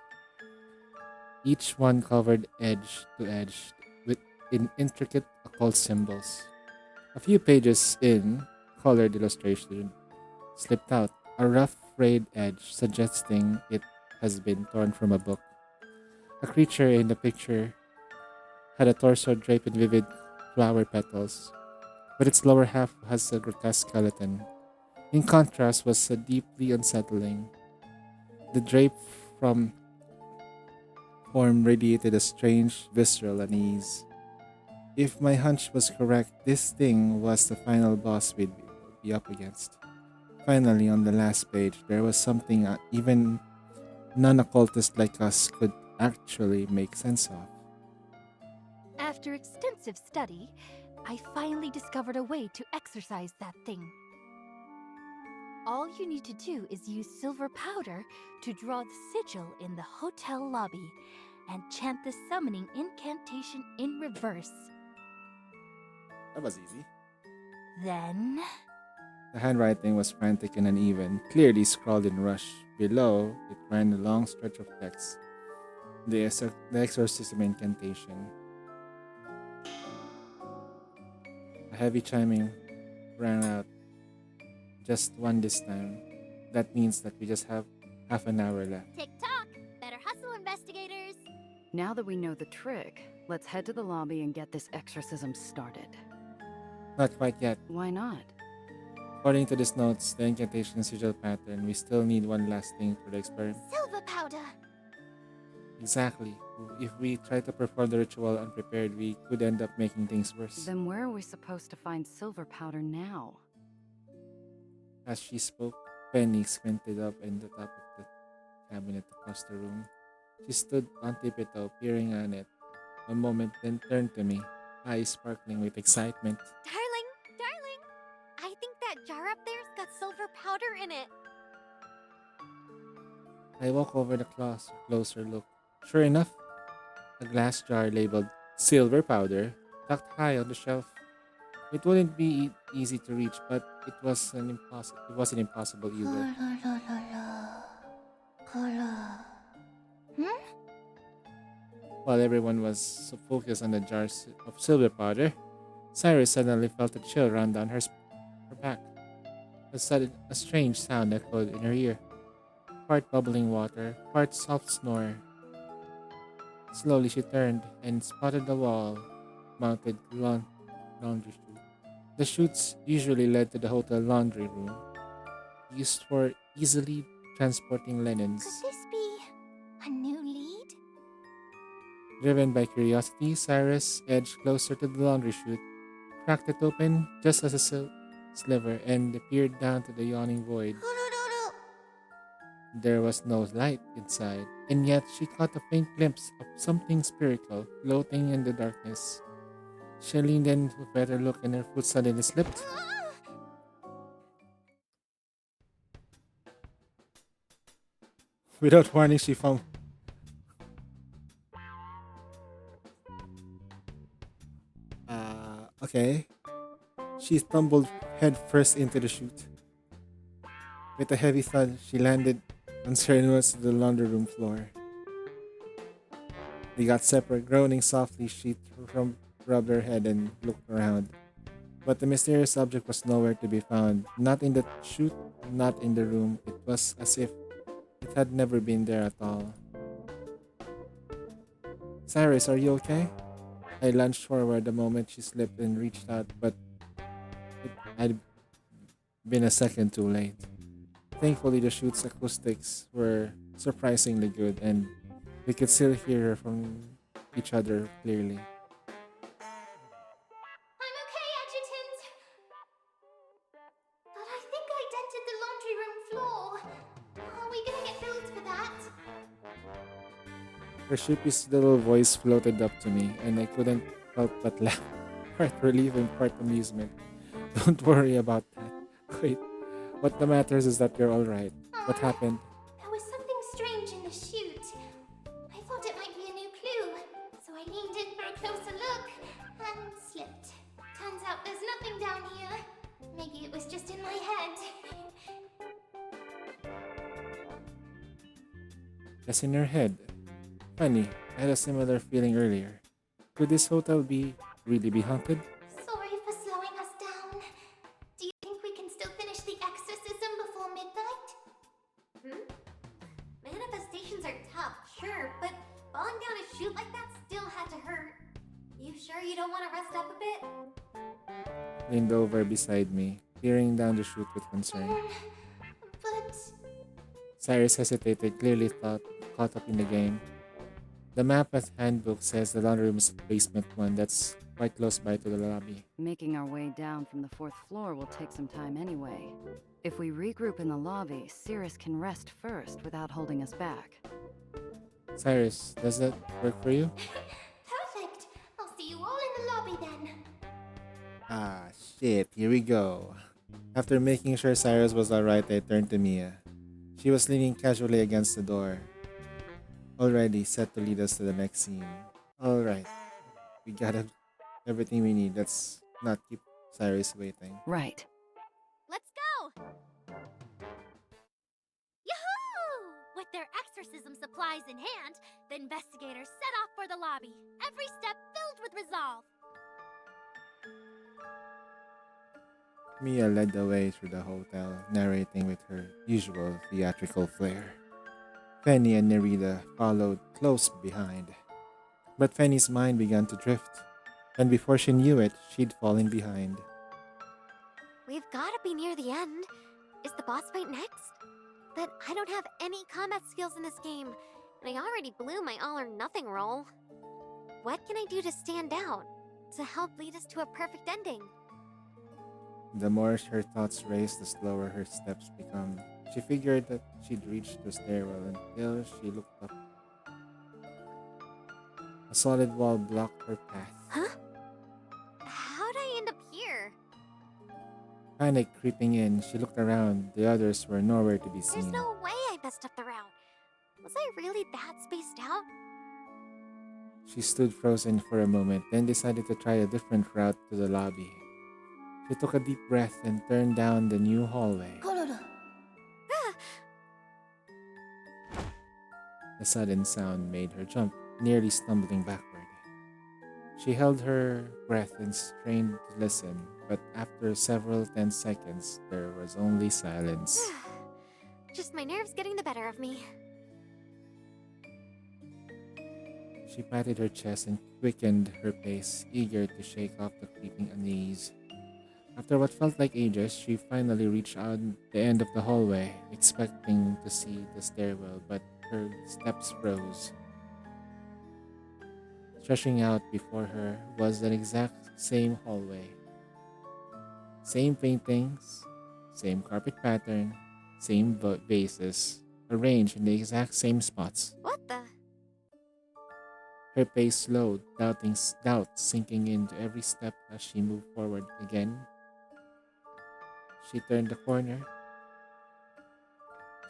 Speaker 2: each one covered edge to edge in intricate occult symbols. A few pages in, colored illustration slipped out, a rough frayed edge suggesting it has been torn from a book. A creature in the picture had a torso draped in vivid flower petals, but its lower half has a grotesque skeleton. In contrast, was deeply unsettling. The drape from form radiated a strange, visceral unease. If my hunch was correct, this thing was the final boss we'd be up against. Finally, on the last page, there was something even non occultists like us could actually make sense of.
Speaker 10: After extensive study, I finally discovered a way to exorcise that thing. All you need to do is use silver powder to draw the sigil in the hotel lobby and chant the summoning incantation in reverse.
Speaker 2: That was easy.
Speaker 10: Then...
Speaker 2: The handwriting was frantic and uneven, clearly scrawled in rush. Below, it ran a long stretch of text. The exorcism incantation. A heavy chiming rang out. Just one this time. That means that we just have half an hour left.
Speaker 5: Tick tock! Better hustle, investigators!
Speaker 6: Now that we know the trick, let's head to the lobby and get this exorcism started.
Speaker 2: Not quite yet.
Speaker 6: Why not?
Speaker 2: According to these notes, the incantation sigil pattern, we still need one last thing for the experiment.
Speaker 5: Silver powder!
Speaker 2: Exactly. If we try to perform the ritual unprepared, we could end up making things worse.
Speaker 6: Then where are we supposed to find silver powder now?
Speaker 2: As she spoke, Penny squinted up in the top of the cabinet across the room. She stood on tiptoe, peering on it. A moment, then turned to me, eyes sparkling with excitement.
Speaker 5: Darling! Darling! I think that jar up there's got silver powder in it.
Speaker 2: I walked over the closer look. Sure enough, a glass jar labeled silver powder tucked high on the shelf. It wouldn't be easy to reach, but it wasn't impossible either. While everyone was so focused on the jars of silver powder, Cyrus suddenly felt a chill run down her back. A strange sound echoed in her ear. Part bubbling water, part soft snore. Slowly she turned and spotted the wall-mounted laundry chute. The chutes usually led to the hotel laundry room, used for easily transporting linens.
Speaker 5: Could this be a new lead?
Speaker 2: Driven by curiosity, Cyrus edged closer to the laundry chute, cracked it open just as a sliver, and peered down to the yawning void. There was no light inside, and yet she caught a faint glimpse of something spherical floating in the darkness. She leaned in to a better look, and her foot suddenly slipped. Without warning, she found. Okay. She stumbled headfirst into the chute. With a heavy thud, she landed unceremoniously to the laundry room floor. They got separate. Groaning softly, she rubbed her head and looked around. But the mysterious object was nowhere to be found. Not in the chute, not in the room. It was as if it had never been there at all. Cyrus, are you okay? I lunged forward the moment she slipped and reached out, but it had been a second too late. Thankfully, the chute's acoustics were surprisingly good, and we could still hear her from each other clearly.
Speaker 5: I'm okay, Adjutant! But I think I dented the laundry room floor. Are we gonna get billed for that?
Speaker 2: Her sheepish little voice floated up to me, and I couldn't help but laugh. Part relief and part amusement. Don't worry about that. Wait, what matters is that you're alright. What happened?
Speaker 5: There was something strange in the chute. I thought it might be a new clue, so I leaned in for a closer look and slipped. Turns out there's nothing down here. Maybe it was just in my head.
Speaker 2: Just in her head. Funny, I had a similar feeling earlier. Could this hotel really be haunted?
Speaker 5: Sorry for slowing us down. Do you think we can still finish the exorcism before midnight? Manifestations are tough, sure, but falling down a chute like that still had to hurt. You sure you don't want to rest up a bit?
Speaker 2: Leaned over beside me, peering down the chute with concern.
Speaker 5: But
Speaker 2: Cyrus hesitated, clearly caught up in the game. The map at handbook says the laundry room is basement one. That's quite close by to the lobby.
Speaker 6: Making our way down from the fourth floor will take some time anyway. If we regroup in the lobby, Cirrus can rest first without holding us back.
Speaker 2: Cyrus, does that work for you?
Speaker 5: perfect. I'll see you all in the lobby then.
Speaker 2: Ah, shit, here we go. After making sure Cyrus was alright, I turned to Mia. She was leaning casually against the door, already set to lead us to the next scene. Alright, we got everything we need. Let's not keep Cyrus waiting.
Speaker 6: Right.
Speaker 5: Let's go! Yahoo! With their exorcism supplies in hand, the investigators set off for the lobby, every step filled with resolve.
Speaker 2: Mia led the way through the hotel, narrating with her usual theatrical flair. Fanny and Nerida followed close behind. But Fanny's mind began to drift, and before she knew it, she'd fallen behind.
Speaker 5: We've gotta be near the end. Is the boss fight next? But I don't have any combat skills in this game, and I already blew my all or nothing roll. What can I do to stand out? To help lead us to a perfect ending?
Speaker 2: The more her thoughts raced, the slower her steps become. She figured that she'd reached the stairwell until she looked up. A solid wall blocked her path.
Speaker 5: Huh? How'd I end up here?
Speaker 2: Panic creeping in, she looked around. The others were nowhere to be
Speaker 5: There's
Speaker 2: seen.
Speaker 5: no way I messed up the route. Was I really that spaced out?
Speaker 2: She stood frozen for a moment, then decided to try a different route to the lobby. She took a deep breath and turned down the new hallway. A sudden sound made her jump, nearly stumbling backward. She held her breath and strained to listen, but after several tense seconds, there was only silence.
Speaker 5: Just my nerves getting the better of me.
Speaker 2: She patted her chest and quickened her pace, eager to shake off the creeping unease. After what felt like ages, she finally reached out the end of the hallway, expecting to see the stairwell, but her steps froze. Stretching out before her was the exact same hallway. Same paintings, same carpet pattern, same vases, arranged in the exact same spots.
Speaker 5: What the?
Speaker 2: Her pace slowed, doubt sinking into every step as she moved forward again. She turned the corner.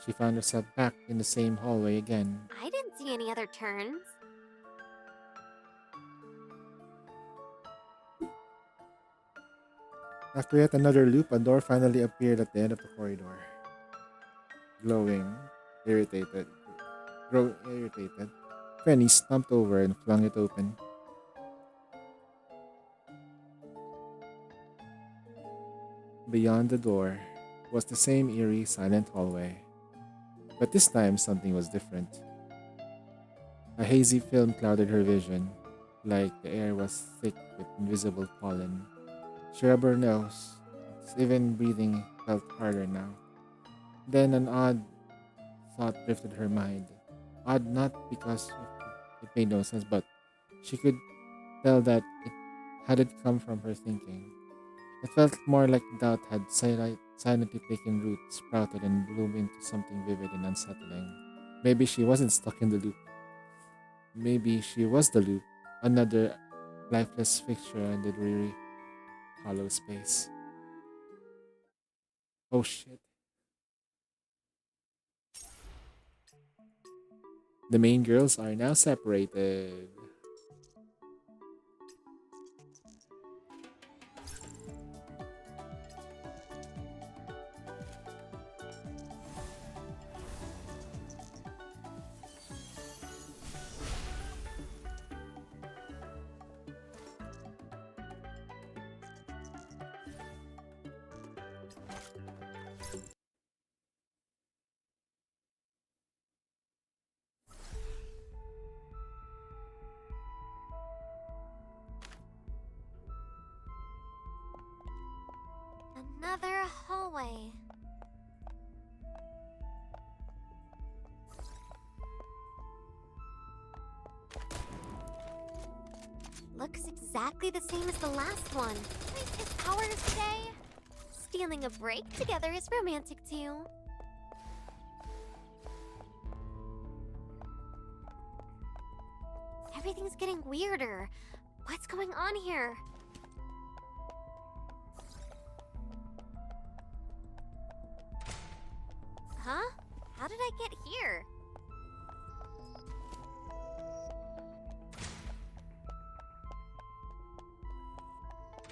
Speaker 2: She found herself back in the same hallway again.
Speaker 5: I didn't see any other turns.
Speaker 2: After yet another loop, a door finally appeared at the end of the corridor. Glowing, irritated, growing irritated, Penny stumped over and flung it open. Beyond the door was the same eerie, silent hallway. But this time, something was different. A hazy film clouded her vision, like the air was thick with invisible pollen. She rubbed her nose. Even breathing felt harder now. Then an odd thought drifted her mind. Odd not because it made no sense, but she could tell that it hadn't come from her thinking. It felt more like doubt had silently taken root, sprouted, and bloomed into something vivid and unsettling. Maybe she wasn't stuck in the loop. Maybe she was the loop, another lifeless fixture in the dreary, hollow space. Oh shit. The main girls are now separated.
Speaker 5: way. Looks exactly the same as the last one. Wait, is ours today? Stealing a break together is romantic too. Everything's getting weirder. What's going on here? Huh? How did I get here?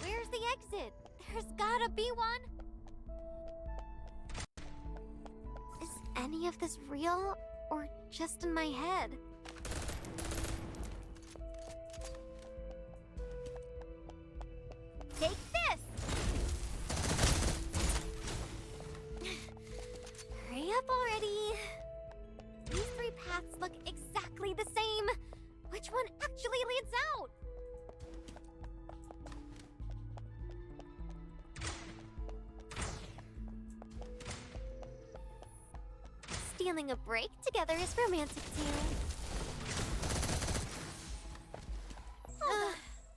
Speaker 5: Where's the exit? There's gotta be one. Is any of this real or just in my head? Take this! Hurry up already. These three paths look exactly the same. Which one actually leads out? Stealing a break together is romantic too.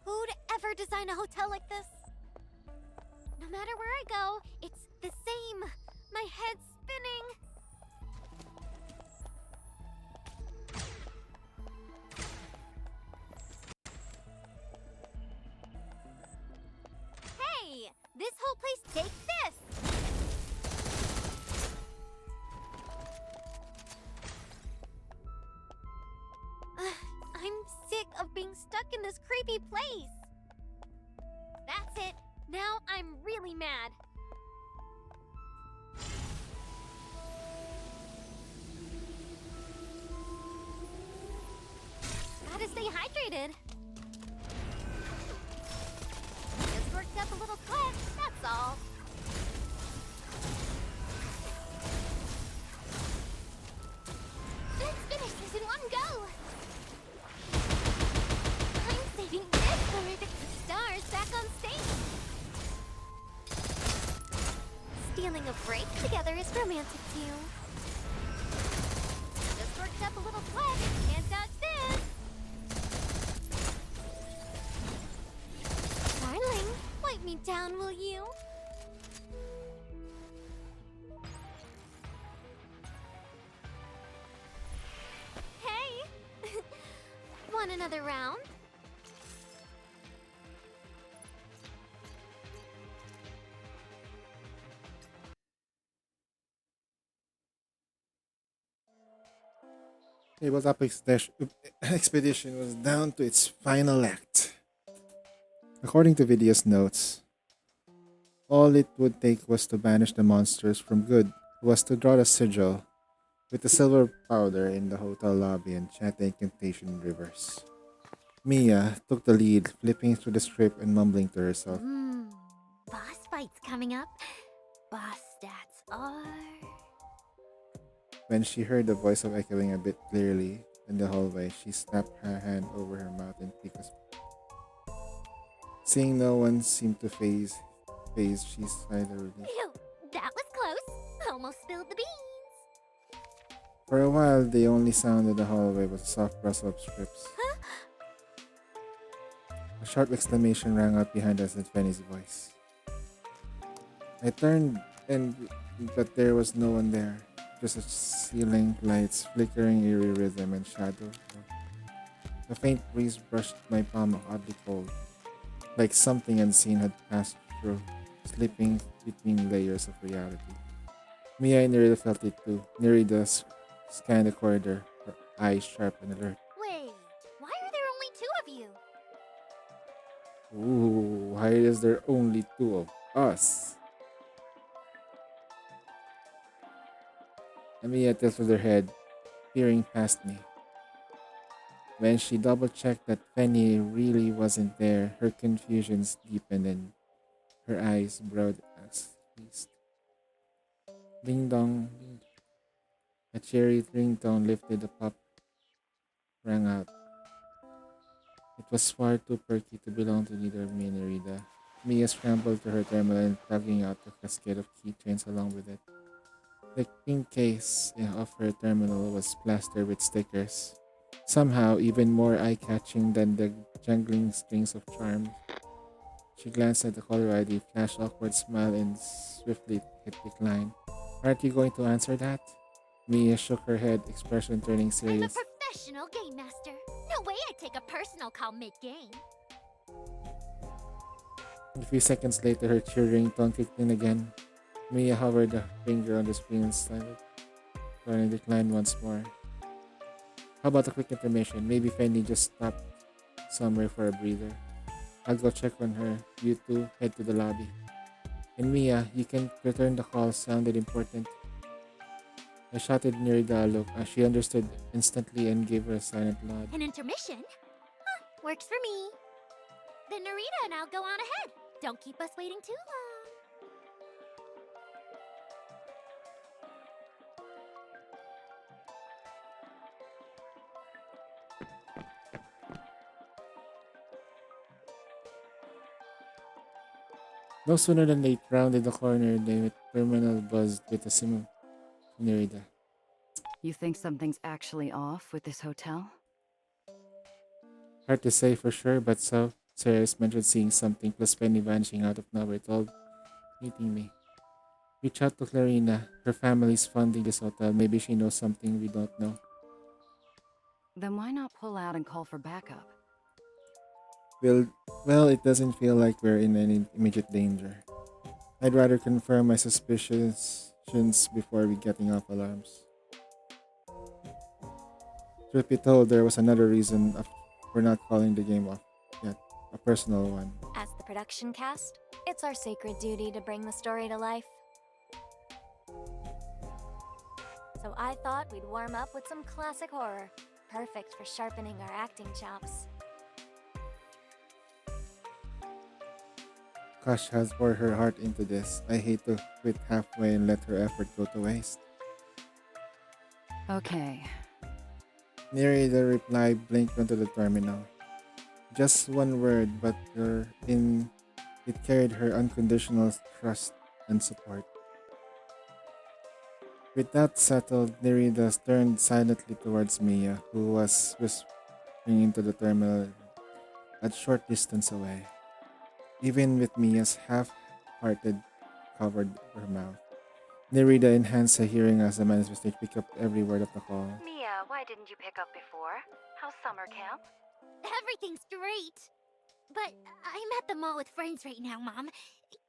Speaker 5: Who'd ever design a hotel like this? No matter where I go, it's the same. My head's spinning. Hey, this whole place, take this. I'm sick of being stuck in this creepy place. That's it. Now I'm really mad. Gotta stay hydrated. Just worked up a little sweat, that's all. Let's finish this in one go. I'm saving this for the stars back on stage. Stealing a break together is romantic too. Just worked up a little sweat. Can't dodge this. Darling, wipe me down, will you? Hey! Want another round?
Speaker 2: Tabletop expedition was down to its final act. According to video's notes, all it would take was to banish the monsters from good, was to draw the sigil with the silver powder in the hotel lobby and chant the incantation in reverse. Mia took the lead, flipping through the script and mumbling to herself.
Speaker 5: Boss fight's coming up. Boss stats are...
Speaker 2: When she heard the voice of echoing a bit clearly in the hallway, she snapped her hand over her mouth and peeked. Seeing no one seemed to phase, she sighed a relief.
Speaker 5: Phew, that was close. Almost spilled the beans.
Speaker 2: For a while, the only sound in the hallway was a soft rustle of scripts.
Speaker 5: Huh?
Speaker 2: A sharp exclamation rang out behind us in Fanny's voice. I turned, but there was no one there. Just a ceiling lights, flickering eerie rhythm and shadow. A faint breeze brushed my palm oddly cold, like something unseen had passed through, slipping between layers of reality. Mia and Nerida felt it too. Nerida scanned the corridor, her eyes sharp and alert.
Speaker 5: Wait, why are there only two of you?
Speaker 2: Ooh, why is there only two of us? Mia tilted her head, peering past me. When she double-checked that Penny really wasn't there, her confusion deepened and her eyes broadened as pleased. Ding dong. A cheery ringtone lifted the pop rang out. It was far too perky to belong to neither me nor Rita. Mia scrambled to her terminal and tugging out the cascade of keychains along with it. The king case of her terminal was plastered with stickers, somehow even more eye-catching than the jangling strings of charms. She glanced at the caller ID, flashed awkward smile, and swiftly hit decline. Aren't you going to answer that? Mia shook her head, expression turning
Speaker 5: I'm a
Speaker 2: serious.
Speaker 5: professional game master. No way I'd take a personal call mid-game.
Speaker 2: A few seconds later, her cheering tone kicked in again. Mia hovered a finger on the screen and started, turning decline once more. How about a quick intermission? Maybe Fanny just stopped somewhere for a breather. I'll go check on her. You two head to the lobby. And Mia, you can return the call. Sounded important. I shouted near the look as she understood instantly and gave her a silent nod.
Speaker 5: An intermission? Huh, works for me. Then Narita and I'll go on ahead. Don't keep us waiting too long.
Speaker 2: No sooner than they rounded the corner, the terminal buzzed with a sim Nerida.
Speaker 6: You think something's actually off with this hotel?
Speaker 2: Hard to say for sure, but so Sarah's mentioned seeing something plus Penny vanishing out of nowhere told meeting me. Reach out to Clarina. Her family's funding this hotel. Maybe she knows something we don't know.
Speaker 6: Then why not pull out and call for backup?
Speaker 2: Well, well, it doesn't feel like we're in any immediate danger. I'd rather confirm my suspicions before we getting off alarms. Truth be told, there was another reason for not calling the game off yet, a personal one.
Speaker 8: As the production cast, it's our sacred duty to bring the story to life. So I thought we'd warm up with some classic horror, perfect for sharpening our acting chops.
Speaker 2: Kash has poured her heart into this. I hate to quit halfway and let her effort go to waste.
Speaker 6: Okay.
Speaker 2: Neri, the reply blinked onto the terminal. Just one word, but it carried her unconditional trust and support. With that settled, Nerida turned silently towards Mia, who was whispering into the terminal a short distance away. Even with Mia's half-hearted covered her mouth. Nerida enhanced her hearing as the man's mistake picked up every word of the call.
Speaker 10: Mia, why didn't you pick up before? How's summer camp?
Speaker 5: Everything's great. But I'm at the mall with friends right now, Mom.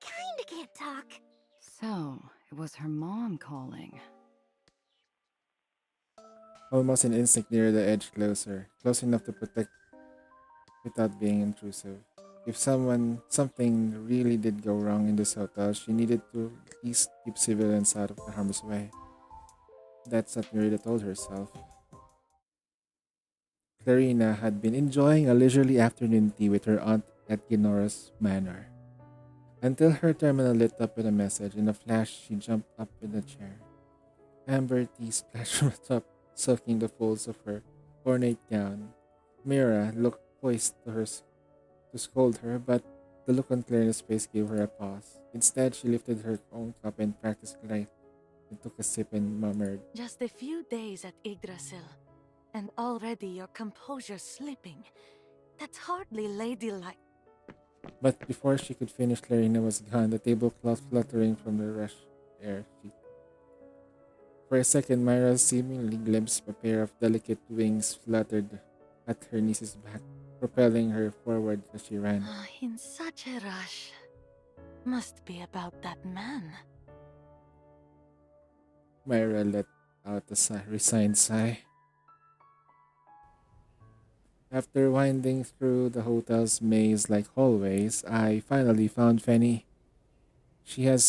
Speaker 5: Kinda can't talk.
Speaker 6: So, it was her mom calling.
Speaker 2: Almost in instinct, Nerida edged closer, close enough to protect without being intrusive. If something really did go wrong in this hotel, she needed to at least keep civilians out of the harm's way. That's what Nerida told herself. Clarina had been enjoying a leisurely afternoon tea with her aunt at Ginora's manor. Until her terminal lit up with a message. In a flash, she jumped up in the chair. Amber tea splashed from the top, soaking the folds of her ornate gown. Mira looked poised to scold her, but the look on Clarina's face gave her a pause. Instead, she lifted her own cup and practically and took a sip and murmured,
Speaker 10: Just a few days at Yggdrasil, and already your composure's slipping. That's hardly ladylike.
Speaker 2: but before she could finish, Clarina was gone, the tablecloth fluttering from the rush air. For a second, Myra seemingly glimpsed a pair of delicate wings fluttered at her niece's back, propelling her forward as she ran.
Speaker 10: In such a rush. Must be about that man.
Speaker 2: Myra let out a resigned sigh. After winding through the hotel's maze-like hallways, I finally found Fanny. She was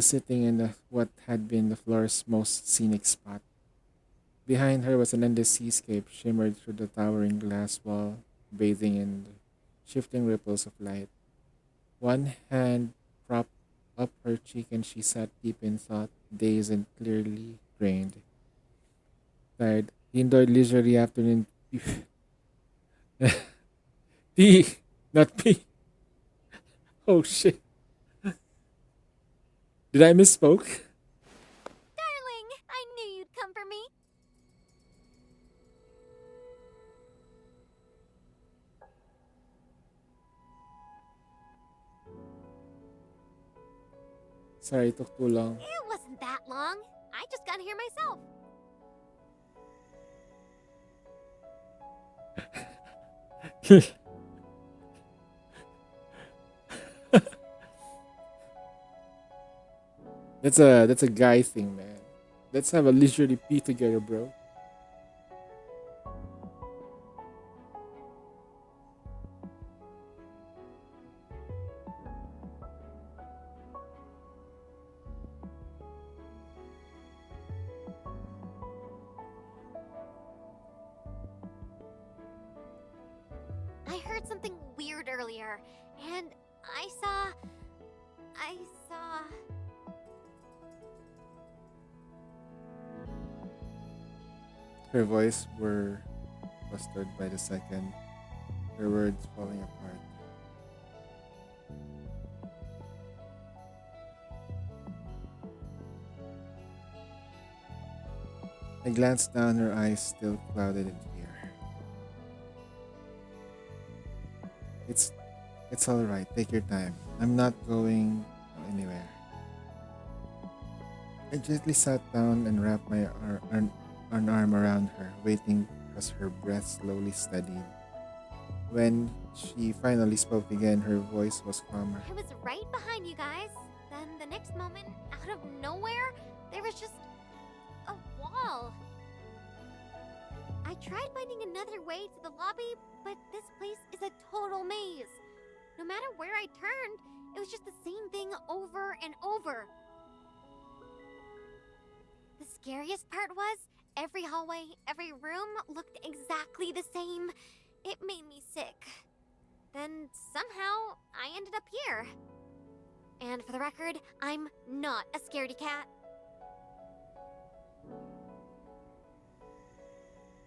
Speaker 2: sitting in what had been the floor's most scenic spot. Behind her was an endless seascape shimmered through the towering glass wall, bathing in the shifting ripples of light. One hand propped up her cheek and she sat deep in thought, dazed and clearly drained. Tired. He enjoyed leisurely afternoon tea, not pee. Oh shit. Did I misspoke?
Speaker 5: Darling, I knew you'd come for me.
Speaker 2: Sorry, it took too long.
Speaker 5: It wasn't that long. I just got here myself.
Speaker 2: That's a guy thing, man. Let's have a leisurely pee together, bro.
Speaker 5: I heard something weird earlier, and I saw.
Speaker 2: Her voice were flustered by the second, her words falling apart. I glanced down, her eyes still clouded in fear. It's all right. Take your time. I'm not going anywhere. I gently sat down and wrapped my an arm around her, waiting as her breath slowly steadied. When she finally spoke again, her voice was calmer.
Speaker 5: I was right behind you guys. Then the next moment, out of nowhere, there was just a wall. I tried finding another way to the lobby, but this place is a total maze. No matter where I turned, it was just the same thing over and over. The scariest part was, every hallway, every room looked exactly the same. It made me sick. Then somehow, I ended up here. And for the record, I'm not a scaredy cat.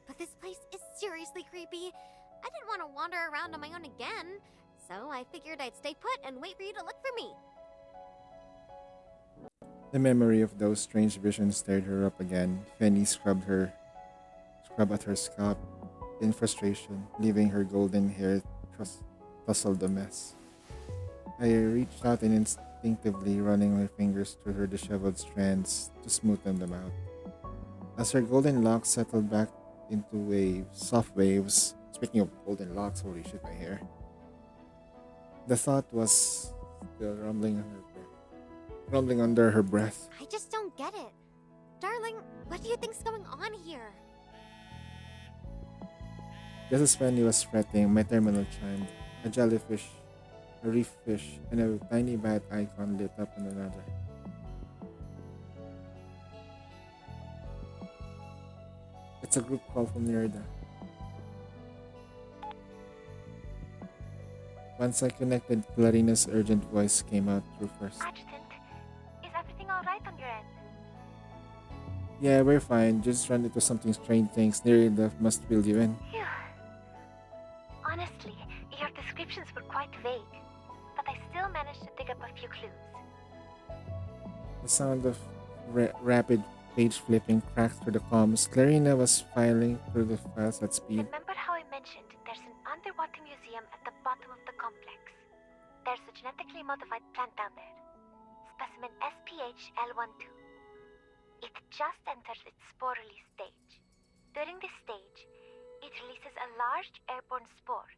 Speaker 5: But this place is seriously creepy. I didn't want to wander around on my own again, so I figured I'd stay put and wait for you to look for me.
Speaker 2: The memory of those strange visions stirred her up again. Fanny scrubbed at her scalp in frustration, leaving her golden hair tousled a mess. I reached out and instinctively running my fingers through her disheveled strands to smoothen them out. As her golden locks settled back into soft waves. Speaking of golden locks, holy shit, my hair. The thought was still rumbling under her breath.
Speaker 5: I just don't get it. Darling, what do you think's going on here?
Speaker 2: Just as Fanny was fretting, my terminal chimed. A jellyfish, a reef fish, and a tiny bat icon lit up on another. It's a group call from Nerda. Once I connected, Clarina's urgent voice came out through first.
Speaker 1: Adjutant, is everything alright on your end?
Speaker 2: Yeah, we're fine. Just ran into something strange things. Nerda must fill you in.
Speaker 1: Phew. Honestly, your descriptions were quite vague, but I still managed to dig up a few clues.
Speaker 2: The sound of rapid page flipping cracked through the comms. Clarina was filing through the files at speed.
Speaker 1: Remember how I mentioned there's an underwater museum at the bottom of the complex? There's a genetically modified plant down there. Specimen SPH-L12. It just entered its spore release stage. During this stage, it releases a large airborne spore,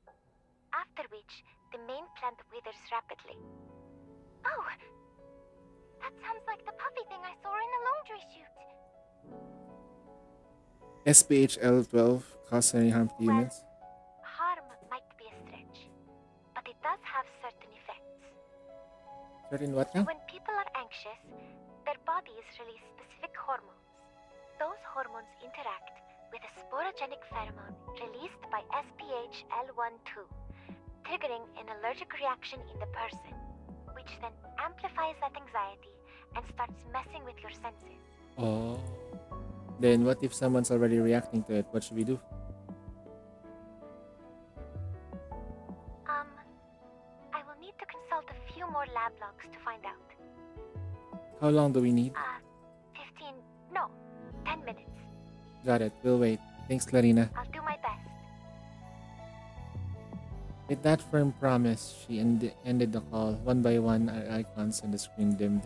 Speaker 1: after which the main plant withers rapidly.
Speaker 5: Oh! That sounds like the puffy thing I saw in the laundry chute.
Speaker 2: SPHL12 cause any harm to humans?
Speaker 1: Harm might be a stretch, but it does have certain effects.
Speaker 2: Certain what now?
Speaker 1: When people are anxious, their bodies release specific hormones. Those hormones interact with a sporogenic pheromone released by SPH-L12, triggering an allergic reaction in the person, which then amplifies that anxiety and starts messing with your senses.
Speaker 2: Oh. Then what if someone's already reacting to it? What should we do?
Speaker 1: I will need to consult a few
Speaker 2: How long do we need?
Speaker 1: 15, no, 10 minutes.
Speaker 2: Got it. We'll wait. Thanks, Clarina.
Speaker 1: I'll do my best.
Speaker 2: With that firm promise, she ended the call. One by one, our icons on the screen dimmed.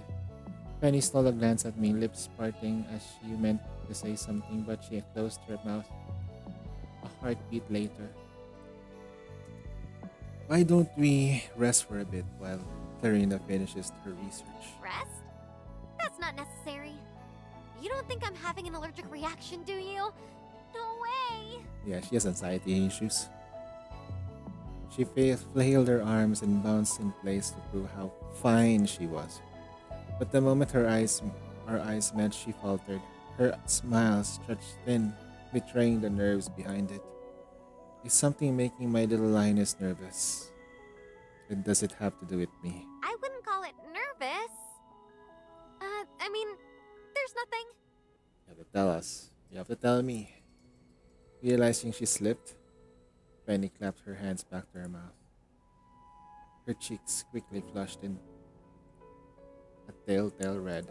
Speaker 2: Penny stole a glance at me, lips parting as she meant to say something, but she closed her mouth a heartbeat later. Why don't we rest for a bit while Clarina finishes her research?
Speaker 5: Rest? That's not necessary. You don't think I'm having an allergic reaction, do you? No way!
Speaker 2: Yeah, she has anxiety issues. She flailed her arms and bounced in place to prove how fine she was. But the moment our eyes met, she faltered. Her smile stretched thin, betraying the nerves behind it. Is something making my little lioness nervous? And does it have to do with me?
Speaker 5: I wouldn't call it nervous. I mean, there's nothing.
Speaker 2: You have to tell us. You have to tell me. Realizing she slipped, Penny clapped her hands back to her mouth. Her cheeks quickly flushed in a telltale red.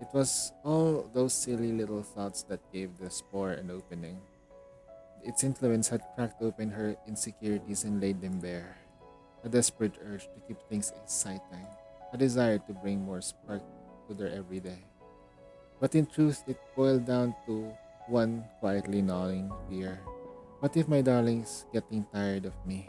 Speaker 2: It was all those silly little thoughts that gave the spore an opening. Its influence had cracked open her insecurities and laid them bare. A desperate urge to keep things exciting, a desire to bring more spark to their everyday. But in truth, it boiled down to one quietly gnawing fear. What if my darling's getting tired of me?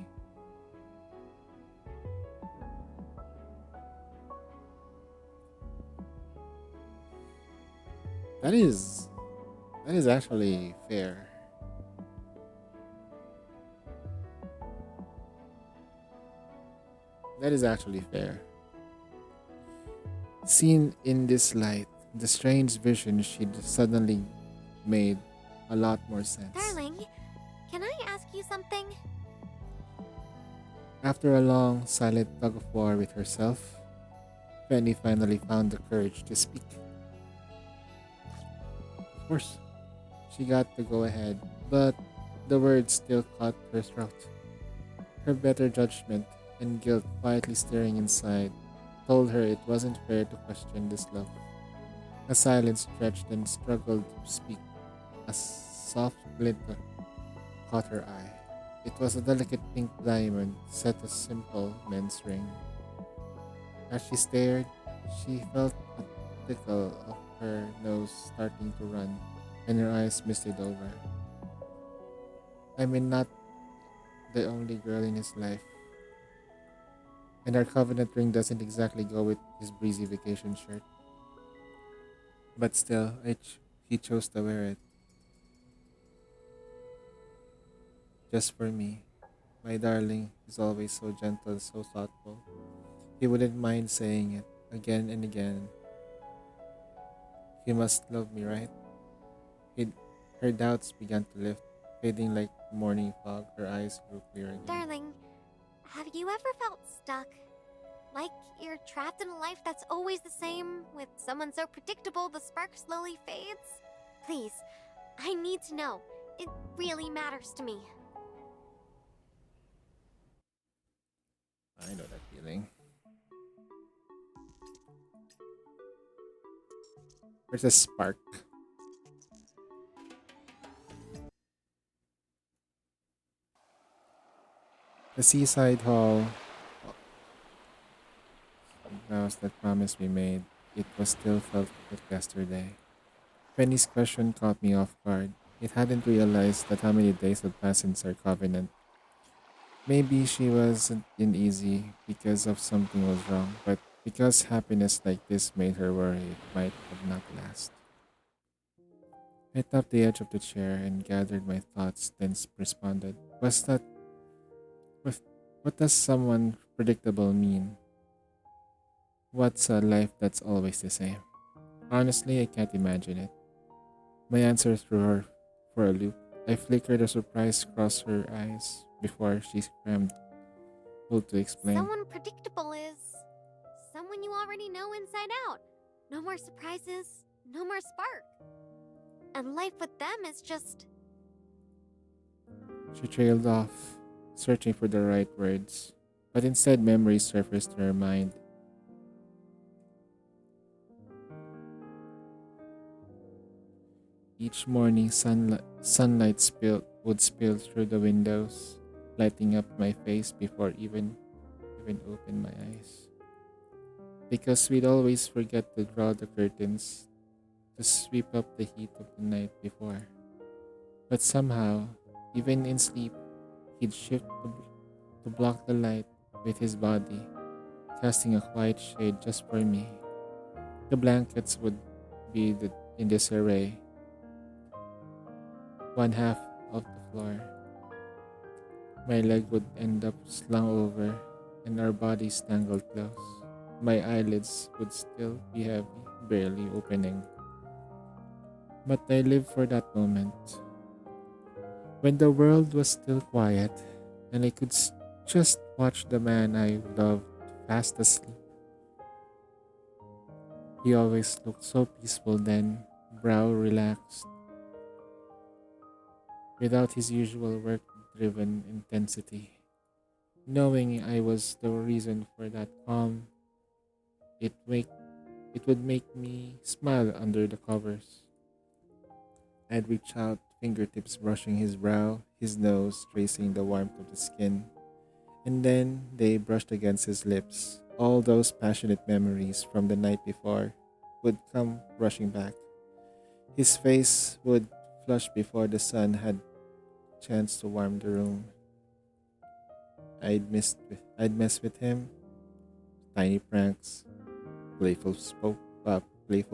Speaker 2: That is actually fair. That is actually fair. Seen in this light, the strange vision she'd suddenly made a lot more sense.
Speaker 5: Darling, can I ask you something?
Speaker 2: After a long, silent tug of war with herself, Penny finally found the courage to speak. Of course, she got to go ahead, but the words still caught her throat. Her better judgment and guilt quietly stirring inside told her it wasn't fair to question this love. A silence stretched and struggled to speak. A soft glint caught her eye. It was a delicate pink diamond set a simple men's ring. As she stared, she felt a tickle of her nose starting to run, and her eyes misted over. I mean, not the only girl in his life. And our covenant ring doesn't exactly go with his breezy vacation shirt. But still, he chose to wear it. Just for me. My darling is always so gentle, so thoughtful. He wouldn't mind saying it again and again. He must love me, right? He, her doubts began to lift, fading like morning fog. Her eyes grew clear again.
Speaker 5: Darling, have you ever felt stuck? Like you're trapped in a life that's always the same, with someone so predictable the spark slowly fades? Please, I need to know. It really matters to me.
Speaker 2: I know that feeling. There's a spark. The seaside hall. Vows that promise we made. It was still felt like yesterday. Penny's question caught me off guard. It hadn't realized that how many days had passed since our covenant. Maybe she wasn't in easy because of something was wrong, but because happiness like this made her worry it might have not last. I tapped the edge of the chair and gathered my thoughts, then responded. What, what does someone predictable mean? What's a life that's always the same? Honestly, I can't imagine it. My answer threw her for a loop. I flickered a surprise across her eyes before she scrambled to explain.
Speaker 5: Someone predictable is someone you already know inside out. No more surprises, no more spark. And life with them is just...
Speaker 2: She trailed off, searching for the right words, but instead memories surfaced in her mind. Each morning, sunlight would spill through the windows, lighting up my face before even open my eyes. Because we'd always forget to draw the curtains to sweep up the heat of the night before. But somehow, even in sleep, he'd shift to block the light with his body, casting a quiet shade just for me. The blankets would be in disarray, one half of the floor. My leg would end up slung over, and our bodies tangled close. My eyelids would still be heavy, barely opening. But I lived for that moment, when the world was still quiet, and I could just watch the man I loved fast asleep. He always looked so peaceful then, brow relaxed, without his usual work driven intensity. Knowing I was the reason for that calm, it, make, it would make me smile under the covers. I'd reach out, fingertips brushing his brow, his nose tracing the warmth of the skin, and then they brushed against his lips. All those passionate memories from the night before would come rushing back. His face would flush before the sun had chance to warm the room. I'd mess with him, tiny pranks, playful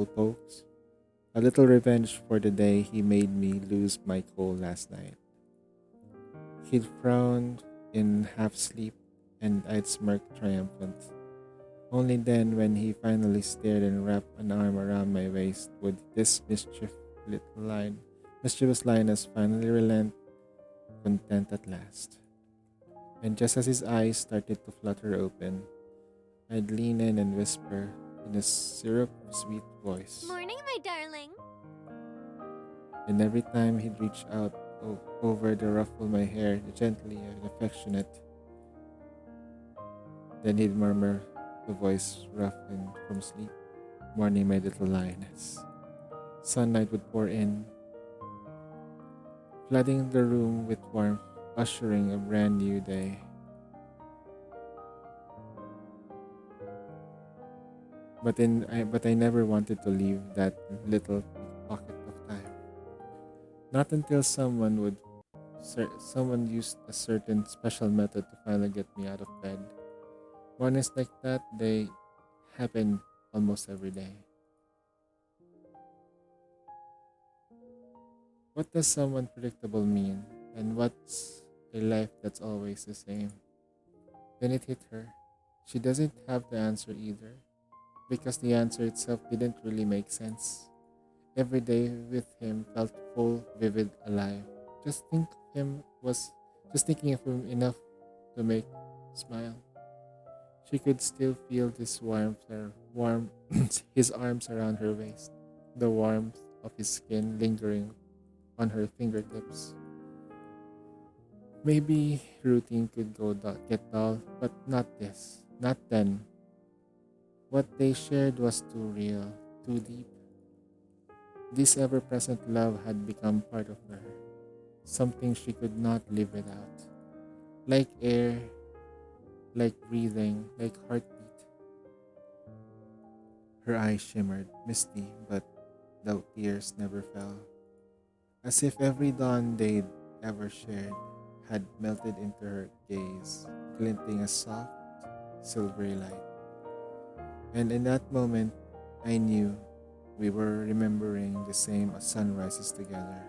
Speaker 2: pokes, a little revenge for the day he made me lose my cool last night. He'd frown in half sleep, and I'd smirk triumphant. Only then, when he finally stared and wrapped an arm around my waist, would this mischievous lioness finally relent, content at last. And just as his eyes started to flutter open, I'd lean in and whisper in a syrup sweet voice.
Speaker 5: Morning, my darling.
Speaker 2: And every time he'd reach out over to ruffle my hair gently and affectionate, then he'd murmur, the voice roughened from sleep, "Morning, my little lioness." Sunlight would pour in, flooding the room with warmth, ushering a brand new day. But I never wanted to leave that little pocket of time. Not until someone used a certain special method to finally get me out of bed. Mornings like that, they happen almost every day. What does someone predictable mean? And what's a life that's always the same? Then it hit her. She doesn't have the answer either, because the answer itself didn't really make sense. Every day with him felt full, vivid, alive. Just think of him was just thinking of him enough to make smile. She could still feel this warm his arms around her waist, the warmth of his skin lingering on her fingertips. Maybe routine could get dull, but not this, not then. What they shared was too real, too deep. This ever present love had become part of her, something she could not live without. Like air, like breathing, like heartbeat. Her eyes shimmered, misty, but the tears never fell. As if every dawn they'd ever shared had melted into her gaze, glinting a soft, silvery light. And in that moment, I knew we were remembering the same sunrises together.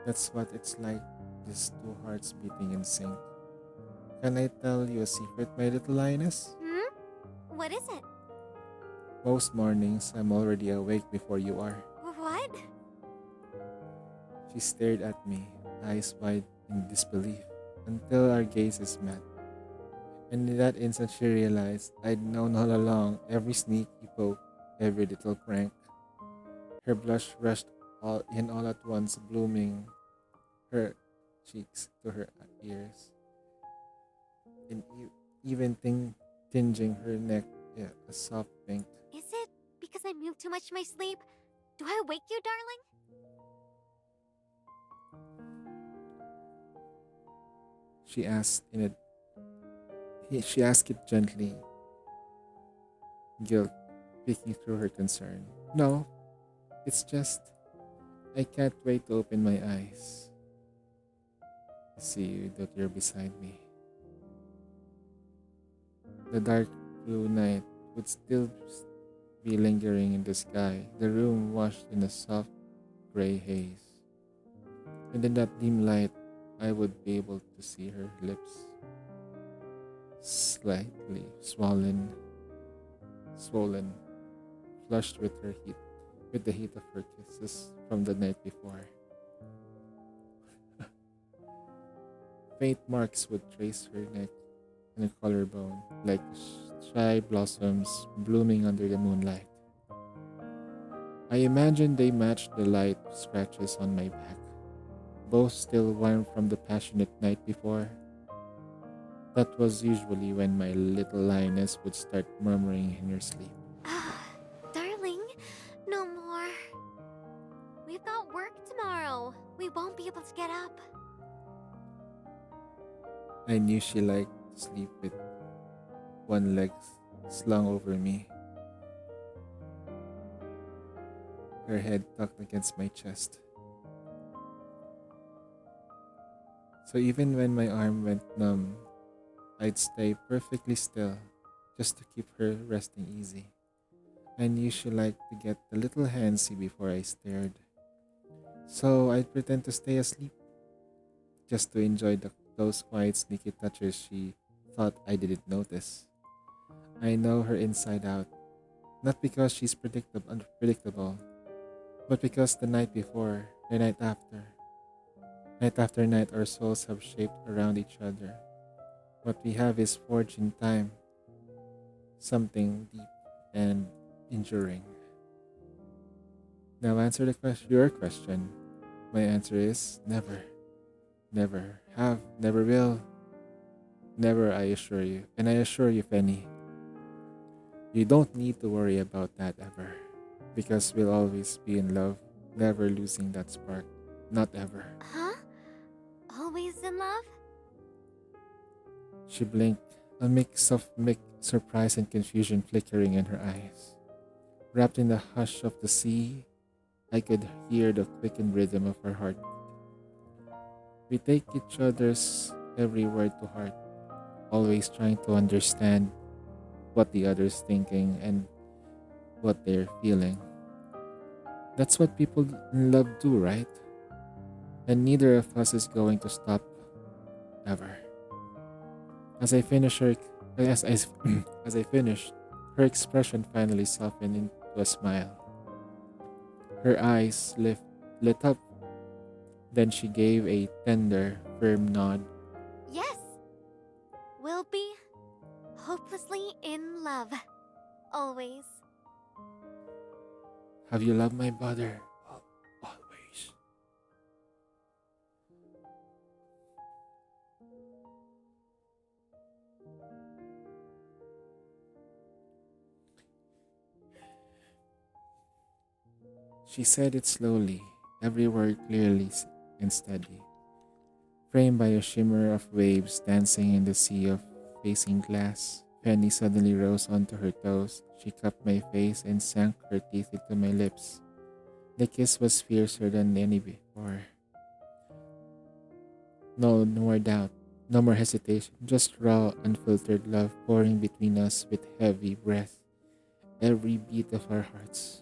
Speaker 2: That's what it's like, just two hearts beating in sync. Can I tell you a secret, my little lioness?
Speaker 5: Hmm? What is it?
Speaker 2: Most mornings, I'm already awake before you are.
Speaker 5: What?
Speaker 2: She stared at me, eyes wide in disbelief, until our gazes met. And in that instant, she realized I'd known all along every sneaky poke, every little prank. Her blush rushed all at once, blooming her cheeks to her ears, and even tinging her neck a soft pink.
Speaker 5: Is it because I moved too much in my sleep? Do I wake you, darling?
Speaker 2: She asked in a she asked it gently, guilt peeking through her concern. No, it's just I can't wait to open my eyes. See you that you're beside me. The dark blue night would still be lingering in the sky, the room washed in a soft gray haze. And in that dim light, I would be able to see her lips, slightly swollen, flushed with her heat, with the heat of her kisses from the night before. Faint marks would trace her neck and her collarbone, like shy blossoms blooming under the moonlight. I imagined they matched the light scratches on my back, both still warm from the passionate night before. That was usually when my little lioness would start murmuring in her sleep.
Speaker 5: Darling, no more. We've got work tomorrow. We won't be able to get up.
Speaker 2: I knew she liked to sleep with one leg slung over me, her head tucked against my chest. So even when my arm went numb, I'd stay perfectly still just to keep her resting easy. I knew she liked to get a little handsy before I stared. So I'd pretend to stay asleep just to enjoy those quiet, sneaky touches she thought I didn't notice. I know her inside out, not because she's unpredictable, but because the night before, the night after night, our souls have shaped around each other. What we have is forged in time, something deep and enduring. Now answer your question. My answer is never. Never have, never will, never, I assure you. And I assure you, Penny, you don't need to worry about that ever. Because we'll always be in love, never losing that spark. Not ever.
Speaker 5: Huh? Always in love?
Speaker 2: She blinked, a mix surprise and confusion flickering in her eyes. Wrapped in the hush of the sea, I could hear the quickened rhythm of her heart. We take each other's every word to heart, always trying to understand what the other's thinking and what they're feeling. That's what people in love do, right? And neither of us is going to stop ever. As I finish her, as I, as I finished, her expression finally softened into a smile. Her eyes lit up. Then she gave a tender, firm nod.
Speaker 5: Yes. We'll be hopelessly in love. Always.
Speaker 2: Have you loved my brother? Always. She said it slowly, every word clearly and steady, framed by a shimmer of waves dancing in the sea of facing glass. Penny suddenly rose onto her toes. She cupped my face and sank her teeth into my lips. The kiss was fiercer than any before. No more doubt, no more hesitation, just raw, unfiltered love pouring between us with heavy breath, every beat of our hearts.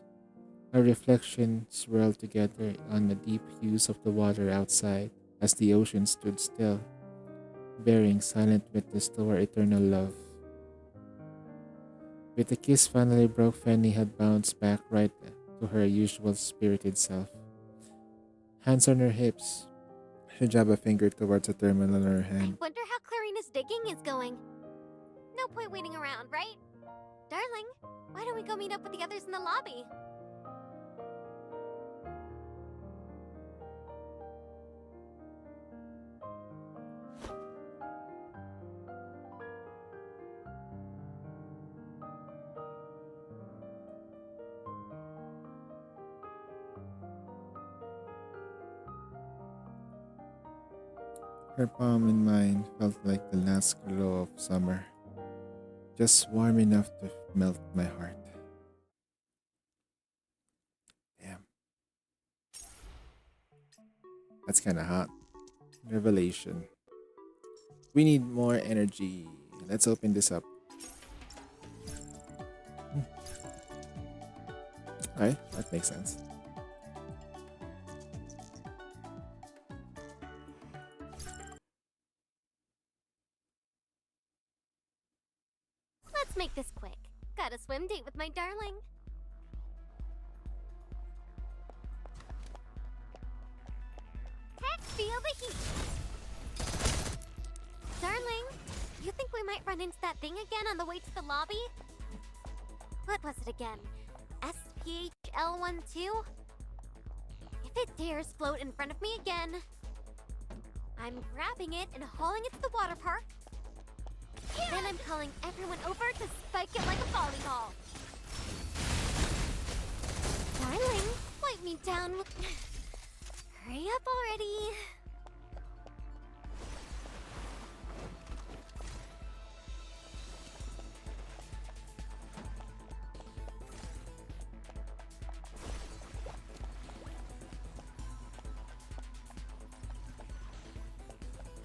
Speaker 2: Our reflections swirled together on the deep hues of the water outside as the ocean stood still, bearing silent witness to our eternal love. With the kiss finally broke, Fanny had bounced back right to her usual spirited self. Hands on her hips, she jabbed a finger towards a terminal on her hand.
Speaker 5: Wonder how Clarina's digging is going. No point waiting around, right? Darling, why don't we go meet up with the others in the lobby?
Speaker 2: Her palm in mine felt like the last glow of summer, just warm enough to melt my heart. Damn, that's kind of hot. Revelation. We need more energy. Let's open this up. Okay, that makes sense.
Speaker 5: Let's make this quick. Got a swim date with my darling. Heck, feel the heat. Darling, you think we might run into that thing again on the way to the lobby? What was it again? SPHL12? If it dares float in front of me again, I'm grabbing it and hauling it to the water park. Then I'm calling everyone over to spike it like a volleyball. Darling, wipe me down. Hurry up already.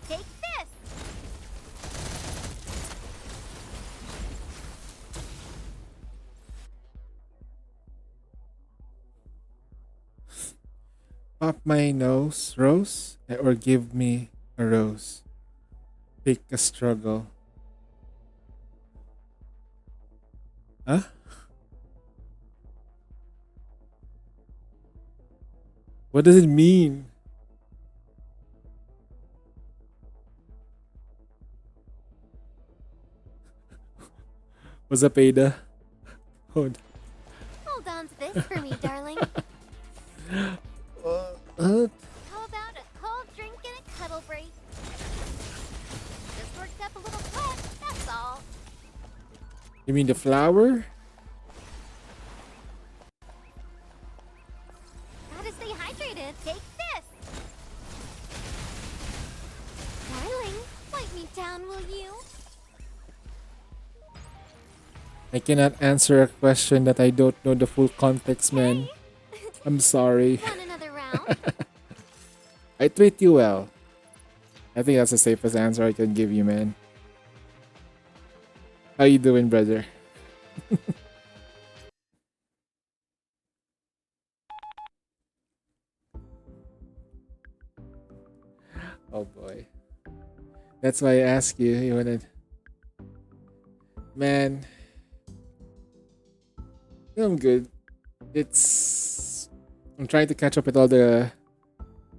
Speaker 5: Take this!
Speaker 2: Pop my nose, rose, or give me a rose. Pick a struggle. Huh? What does it mean? What's up, Ada? Hold.
Speaker 5: Hold on to this for me, darling.
Speaker 2: What?
Speaker 5: How about a cold drink and a cuddle break? Just worked up a little sweat, that's all.
Speaker 2: You mean the flower?
Speaker 5: Gotta stay hydrated. Take this! Darling, wipe me down, will you?
Speaker 2: I cannot answer a question that I don't know the full context, man. I'm sorry.
Speaker 5: Want another round?
Speaker 2: I treat you well. I think that's the safest answer I can give you, man. How you doing, brother? Oh boy. That's why I ask you. You wanna, man? I'm good. I'm trying to catch up with all the.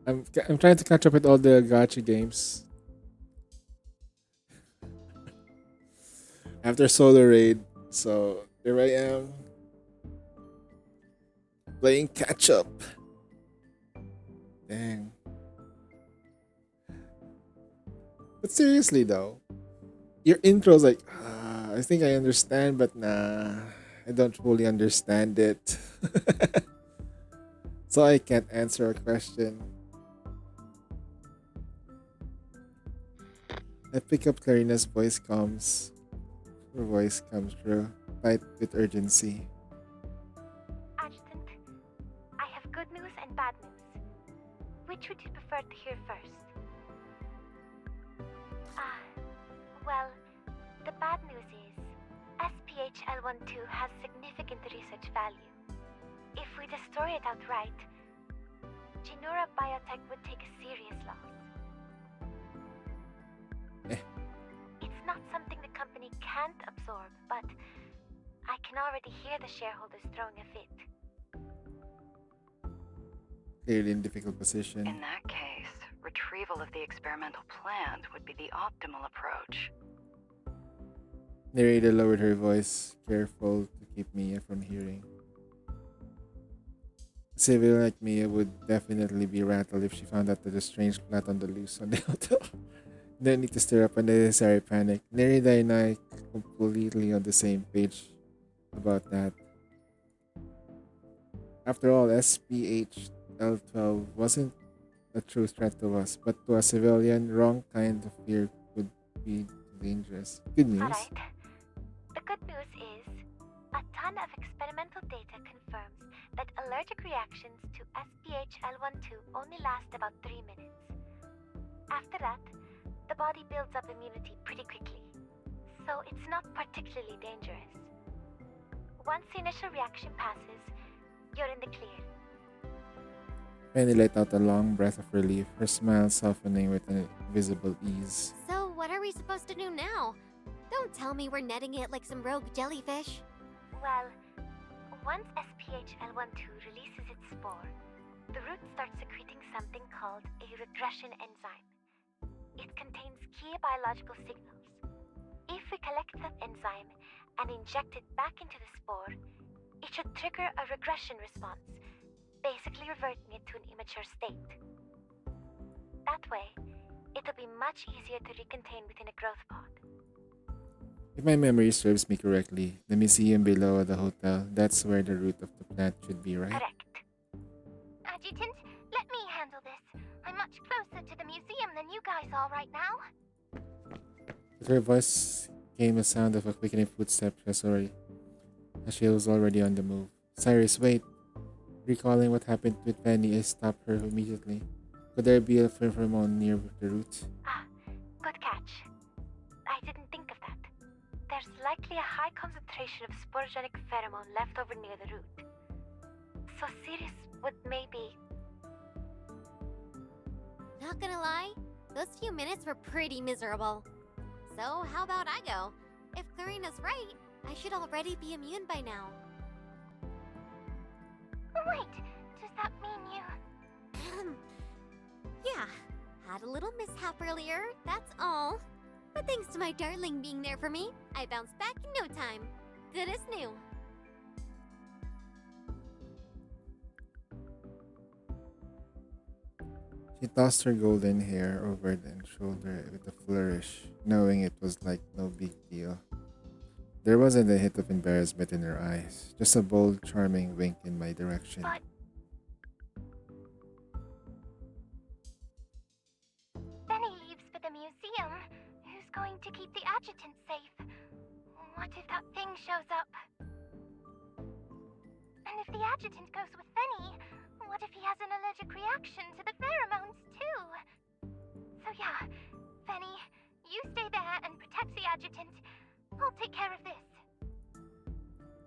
Speaker 2: I'm trying to catch up with all the gacha games. After Solar Raid, so here I am playing catch up. Dang. But seriously though, your intro's like, I think I understand, but nah, I don't fully understand it. So I can't answer a question. I pick up Clarina's voice comes. Her voice comes through. Fight with urgency.
Speaker 7: Adjutant, I have good news and bad news. Which would you prefer to hear first? Well, the bad news is SPHL12 has significant research value. If we destroy it outright, Genura Biotech would take a serious loss. It's not something the company can't absorb, but I can already hear the shareholders throwing a fit.
Speaker 2: Clearly in difficult position.
Speaker 6: In that case, retrieval of the experimental plant would be the optimal approach.
Speaker 2: Narrator lowered her voice, careful to keep Mia from hearing. A civilian like Mia would definitely be rattled if she found out that a strange plot on the loose on the hotel. No need to stir up unnecessary panic. Nerida and I completely on the same page about that. After all, SPH L12 wasn't a true threat to us, but to a civilian, wrong kind of fear could be dangerous. Good news.
Speaker 1: Alright. The good news is, a ton of experimental data confirms that allergic reactions to SPH-L12 only last about 3 minutes. After that, the body builds up immunity pretty quickly, so it's not particularly dangerous. Once the initial reaction passes, you're in the clear.
Speaker 2: Penny let out a long breath of relief, her smile softening with an invisible ease.
Speaker 5: So, what are we supposed to do now? Don't tell me we're netting it like some rogue jellyfish.
Speaker 1: Well, once SPH-L12 releases its spore, the root starts secreting something called a regression enzyme. It contains key biological signals. If we collect that enzyme and inject it back into the spore, it should trigger a regression response, basically reverting it to an immature state. That way, it'll be much easier to recontain within a growth pod.
Speaker 2: If my memory serves me correctly, the museum below the hotel, that's where the root of the plant should be, right?
Speaker 1: Correct. Adjutant, let me handle this. I'm much closer to the museum than you guys are right now.
Speaker 2: With her voice came a sound of a quickening footstep as she was already on the move. Cyrus, wait. Recalling what happened with Penny, I stopped her immediately. Could there be a pheromone near the root?
Speaker 1: Ah, good catch. I didn't think of that. There's likely a high concentration of sporogenic pheromone left over near the root. So Sirius would maybe...
Speaker 5: Not gonna lie, those few minutes were pretty miserable. So, how about I go? If Clarina's right, I should already be immune by now.
Speaker 1: Wait, does that mean you...
Speaker 5: Yeah, had a little mishap earlier, that's all. But thanks to my darling being there for me, I bounced back in no time. Good as new.
Speaker 2: She tossed her golden hair over the shoulder with a flourish, knowing it was like no big deal. There wasn't a hint of embarrassment in her eyes, just a bold, charming wink in my direction.
Speaker 1: But... Benny leaves for the museum. Who's going to keep the adjutant safe? What if that thing shows up? And if the adjutant goes with Benny, what if he has an allergic reaction to the pheromones too? So yeah, Benny, you stay there and protect the adjutant. I'll take care of this.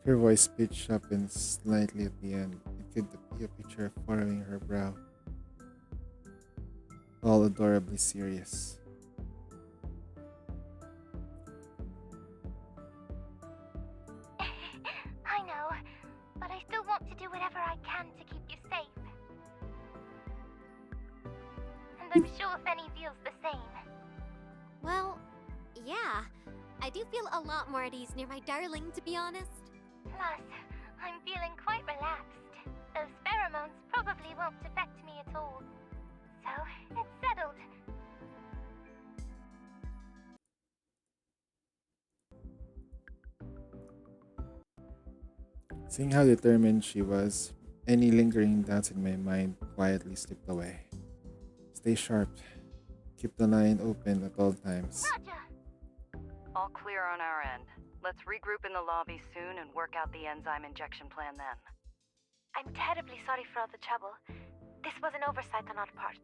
Speaker 2: Her voice pitched up and slightly at the end. It could be a picture of furrowing her brow. All adorably serious.
Speaker 1: I know, but I still want to do whatever I can to keep you safe. And I'm sure Benny feels the same.
Speaker 5: Well, yeah. I do feel a lot more at ease near my darling, to be honest.
Speaker 1: Plus, I'm feeling quite relaxed. Those pheromones probably won't affect me at all. So, it's settled.
Speaker 2: Seeing how determined she was, any lingering doubts in my mind quietly slipped away. Stay sharp. Keep the line open at all times.
Speaker 1: Roger!
Speaker 6: All clear on our end. Let's regroup in the lobby soon and work out the enzyme injection plan then.
Speaker 1: I'm terribly sorry for all the trouble. This was an oversight on our part.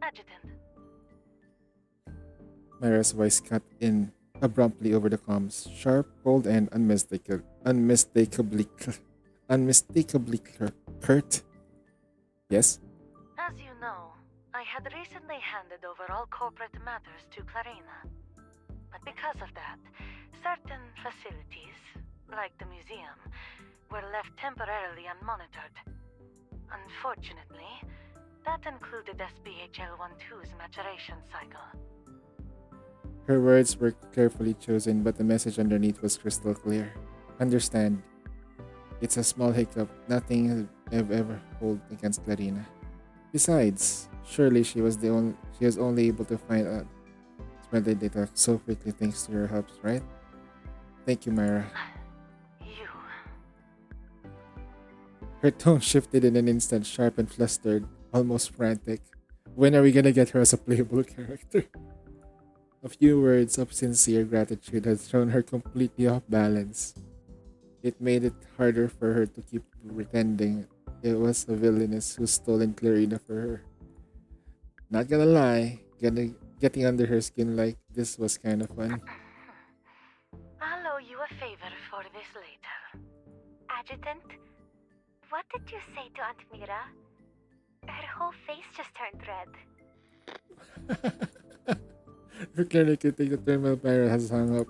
Speaker 1: Adjutant.
Speaker 2: Myra's voice cut in abruptly over the comms, sharp, cold, and unmistakably curt. Yes?
Speaker 10: As you know, I had recently handed over all corporate matters to Clarina. But because of that, certain facilities, like the museum, were left temporarily unmonitored. Unfortunately, that included SPHL-12's maturation cycle.
Speaker 2: Her words were carefully chosen, but the message underneath was crystal clear. Understand. It's a small hiccup, nothing I've ever hold against Clarina. Besides, surely she was only able to find out spread data so quickly thanks to your help, right? Thank you, Myra.
Speaker 10: You.
Speaker 2: Her tone shifted in an instant, sharp and flustered. almost frantic. When are we gonna get her as a playable character? A few words of sincere gratitude had thrown her completely off balance. It made it harder for her to keep pretending it was a villainess who stolen Clarina for her. Not gonna lie, getting under her skin like this was kind of fun.
Speaker 10: I'll owe you a favor for this later. Adjutant, what did you say to Aunt Mira? Her whole face just turned red.
Speaker 2: Her clearly could take the thermal barrier has hung up.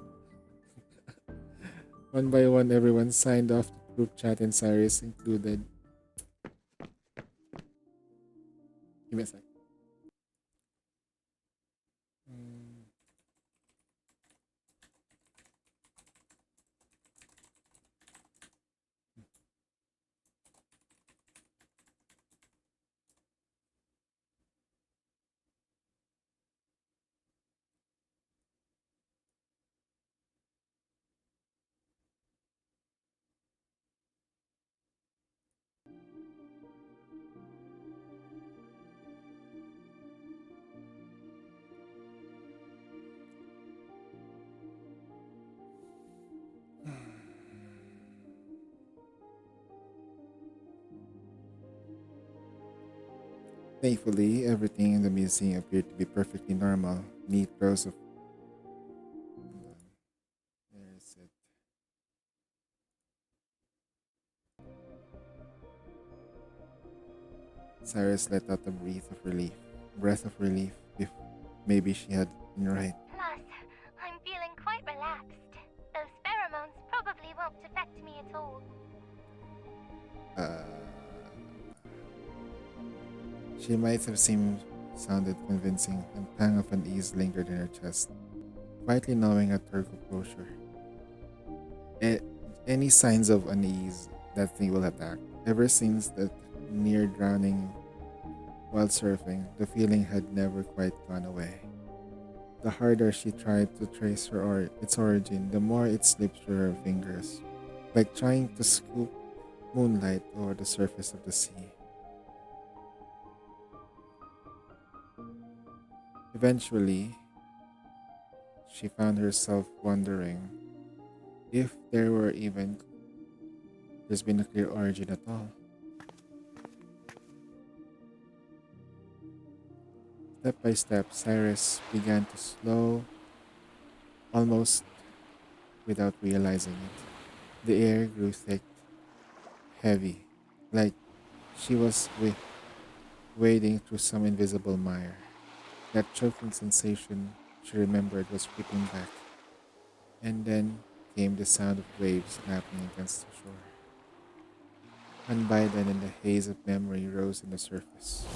Speaker 2: One by one, everyone signed off the group chat and Cyrus included. Give me a sec. Mm. Thankfully, everything in the museum appeared to be perfectly normal. Neat rows of. Hold on. Where is it? Cyrus let out a breath of relief. Breath of relief, if maybe she had been right.
Speaker 7: Plus, I'm feeling quite relaxed. Those pheromones probably won't affect me at all.
Speaker 2: Uh, she might have sounded convincing, and pang of unease lingered in her chest, quietly gnawing at her composure. A- any signs of unease, that thing will attack. Ever since that near drowning while surfing, the feeling had never quite gone away. The harder she tried to trace its origin, the more it slipped through her fingers, like trying to scoop moonlight over the surface of the sea. Eventually, she found herself wondering if there's been a clear origin at all. Step by step, Cyrus began to slow, almost without realizing it. The air grew thick, heavy, like she was wading through some invisible mire. That choking sensation she remembered was creeping back, and then came the sound of waves lapping against the shore. And by then, in the haze of memory rose on the surface.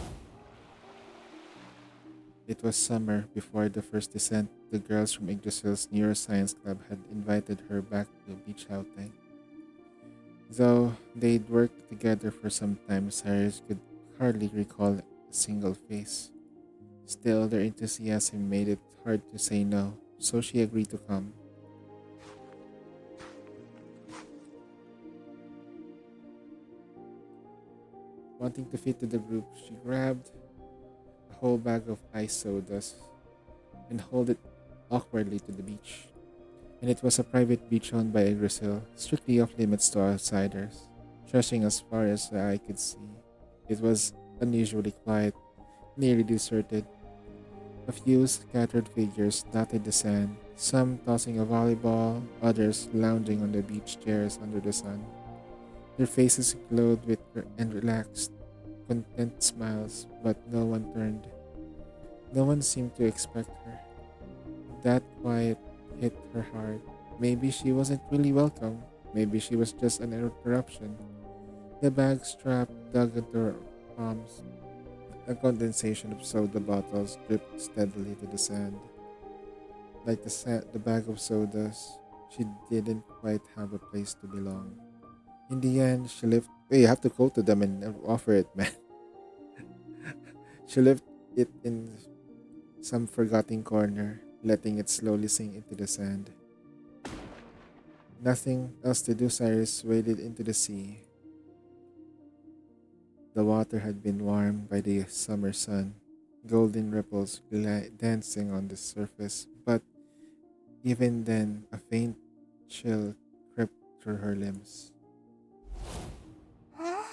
Speaker 2: It was summer before the first descent. The girls from Yggdrasil's neuroscience club had invited her back to a beach outing. Though they'd worked together for some time, Cyrus could hardly recall a single face. Still, their enthusiasm made it hard to say no, so she agreed to come. Wanting to fit to the group, she grabbed a whole bag of ice sodas and hauled it awkwardly to the beach. And it was a private beach owned by Yggdrasil, strictly off limits to outsiders, stretching as far as the eye could see. It was unusually quiet, nearly deserted. A few scattered figures dotted the sand, some tossing a volleyball, others lounging on the beach chairs under the sun. Their faces glowed with and relaxed, content smiles, but no one turned. No one seemed to expect her. That quiet hit her hard. Maybe she wasn't really welcome. Maybe she was just an interruption. The bag strap dug into her palms. A condensation of soda bottles dripped steadily to the sand. Like the bag of sodas, she didn't quite have a place to belong. In the end, she left. Hey, you have to go to them and offer it, man. She left it in some forgotten corner, letting it slowly sink into the sand. Nothing else to do, Cyrus waded into the sea. The water had been warmed by the summer sun, golden ripples dancing on the surface, but even then, a faint chill crept through her limbs.
Speaker 5: Huh?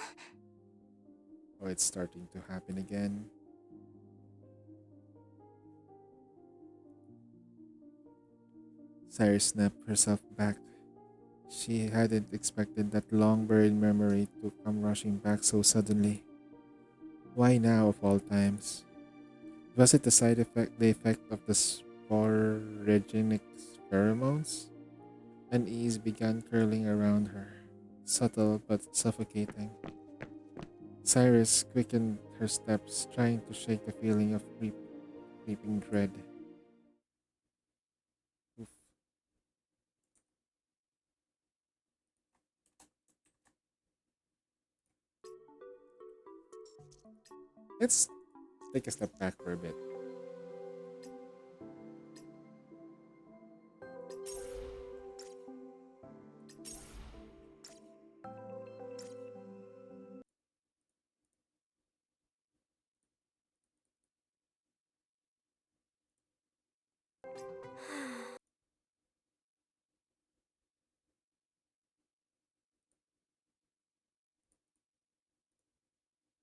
Speaker 2: Oh, it's starting to happen again. Cyrus snapped herself back. She hadn't expected that long buried memory to come rushing back so suddenly. Why now of all times? Was it the effect of the sporogenic pheromones? Unease began curling around her, subtle but suffocating. Cyrus quickened her steps, trying to shake the feeling of creeping dread. Oof. Let's take a step back for a bit.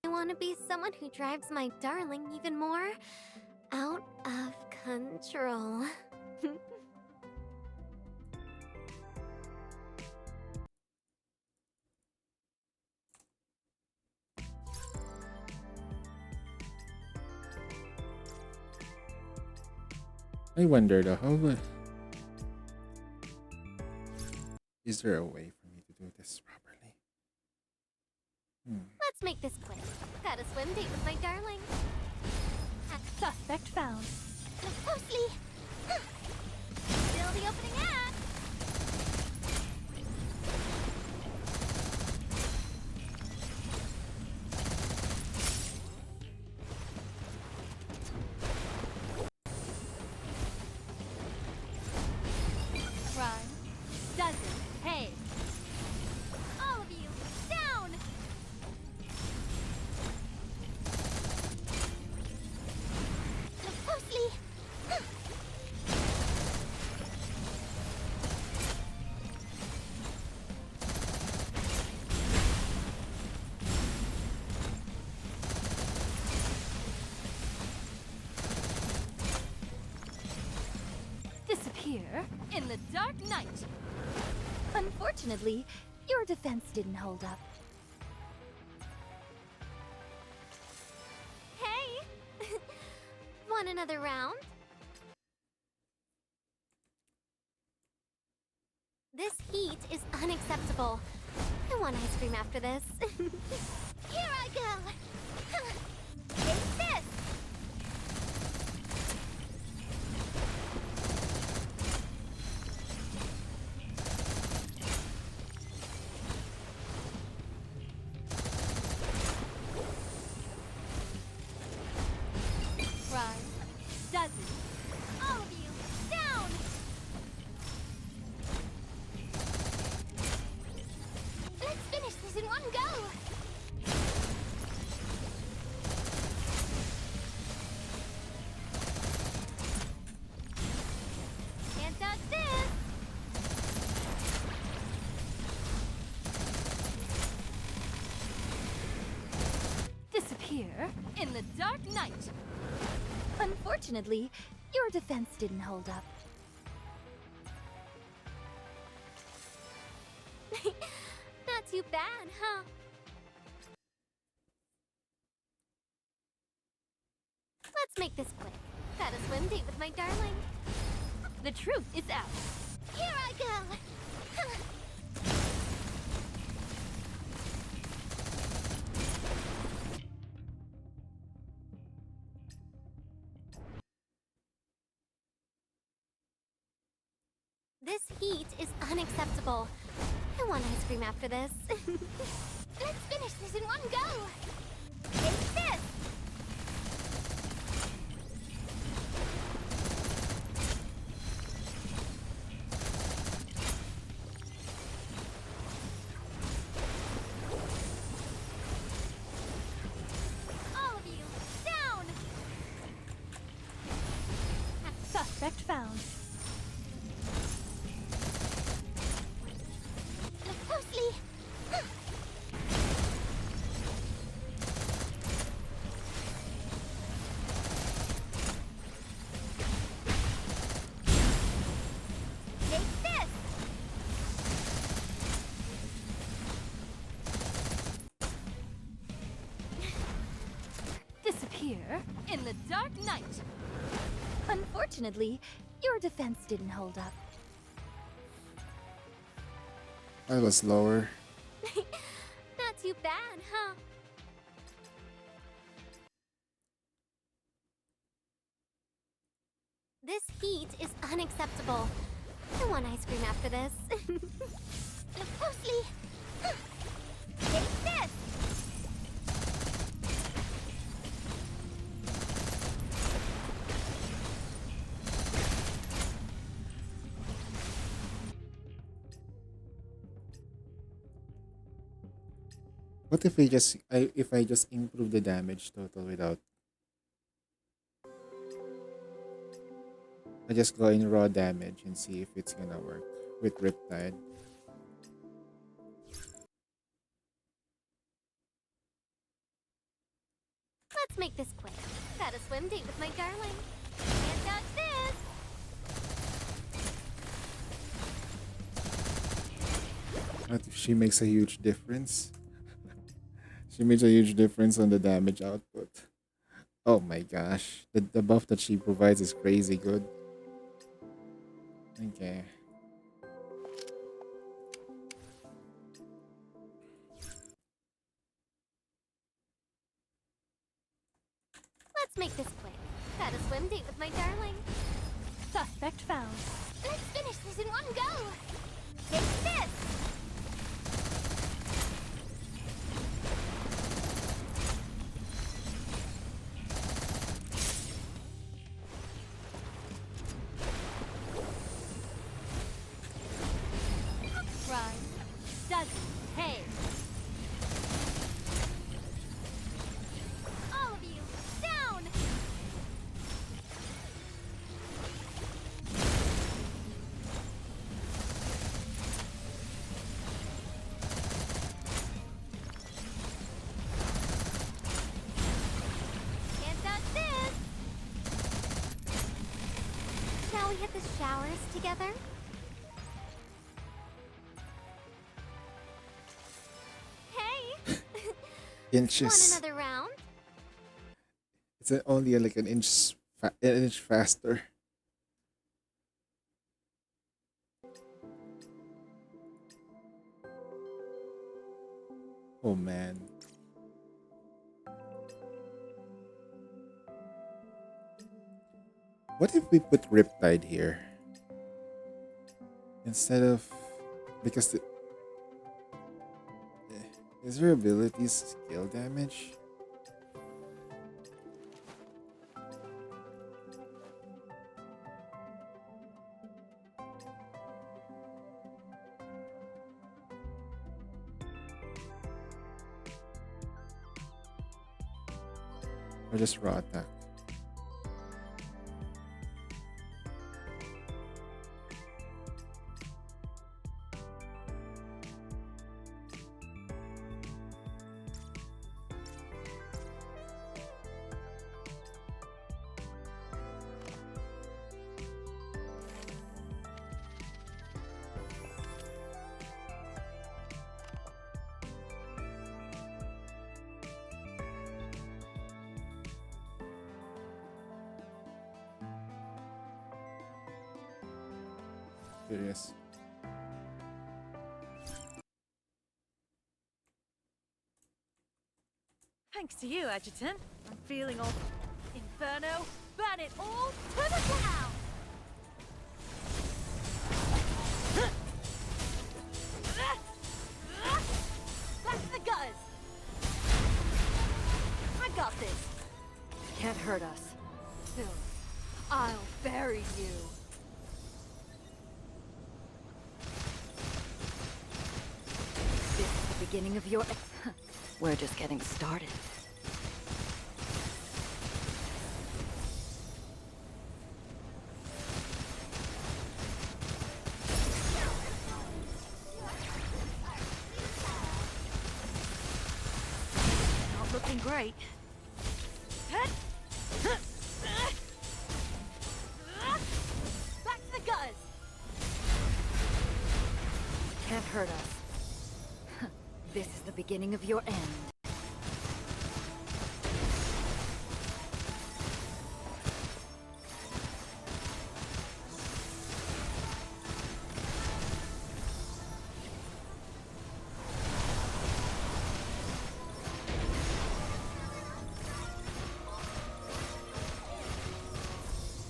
Speaker 5: I want to be someone who drives my darling even more out of control.
Speaker 2: I wonder though, is there a way for me to do this properly? Hmm.
Speaker 5: Let's make this quick. Got a swim date with my darling.
Speaker 7: Suspect found.
Speaker 5: Look closely. Still the opening act.
Speaker 10: Crime doesn't pay.
Speaker 5: All of you, down! Look closely.
Speaker 10: Disappear in the dark night. Unfortunately, your defense didn't hold up.
Speaker 5: Hey! Want another round? This heat is unacceptable. I want ice cream after this. Here I go! Take this!
Speaker 10: Crime doesn't.
Speaker 5: All of you, down! Let's finish this in one go! Can't dodge this!
Speaker 10: Disappear in the dark night. Unfortunately, your defense didn't hold up.
Speaker 5: Not too bad, huh? Let's make this quick. Got a swim date with my darling.
Speaker 10: The truth is out.
Speaker 5: Here I go! This heat is unacceptable. I want ice cream after this. Let's finish this in one go! Take this!
Speaker 7: Suspect found.
Speaker 5: Look closely! Take this!
Speaker 10: Disappear in the dark night. Unfortunately, your defense didn't hold up.
Speaker 2: I was lower.
Speaker 5: Not too bad, huh? This heat is unacceptable. I want ice cream after this. Look closely! Take this!
Speaker 2: What if I just improve the damage total without I just go in raw damage and see if it's gonna work with Riptide.
Speaker 5: Let's make this quick. Got a swim date with my darling. Can't dodge this!
Speaker 2: What if she makes a huge difference? She makes a huge difference on the damage output. Oh my gosh. The buff that she provides is crazy good. Okay.
Speaker 5: Let's make this quick. Got a swim date with my darling.
Speaker 7: Suspect found.
Speaker 5: Let's finish this in one go! Take this!
Speaker 10: Crime doesn't pay.
Speaker 5: All of you, down! Can't dodge this! Shall we hit the showers together? Hey!
Speaker 2: Inches.
Speaker 5: Want another round?
Speaker 2: It's only like an inch faster. Oh man. What if we put Riptide here? Instead of... Because the... Is her abilities skill damage? Or just raw attack? Curious.
Speaker 11: Thanks to you, Adjutant. I'm feeling all Inferno. Burn it all to the ground! Back to the gutters! I got this!
Speaker 6: Can't hurt us.
Speaker 10: Still, I'll bury you.
Speaker 6: This is the beginning of your... We're just getting started.
Speaker 11: looking great. Back to the gutters.
Speaker 6: Can't hurt us. This is the beginning of your end.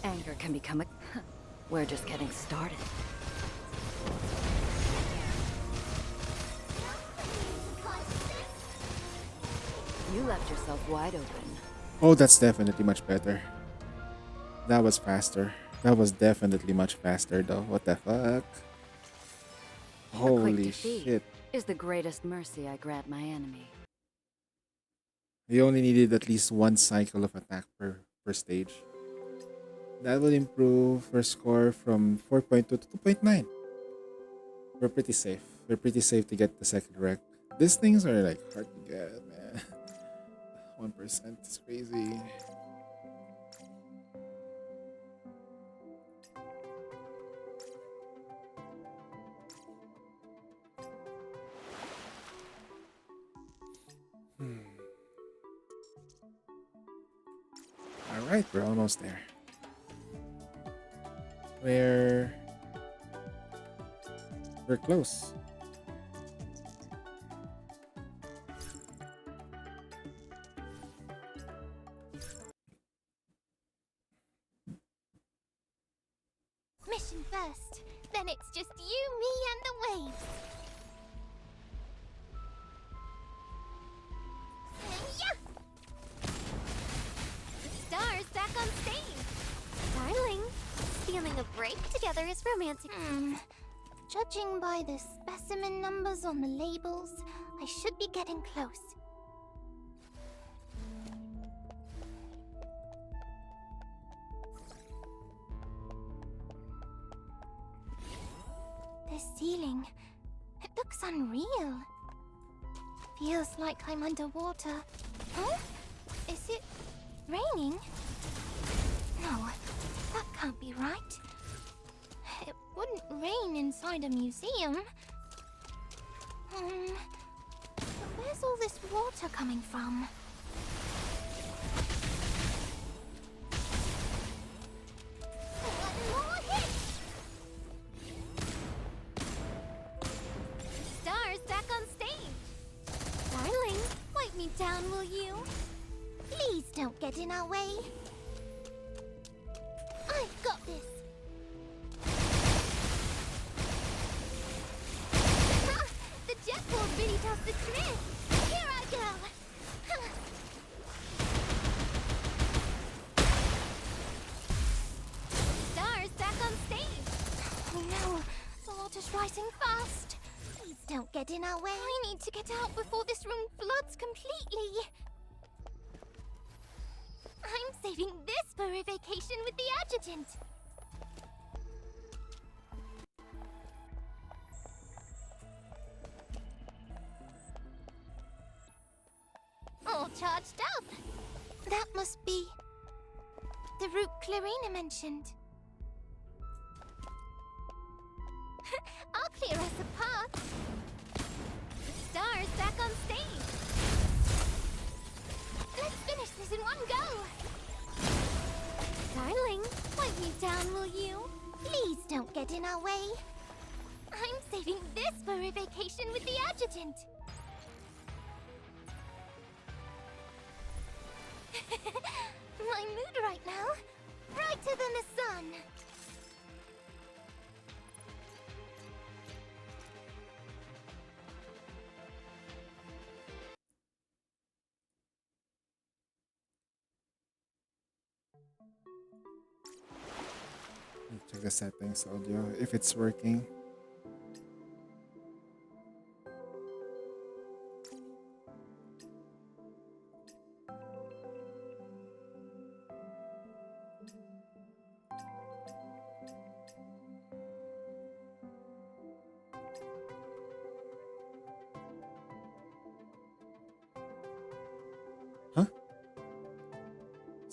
Speaker 6: Anger can become a... We're just getting started. You left yourself wide open.
Speaker 2: Oh, that's definitely much better. That was faster. That was definitely much faster though. What the fuck?
Speaker 6: A quick
Speaker 2: Holy
Speaker 6: defeat
Speaker 2: shit.
Speaker 6: is the greatest mercy I grant my enemy.
Speaker 2: You only needed at least one cycle of attack per stage. That will improve our score from 4.2 to 2.9. We're pretty safe. We're pretty safe to get the second rank. These things are like hard to get, man. 1% is crazy. Alright, we're almost there. We're close.
Speaker 5: Mission first. Then it's just you, me, and the waves. Yeah! Stars back on stage. Darling, stealing a break together is romantic. Judging by the specimen numbers on the labels, I should be getting close. The ceiling, it looks unreal. Feels like I'm underwater. Huh? Is it raining? No, that can't be right. It wouldn't rain inside a museum. But where's all this water coming from? One more hit! Stars back on stage! Darling, wipe me down, will you? Please don't get in our way. I've got this. The jet ball really does the trick. Here I go. Stars back on stage. Oh no, the water's rising fast. Please don't get in our way. I need to get out before this room floods completely. I'm saving this for a vacation with the adjutant. All charged up. That must be the route Clarina mentioned. I'll clear us a path. Stars back on stage. Let's finish this in one go. Darling, wipe me down, will you? Please don't get in our way. I'm saving this for a vacation with the adjutant. My mood right now, brighter than the sun.
Speaker 2: Check the settings audio if it's working.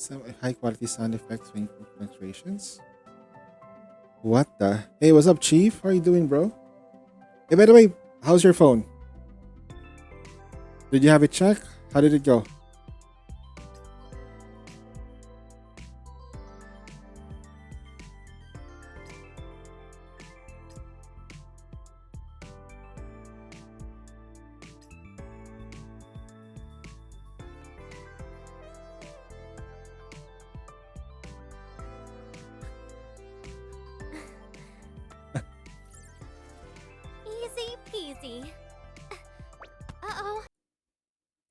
Speaker 2: Some high quality sound effects for fluctuations. What the? Hey, what's up, Chief? How are you doing, bro? Hey, by the way, how's your phone? Did you have it checked? How did it go?
Speaker 5: Easy peasy. Uh-oh.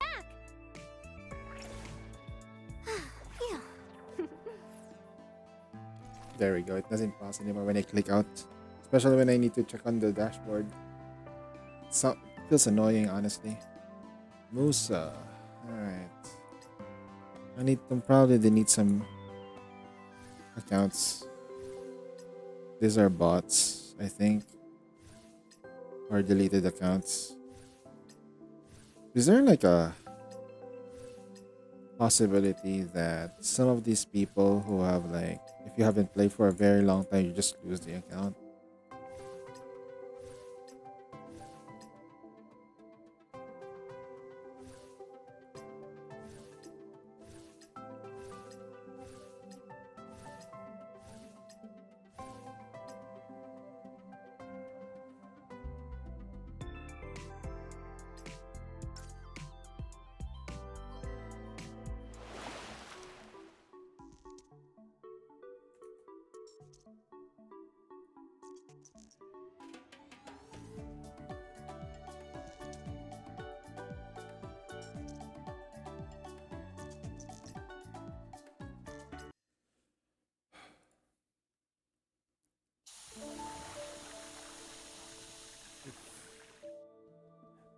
Speaker 5: Back! Phew.
Speaker 2: There we go. It doesn't pause anymore when I click out. Especially when I need to check on the dashboard. So, it feels annoying, honestly. Musa. Alright. I need to probably delete some accounts. These are bots, I think. Or deleted accounts. Is there like a possibility that some of these people who have like, if you haven't played for a very long time, you just lose the account?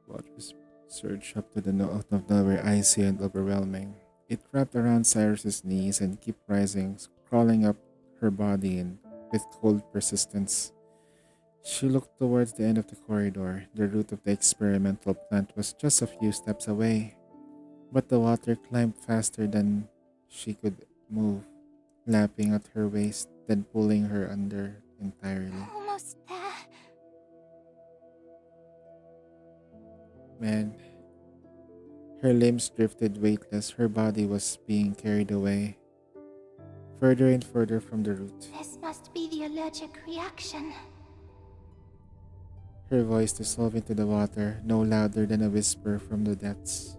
Speaker 2: Waters surged up to the out of nowhere, icy and overwhelming. It wrapped around Cyrus's knees and kept rising, crawling up her body in with cold persistence. She looked towards the end of the corridor. The root of the experimental plant was just a few steps away, but the water climbed faster than she could move, lapping at her waist, then pulling her under entirely.
Speaker 5: Almost there.
Speaker 2: Man, her limbs drifted weightless, her body was being carried away, further and further from the root.
Speaker 5: This must be the allergic reaction.
Speaker 2: Her voice dissolved into the water, no louder than a whisper from the depths.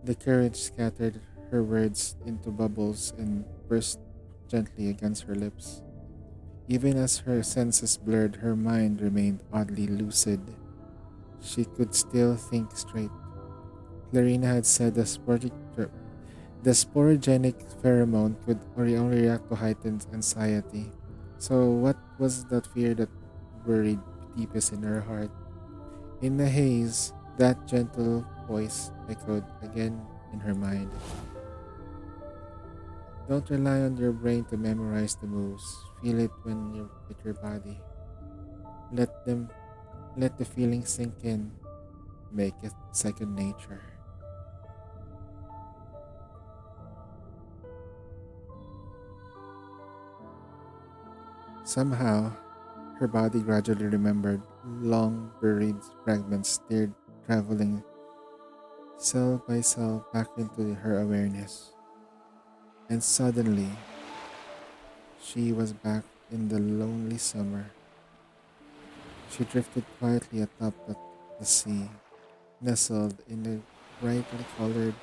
Speaker 2: The current scattered her words into bubbles and burst gently against her lips. Even as her senses blurred, her mind remained oddly lucid. She could still think straight. Clarina had said the sporogenic pheromone could only react to heightened anxiety. So what was that fear that buried deepest in her heart? In the haze, that gentle voice echoed again in her mind. Don't rely on your brain to memorize the moves. Feel it when you're with your body. Let the feeling sink in. Make it second nature. Somehow, her body gradually remembered long buried fragments steered traveling cell by cell back into her awareness. And suddenly, she was back in the lonely summer. She drifted quietly atop the sea, nestled in a brightly colored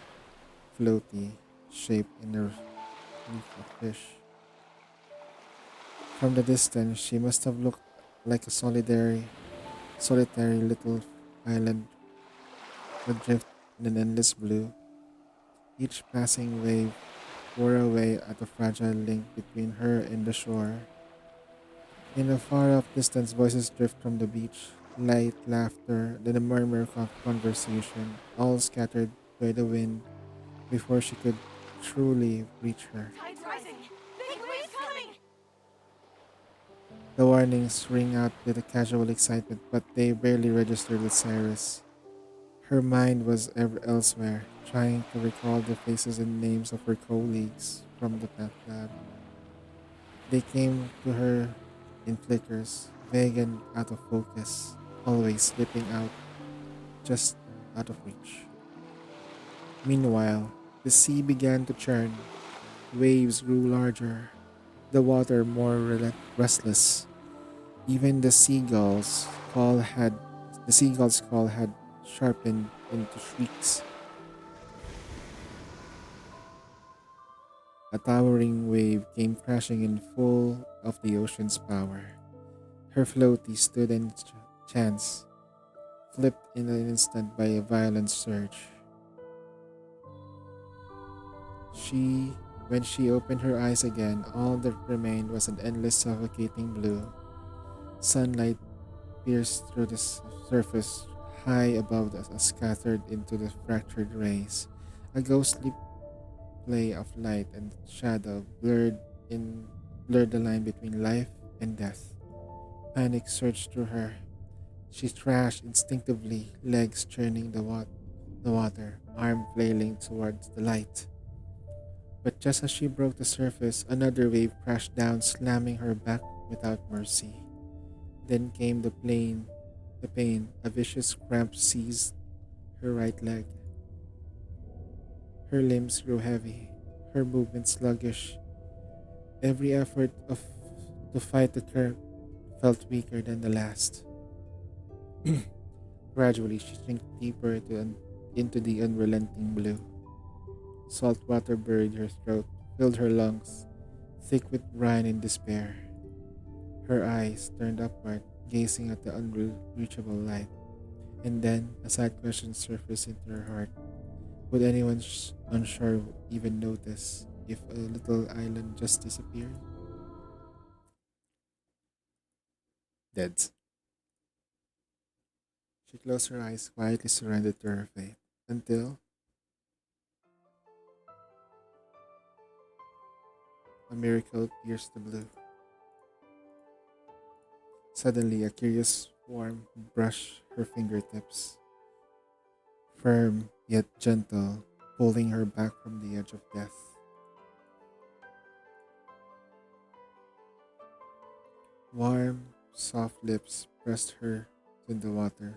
Speaker 2: floaty shaped in a reef of fish. From the distance, she must have looked like a solitary little island adrift in an endless blue. Each passing wave wore away at a fragile link between her and the shore. In the far off distance, voices drift from the beach, light laughter, then a murmur of conversation, all scattered by the wind before she could truly reach her.
Speaker 11: Tide's rising! Big waves coming!
Speaker 2: The warnings ring out with a casual excitement, but they barely registered with Cyrus. Her mind was ever elsewhere, trying to recall the faces and names of her colleagues from the math lab. They came to her in flickers, vague and out of focus, always slipping out just out of reach. Meanwhile, the sea began to churn. Waves grew larger, the water more restless. Even the seagull's call had sharpened into shrieks. A towering wave came crashing in full of the ocean's power. Her floaty stood in chance, flipped in an instant by a violent surge. When she opened her eyes again, all that remained was an endless suffocating blue. Sunlight pierced through the surface high above us, scattered into the fractured rays. A ghostly play of light and shadow blurred the line between life and death. Panic surged through her. She thrashed instinctively, legs churning the water, arm flailing towards the light. But just as she broke the surface, another wave crashed down, slamming her back without mercy. Then came the pain. A vicious cramp seized her right leg. Her limbs grew heavy, her movements sluggish. Every to fight the current felt weaker than the last. Gradually, she sank deeper into the unrelenting blue. Salt water buried her throat, filled her lungs, thick with brine and despair. Her eyes turned upward, gazing at the unreachable light. And then a sad question surfaced into her heart. Would anyone unsure even notice if a little island just disappeared? Dead. She closed her eyes, quietly surrendered to her fate, until a miracle pierced the blue. Suddenly, a curious warmth brushed her fingertips, firm yet gentle, pulling her back from the edge of death. Warm, soft lips pressed her to the water.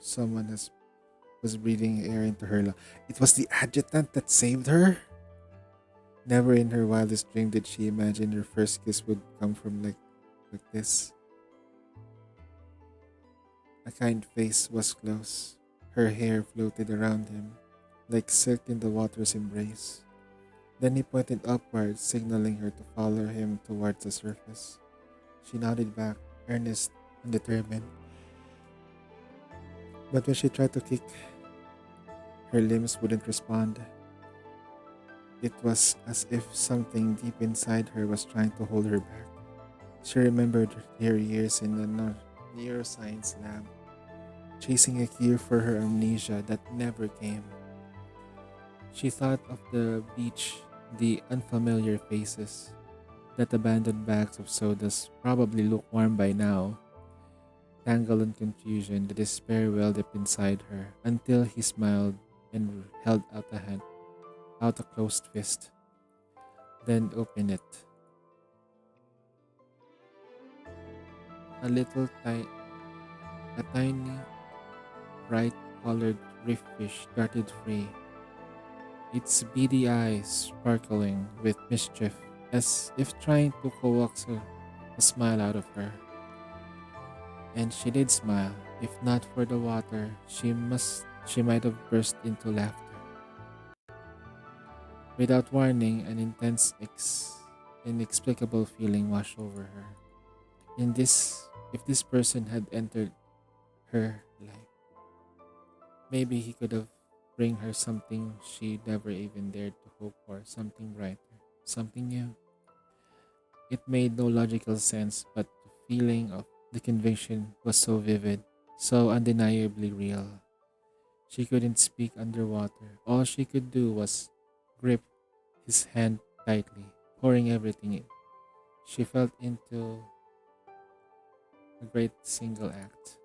Speaker 2: Was breathing air into her lungs. It was the adjutant that saved her? Never in her wildest dream did she imagine her first kiss would come from like this. A kind face was close. Her hair floated around him, like silk in the water's embrace. Then he pointed upward, signaling her to follow him towards the surface. She nodded back, earnest and determined. But when she tried to kick, her limbs wouldn't respond. It was as if something deep inside her was trying to hold her back. She remembered her years in the neuroscience lab, chasing a cure for her amnesia that never came. She thought of the beach, the unfamiliar faces, that abandoned bags of sodas probably look warm by now. Tangled in confusion, the despair welled up inside her until he smiled and held out a closed fist, then opened it. A little a tiny, bright-colored reef fish darted free, its beady eyes sparkling with mischief, as if trying to coax a smile out of her. And she did smile. If not for the water, she might have burst into laughter. Without warning, an inexplicable feeling washed over her. If this person had entered her life, maybe he could have bring her something she never even dared to hope for, something brighter, something new. It made no logical sense, but the feeling of the conviction was so vivid, so undeniably real. She couldn't speak underwater. All she could do was grip his hand tightly, pouring everything in. She felt into a great single act.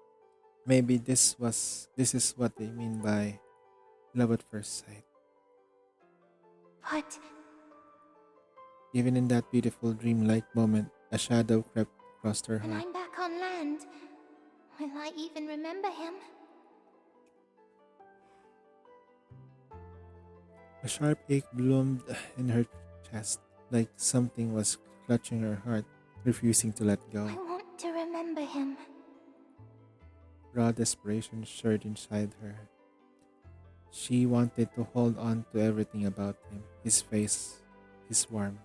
Speaker 2: Maybe this is what they mean by Love at first sight.
Speaker 1: But
Speaker 2: Even in that beautiful dreamlike moment, a shadow crept across her
Speaker 1: when
Speaker 2: heart.
Speaker 1: I'm back on land, will I even remember him?
Speaker 2: A sharp ache bloomed in her chest, like something was clutching her heart, refusing to let
Speaker 1: I
Speaker 2: go.
Speaker 1: want to remember him.
Speaker 2: Raw desperation stirred inside her. She wanted to hold on to everything about him, his face, his warmth,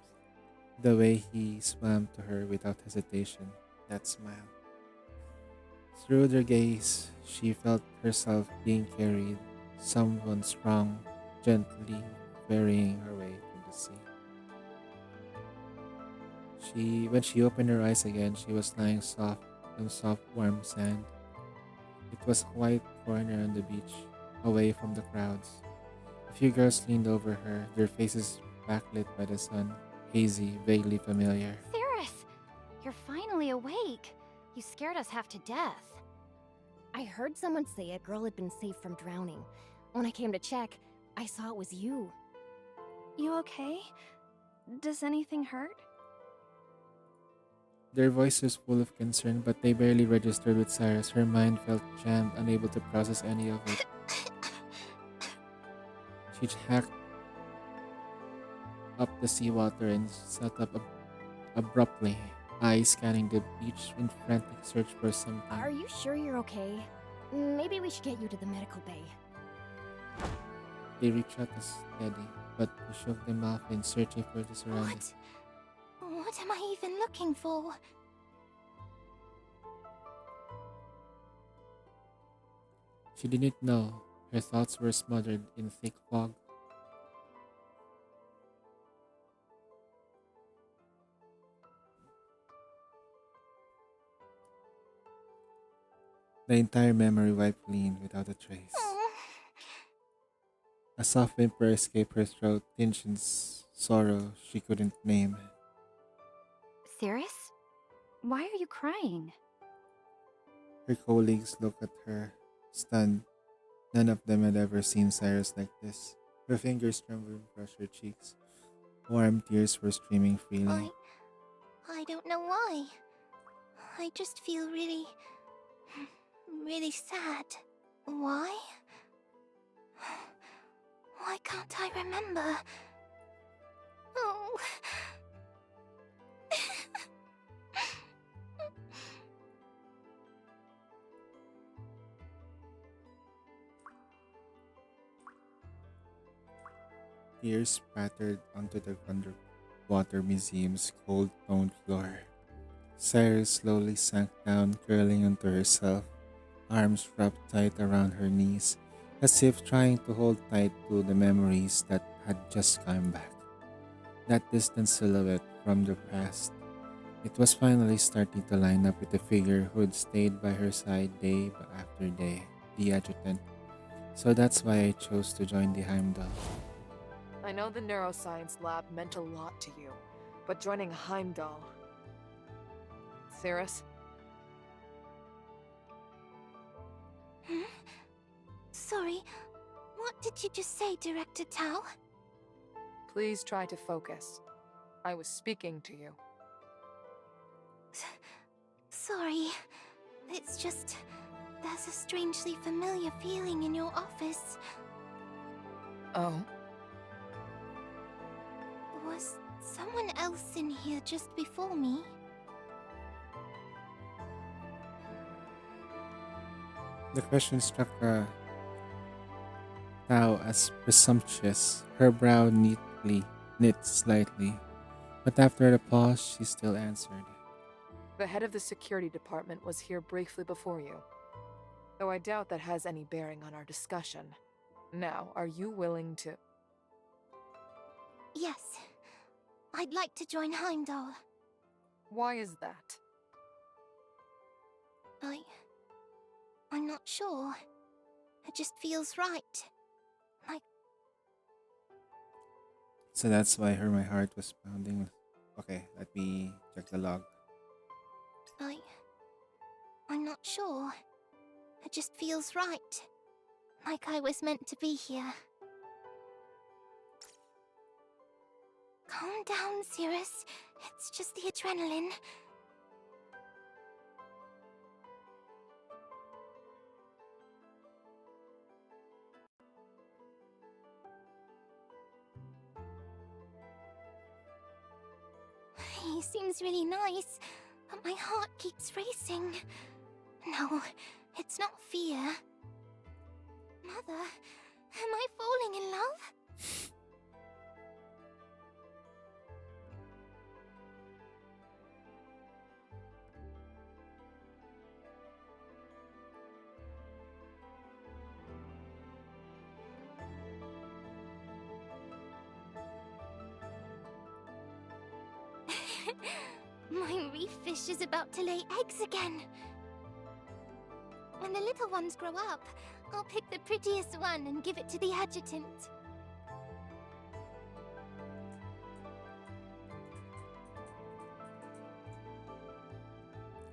Speaker 2: the way he swam to her without hesitation, that smile. Through their gaze, she felt herself being carried, someone strong, gently ferrying her way through the sea. When she opened her eyes again, she was lying soft on soft, warm sand. It was a quiet corner on the beach, away from the crowds. A few girls leaned over her, their faces backlit by the sun, hazy, vaguely familiar.
Speaker 8: Cirrus! You're finally awake. You scared us half to death. I heard someone say a girl had been saved from drowning. When I came to check, I saw it was you.
Speaker 7: You okay? Does anything hurt?
Speaker 2: Their voices full of concern, but they barely registered with Cyrus. Her mind felt jammed, unable to process any of it. She hacked up the seawater and sat up abruptly, eyes scanning the beach in frantic search for something.
Speaker 8: Are you sure you're okay? Maybe we should get you to the medical bay.
Speaker 2: They reached out to steady, but he shook them off in searching for the surroundings.
Speaker 1: What am I even looking for?
Speaker 2: She didn't know. Her thoughts were smothered in thick fog. The entire memory wiped clean without a trace. A soft whimper escaped her throat, tinged in sorrow she couldn't name.
Speaker 6: Cirrus? Why are you crying?
Speaker 2: Her colleagues looked at her, stunned. None of them had ever seen Cyrus like this. Her fingers trembled across her cheeks. Warm tears were streaming freely.
Speaker 1: I don't know why. I just feel really sad. Why? Why can't I remember? Oh.
Speaker 2: Tears spattered onto the underwater museum's cold toned floor. Cyrus slowly sank down, curling onto herself, arms wrapped tight around her knees, as if trying to hold tight to the memories that had just come back. That distant silhouette from the past. It was finally starting to line up with the figure who'd stayed by her side day after day, the adjutant. So that's why I chose to join the Heimdall.
Speaker 3: I know the neuroscience lab meant a lot to you, but joining Heimdall... Cirrus?
Speaker 1: Sorry, what did you just say, Director Tao?
Speaker 3: Please try to focus. I was speaking to you.
Speaker 1: Sorry. It's just... there's a strangely familiar feeling in your office.
Speaker 3: Oh?
Speaker 1: Was someone else in here just before me?
Speaker 2: The question struck Tao as presumptuous, her brow neatly knit slightly. But after a pause, she still answered.
Speaker 3: The head of the security department was here briefly before you. Though I doubt that has any bearing on our discussion. Now, are you willing to...
Speaker 1: Yes. I'd like to join Heimdall.
Speaker 3: Why is that?
Speaker 1: I'm not sure. It just feels right.
Speaker 2: So that's why my heart was pounding. Okay, let me check the log.
Speaker 1: I'm not sure. It just feels right.
Speaker 5: Like I was meant to be here. Calm down, Cirrus. It's just the adrenaline. He seems really nice, but my heart keeps racing. No, it's not fear. Mother, am I falling in love? My reef fish is about to lay eggs again. When the little ones grow up, I'll pick the prettiest one and give it to the adjutant.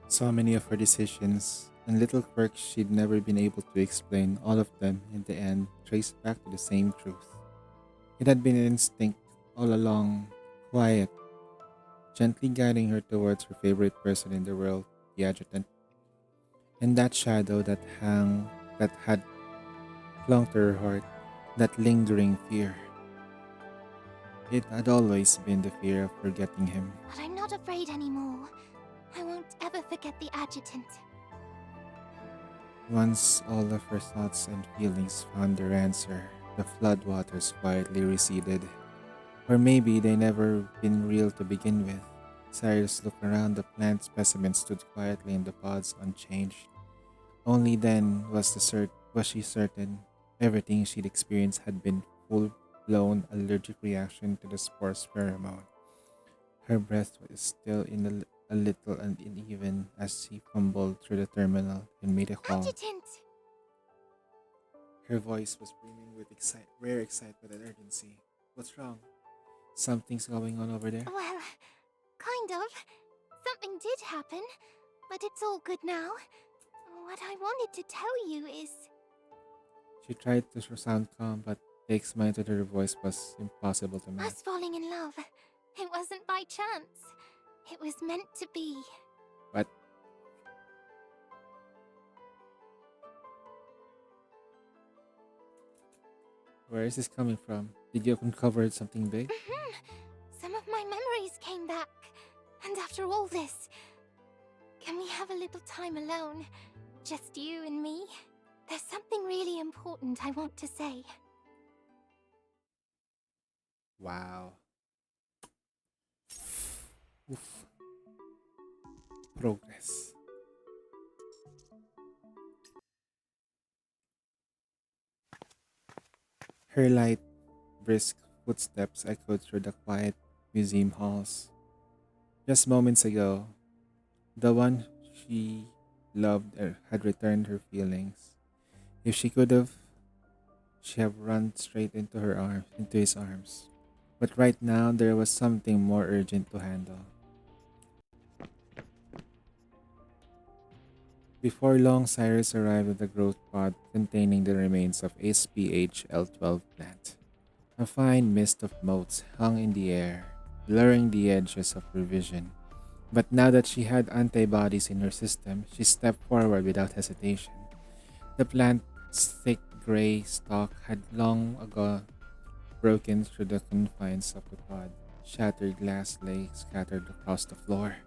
Speaker 2: So many of her decisions and little quirks she'd never been able to explain, all of them, in the end, traced back to the same truth. It had been an instinct all along, quiet, gently guiding her towards her favorite person in the world, the adjutant. And that shadow that had clung to her heart, that lingering fear. It had always been the fear of forgetting him.
Speaker 5: But I'm not afraid anymore. I won't ever forget the adjutant.
Speaker 2: Once all of her thoughts and feelings found their answer, the floodwaters quietly receded. Or maybe they never been real to begin with. Cyrus looked around. The plant specimen stood quietly in the pods, unchanged. Only then was she certain everything she'd experienced had been full-blown allergic reaction to the spore's pheromone. Her breath was still a little uneven as she fumbled through the terminal and made a call.
Speaker 5: Adjutant!
Speaker 2: Her voice was brimming with rare excitement and urgency. What's wrong? Something's going on over there?
Speaker 5: Well, kind of. Something did happen, but it's all good now. What I wanted to tell you is...
Speaker 2: She tried to sound calm, but the excitement in her voice was impossible to match.
Speaker 5: Us falling in love. It wasn't by chance. It was meant to be.
Speaker 2: What? Where is this coming from? Did you uncover something big?
Speaker 5: Some of my memories came back. And after all this, can we have a little time alone? Just you and me? There's something really important I want to say.
Speaker 2: Wow. Oof. Progress. Her light, brisk footsteps echoed through the quiet museum halls. Just moments ago, the one she loved had returned her feelings. If she could have, she have run straight into his arms. But right now, there was something more urgent to handle. Before long, Cyrus arrived at the growth pod containing the remains of SPH-L12 plant. A fine mist of motes hung in the air, blurring the edges of her vision. But now that she had antibodies in her system, she stepped forward without hesitation. The plant's thick gray stalk had long ago broken through the confines of the pod. Shattered glass lay scattered across the floor.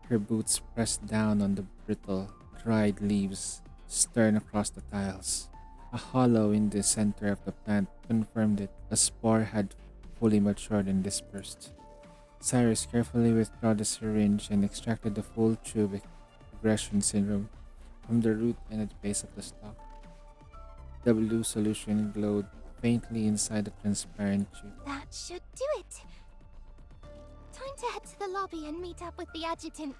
Speaker 2: Her boots pressed down on the brittle, dried leaves strewn across the tiles. A hollow in the center of the plant confirmed it. A spore had fully matured and dispersed. Cyrus carefully withdrew the syringe and extracted the full tube regression syndrome from the root and at the base of the stalk. The blue solution glowed faintly inside the transparent tube.
Speaker 5: That should do it. Time to head to the lobby and meet up with the adjutant.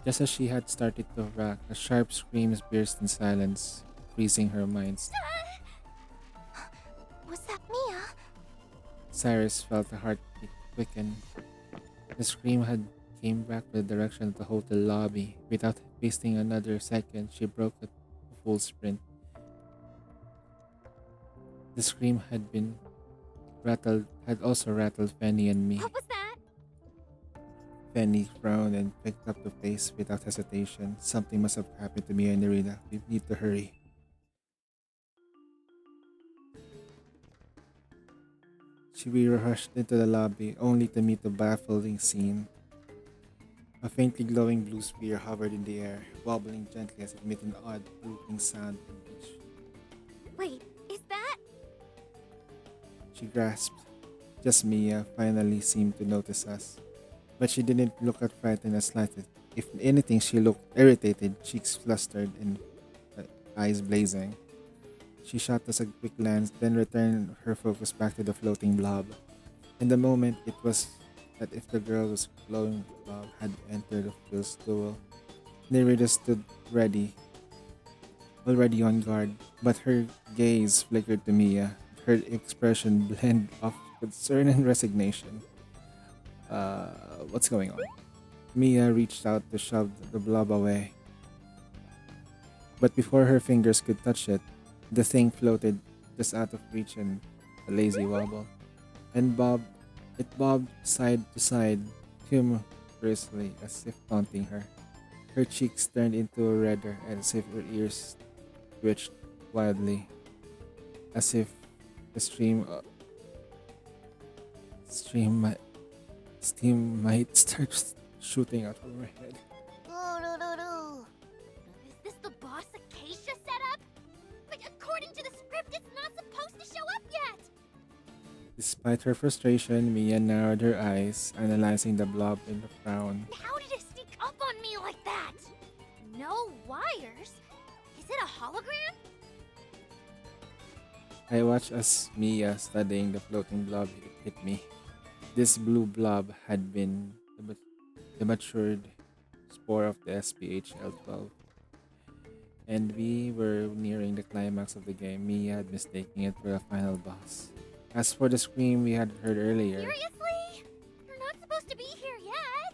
Speaker 2: Just as she had started to rack, a sharp scream burst in silence, freezing her mind.
Speaker 5: Was that Mia?
Speaker 2: Cyrus felt a heartbeat quicken. The scream had came back to the direction of the hotel lobby. Without wasting another second, she broke a full sprint. The scream had also rattled Fanny and me.
Speaker 5: What was that?
Speaker 2: Fanny frowned and picked up the pace without hesitation. Something must have happened to me and Nerina. We need to hurry. We rushed into the lobby, only to meet the baffling scene. A faintly glowing blue sphere hovered in the air, wobbling gently as it made an odd, looping sound in each.
Speaker 5: Wait, is that?
Speaker 2: She grasped. Just Mia finally seemed to notice us. But she didn't look at frightened or slighted. If anything, she looked irritated, cheeks flustered and uh, eyes blazing. She shot us a quick glance, then returned her focus back to the floating blob. In the moment, it was that if the girl was glowing blob had entered the Phil's duel. Nerida stood ready, already on guard, but her gaze flickered to Mia. Her expression blended of concern and resignation. What's going on? Mia reached out to shove the blob away, but before her fingers could touch it, the thing floated just out of reach in a lazy wobble, and it bobbed side to side, humorously as if taunting her. Her cheeks turned into a redder as if her ears twitched wildly, as if the stream steam might start shooting out from her head.
Speaker 5: Is this the boss Acacia setup? But according to the script, it's not supposed to show up yet!
Speaker 2: Despite her frustration, Mia narrowed her eyes, analyzing the blob in a frown.
Speaker 5: How did it sneak up on me like that? No wires? Is it a hologram?
Speaker 2: I watched as Mia studying the floating blob hit me. This blue blob had been the matured spore of the SPH-L12, and we were nearing the climax of the game. Mia had mistaken it for a final boss. As for the scream we had heard earlier,
Speaker 5: Seriously? You're not supposed to be here yet!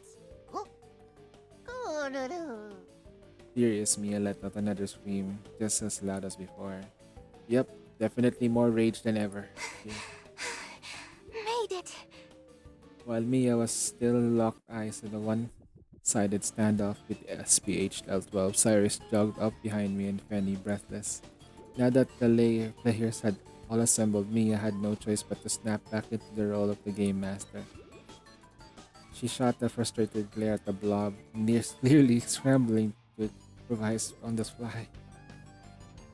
Speaker 2: furious Mia let out another scream, just as loud as before. Yep, definitely more rage than ever.
Speaker 5: Made it!
Speaker 2: While Mia was still locked eyes in a one-sided standoff with SPH-L12, Cyrus jogged up behind me and Fanny breathless. Now that the players had all assembled, Mia had no choice but to snap back into the role of the game master. She shot a frustrated glare at the blob, clearly scrambling to improvise on the fly.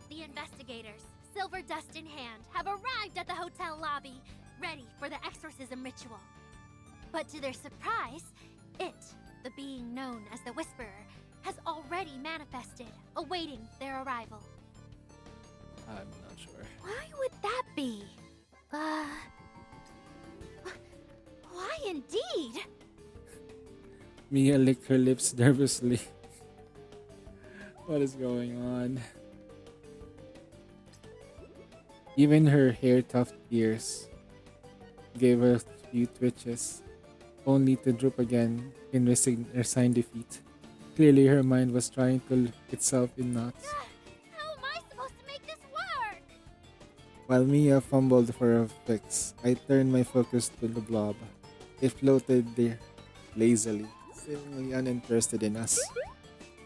Speaker 5: The investigators, silver dust in hand, have arrived at the hotel lobby, ready for the exorcism ritual. But to their surprise, it, the being known as the Whisperer, has already manifested, awaiting their arrival.
Speaker 2: I'm not sure.
Speaker 5: Why would that be? Why indeed?
Speaker 2: Mia licked her lips nervously. What is going on? Even her hair-tufted ears gave her a few twitches, only to droop again in resigned defeat. Clearly, her mind was trying to loop itself in knots.
Speaker 5: How am I supposed to make this work?
Speaker 2: While Mia fumbled for a fix, I turned my focus to the blob. It floated there lazily, seemingly uninterested in us.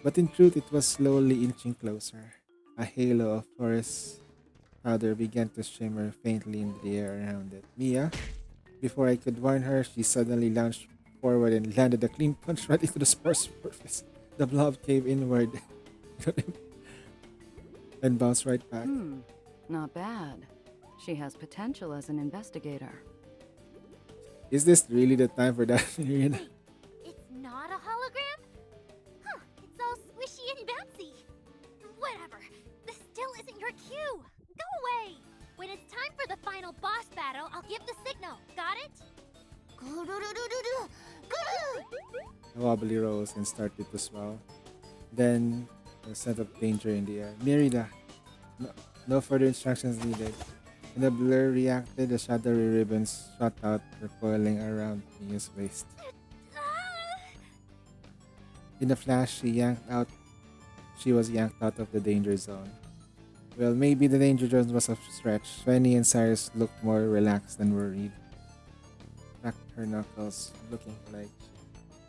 Speaker 2: But in truth, it was slowly inching closer. A halo of forest powder began to shimmer faintly in the air around it. Mia, before I could warn her, she suddenly lunged forward and landed a clean punch right into the spore's surface. The blob caved inward and bounced right back.
Speaker 6: Not bad. She has potential as an investigator.
Speaker 2: Is this really the time for that?
Speaker 5: Wait, it's not a hologram? Huh, it's all squishy and bouncy. Whatever, this still isn't your cue. Go away. When it's time for the final boss battle, I'll give the signal. Got it?
Speaker 2: A wobbly rose and started to swell. Then, a scent of danger in the air. Merida! No further instructions needed. When the blur reacted, the shadowy ribbons shot out, recoiling around Mia's waist. In a flash, she was yanked out of the danger zone. Well, maybe the danger zone was a stretch. Fanny and Cyrus looked more relaxed than worried. Cracked her knuckles, looking like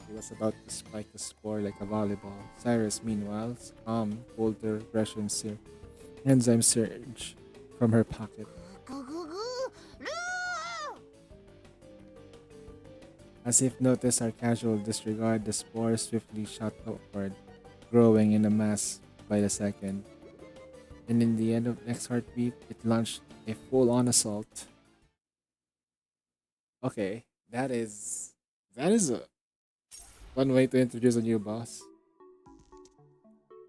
Speaker 2: she was about to spike the spore like a volleyball. Cyrus, meanwhile, calm, pulled her aggression enzyme surge from her pocket. As if noticed our casual disregard, the spore swiftly shot upward, growing in a mass by the second. And in the end of next heartbeat, it launched a full-on assault. Okay, that is a fun way to introduce a new boss.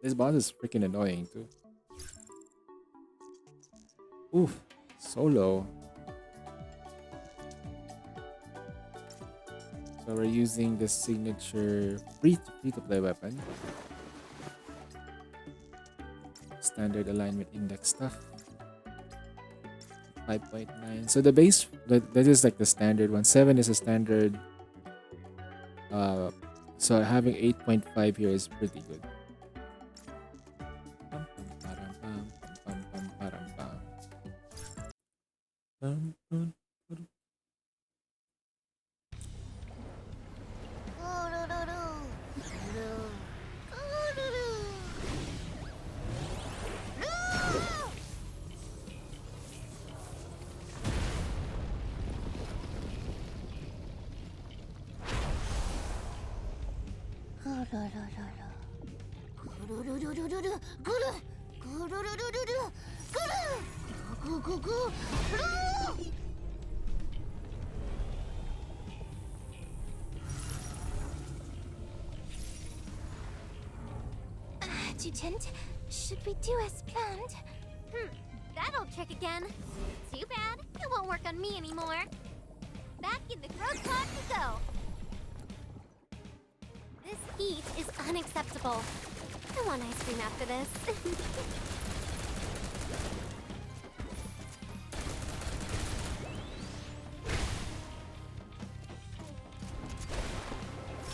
Speaker 2: This boss is freaking annoying too. Oof, solo. So we're using the signature free to play weapon. Standard alignment index stuff. 5.9. So the base that is like the standard one. 7 is a standard. So having 8.5 here is pretty good. Pam, pam, param, pam, pam, pam, param, pam. Pam, pam, param.
Speaker 5: Adjutant, should we do as planned?
Speaker 8: That old trick again. Too bad. It won't work on me anymore. Back in the growth pod we go. This heat is unacceptable. I want ice cream after this.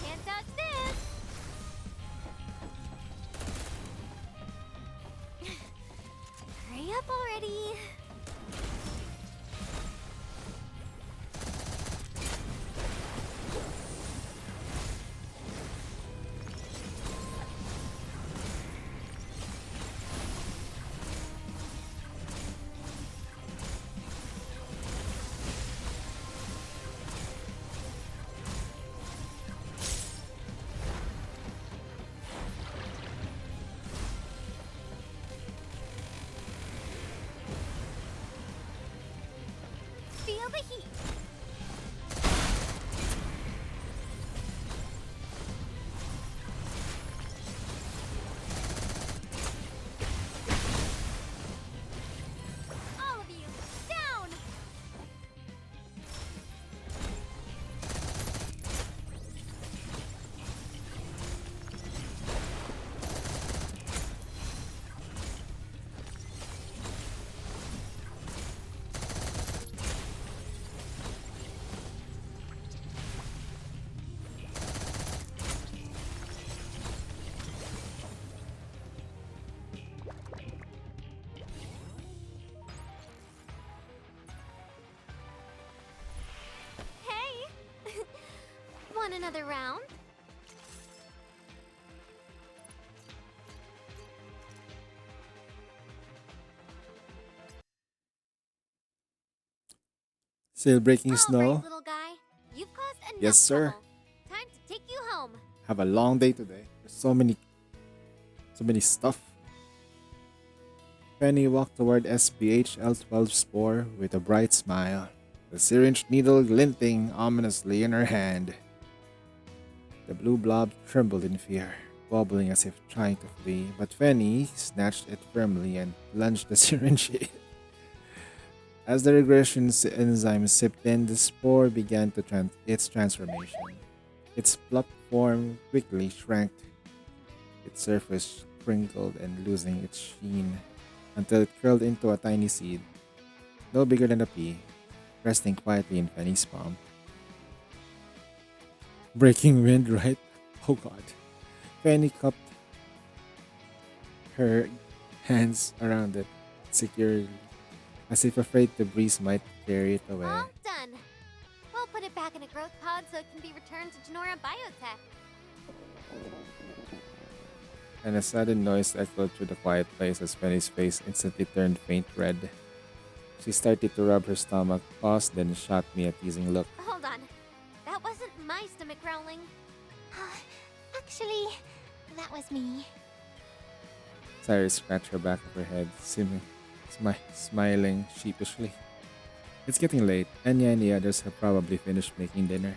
Speaker 8: Can't touch this. Hurry up already. Feel the heat. All of you, down! Hey! Want another round?
Speaker 2: Still breaking
Speaker 8: All
Speaker 2: snow.
Speaker 8: right, little guy. You've caused enough
Speaker 2: Yes, sir.
Speaker 8: trouble. Time to take you home.
Speaker 2: Have a long day today. There's so many stuff. Penny walked toward SPH L12 Spore with a bright smile, the syringe needle glinting ominously in her hand. The blue blob trembled in fear, wobbling as if trying to flee, but Fanny snatched it firmly and plunged the syringe in. As the regression enzyme sipped in, the spore began its transformation. Its plump form quickly shrank, its surface crinkled and losing its sheen until it curled into a tiny seed, no bigger than a pea, resting quietly in Fanny's palm. Breaking wind, right? Oh god. Fanny cupped her hands around it, securely, as if afraid the breeze might carry it away.
Speaker 5: All done. We'll put it back in a growth pod so it can be returned to Genora Biotech.
Speaker 2: And a sudden noise echoed through the quiet place as Penny's face instantly turned faint red. She started to rub her stomach, paused, then shot me a teasing look.
Speaker 5: Hold on. That wasn't my stomach growling. Actually, that was me.
Speaker 2: Cyrus scratched her back of her head, smiling sheepishly. It's getting late. Anya and the others have probably finished making dinner.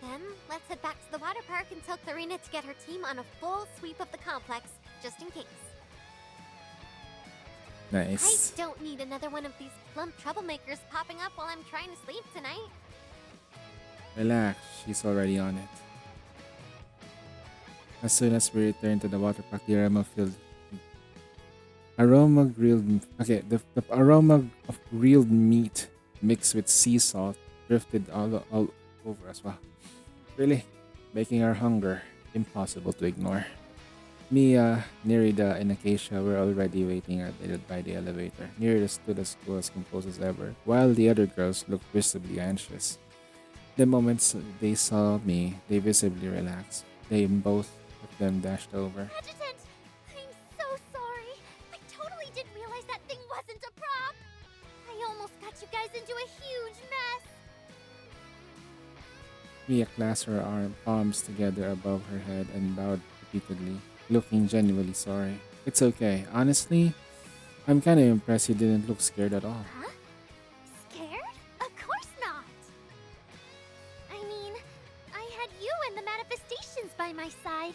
Speaker 5: Then, let's head back to the water park and tell Clarina to get her team on a full sweep of the complex, just in case.
Speaker 2: Nice.
Speaker 5: I don't need another one of these plump troublemakers popping up while I'm trying to sleep tonight.
Speaker 2: Relax, she's already on it. As soon as we returned to the water park, the aroma of grilled meat mixed with sea salt drifted all over us. Wow, really making our hunger impossible to ignore. Mia, Nerida, and Acacia were already waiting by the elevator. Nerida stood as cool as composed as ever, while the other girls looked visibly anxious. The moment they saw me, they visibly relaxed. Both of them dashed over.
Speaker 5: Adjutant! I'm so sorry. I totally didn't realize that thing wasn't a prop. I almost got you guys into a huge mess.
Speaker 2: Mia clasped her palms together above her head and bowed repeatedly, looking genuinely sorry. It's okay. Honestly, I'm kind of impressed you didn't look scared at all.
Speaker 5: Huh? Scared? Of course not. I mean, I had you and the manifestations by my side.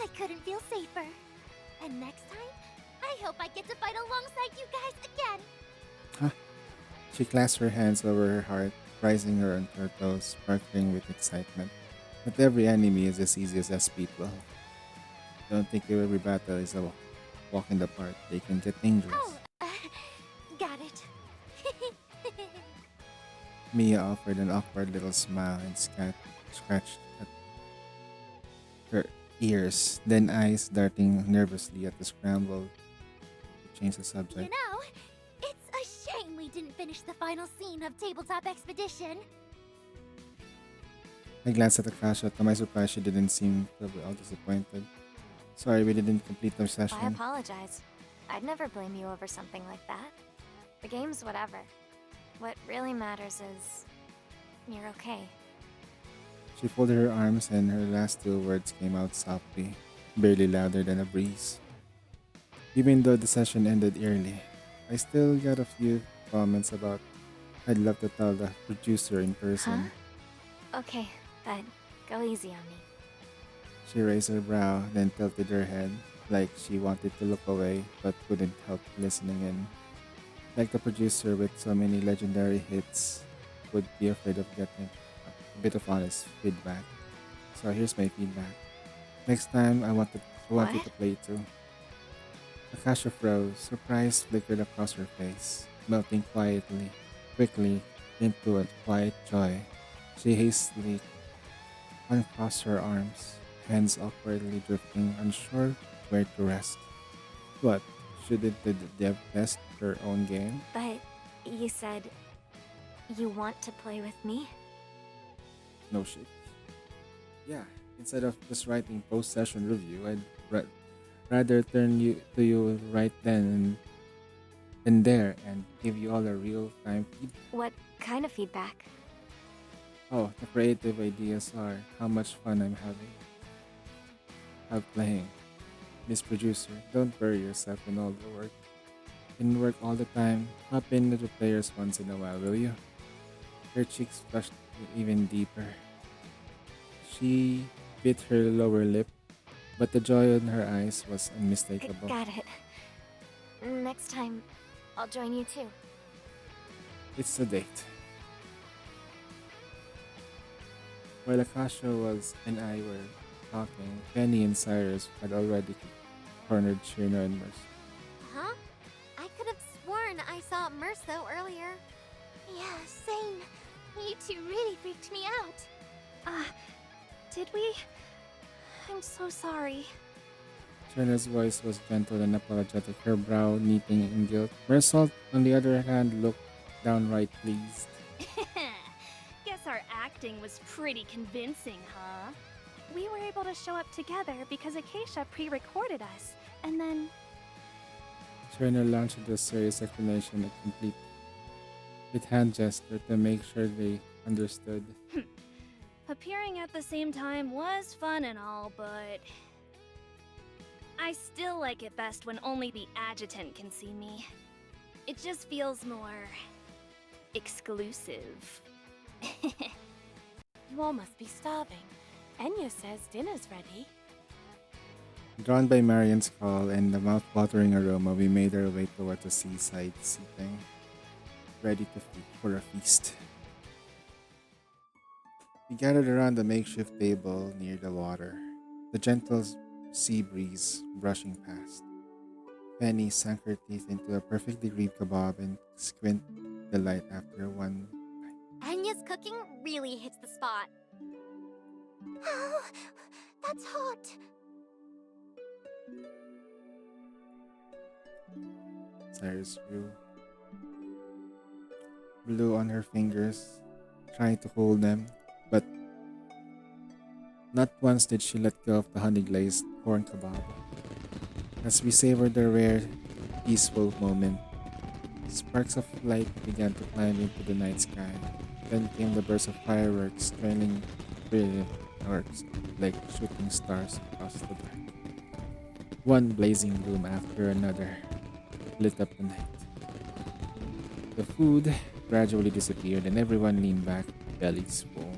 Speaker 5: I couldn't feel safer. And next time, I hope I get to fight alongside you guys again.
Speaker 2: Huh? She clasped her hands over her heart, rising her on her toes, sparkling with excitement. Not every enemy is as easy as SP12. Don't think every battle is a walk in the park. They can get dangerous.
Speaker 5: Oh, got it.
Speaker 2: Mia offered an awkward little smile and scratched at her ears, then eyes darting nervously at the scramble to change the subject.
Speaker 5: You know, it's a shame we didn't finish the final scene of Tabletop Expedition.
Speaker 2: I glanced at Akasha. To my surprise, she didn't seem to be all disappointed. Sorry, we didn't complete our session.
Speaker 8: I apologize. I'd never blame you over something like that. The game's whatever. What really matters is you're okay.
Speaker 2: She folded her arms and her last two words came out softly, barely louder than a breeze. Even though the session ended early, I still got a few comments about I'd love to tell the producer in person.
Speaker 8: Huh? Okay, but go easy on me.
Speaker 2: She raised her brow, then tilted her head, like she wanted to look away but couldn't help listening in. Like the producer with so many legendary hits would be afraid of getting a bit of honest feedback. So here's my feedback. Next time, I want you to play too. Akasha froze, surprise flickered across her face, melting quickly into a quiet joy. She hastily uncrossed her arms, hands awkwardly drifting, unsure where to rest. What? Shouldn't the dev test her own game?
Speaker 8: But you said you want to play with me?
Speaker 2: No shit. Yeah, instead of just writing post-session review, I'd rather turn to you right then and there and give you all a real-time feedback.
Speaker 8: What kind of feedback?
Speaker 2: Oh, the creative ideas are how much fun I'm playing. Miss Producer, don't bury yourself in all the work. In work all the time, hop in with the players once in a while, will you? Her cheeks flushed even deeper. She bit her lower lip, but the joy in her eyes was unmistakable.
Speaker 8: Got it. Next time, I'll join you too.
Speaker 2: It's a date. While Akasha and I were talking, Penny and Cyrus had already cornered Shirna and Merce.
Speaker 5: Huh? I could have sworn I saw Merso earlier.
Speaker 7: Yeah, same. You two really freaked me out. Did we? I'm so sorry.
Speaker 2: Serena's voice was gentle and apologetic, her brow knitting in guilt. Mersault, on the other hand, looked downright pleased.
Speaker 7: Guess our acting was pretty convincing, huh? We were able to show up together because Acacia pre-recorded us, and then...
Speaker 2: Serena launched into a serious explanation, a complete with hand gesture to make sure they understood.
Speaker 7: Appearing at the same time was fun and all, but... I still like it best when only the adjutant can see me. It just feels more... exclusive.
Speaker 10: You all must be starving. Enya says dinner's ready.
Speaker 2: Drawn by Marian's call and the mouth-watering aroma, we made our way towards the seaside seating, ready to for a feast. We gathered around the makeshift table near the water, the gentle sea breeze brushing past. Penny sank her teeth into a perfectly grilled kebab and squint the light after one.
Speaker 5: Anya's cooking really hits the spot. Oh, that's hot.
Speaker 2: Cyrus blew on her fingers, trying to hold them, but not once did she let go of the honey-glazed corn kebab. As we savored the rare, peaceful moment, sparks of light began to climb into the night sky. Then came the burst of fireworks, trailing brilliant arcs like shooting stars across the dark. One blazing bloom after another lit up the night. The food gradually disappeared and everyone leaned back, bellies full.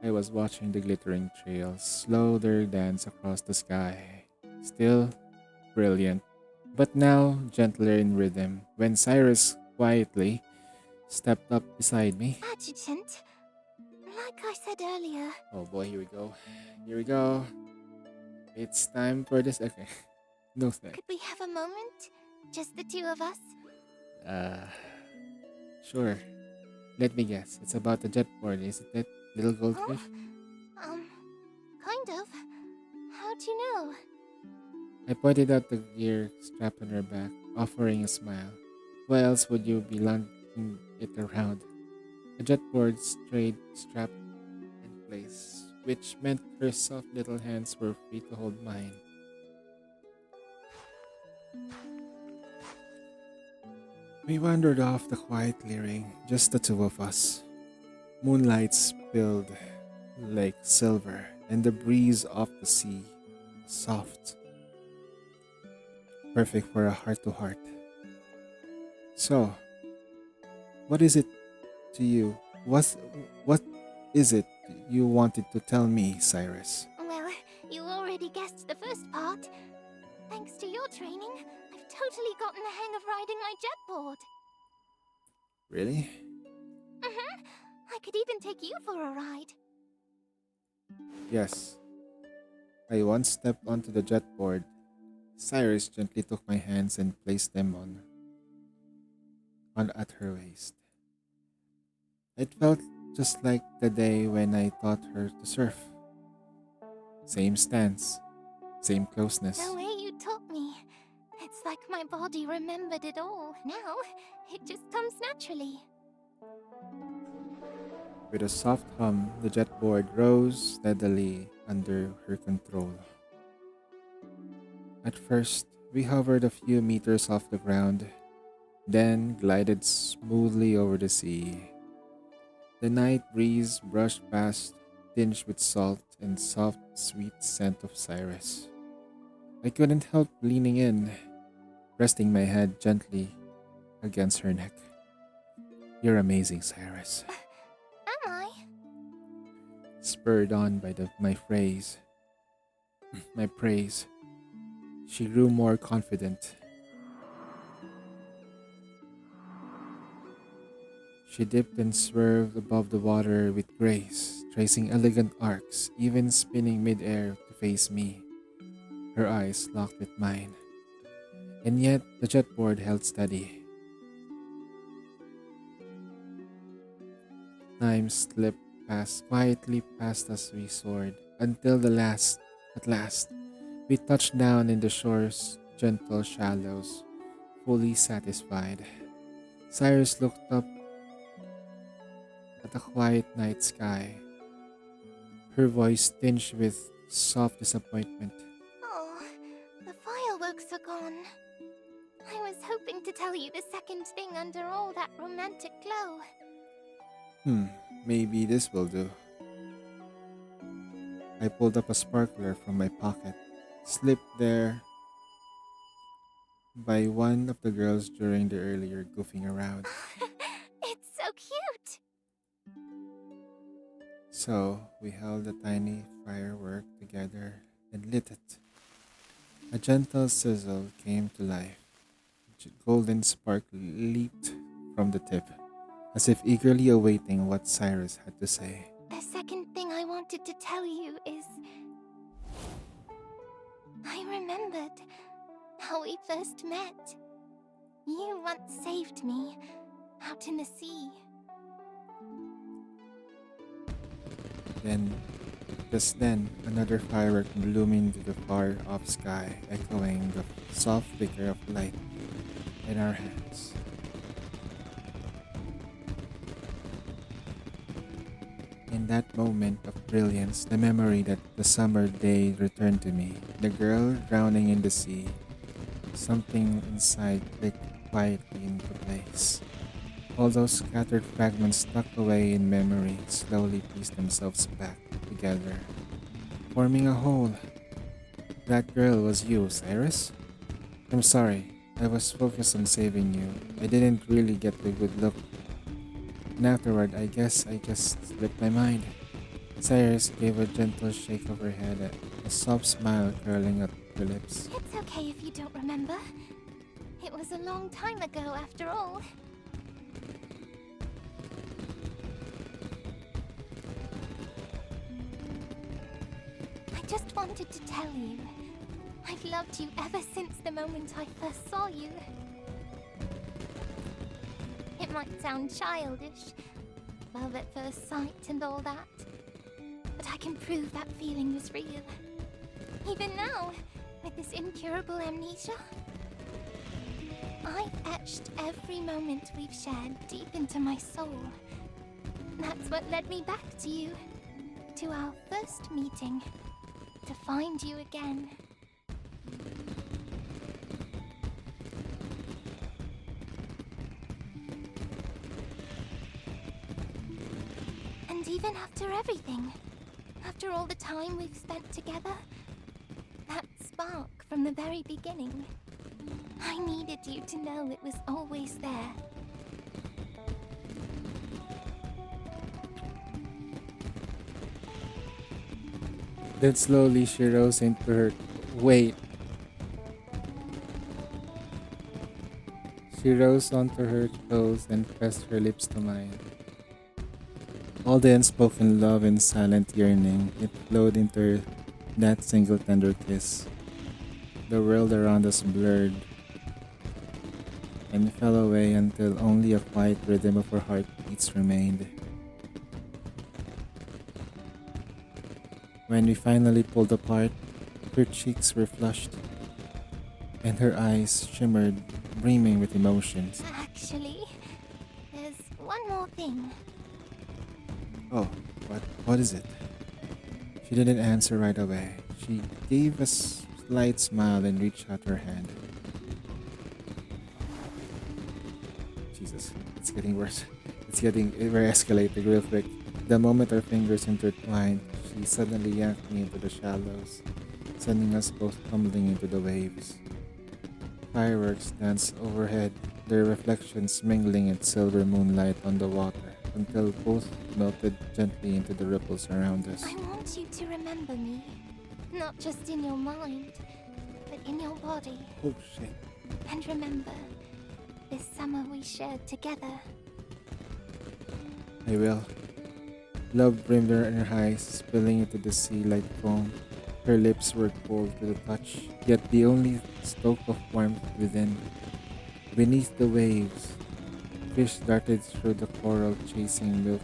Speaker 2: I was watching the glittering trails slow their dance across the sky. Still brilliant, but now gentler in rhythm, when Cyrus quietly stepped up beside me.
Speaker 5: Adjutant, like I said earlier.
Speaker 2: Oh boy, here we go. Here we go. It's time for this. Okay. No thanks.
Speaker 5: Could we have a moment? Just the two of us?
Speaker 2: Sure. Let me guess. It's about the jetboard, isn't it? Little goldfish?
Speaker 5: Kind of. How'd you know?
Speaker 2: I pointed out the gear strap on her back, offering a smile. Why else would you be lugging it around? A jetboard strayed strapped in place, which meant her soft little hands were free to hold mine. We wandered off the quiet clearing, just the two of us. Moonlight spilled like silver, and the breeze off the sea, soft, perfect for a heart-to-heart. So, what is it to you? What is it you wanted to tell me, Cyrus?
Speaker 5: Well, you already guessed the first part. Thanks to your training, I've totally gotten the hang of riding my jetboard.
Speaker 2: Really?
Speaker 5: I could even take you for a ride.
Speaker 2: Yes. I once stepped onto the jetboard. Cyrus gently took my hands and placed them on at her waist. It felt just like the day when I taught her to surf. Same stance, same closeness.
Speaker 5: The way you taught me. It's like my body remembered it all. Now, it just comes naturally.
Speaker 2: With a soft hum, the jetboard rose steadily under her control. At first, we hovered a few meters off the ground, then glided smoothly over the sea. The night breeze brushed past, tinged with salt and soft, sweet scent of Cyrus. I couldn't help leaning in, resting my head gently against her neck. You're amazing, Cyrus.
Speaker 5: Am I?
Speaker 2: Spurred on by my praise, she grew more confident. She dipped and swerved above the water with grace, tracing elegant arcs, even spinning mid-air to face me, her eyes locked with mine. And yet, the jetboard held steady. Time slipped passed quietly past us we soared, until at last, we touched down in the shore's gentle shallows, fully satisfied. Cyrus looked up at the quiet night sky, her voice tinged with soft disappointment.
Speaker 5: Oh, the fireworks are gone. I was hoping to tell you the second thing under all that romantic glow.
Speaker 2: Hmm, maybe this will do. I pulled up a sparkler from my pocket, slipped there by one of the girls during the earlier goofing around.
Speaker 5: It's so cute!
Speaker 2: So we held a tiny firework together and lit it. A gentle sizzle came to life. Golden spark leaped from the tip, as if eagerly awaiting what Cyrus had to say.
Speaker 5: The second thing I wanted to tell you is... I remembered how we first met. You once saved me out in the sea.
Speaker 2: Then, just then, another firework bloomed into the far off sky, echoing the soft flicker of light in our hands. In that moment of brilliance, the memory that the summer day returned to me. The girl drowning in the sea. Something inside clicked quietly into place. All those scattered fragments tucked away in memory slowly pieced themselves back together, forming a whole. That girl was you, Cyrus? I'm sorry, I was focused on saving you. I didn't really get the good look. And afterward, I guess I just slipped my mind. Cyrus gave a gentle shake of her head, a soft smile curling up her lips.
Speaker 5: It's okay if you don't remember. It was a long time ago after all. I just wanted to tell you, I've loved you ever since the moment I first saw you. It might sound childish, love at first sight and all that, but I can prove that feeling was real. Even now, with this incurable amnesia, I've etched every moment we've shared deep into my soul. That's what led me back to you, to our first meeting, to find you again. And even after everything, after all the time we've spent together, that spark from the very beginning, I needed you to know it was always there.
Speaker 2: Then slowly she rose into her. Wait. She rose onto her toes and pressed her lips to mine. All the unspoken love and silent yearning, it flowed into that single tender kiss. The world around us blurred and fell away until only a quiet rhythm of her heartbeats remained. When we finally pulled apart, her cheeks were flushed and her eyes shimmered, brimming with emotions.
Speaker 5: Actually, there's one more thing.
Speaker 2: Oh, what is it? She didn't answer right away. She gave a slight smile and reached out her hand. Jesus, it's getting worse. We're escalating real quick. The moment our fingers intertwined, she suddenly yanked me into the shallows, sending us both tumbling into the waves. Fireworks danced overhead, their reflections mingling in silver moonlight on the water, until both melted gently into the ripples around us.
Speaker 5: I want you to remember me, not just in your mind, but in your body.
Speaker 2: Oh shit.
Speaker 5: And remember, this summer we shared together.
Speaker 2: I will. Love brimmed her in her eyes, spilling into the sea like foam. Her lips were cold to the touch, yet the only stoke of warmth within. Beneath the waves, fish darted through the coral chasing milk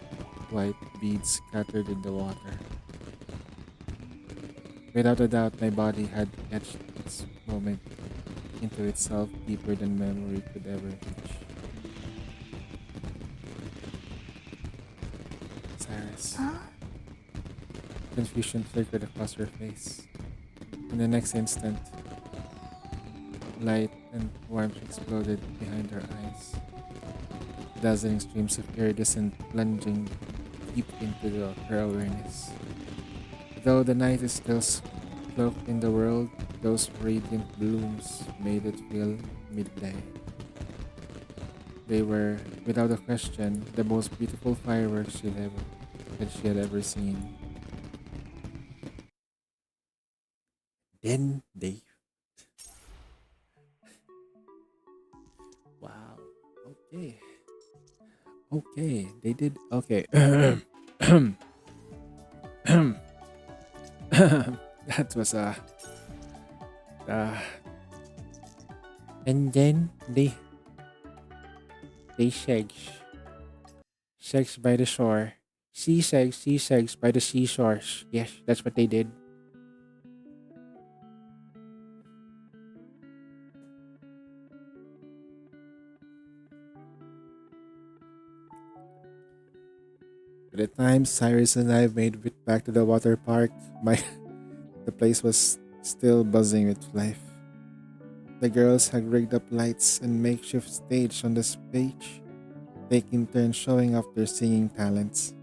Speaker 2: white beads scattered in the water. Without a doubt, my body had etched its moment into itself deeper than memory could ever reach. Cyrus.
Speaker 1: Huh?
Speaker 2: Confusion flickered across her face. In the next instant, light and warmth exploded behind her eyes. Dazzling streams of iridescent plunging deep into her awareness. Though the night is still cloaked in the world, those radiant blooms made it feel midday. They were, without a question, the most beautiful fireworks she had ever seen. Then they, wow, okay, okay, they did okay. That was uh, and then they shags by the shore. Sea shags by the seashore. Yes, that's what they did. By the time Cyrus and I made it back to the water park, my the place was still buzzing with life. The girls had rigged up lights and makeshift stage on the stage, taking turns showing off their singing talents.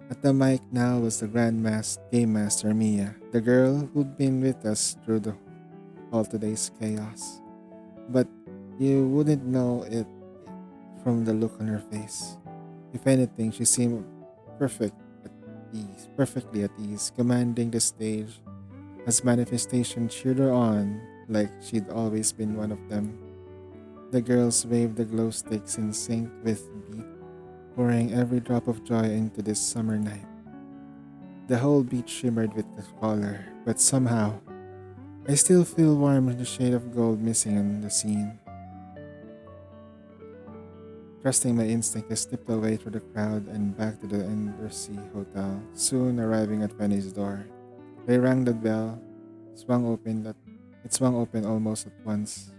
Speaker 2: At the mic now was the Game Master Mia, the girl who'd been with us through all today's chaos. But you wouldn't know it from the look on her face. If anything, she seemed perfect perfectly at ease, commanding the stage as manifestation cheered her on like she'd always been one of them. The girls waved the glow sticks in sync with the beat, pouring every drop of joy into this summer night. The whole beach shimmered with the color, but somehow, I still feel warm in the shade of gold missing in the scene. Trusting my instinct, I slipped away through the crowd and back to the Undersea Hotel, soon arriving at Penny's door. They rang the bell, swung open that it swung open almost at once,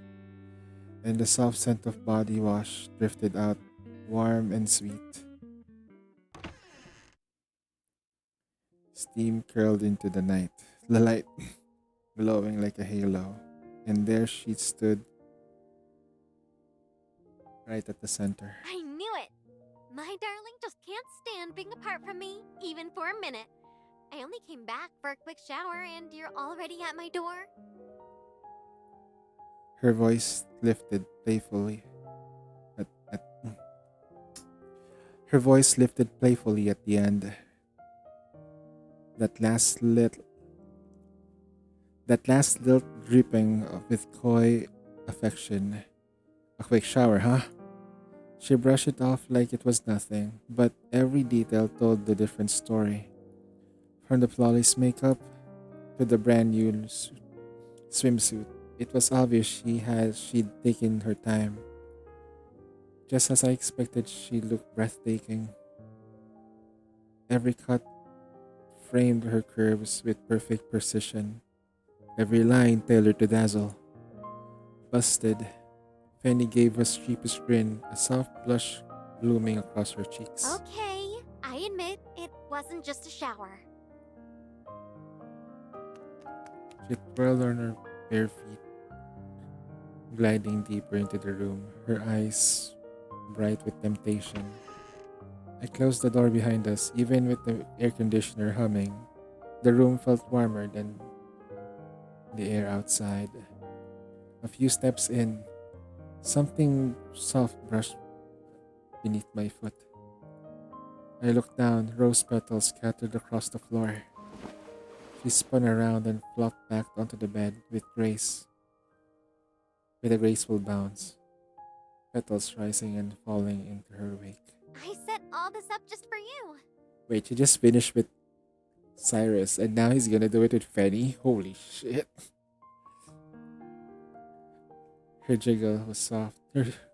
Speaker 2: and the soft scent of body wash drifted out, warm and sweet. Steam curled into the light glowing like a halo, and there she stood right at the center.
Speaker 5: I knew it! My darling just can't stand being apart from me, even for a minute. I only came back for a quick shower and you're already at my door.
Speaker 2: Her voice lifted playfully at her voice lifted playfully at the end. That last little that last lilt dripping with coy affection. A quick shower, huh? She brushed it off like it was nothing, but every detail told the different story. From the flawless makeup to the brand new swimsuit, it was obvious she'd taken her time. Just as I expected, she looked breathtaking. Every cut framed her curves with perfect precision, every line tailored to dazzle. Busted, Fanny gave a sheepish grin, a soft blush blooming across her cheeks.
Speaker 5: Okay, I admit it wasn't just a shower.
Speaker 2: She twirled on her bare feet, gliding deeper into the room, her eyes bright with temptation. I closed the door behind us, even with the air conditioner humming. The room felt warmer than the air outside. A few steps in, something soft brushed beneath my foot. I looked down, rose petals scattered across the floor. She spun around and flopped back onto the bed with a graceful bounce, petals rising and falling into her wake.
Speaker 5: I set all this up just for you.
Speaker 2: Wait, you just finished with Cyrus and now he's gonna do it with Fanny? Holy shit. Her jiggle was soft.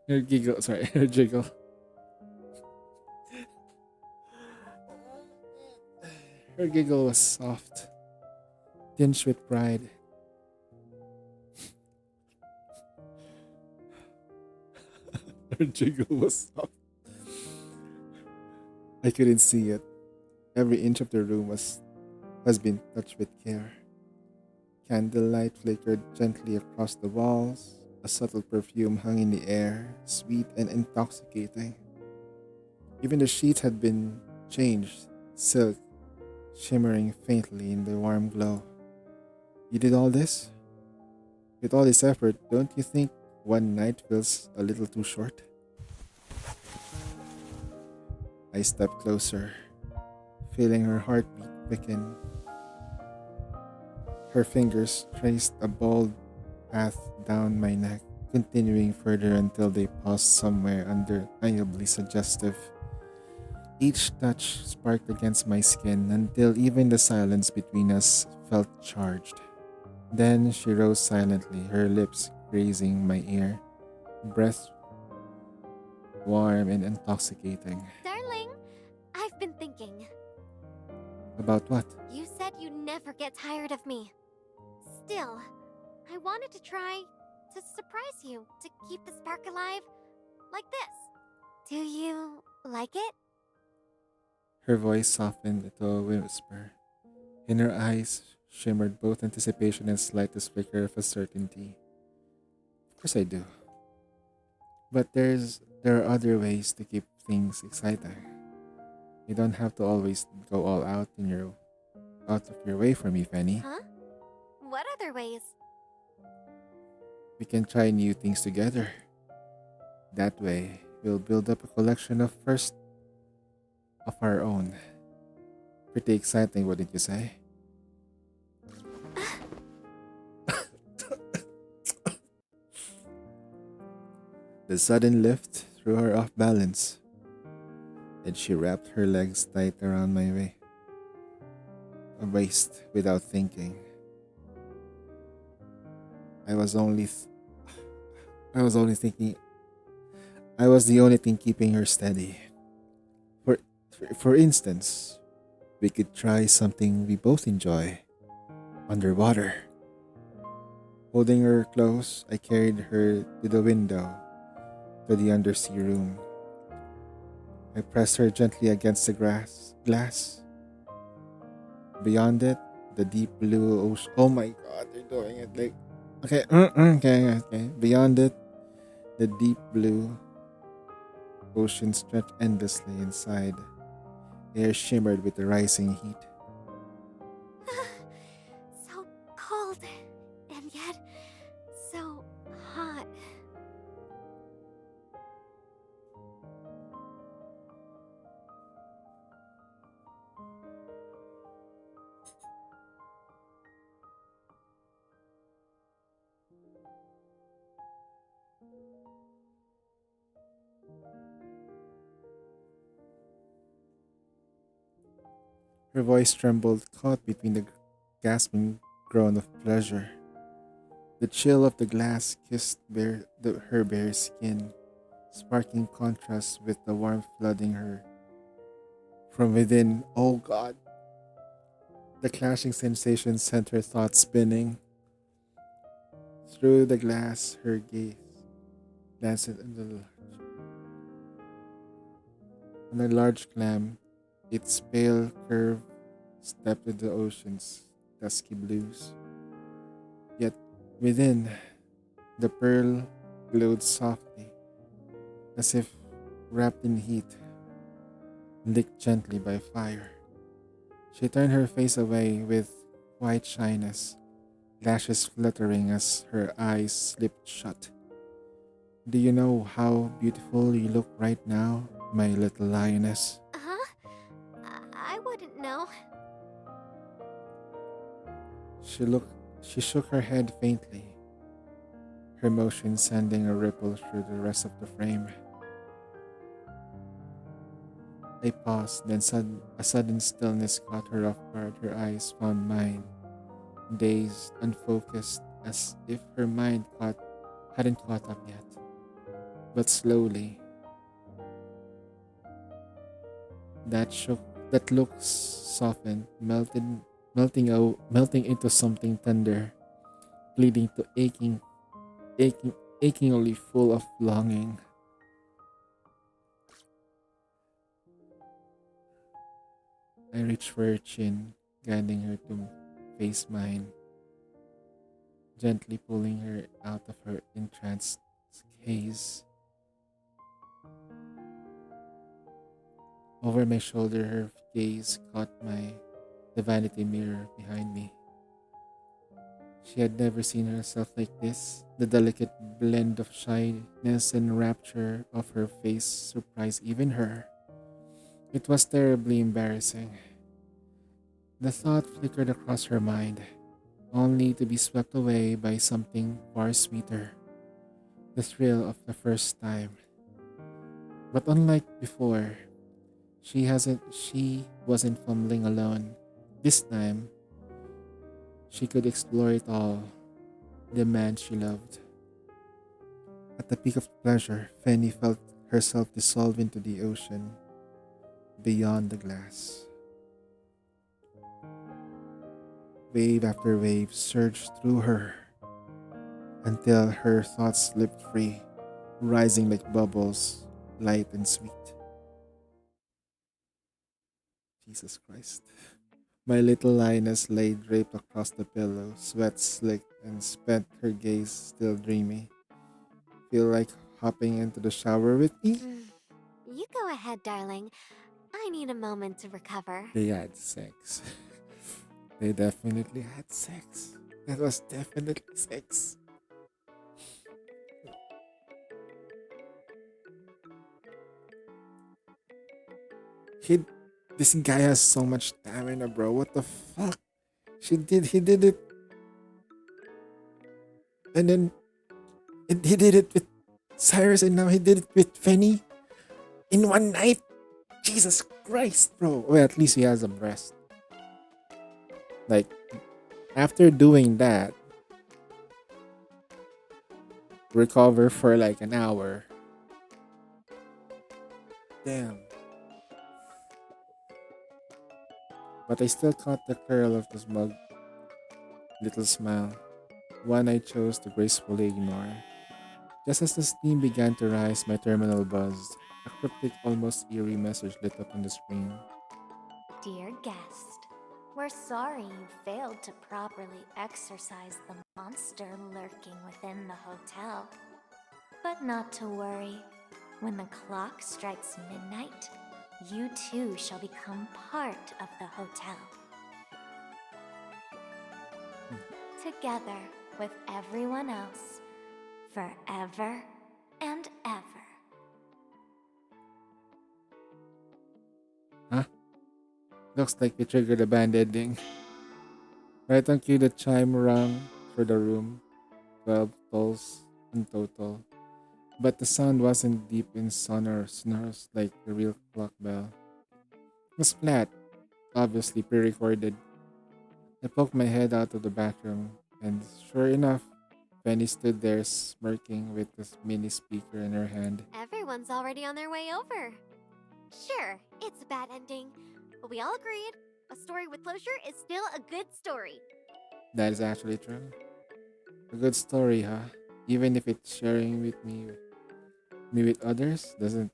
Speaker 2: Her jiggle. Her giggle was soft, tinged with pride. Her giggle was soft. I couldn't see it. Every inch of the room has been touched with care. Candlelight flickered gently across the walls. A subtle perfume hung in the air, sweet and intoxicating. Even the sheets had been changed, silk shimmering faintly in the warm glow. You did all this? With all this effort, don't you think one night feels a little too short? I stepped closer, feeling her heartbeat quicken. Her fingers traced a bold path down my neck, continuing further until they paused somewhere undeniably suggestive. Each touch sparked against my skin until even the silence between us felt charged. Then she rose silently, her lips grazing my ear, breath warm and intoxicating.
Speaker 5: Darling, I've been thinking.
Speaker 2: About what?
Speaker 5: You said you never get tired of me. Still, I wanted to try to surprise you, to keep the spark alive, like this. Do you like it?
Speaker 2: Her voice softened into a whisper. In her eyes shimmered both anticipation and slightest flicker of uncertainty. Of course I do. But there are other ways to keep things exciting. You don't have to always go all out of your way for me, Fanny.
Speaker 5: Huh? What other ways?
Speaker 2: We can try new things together. That way, we'll build up a collection of first of our own. Pretty exciting, wouldn't you say? The sudden lift threw her off balance, and she wrapped her legs tight around my waist without thinking. I was only th- I was only thinking I was the only thing keeping her steady. For for instance, we could try something we both enjoy. Underwater. Holding her close, I carried her to the window, to the undersea room. I pressed her gently against the glass. Beyond it, the deep blue ocean. Oh my god, they're doing it like. Okay, okay. Beyond it, the deep blue ocean stretched endlessly inside. Air shimmered with the rising heat.
Speaker 5: So cold, and yet so hot.
Speaker 2: Her voice trembled, caught between the gasping groan of pleasure. The chill of the glass kissed her bare skin, sparking contrast with the warmth flooding her from within. Oh God! The clashing sensation sent her thoughts spinning. Through the glass, her gaze glanced on a large clam. Its pale curve stepped into the ocean's dusky blues. Yet within, the pearl glowed softly, as if wrapped in heat, licked gently by fire. She turned her face away with quiet shyness, lashes fluttering as her eyes slipped shut. Do you know how beautiful you look right now, my little lioness?
Speaker 5: Huh? I wouldn't know.
Speaker 2: She shook her head faintly, her motion sending a ripple through the rest of the frame. I paused, then a sudden stillness caught her off guard. Her eyes found mine, dazed, unfocused, as if her mind hadn't caught up yet. But slowly, that That looks softened, melting into something tender, leading to achingly full of longing. I reach for her chin, guiding her to face mine, gently pulling her out of her entranced haze. Over my shoulder, her gaze caught the vanity mirror behind me. She had never seen herself like this. The delicate blend of shyness and rapture of her face surprised even her. It was terribly embarrassing. The thought flickered across her mind, only to be swept away by something far sweeter, the thrill of the first time. But unlike before, she wasn't fumbling alone. This time, she could explore it all, the man she loved. At the peak of pleasure, Fanny felt herself dissolve into the ocean beyond the glass. Wave after wave surged through her until her thoughts slipped free, rising like bubbles, light and sweet. Jesus Christ. My little lioness lay draped across the pillow, sweat slicked and spent, her gaze still dreamy. Feel like hopping into the shower with me?
Speaker 5: You go ahead, darling. I need a moment to recover.
Speaker 2: They had sex. They definitely had sex. That was definitely sex. He, this guy has so much stamina, bro. What the fuck? He did it, and then he did it with Cyrus, and now he did it with Fanny in one night. Jesus Christ, bro. Well, at least he has a breast. Like, after doing that, recover for like an hour. Damn. But I still caught the curl of the smug little smile, one I chose to gracefully ignore. Just as the steam began to rise, my terminal buzzed. A cryptic, almost eerie message lit up on the screen.
Speaker 5: Dear guest, we're sorry you failed to properly exorcise the monster lurking within the hotel. But not to worry. When the clock strikes midnight, you too shall become part of the hotel. Together with everyone else, forever and ever.
Speaker 2: Huh? Looks like we triggered a band ending. Right on cue, the chime rang for the room. 12 tolls in total. But the sound wasn't deep in sonorous like the real clock bell. It was flat, obviously pre-recorded. I poked my head out of the bathroom, and sure enough, Penny stood there smirking with this mini speaker in her hand.
Speaker 5: Everyone's already on their way over. Sure, it's a bad ending, but we all agreed a story with closure is still a good story.
Speaker 2: That is actually true. A good story, huh? Even if it's sharing me with others, doesn't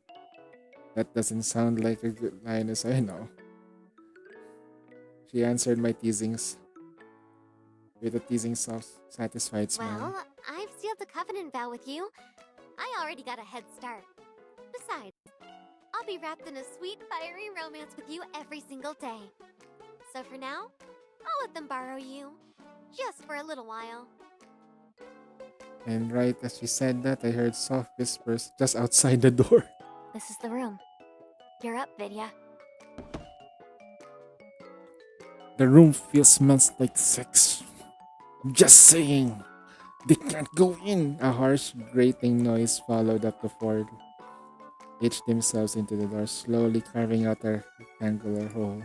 Speaker 2: sound like a good line as I know. She answered my teasings with a teasing soft, satisfied smile.
Speaker 5: Well, I've sealed the covenant vow with you. I already got a head start. Besides, I'll be wrapped in a sweet, fiery romance with you every single day. So for now, I'll let them borrow you. Just for a little while.
Speaker 2: And right as she said that, I heard soft whispers just outside the door.
Speaker 5: This is the room. You're up, Vidya.
Speaker 2: The room smells like sex. Just saying. They can't go in. A harsh, grating noise followed up the four hitched themselves into the door, slowly carving out a rectangular hole.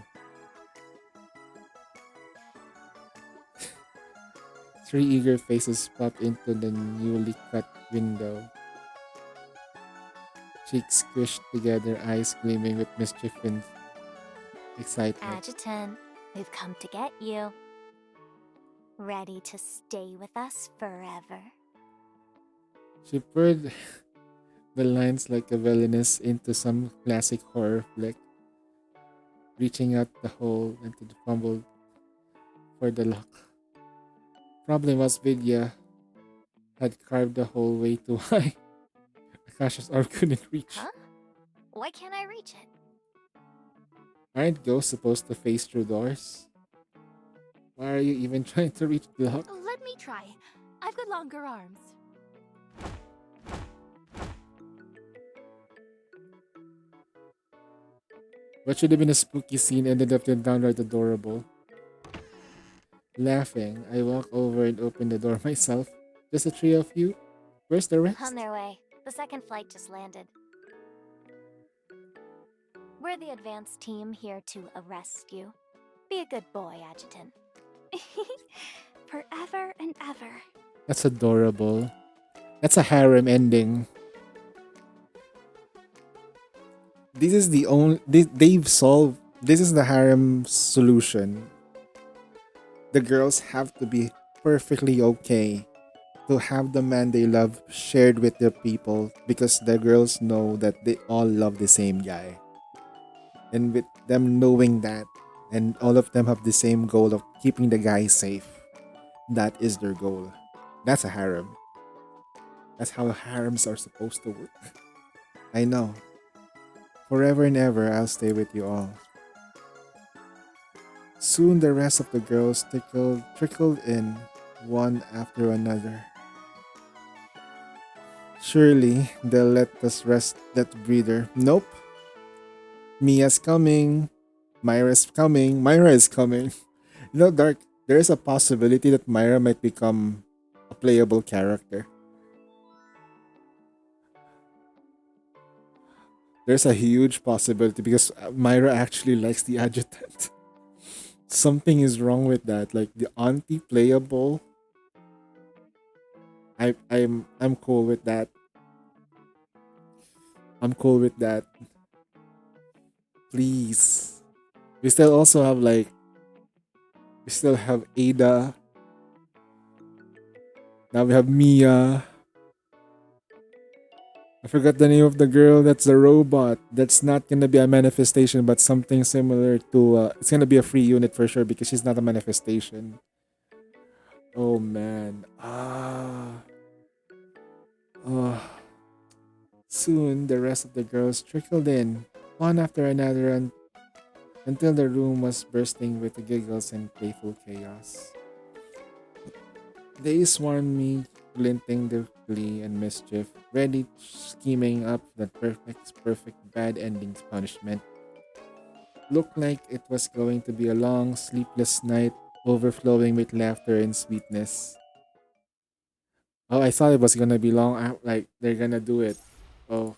Speaker 2: Three eager faces popped into the newly cut window. Cheeks squished together, eyes gleaming with mischief. Excitement.
Speaker 1: Adjutant, we've come to get you. Ready to stay with us forever?
Speaker 2: She poured the lines like a villainess into some classic horror flick, reaching out the hole into the fumble for the lock. Problem was Vidya had carved the hole way too high. Akasha's arm couldn't reach.
Speaker 1: Huh? Why can't I reach it?
Speaker 2: Aren't ghosts supposed to face through doors? Why are you even trying to reach the lock?
Speaker 10: Let me try. I've got longer arms.
Speaker 2: What should have been a spooky scene ended up being downright adorable. Laughing, I walk over and open the door myself. Just the three of you? Where's the rest?
Speaker 1: On their way. The second flight just landed. We're the advanced team here to arrest you. Be a good boy, Adjutant.
Speaker 7: Forever and ever.
Speaker 2: That's adorable. That's a harem ending. This is the only they've solved. This is the harem solution. The girls have to be perfectly okay to have the man they love shared with their people because the girls know that they all love the same guy. And with them knowing that, and all of them have the same goal of keeping the guy safe, that is their goal. That's a harem. That's how harems are supposed to work. I know. Forever and ever, I'll stay with you all. Soon the rest of the girls trickled in, one after another. Surely they'll let us rest that breather. Nope. Mia's coming. Myra's coming. Myra is coming. You know, Dark, there is a possibility that Myra might become a playable character. There's a huge possibility because Myra actually likes the adjutant. Something is wrong with that. Like the auntie playable. I'm cool with that. I'm cool with that. Please. We still also have like we still have Ada. Now we have Mia. I forgot the name of the girl. That's a robot. That's not gonna be a manifestation, but something similar to. It's gonna be a free unit for sure because she's not a manifestation. Oh man. Oh. Soon, the rest of the girls trickled in, one after another, until the room was bursting with giggles and playful chaos. They swarmed me, glinting their glee and mischief, ready scheming up the perfect bad ending's punishment. Looked like it was going to be a long, sleepless night, overflowing with laughter and sweetness. Oh, I thought it was gonna be long. Like they're gonna do it. Oh,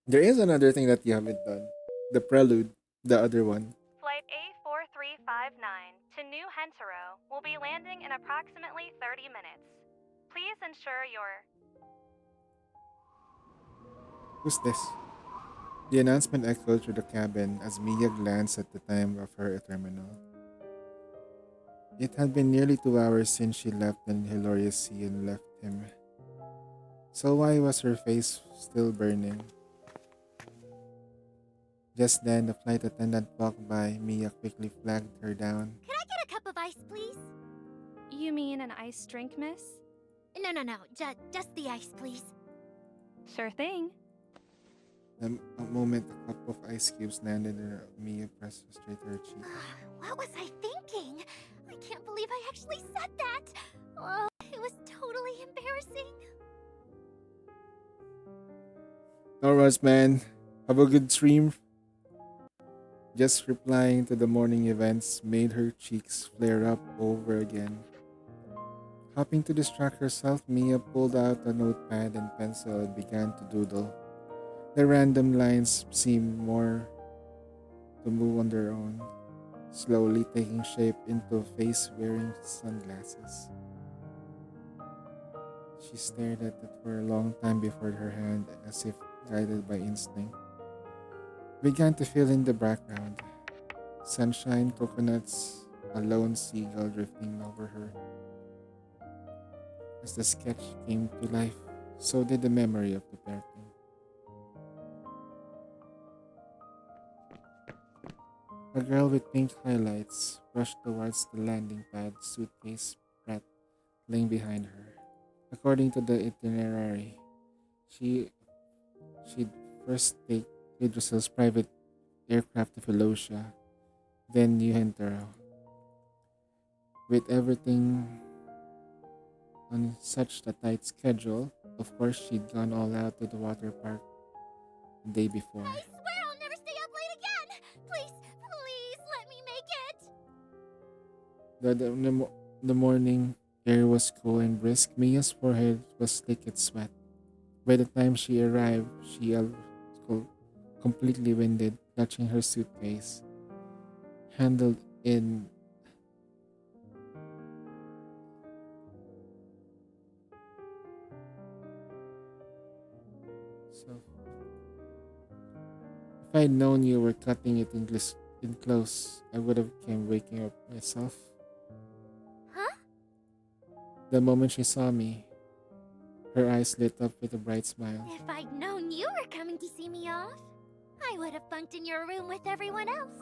Speaker 2: there is another thing that you haven't done. The prelude, the other one.
Speaker 7: Flight A4359 to New Hentero will be landing in approximately 30 minutes. Please ensure your...
Speaker 2: Who's this? The announcement echoed through the cabin as Mia glanced at the time of her terminal. It had been nearly 2 hours since she left the hilarious sea and left him. So why was her face still burning? Just then, the flight attendant walked by. Mia quickly flagged her down.
Speaker 5: Can I get a cup of ice, please?
Speaker 7: You mean an ice drink, miss?
Speaker 5: No. Just the ice, please.
Speaker 7: Sure thing.
Speaker 2: A moment, a cup of ice cubes landed and Mia pressed straight to her cheek.
Speaker 5: What was I thinking? I can't believe I actually said that. Oh, it was totally embarrassing.
Speaker 2: No rush, man. Have a good stream. Just replying to the morning events made her cheeks flare up over again. Hoping to distract herself, Mia pulled out a notepad and pencil and began to doodle. The random lines seemed more to move on their own, slowly taking shape into a face wearing sunglasses. She stared at it for a long time before her hand, as if guided by instinct, began to fill in the background. Sunshine, coconuts, a lone seagull drifting over her. As the sketch came to life, so did the memory of the painting. A girl with pink highlights rushed towards the landing pad, suitcase rattling behind her. According to the itinerary, she she'd first take Idrisil's private aircraft to Felocia, then New Hentero. With everything on such a tight schedule, of course she'd gone all out to the water park the day before.
Speaker 5: I swear I'll never stay up late again! Please, please let me make it!
Speaker 2: The morning air was cool and brisk. Mia's forehead was slick with sweat. By the time she arrived, she was completely winded, clutching her suitcase, handled in so if I'd known you were cutting it in close, I would have came waking up myself.
Speaker 5: Huh?
Speaker 2: The moment she saw me, her eyes lit up with a bright smile.
Speaker 5: If I'd known you were coming to see me off, I would have bunked in your room with everyone else,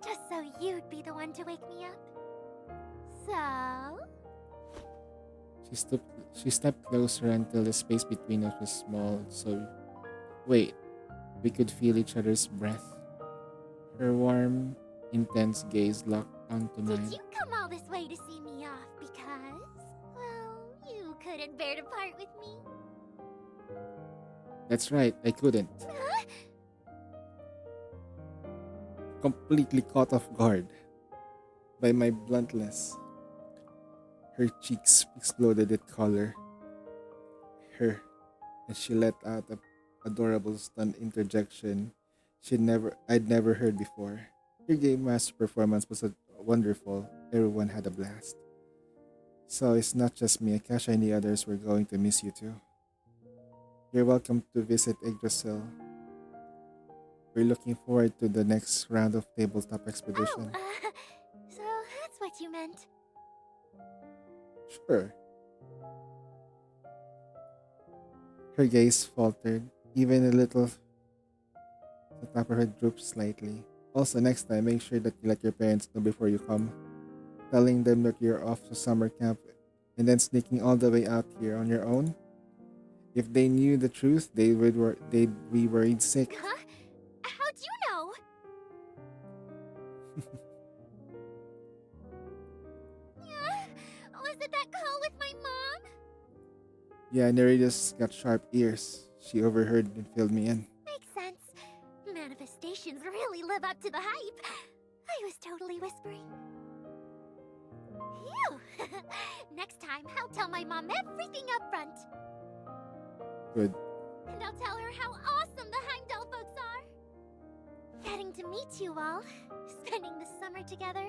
Speaker 5: just so you'd be the one to wake me up. So?
Speaker 2: She stepped closer until the space between us was small, so wait, we could feel each other's breath. Her warm, intense gaze locked onto
Speaker 5: Did
Speaker 2: mine.
Speaker 5: you come all this way to see me off because, well, you couldn't bear to part with me?
Speaker 2: That's right, I couldn't.
Speaker 5: Huh?
Speaker 2: Completely caught off guard by my bluntness. Her cheeks exploded with color. And she let out a adorable stunned interjection I'd never heard before. Your game master performance was wonderful. Everyone had a blast. So it's not just me, Akash, any others were going to miss you too. You're welcome to visit Yggdrasil. We're looking forward to the next round of tabletop expedition.
Speaker 5: So that's what you meant.
Speaker 2: Sure. Her gaze faltered, even a little. The top of her drooped slightly. Also, next time, make sure that you let your parents know before you come. Telling them that you're off to summer camp and then sneaking all the way out here on your own. If they knew the truth, they'd be worried sick.
Speaker 5: Huh? How'd you know? Was it that call with my mom?
Speaker 2: Yeah, Nereida's got sharp ears. She overheard and filled me in.
Speaker 5: Makes sense. Manifestations really live up to the hype. I was totally whispering. Phew! Next time, I'll tell my mom everything up front.
Speaker 2: Good.
Speaker 5: And I'll tell her how awesome the Heimdall folks are. Getting to meet you all, spending the summer together,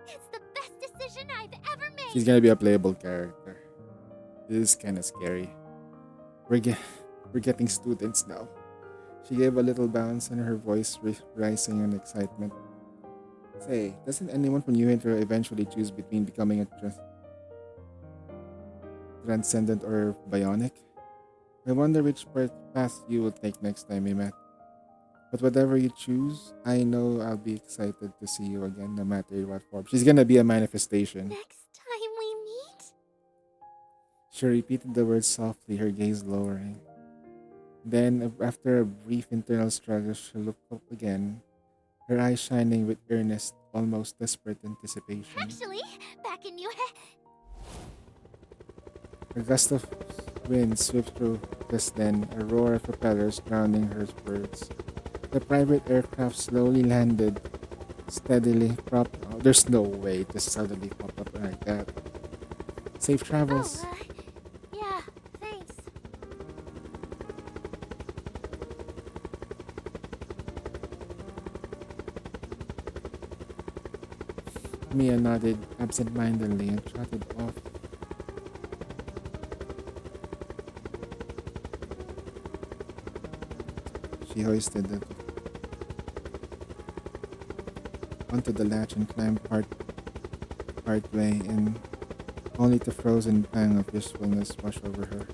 Speaker 5: it's the best decision I've ever made.
Speaker 2: She's gonna be a playable character. This is kinda scary. We're getting students now. She gave a little bounce and her voice rising in excitement. Say, doesn't anyone from New Hentero eventually choose between becoming a transcendent or bionic? I wonder which path you will take next time we met. But whatever you choose, I know I'll be excited to see you again, no matter what form. She's gonna be a manifestation.
Speaker 5: Next time we meet?
Speaker 2: She repeated the words softly, her gaze lowering. Then, after a brief internal struggle, she looked up again, her eyes shining with earnest, almost desperate anticipation.
Speaker 5: Actually, back in New
Speaker 2: A gust of wind swept through just then, a roar of propellers drowning her words. The private aircraft slowly landed, steadily propped. Oh, there's no way it just suddenly popped up like that. Safe travels.
Speaker 5: yeah, thanks.
Speaker 2: Mia nodded absent-mindedly and trotted off. She hoisted it onto the latch and climbed partway in, only to frozen pang of wistfulness wash over her.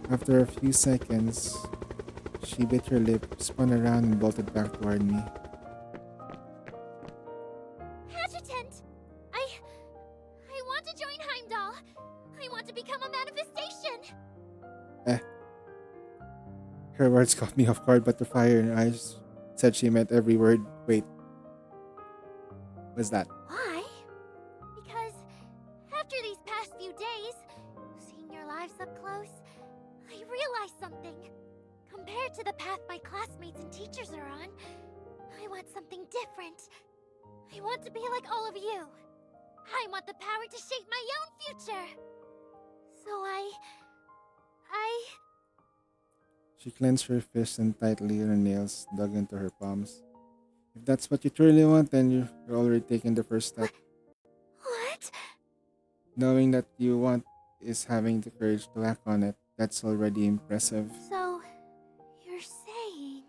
Speaker 2: After a few seconds, she bit her lip, spun around, and bolted back toward me.
Speaker 5: Adjutant! I want to join Heimdall. I want to become a manifestation.
Speaker 2: Her words caught me off guard, but the fire in her eyes said she meant every word. Wait. What's that?
Speaker 5: Why? Because after these past few days, seeing your lives up close, I realized something. Compared to the path my classmates and teachers are on, I want something different. I want to be like all of you. I want the power to shape my own future. So I...
Speaker 2: She clenched her fists and tightly her nails dug into her palms. If that's what you truly want, then you're already taking the first step.
Speaker 5: What?
Speaker 2: Knowing that you want is having the courage to act on it. That's already impressive.
Speaker 5: So, you're saying...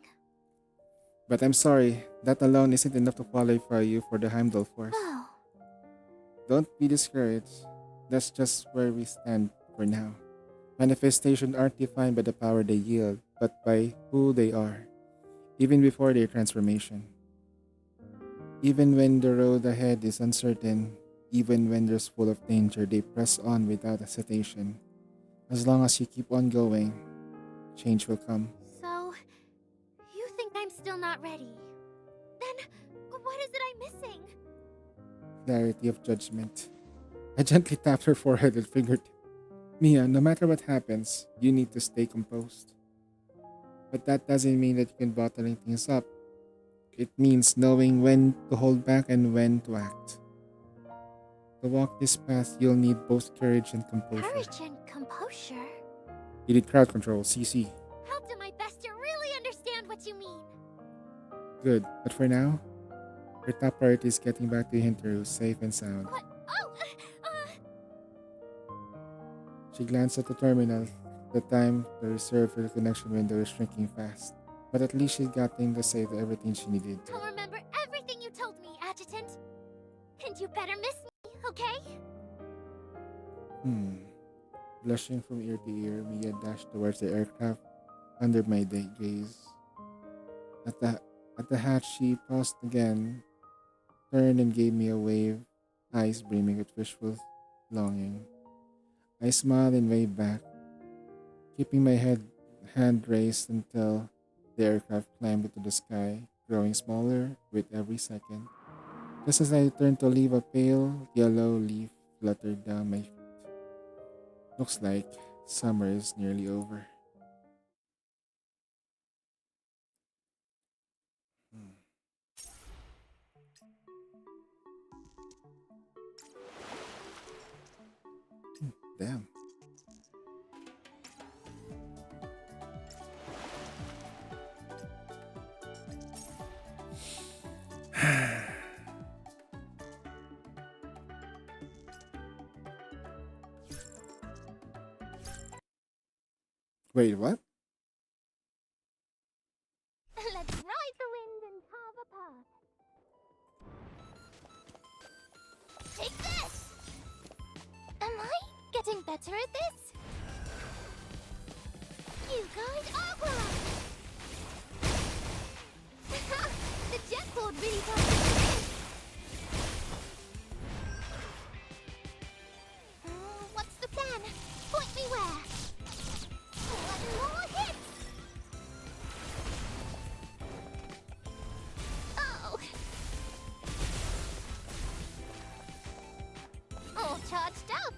Speaker 2: But I'm sorry, that alone isn't enough to qualify you for the Heimdall Force.
Speaker 5: Oh,
Speaker 2: Don't be discouraged. That's just where we stand for now. Manifestations aren't defined by the power they yield, but by who they are, even before their transformation. Even when the road ahead is uncertain, even when there's full of danger, they press on without hesitation. As long as you keep on going, change will come.
Speaker 5: so... You think I'm still not ready? Then, what is it I'm missing?
Speaker 2: Clarity of judgment. I gently tapped her forehead and fingertip. Mia, no matter what happens, you need to stay composed. But that doesn't mean that you can bottling things up. It means knowing when to hold back and when to act. To walk this path, you'll need both courage and composure.
Speaker 5: Courage and composure?
Speaker 2: You need crowd control, CC.
Speaker 5: I'll do my best to really understand what you mean.
Speaker 2: Good, but for now, your top priority is getting back to Hinteru safe and sound.
Speaker 5: What? Oh,
Speaker 2: She glanced at the terminal. The time to reserve for the connection window is shrinking fast. But at least she got things to say to everything she needed.
Speaker 5: I'll remember everything you told me, Adjutant. And you better miss me, okay?
Speaker 2: Blushing from ear to ear, Mia dashed towards the aircraft under my gaze. At the hatch, she paused again, turned and gave me a wave, eyes brimming with wishful longing. I smiled and waved back, keeping my hand raised until the aircraft climbed into the sky, growing smaller with every second. Just as I turned to leave, a pale yellow leaf fluttered down my feet. Looks like summer is nearly over. Damn. Wait, what?
Speaker 5: Let's ride the wind and carve a path. Take this! Am I getting better at this? You guide Aqualung! The jetboard really does it. What's the plan? Point me where? One more hit! Oh! All charged up!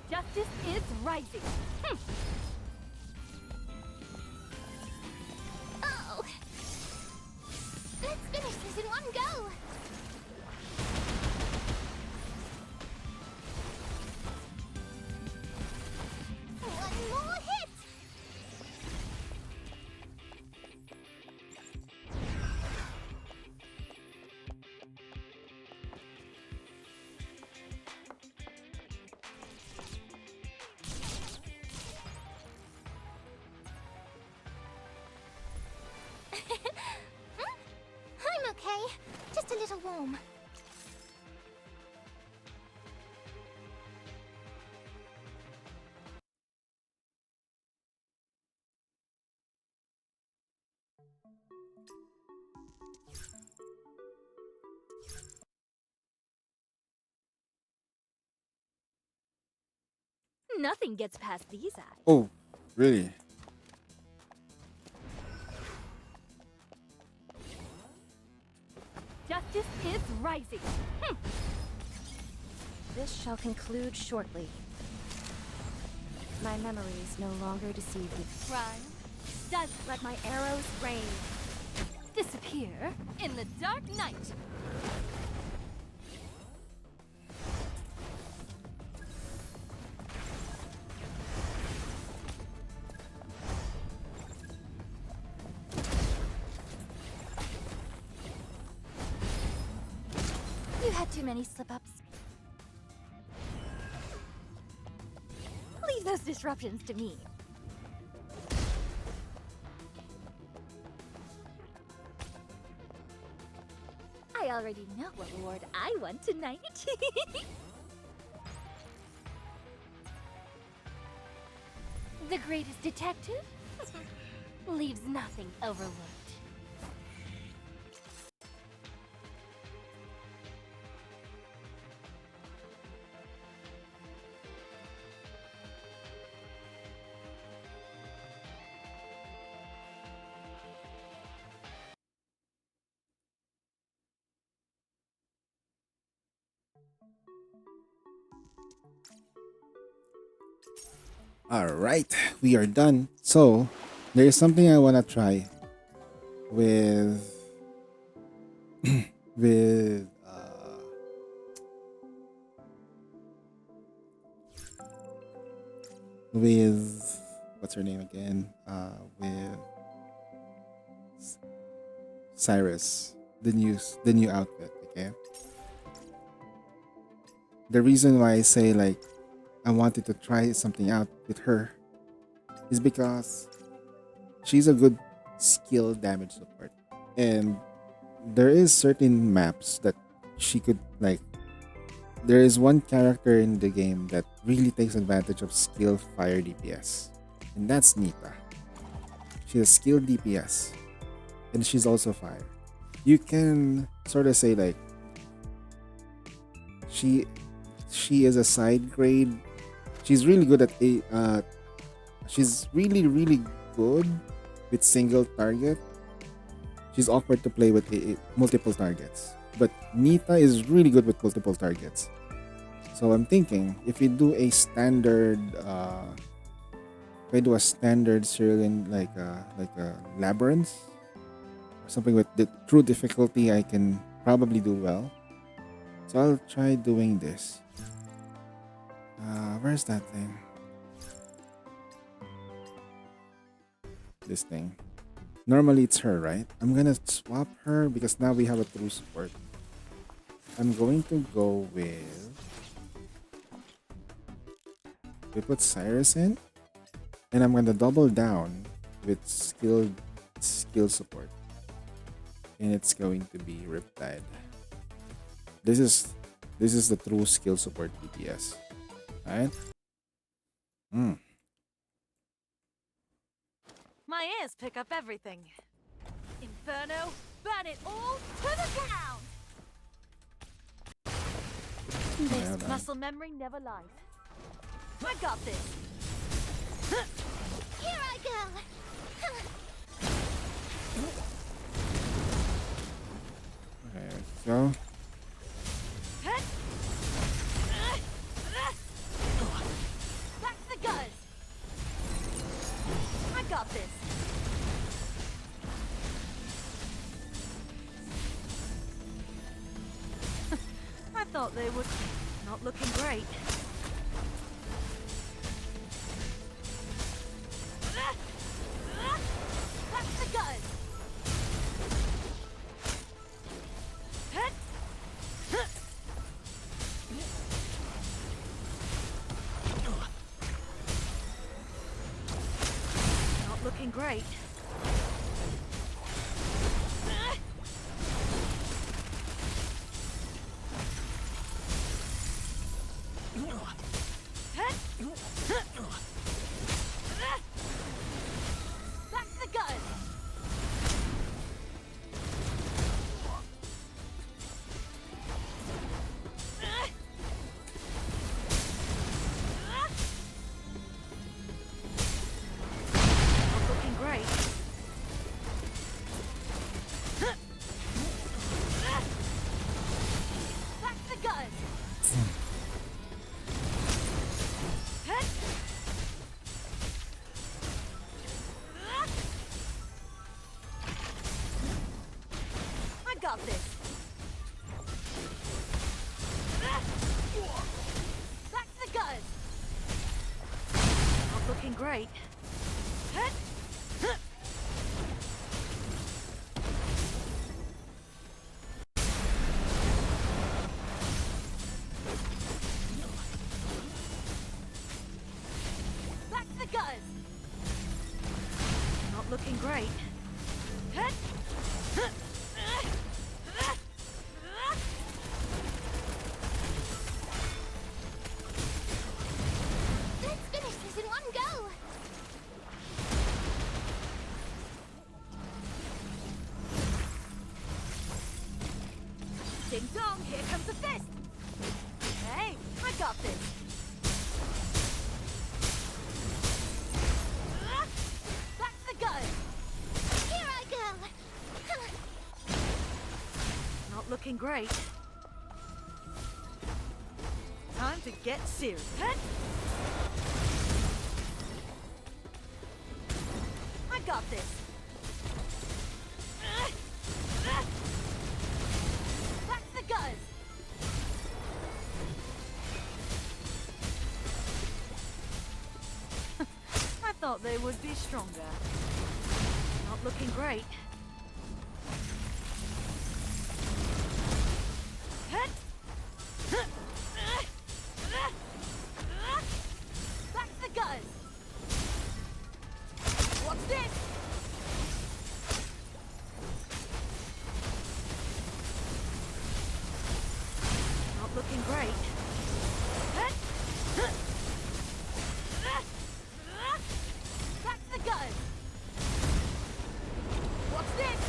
Speaker 10: Justice is rising.
Speaker 5: Oh! Let's finish this in one go! One more hit! I'm okay. Just a little warm.
Speaker 10: Nothing gets past these eyes.
Speaker 2: Oh, really?
Speaker 10: Justice is rising.
Speaker 8: This shall conclude shortly. My memories no longer deceive me.
Speaker 10: Crime does let my arrows rain. Disappear in the dark night.
Speaker 1: You had too many slip-ups.
Speaker 10: Leave those disruptions to me. I already know what reward I want tonight.
Speaker 1: The greatest detective leaves nothing overlooked.
Speaker 2: All right, we are done. So, there is something I want to try with with with what's her name again? With Cyrus, the new outfit. Okay. The reason why I say like I wanted to try something out with her is because she's a good skill damage support, and there is certain maps that she could like. There is one character in the game that really takes advantage of skill fire DPS, and that's Nita. She's a skill DPS, and she's also fire. You can sort of say like she is a side grade. She's really good at she's really good with single target. She's awkward to play with multiple targets, but Nita is really good with multiple targets. So I'm thinking if we do a standard if I do a standard Cerulean like a labyrinth or something with the true difficulty, I can probably do well. So I'll try doing this. Where's that thing? This thing. Normally it's her, right? I'm gonna swap her because now we have a true support. I'm going to go with... We put Cyrus in. And I'm gonna double down with skill support. And it's going to be Riptide. This is the true skill support DPS. Alright?
Speaker 11: My ears pick up everything. Inferno, burn it all to the ground! This muscle memory never lies. I got this.
Speaker 5: Here I go!
Speaker 2: Okay, so
Speaker 11: Back the guns! I got this. I thought they would. Not looking great. Back the guns! Not looking great. great.
Speaker 3: Back to the gutters.
Speaker 11: Not looking great.
Speaker 5: Let's finish this in one go!
Speaker 3: Ding dong, here comes the fist. Hey, I got this. Back to the gutters.
Speaker 5: Here I go!
Speaker 11: Not looking great.
Speaker 3: Time to get serious. I got this. Back to the gutters.
Speaker 11: I thought they would be stronger. Not looking great.
Speaker 3: Back to the gutters. What's this?
Speaker 11: Not looking great.
Speaker 3: Back to the gutters. What's this?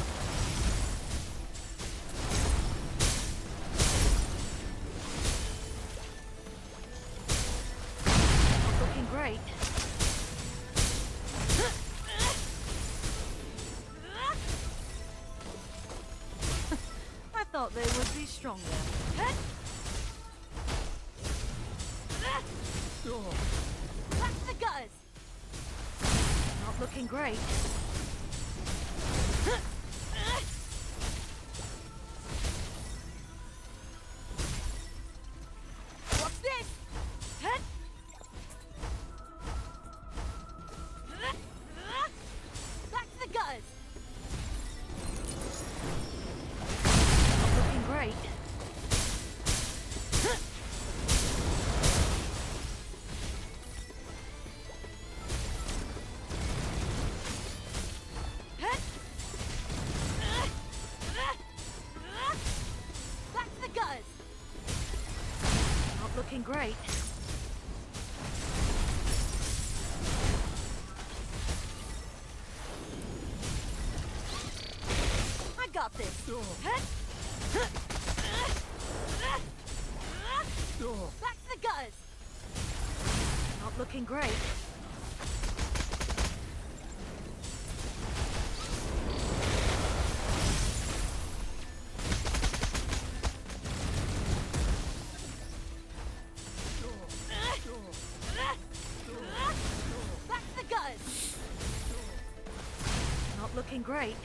Speaker 11: Not looking great. I thought they would be stronger.
Speaker 3: Back to the gutters.
Speaker 11: Not looking great.
Speaker 3: What's this? Back to the gutters.
Speaker 11: Not looking great.
Speaker 3: Back to the gutters.
Speaker 11: Not looking great.
Speaker 3: I got this. Back to the gutters.
Speaker 11: Not looking great.
Speaker 3: Back to the gutters.
Speaker 11: Not looking great.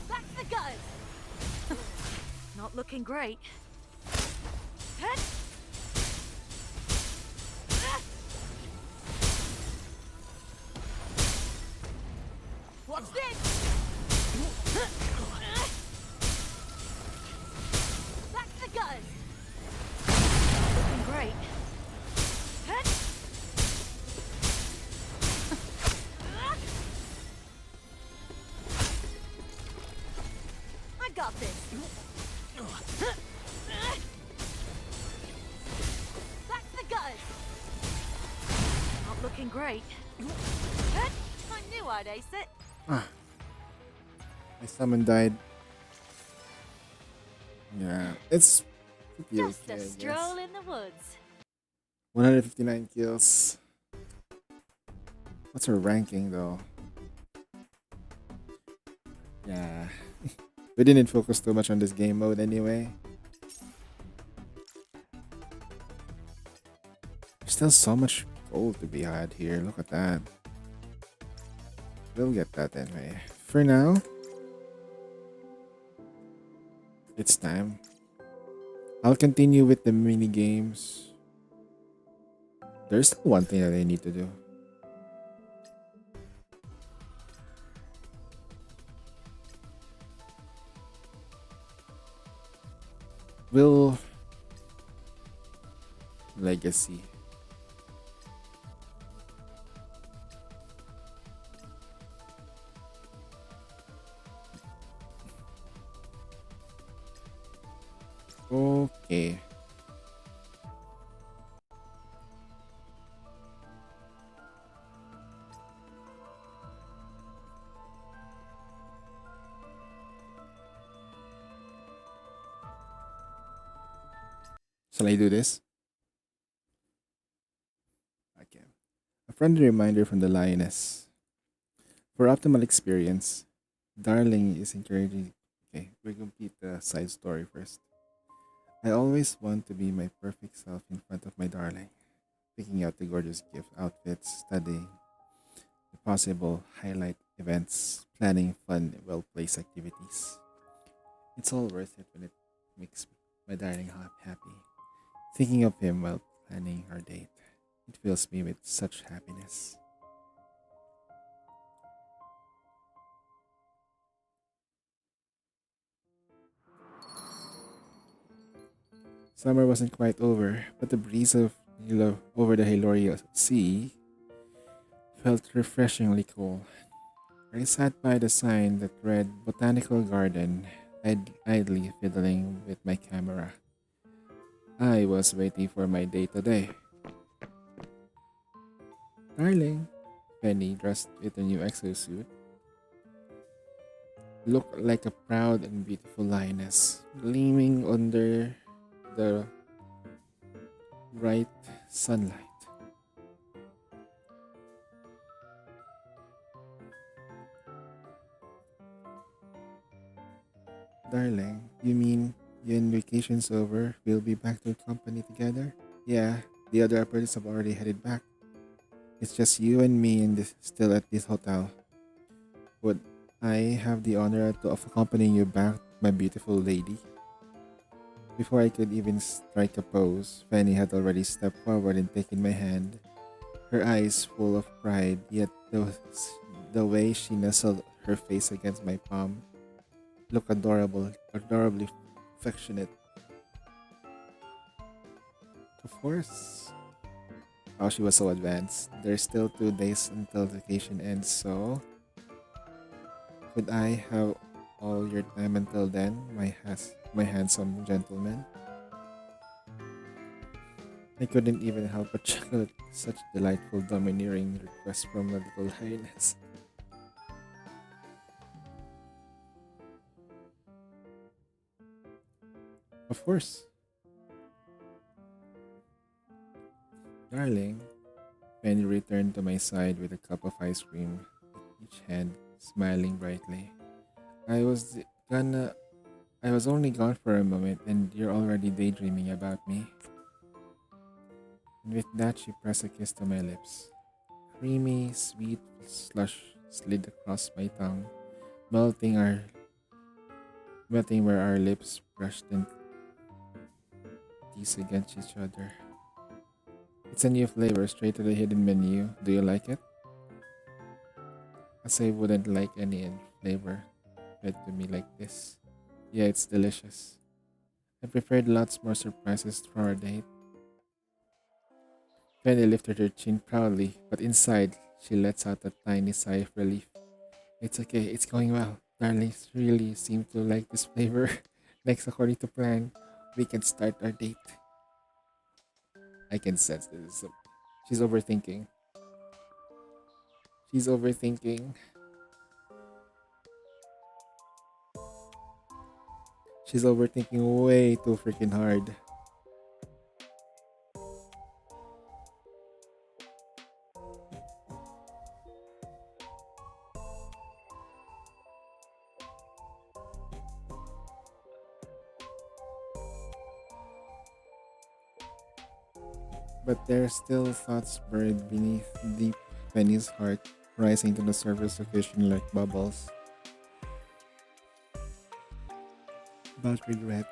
Speaker 3: Back to the gutters.
Speaker 11: Not looking great.
Speaker 3: What's this? Back to the gutters.
Speaker 11: Not looking great.
Speaker 3: I got this. Back to the gutters.
Speaker 11: Not looking great.
Speaker 3: I knew I'd ace it.
Speaker 2: My summon died. Yeah, it's pretty
Speaker 11: Just
Speaker 2: okay,
Speaker 11: a
Speaker 2: I guess.
Speaker 11: stroll in the woods.
Speaker 2: 159 kills. What's her ranking though? Yeah. We didn't focus too much on this game mode anyway. There's still so much gold to be had here. Look at that. We'll get that anyway. For now, it's time. I'll continue with the mini games. There's still one thing that I need to do. Will Legacy. Okay. Shall I do this? Okay. A friendly reminder from the lioness. For optimal experience, Darling is encouraging. Okay, we complete the side story first. I always want to be my perfect self in front of my darling, picking out the gorgeous gift outfits, studying the possible highlight events, planning fun, well placed activities. It's all worth it when it makes my darling happy. Thinking of him while planning our date, it fills me with such happiness. Summer wasn't quite over, but the breeze of over the Hiloria Sea felt refreshingly cool. I sat by the sign that read Botanical Garden, idly fiddling with my camera. I was waiting for my date today. Darling, Penny, dressed with a new exosuit, looked like a proud and beautiful lioness, gleaming under the bright sunlight. Darling, you mean when vacation's over, we'll be back to company together? Yeah, the other operators have already headed back. It's just you and me still at this hotel. Would I have the honor of accompanying you back, my beautiful lady? Before I could even strike a pose, Fanny had already stepped forward and taken my hand, her eyes full of pride, yet the way she nestled her face against my palm looked adorably affectionate. Of course. Oh, she was so advanced. There's still 2 days until vacation ends, so could I have all your time until then, my handsome gentleman? I couldn't even help but chuckle at such delightful, domineering request from a little highness. Of course, darling. Penny returned to my side with a cup of ice cream in each hand, smiling brightly. I was gonna. I was only gone for a moment, and you're already daydreaming about me. And with that, she pressed a kiss to my lips. Creamy, sweet slush slid across my tongue, melting our melting where our lips brushed and teased against each other. It's a new flavor straight to the hidden menu. Do you like it? As I wouldn't like any flavor fed to me like this. Yeah, it's delicious. I prepared lots more surprises for our date. Penny lifted her chin proudly, but inside, she lets out a tiny sigh of relief. It's okay, it's going well. Darlings really seem to like this flavor. Next, according to plan, we can start our date. I can sense this. She's overthinking. She's overthinking. She's overthinking way too freaking hard. But there are still thoughts buried beneath deep Penny's heart. rising to the surface occasionally like bubbles. About regret.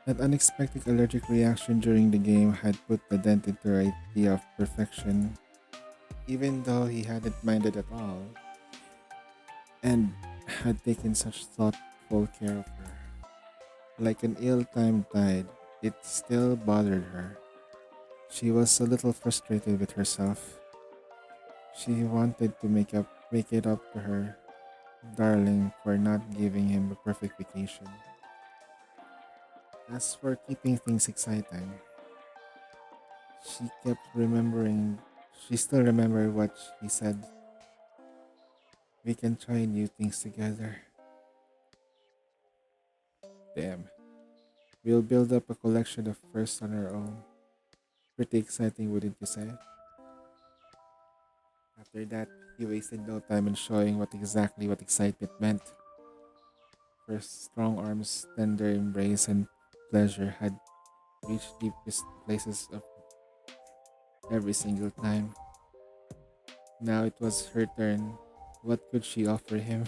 Speaker 2: That unexpected allergic reaction during the game had put the dent into her idea of perfection, even though he hadn't minded at all and had taken such thoughtful care of her. Like an ill-timed tide, it still bothered her. She was a little frustrated with herself. She wanted to make it up to her darling for not giving him a perfect vacation. As for keeping things exciting, she kept remembering she still remembered what he said. We can try new things together. Damn. We'll build up a collection of firsts on our own. Pretty exciting, wouldn't you say? After that, he wasted no time in showing what excitement meant. First strong arms, tender embrace, and pleasure had reached deepest places of every single time. Now it was her turn. What could she offer him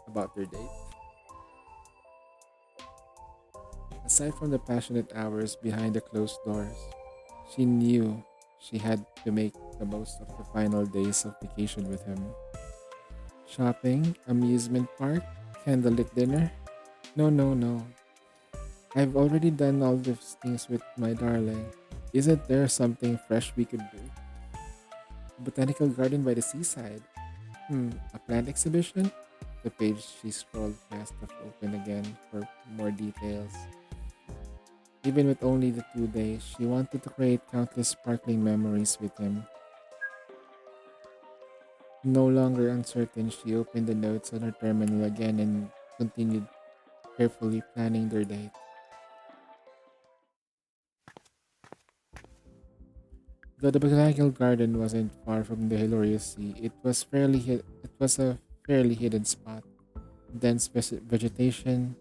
Speaker 2: about their date? Aside from the passionate hours behind the closed doors, she knew she had to make the most of the final days of vacation with him. Shopping, amusement park, candlelit dinner? No, no, no. I've already done all those things with my darling. Isn't there something fresh we could do? Botanical garden by the seaside. A plant exhibition? The page she scrolled past left open again for more details. Even with only the 2 days, she wanted to create countless sparkling memories with him. No longer uncertain, she opened the notes on her terminal again and continued carefully planning their date. Though the botanical garden wasn't far from the hilarious sea, it was a fairly hidden spot. Dense vegetation,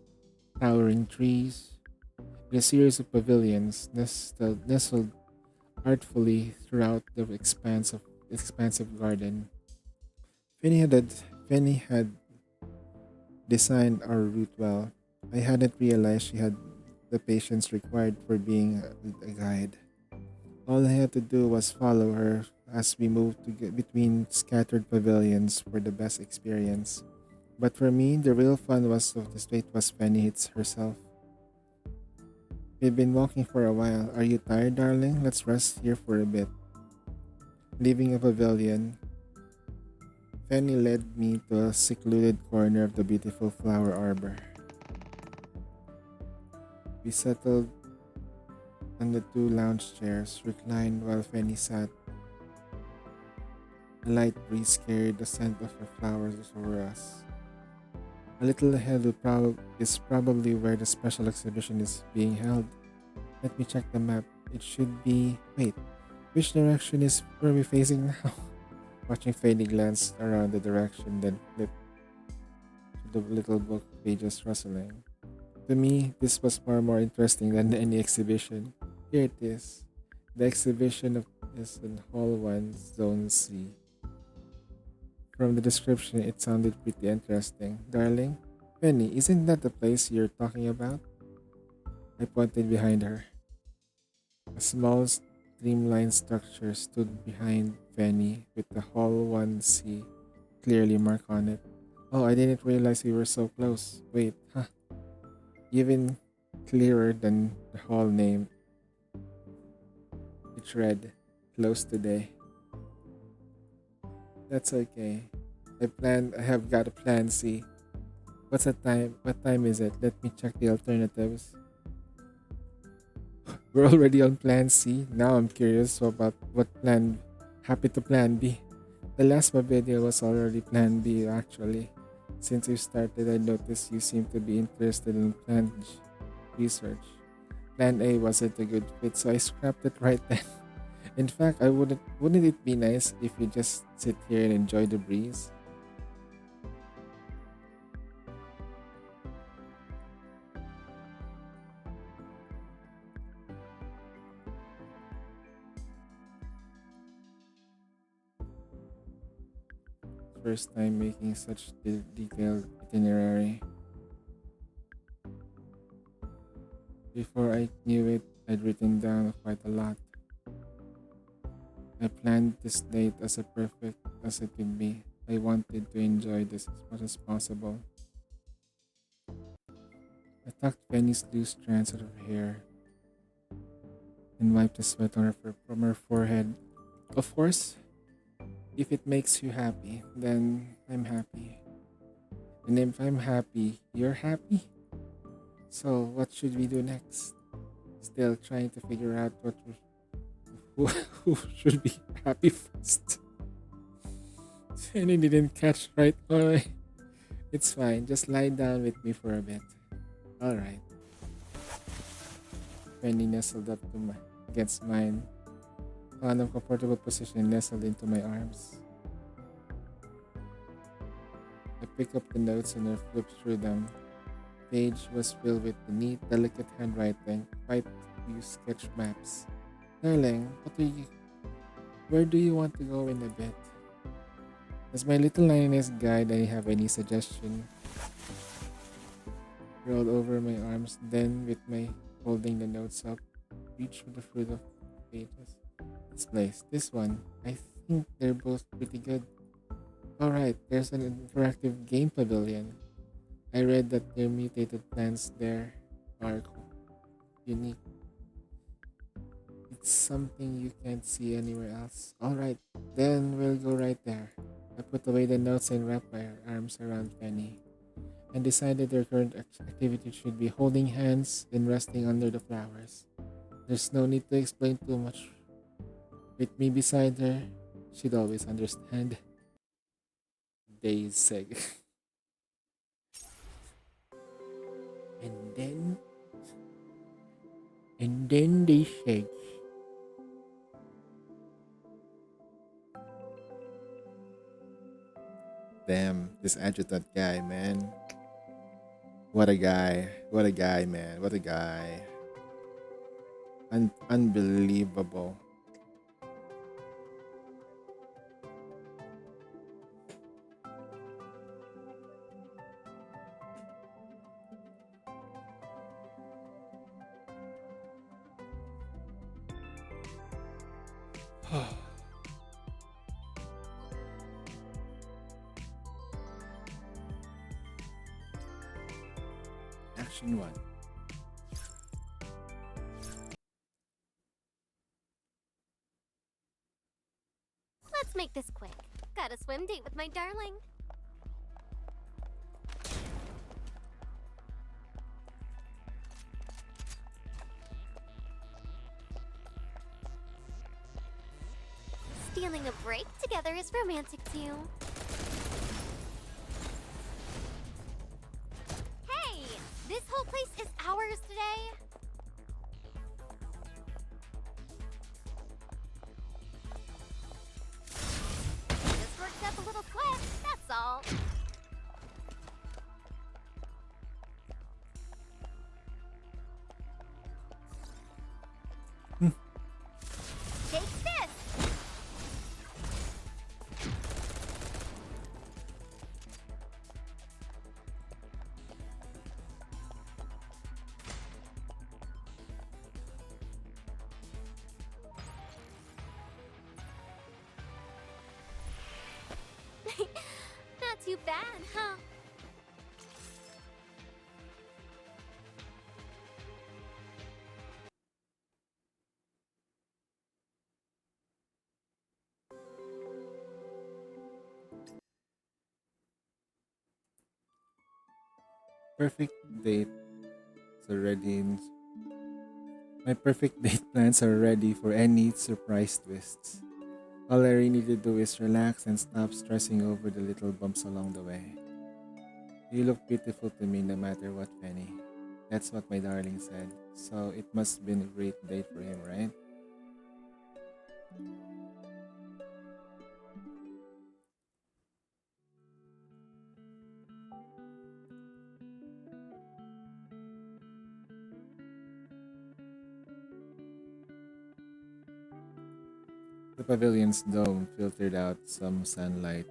Speaker 2: towering trees, and a series of pavilions nestled artfully throughout the expansive garden. Finney had Finney had designed our route well. I hadn't realized she had the patience required for being a guide. All I had to do was follow her as we moved to get between scattered pavilions for the best experience. But for me, the real fun was of the state was Penny hits herself. We've been walking for a while. Are you tired, darling? Let's rest here for a bit. Leaving a pavilion, Penny led me to a secluded corner of the beautiful flower arbor. We settled on the two lounge chairs, reclined while Penny sat. A light breeze carried the scent of the flowers over us. A little ahead is probably where the special exhibition is being held. Let me check the map. It should be. Wait, which direction is where we facing now? Watching Fanny glance around the direction, then flip to the little book pages rustling. To me, this was far more interesting than any exhibition. Here it is. The exhibition is in Hall 1, Zone C. From the description, it sounded pretty interesting. Darling, Penny, isn't that the place you're talking about? I pointed behind her. A small, streamlined structure stood behind Penny with the Hall 1C clearly marked on it. Oh, I didn't realize we were so close. Wait, huh? Even clearer than the hall name, it read, close today. That's okay. I have got a plan C. What's the time? What time is it? Let me check the alternatives. We're already on plan C. Now I'm curious about what plan happy to plan B. The last video was already plan B actually. Since you started, I noticed you seem to be interested in research. Plan A wasn't a good fit, so I scrapped it right then. In fact, wouldn't it be nice if you just sit here and enjoy the breeze? first time making such detailed itinerary. Before I knew it, I'd written down quite a lot. I planned this date as a perfect as it could be. I wanted to enjoy this as much as possible. I tucked Penny's loose strands out of her hair and wiped the sweat on from her forehead. Of course, if it makes you happy, then I'm happy. And if I'm happy, you're happy? So, what should we do next? Still trying to figure out who, who should be happy first. Penny didn't catch right away. It's fine, just lie down with me for a bit. Alright. Penny nestled up to against mine, found a comfortable position and nestled into my arms. I picked up the notes and I flipped through them. The page was filled with the neat, delicate handwriting, quite few sketch maps. Darling, where do you want to go in a bit? As my little lioness guide, I have any suggestion? Rolled over my arms, then with my holding the notes up, reached for the fruit of the pages. This place, this one. I think they're both pretty good. Alright, there's an interactive game pavilion. I read that their mutated plants there are unique. It's something you can't see anywhere else. Alright, then we'll go right there. I put away the notes and wrapped my arms around Penny and decided their current activity should be holding hands and resting under the flowers. There's no need to explain too much. With me beside her, she'd always understand. Days seg. and then they said, damn, this adjutant guy, man. What a guy. What a guy, man. What a guy. Unbelievable. Action 1.
Speaker 5: Let's make this quick. Got a swim date with my darling. Stealing a break together is romantic too. Hey! This whole place is ours today. Just worked up a little sweat, that's all. Take this! Not too bad, huh?
Speaker 2: Perfect date is already in. My perfect date plans are ready for any surprise twists. All I really need to do is relax and stop stressing over the little bumps along the way. You look beautiful to me no matter what, Penny. That's what my darling said. So it must have been a great date for him, right? The pavilion's dome filtered out some sunlight,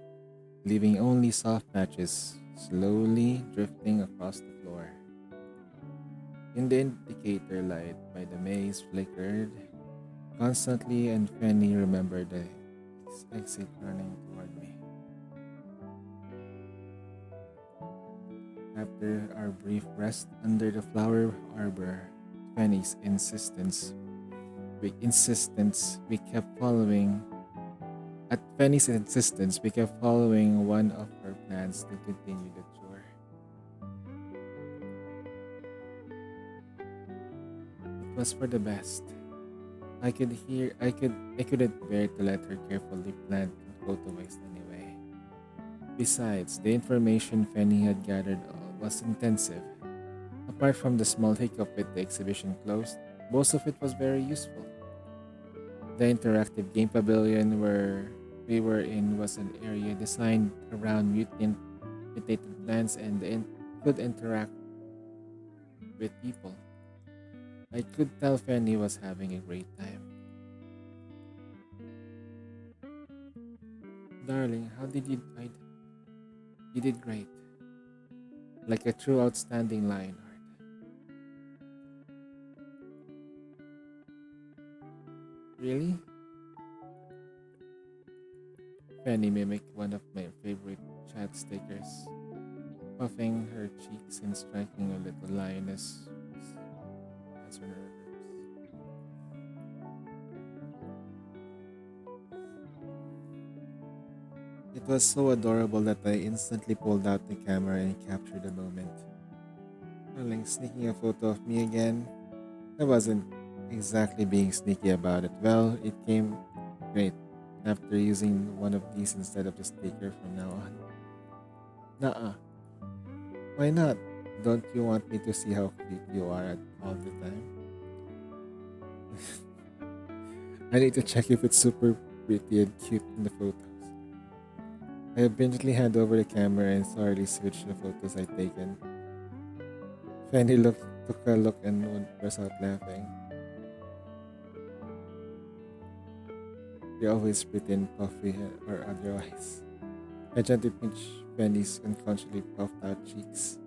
Speaker 2: leaving only soft patches slowly drifting across the floor. In the indicator light by the maze flickered constantly, and Fanny remembered the exit running toward me. After our brief rest under the flower arbor, Fanny's insistence, we kept following. At Fanny's insistence, we kept following one of her plans to continue the tour. It was for the best. I couldn't bear to let her carefully plant photo waste anyway. Besides, the information Fanny had gathered was intensive. Apart from the small hiccup with the exhibition closed, most of it was very useful. The interactive game pavilion where we were in was an area designed around mutated plants and could interact with people. I could tell Fanny was having a great time. Darling, how did you? You did great. Like a true outstanding lion art. Really? Fanny mimicked one of my favorite chat stickers, puffing her cheeks and striking a little lioness as her nerves. It was so adorable that I instantly pulled out the camera and captured the moment. Darling, sneaking a photo of me again? I wasn't exactly being sneaky about it. Well, it came great after using one of these instead of the sticker from now on. Nuh-uh. Why not? Don't you want me to see how cute you are all the time? I need to check if it's super pretty and cute in the photos. I immediately hand over the camera and thoroughly switched the photos I'd taken. Fanny took a look and burst out laughing. They always pretend puffy or otherwise. I gently pinched Fanny's unconsciously puffed out cheeks.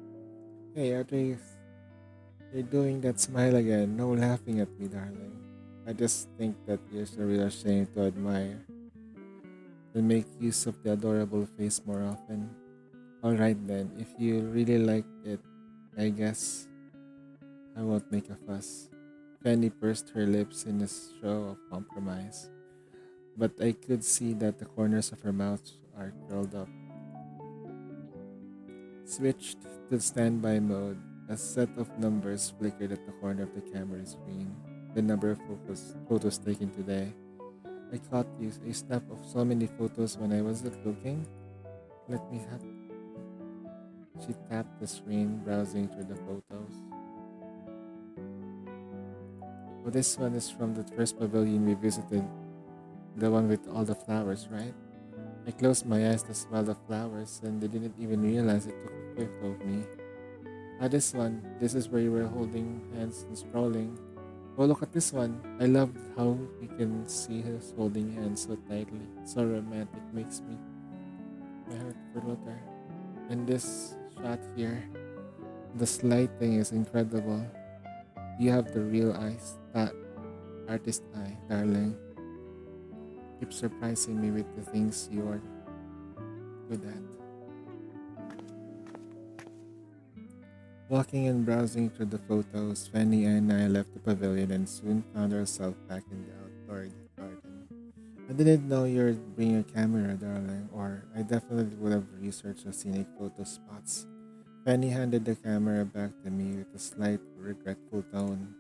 Speaker 2: Hey, Audrey, you're doing that smile again. No laughing at me, darling. I just think that you're a real shame to admire and make use of the adorable face more often. Alright then, if you really like it, I guess I won't make a fuss. Fanny pursed her lips in a show of compromise, but I could see that the corners of her mouth are curled up. Switched to standby mode, a set of numbers flickered at the corner of the camera screen. The number of photos taken today. I caught you a snap of so many photos when I wasn't looking. Let me have. She tapped the screen, browsing through the photos. Oh, this one is from the first pavilion we visited. The one with all the flowers, right? I closed my eyes to smell the flowers and they didn't even realize it took a photo of me. Ah, this one. This is where you were holding hands and strolling. Oh, look at this one. I love how you can see us holding hands so tightly. So romantic. Makes me my heart flutter. And this shot here, the lighting is incredible. You have the real eyes, that artist eye, darling. Keep surprising me with the things you are good at. Walking and browsing through the photos, Fanny and I left the pavilion and soon found ourselves back in the outdoor garden. I didn't know you'd bring your camera, darling, or I definitely would have researched the scenic photo spots. Fanny handed the camera back to me with a slight regretful tone.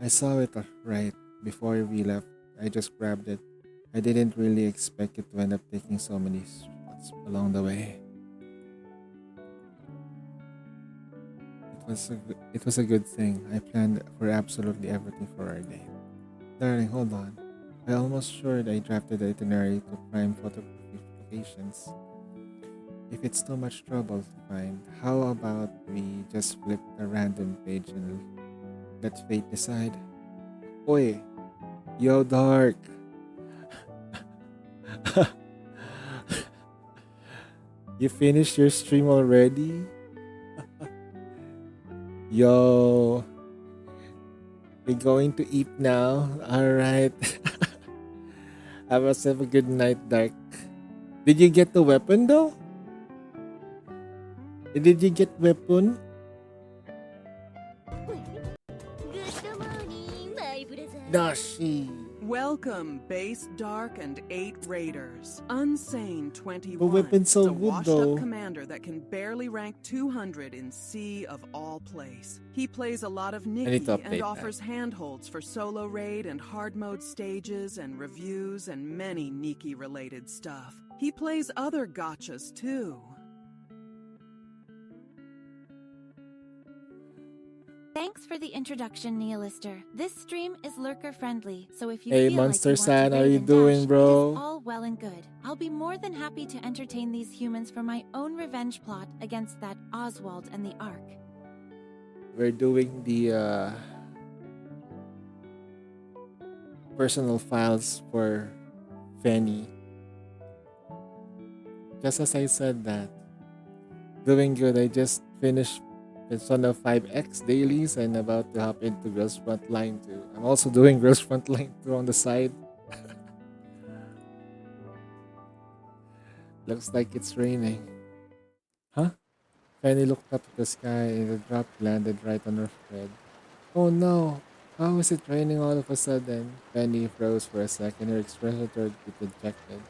Speaker 2: I saw it right before we left. I just grabbed it. I didn't really expect it to end up taking so many shots along the way. It was a good thing. I planned for absolutely everything for our date. Darling, hold on. I almost sure I drafted the itinerary to prime photography locations. If it's too much trouble to find, how about we just flip a random page and let fate decide? Oi, yo, Dark. You finished your stream already? Yo, we're going to eat now. Alright. Have yourself a good night, Dark. Did you get the weapon though? Did you get weapon?
Speaker 5: Good morning, my brother.
Speaker 2: Dashi.
Speaker 12: Welcome, Base Dark and 8 Raiders. Unsane 21.
Speaker 2: The weapon's so
Speaker 12: It's a
Speaker 2: good
Speaker 12: washed
Speaker 2: though.
Speaker 12: up commander that can barely rank 200 in C of all place. He plays a lot of
Speaker 2: need
Speaker 12: Nikki
Speaker 2: to update
Speaker 12: and
Speaker 2: that.
Speaker 12: offers handholds for solo raid and hard mode stages and reviews and many Nikki related stuff. He plays other gotchas too.
Speaker 1: Thanks for the introduction, Nihilister. This stream is lurker friendly, so if you
Speaker 2: Hey,
Speaker 1: feel
Speaker 2: Monster
Speaker 1: like you want
Speaker 2: San,
Speaker 1: to
Speaker 2: how
Speaker 1: raid
Speaker 2: you
Speaker 1: and
Speaker 2: doing,
Speaker 1: dash,
Speaker 2: bro?
Speaker 1: It is all well and good. I'll be more than happy to entertain these humans for my own revenge plot against that Oswald and the Ark.
Speaker 2: We're doing the personal files for Fanny. Just as I said that, doing good. I just finished Persona 5X dailies and about to hop into Girls Frontline 2. I'm also doing Girls Frontline 2 on the side. Looks like it's raining. Huh? Fanny looked up at the sky and the drop landed right on her head. Oh no! How is it raining all of a sudden? Fanny froze for a second, her expression turned a bit dejected.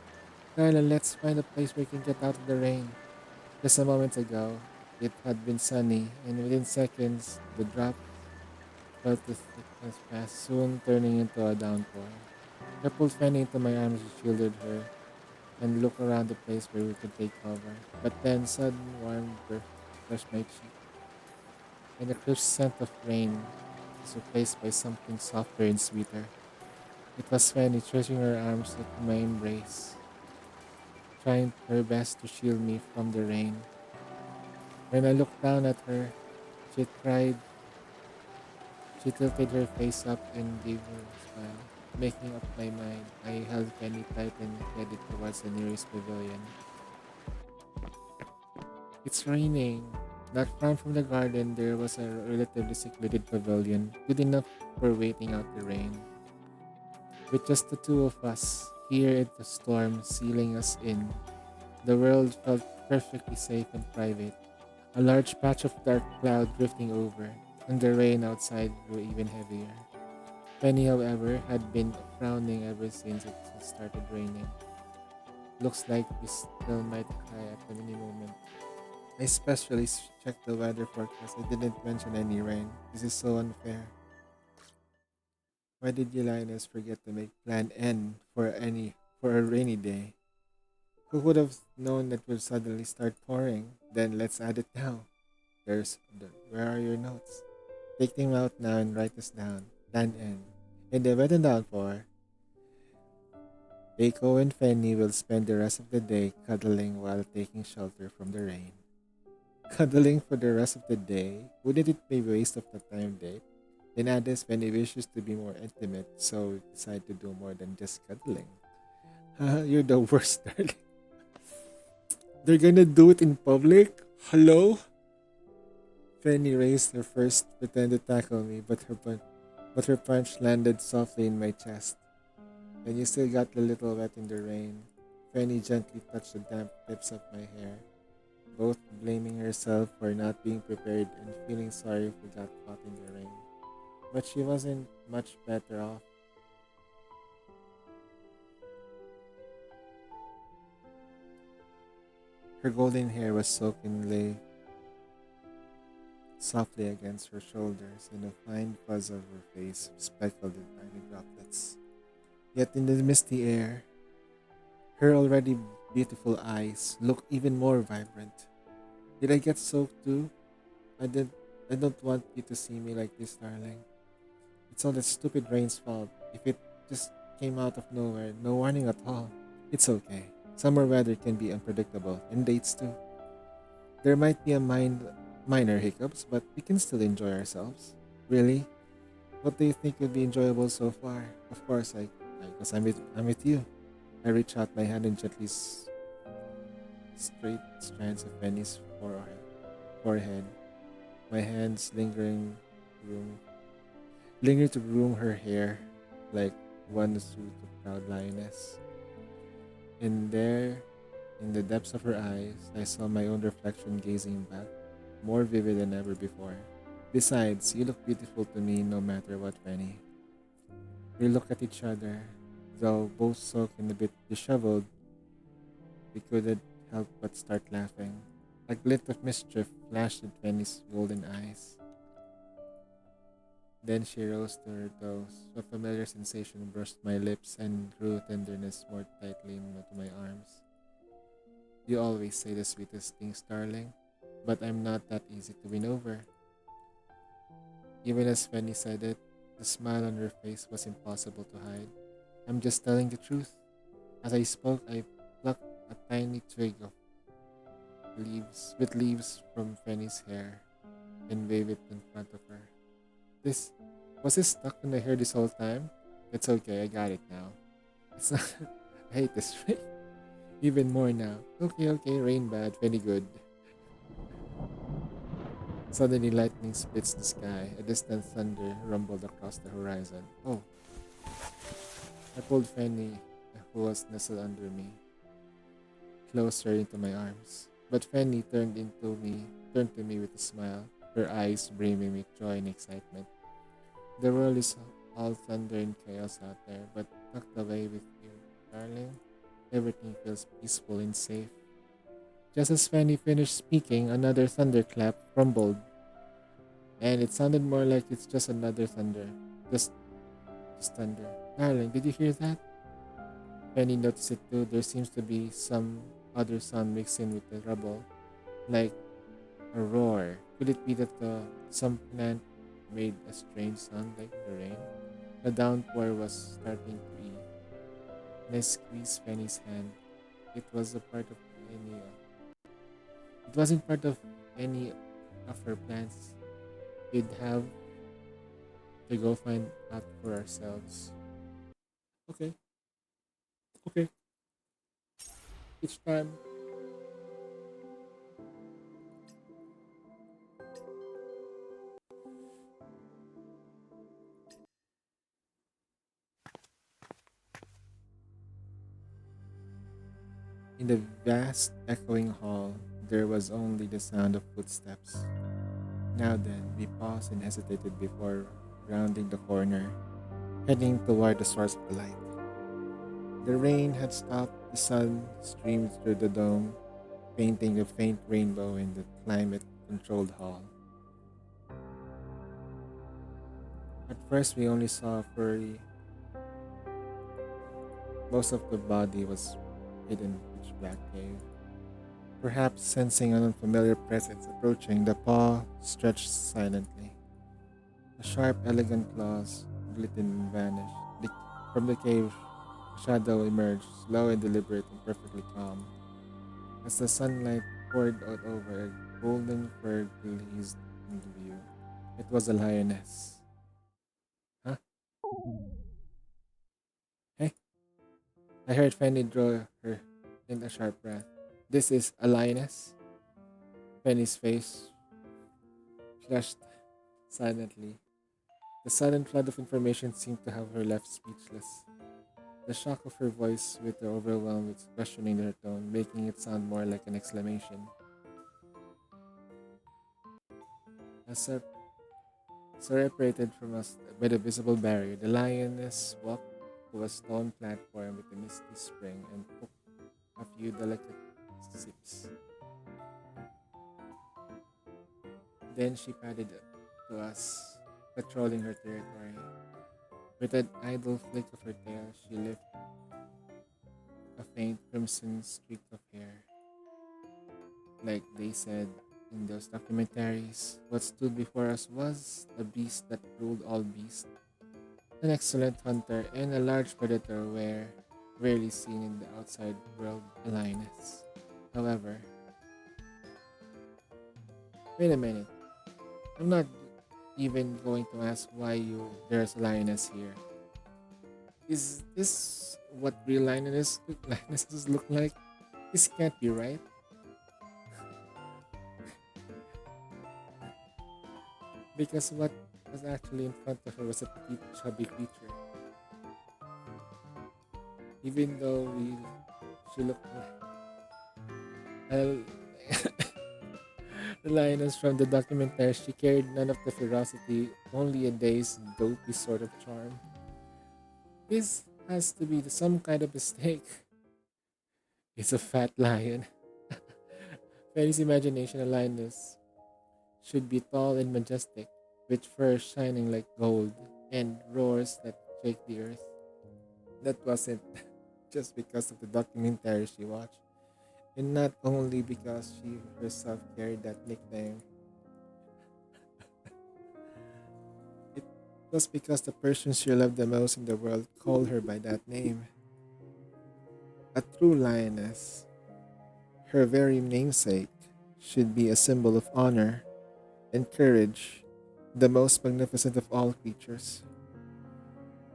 Speaker 2: Carla, let's find a place where we can get out of the rain. Just a moment ago, it had been sunny, and within seconds, the drop felt the thickness pass, soon turning into a downpour. I pulled Fanny into my arms and shielded her, and looked around the place where we could take cover. But then, sudden warm breath brushed my cheek, and the crisp scent of rain was replaced by something softer and sweeter. It was Fanny stretching her arms into my embrace, trying her best to shield me from the rain. When I looked down at her, she cried. She tilted her face up and gave her a smile. Making up my mind, I held Penny tight and headed towards the nearest pavilion. It's raining. Not far from the garden, there was a relatively secluded pavilion, good enough for waiting out the rain. With just the two of us, here in the storm sealing us in, the world felt perfectly safe and private. A large patch of dark cloud drifting over, and the rain outside grew even heavier. Penny, however, had been frowning ever since it started raining. Looks like we still might cry at any moment. I especially checked the weather forecast. I didn't mention any rain. This is so unfair. Why did you Linus forget to make plan N for a rainy day? Who would have known that would suddenly start pouring? Then let's add it now. Where are your notes? Take them out now and write this down. Plan N. In the event of downpour, Eiko and Fanny will spend the rest of the day cuddling while taking shelter from the rain. Cuddling for the rest of the day? Wouldn't it be a waste of the time date? Then Addis Fanny wishes to be more intimate, so we decide to do more than just cuddling. You're the worst, darling. They're gonna do it in public? Hello? Fanny raised her first, pretended to tackle me, but her punch landed softly in my chest. And you still got a little wet in the rain. Fanny gently touched the damp tips of my hair, both blaming herself for not being prepared and feeling sorry if we got caught in the rain. But she wasn't much better off. Her golden hair was soaking lay softly against her shoulders, and the fine fuzz of her face speckled in tiny droplets. Yet in the misty air, her already beautiful eyes looked even more vibrant. Did I get soaked too? I don't want you to see me like this, darling. It's all that stupid rain's fault. If it just came out of nowhere, no warning at all, it's okay. Summer weather can be unpredictable, and dates too. There might be minor hiccups, but we can still enjoy ourselves. Really? What do you think would be enjoyable so far? Of course, because I'm with you. I reach out my hand and gently straight strands of Penny's forehead. My hands room, linger to groom her hair like one suit of proud lioness. And there, in the depths of her eyes, I saw my own reflection gazing back, more vivid than ever before. Besides, you look beautiful to me no matter what, Penny. We looked at each other, though both soaked and a bit disheveled. We couldn't help but start laughing. A glint of mischief flashed in Penny's golden eyes. Then she rose to her toes. A familiar sensation brushed my lips and drew tenderness more tightly into my arms. You always say the sweetest things, darling, but I'm not that easy to win over. Even as Penny said it, the smile on her face was impossible to hide. I'm just telling the truth. As I spoke, I plucked a tiny twig of leaves from Penny's hair and waved it in front of her. This was this stuck in the hair this whole time? It's okay, I got it now. It's not I hate this rain. Even more now. Okay, okay, rain bad, very good. Suddenly lightning splits the sky. A distant thunder rumbled across the horizon. Oh. I pulled Fanny, who was nestled under me, closer into my arms. But Fanny turned to me with a smile, her eyes brimming with joy and excitement. The world is all thunder and chaos out there, but tucked away with you, darling, everything feels peaceful and safe. Just as Fanny finished speaking, another thunderclap rumbled, and it sounded more like it's just another thunder. Just, just thunder. Darling, did you hear that? Fanny noticed it too. There seems to be some other sound mixed in with the rubble, like a roar. Could it be that some plant made a strange sound like the rain? The downpour was starting to ease, and I squeezed Fanny's hand. It was a part of any. It wasn't part of any of her plans. We'd have to go find out for ourselves. Okay, okay. Each time. In the vast, echoing hall, there was only the sound of footsteps. Now then, we paused and hesitated before rounding the corner, heading toward the source of the light. The rain had stopped, the sun streamed through the dome, painting a faint rainbow in the climate controlled hall. At first, we only saw a furry. Most of the body was hidden in pitch black cave. Perhaps sensing an unfamiliar presence approaching, the paw stretched silently. The sharp, elegant claws glittered and vanished. From the cave, a shadow emerged, slow and deliberate and perfectly calm. As the sunlight poured out over it, golden fur gazed into view. It was a lioness. Huh? Hey? I heard Fanny draw her in a sharp breath. This is a lioness? Penny's face flushed silently. The sudden flood of information seemed to have her left speechless. The shock of her voice with the overwhelm with questioning in her tone, making it sound more like an exclamation. As separated from us by the visible barrier, the lioness walked to a stone platform with a misty spring and took a few delicate sips. Then she padded to us, patrolling her territory. With an idle flick of her tail, she lifted a faint crimson streak of hair. Like they said in those documentaries, what stood before us was a beast that ruled all beasts, an excellent hunter and a large predator rarely seen in the outside world, a lioness. However, wait a minute. I'm not even going to ask why there's a lioness here. Is this what real lionesses look like? This can't be right. because what was actually in front of her was a petite, chubby creature. Even though she looked like the lioness from the documentary, she carried none of the ferocity, only a dazed, dopey sort of charm. This has to be some kind of mistake. It's a fat lion. Fanny's imagination, a lioness should be tall and majestic, with fur shining like gold and roars that shake the earth. That wasn't just because of the documentary she watched, and not only because she herself carried that nickname. It was because the person she loved the most in the world called her by that name. A true lioness, her very namesake, should be a symbol of honor and courage, the most magnificent of all creatures.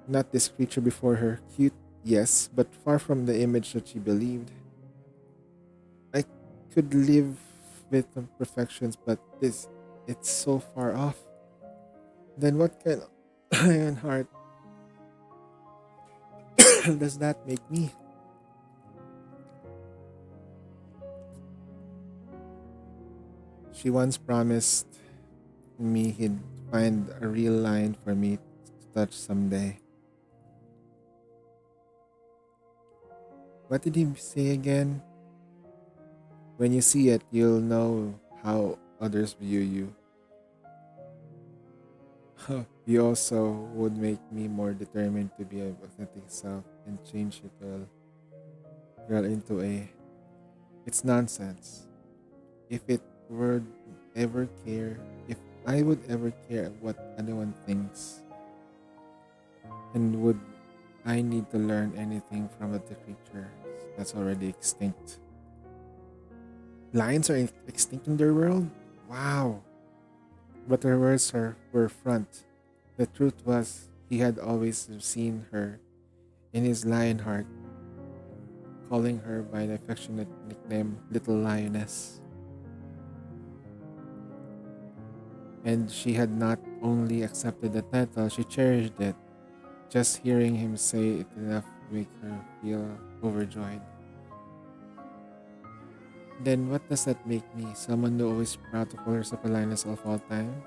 Speaker 2: Not this creature before her, cute, yes, but far from the image that she believed. I could live with imperfections, but it's so far off. Then what kind of iron heart does that make me? She once promised me he'd find a real lion for me to touch someday. What did he say again? When you see it, you'll know how others view you. He also would make me more determined to be an authentic self and change it girl into a. It's nonsense. If it would ever care, if I would ever care what anyone thinks, and would I need to learn anything from a creature that's already extinct? Lions are extinct in their world? Wow. But her words were front. The truth was, he had always seen her in his lion heart, calling her by the affectionate nickname Little Lioness. And she had not only accepted the title, she cherished it. Just hearing him say it enough to make her feel overjoyed. Then what does that make me? Someone who always proud to call herself a lioness of all time?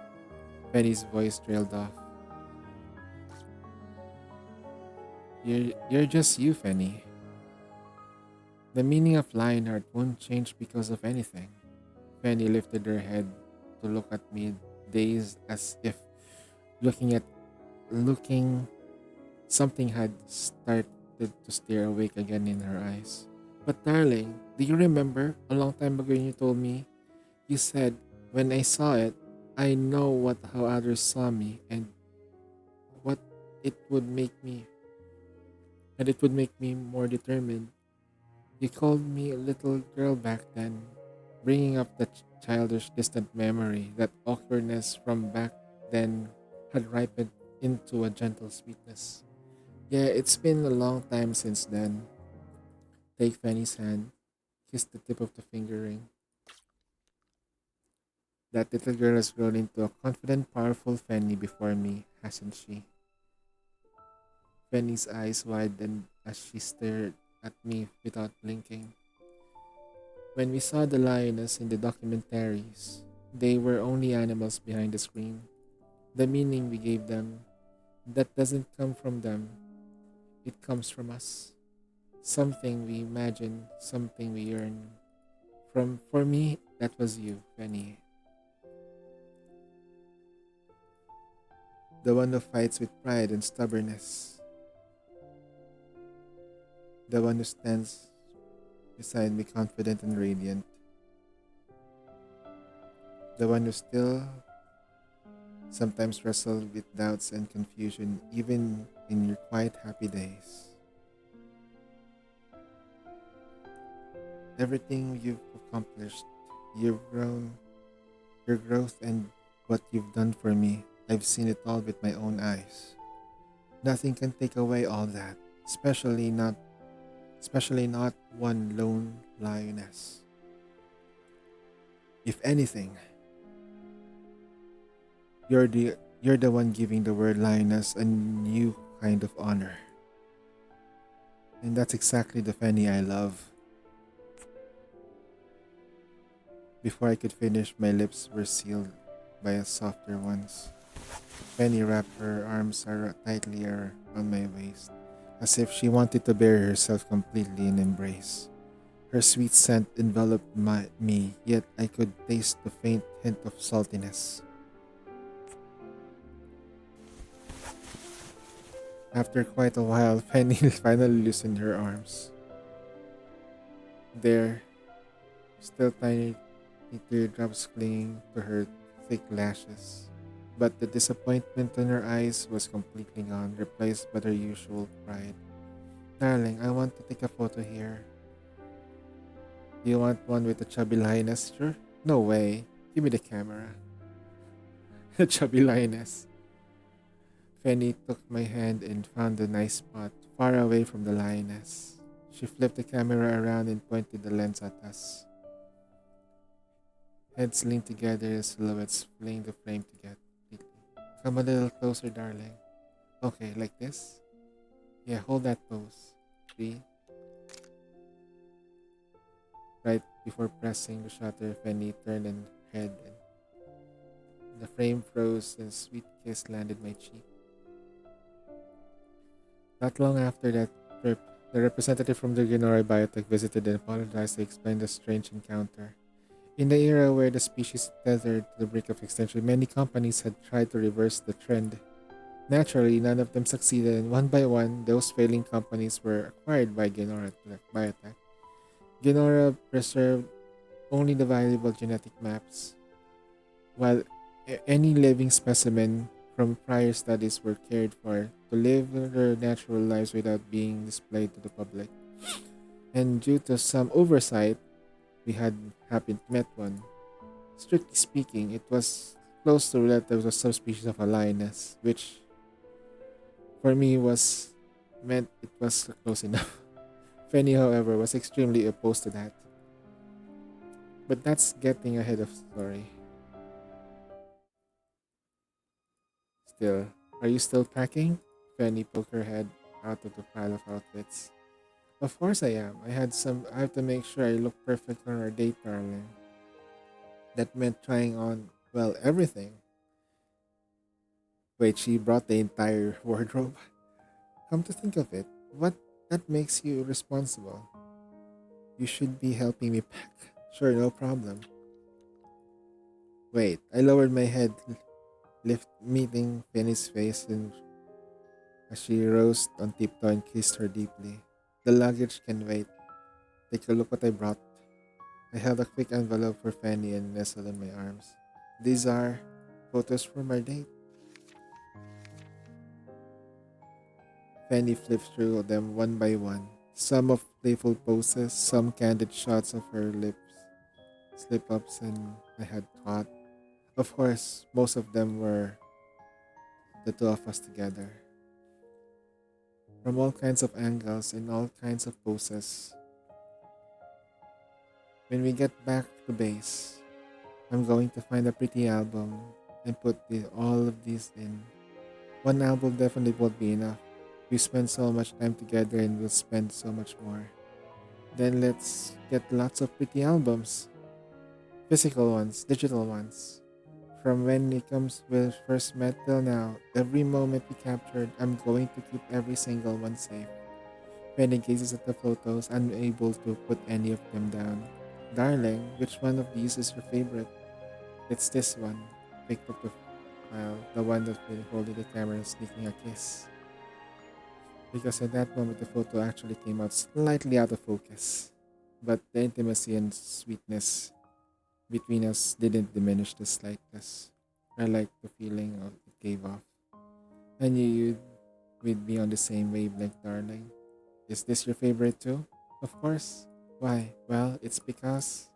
Speaker 2: Penny's voice trailed off. You're just you, Fanny. The meaning of Lionheart won't change because of anything. Fanny lifted her head to look at me, dazed as if looking looking something had started to stare awake again in her eyes. But darling, do you remember a long time ago when you told me? You said, when I saw it, I know what how others saw me and what it would make me and it would make me more determined. You called me a little girl back then, bringing up that childish distant memory. That awkwardness from back then had ripened into a gentle sweetness. Yeah, it's been a long time since then. Take Fanny's hand, kiss the tip of the finger ring. That little girl has grown into a confident, powerful Fanny before me, hasn't she? Fanny's eyes widened as she stared at me without blinking. When we saw the lioness in the documentaries, they were only animals behind the screen. The meaning we gave them, that doesn't come from them, it comes from us. Something we imagine, something we yearn. For me, that was you, Fanny. The one who fights with pride and stubbornness. The one who stands beside me confident and radiant. The one who still sometimes wrestles with doubts and confusion even in your quiet happy days. Everything you've accomplished, you've grown, your growth and what you've done for me, I've seen it all with my own eyes. Nothing can take away all that, especially not one lone lioness. If anything, You're the one giving the word lioness a new kind of honor. And that's exactly the Fanny I love. Before I could finish, my lips were sealed by a softer ones. Fanny wrapped her arms tightly around my waist, as if she wanted to bury herself completely in embrace. Her sweet scent enveloped me, yet I could taste the faint hint of saltiness. After quite a while, Fanny finally loosened her arms. There, still tiny teardrops clinging to her thick lashes. But the disappointment in her eyes was completely gone, replaced by her usual pride. Darling, I want to take a photo here. Do you want one with a chubby lioness? Sure. No way. Give me the camera. The chubby lioness. Fanny took my hand and found a nice spot, far away from the lioness. She flipped the camera around and pointed the lens at us. Heads leaned together as silhouettes fling the frame together. Come a little closer, darling. Okay, like this? Yeah, hold that pose. 3. Right before pressing the shutter, Fanny turned and head, and the frame froze and a sweet kiss landed my cheek. Not long after that trip, the representative from the Genori Biotech visited and apologized to explain the strange encounter. In the era where the species is tethered to the brink of extinction, many companies had tried to reverse the trend. Naturally, none of them succeeded, and one by one, those failing companies were acquired by Genora Biotech. Genora preserved only the valuable genetic maps, while any living specimen from prior studies were cared for to live their natural lives without being displayed to the public. And due to some oversight, we had happened met one. Strictly speaking, it was close to relatives of subspecies of a lioness, which for me was meant it was close enough. Fanny, however, was extremely opposed to that. But that's getting ahead of the story. Still, are you still packing? Fanny poked her head out of the pile of outfits. Of course I am. I have to make sure I look perfect on our date, darling. That meant trying on, well, everything. Wait, she brought the entire wardrobe? Come to think of it, what that makes you responsible. You should be helping me pack. Sure, no problem. Wait, I lowered my head, meeting Penny's face, and as she rose on tiptoe and kissed her deeply. The luggage can wait. Take a look what I brought. I held a quick envelope for Fanny and nestled in my arms. These are photos from our date. Fanny flipped through them one by one. Some of playful poses, some candid shots of her lips, slip ups, and I had thought. Of course, most of them were the two of us together. From all kinds of angles and all kinds of poses. When we get back to base, I'm going to find a pretty album and put all of these in. One album definitely won't be enough. We spend so much time together and we'll spend so much more. Then let's get lots of pretty albums. Physical ones, digital ones. From when it comes we first met till now, every moment we captured, I'm going to keep every single one safe. Penny gazes at the photos, unable to put any of them down. Darling, which one of these is your favorite? It's this one. Picked up the file, the one that's been holding the camera and sneaking a kiss. Because at that moment the photo actually came out slightly out of focus. But the intimacy and sweetness between us didn't diminish the slightest. I liked the feeling of it gave off. I knew we'd be on the same wavelength, darling. Is this your favorite too? Of course. Why? Well, it's because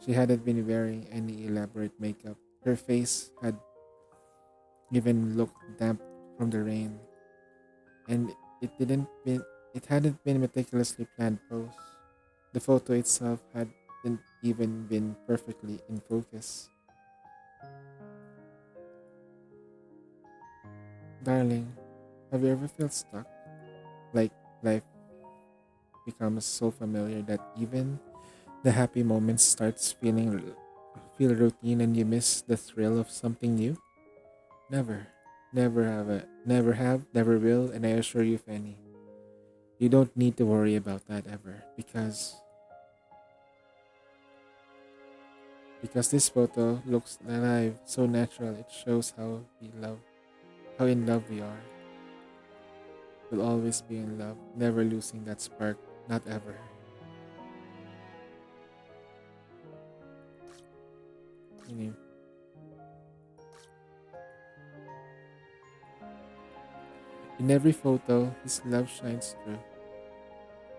Speaker 2: she hadn't been wearing any elaborate makeup. Her face had even looked damp from the rain. And it hadn't been meticulously planned pose. The photo itself hadn't even been perfectly in focus. Darling, have you ever felt stuck? Like life becomes so familiar that even the happy moments starts feel routine and you miss the thrill of something new? Never. Never will, and I assure you, Fanny, you don't need to worry about that ever because this photo looks alive, so natural. It shows how in love we are. We'll always be in love, never losing that spark, not ever. You know, in every photo, his love shines through.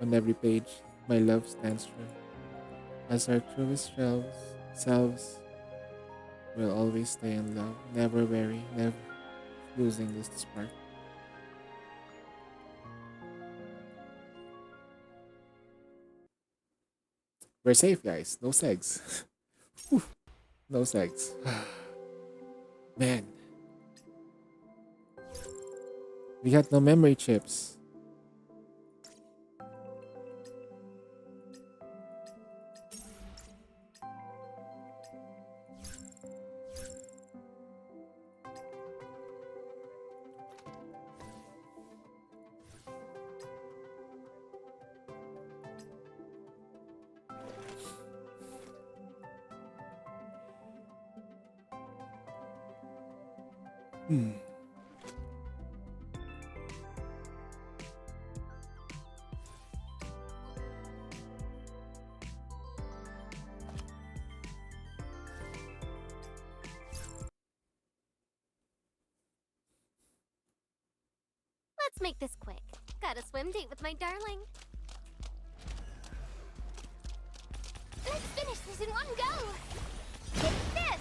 Speaker 2: On every page, my love stands true. As our truest selves will always stay in love, never weary, never losing this spark. We're safe, guys. No segs. Whew, no segs. Man, we got no memory chips. Hmm.
Speaker 5: Let's make this quick. Got a swim date with my darling. Let's finish this in one go! Take this!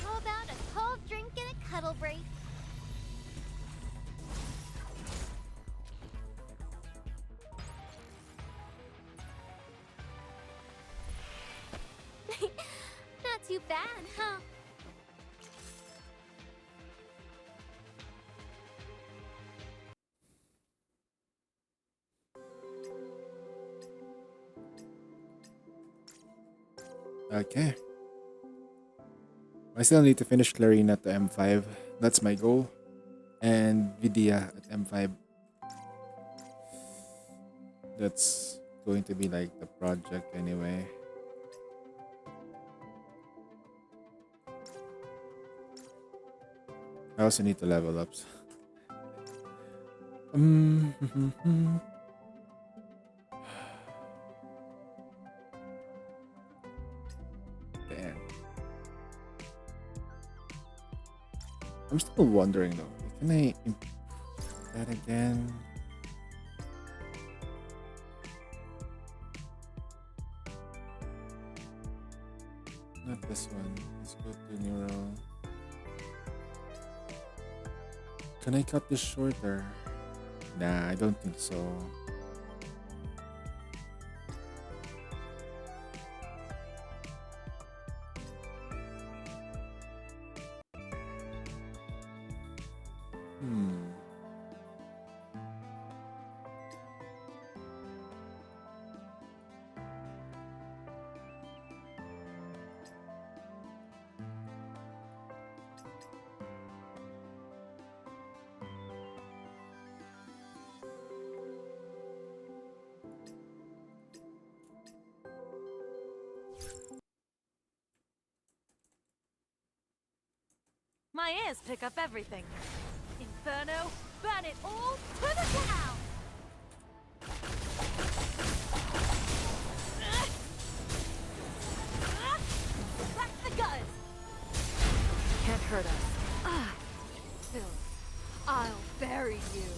Speaker 5: How about a cold drink and a cuddle break? Not too bad, huh?
Speaker 2: Okay. I still need to finish Clarina to M5. That's my goal. And Vidya at M5. That's going to be like the project anyway. I also need to level up. Damn. I'm still wondering though. Can I improve that again? Not this one. Let's go to neural. Can I cut this shorter? Nah, I don't think so. Hmm.
Speaker 11: My ears pick up everything. Inferno, burn it all to the ground! Back the gutters!
Speaker 6: Can't hurt us. Ah, Phil, I'll bury you.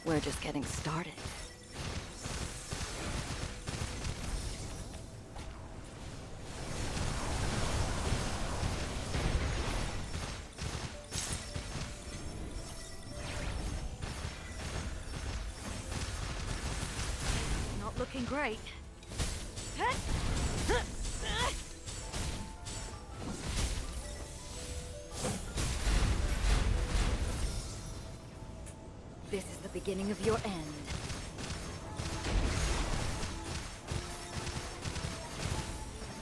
Speaker 6: We're just getting started.
Speaker 11: Not looking great.
Speaker 10: This is the beginning of your end.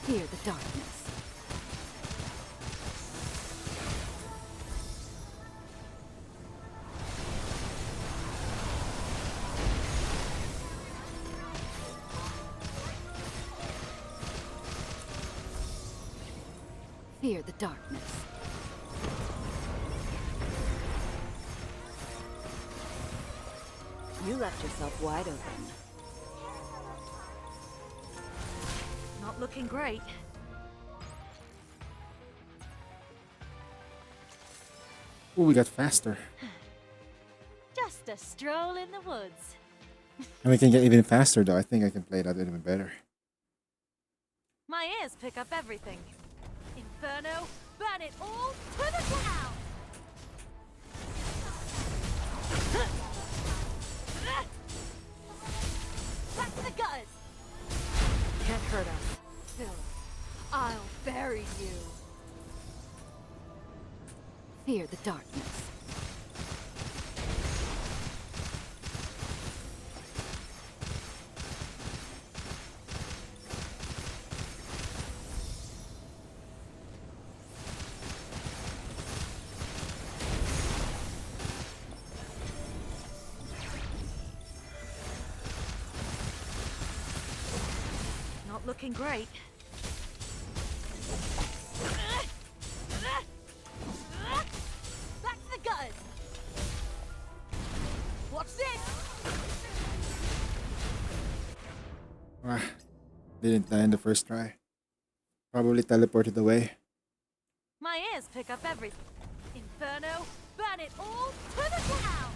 Speaker 10: Fear the darkness. Fear the darkness. You left yourself wide open.
Speaker 11: Not looking great.
Speaker 2: Oh, we got faster.
Speaker 11: Just a stroll in the woods.
Speaker 2: And we can get even faster though. I think I can play that even better.
Speaker 11: My ears pick up everything. Inferno, burn it all to the ground! Back to the gutters!
Speaker 10: Can't hurt us. Phil, I'll bury you. Fear the darkness.
Speaker 11: Not looking great.
Speaker 5: Back to the gutters!
Speaker 11: Watch this!
Speaker 2: Ah, didn't die in the first try. Probably teleported away.
Speaker 11: My ears pick up everything. Inferno, burn it all to the ground!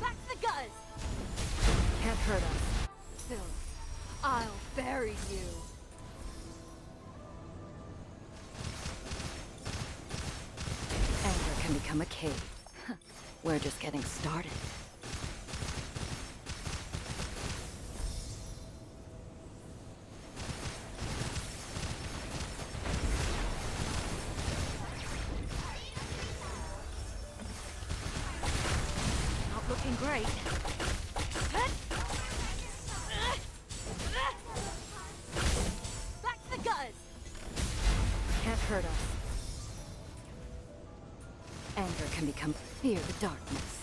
Speaker 5: Back to the gutters!
Speaker 10: Can't hurt us. Phil, I'll bury you. Anger can become a cave. We're just getting started.
Speaker 11: Not looking great.
Speaker 5: Back to the gutters!
Speaker 10: Can't hurt us. Anger can become fear the darkness.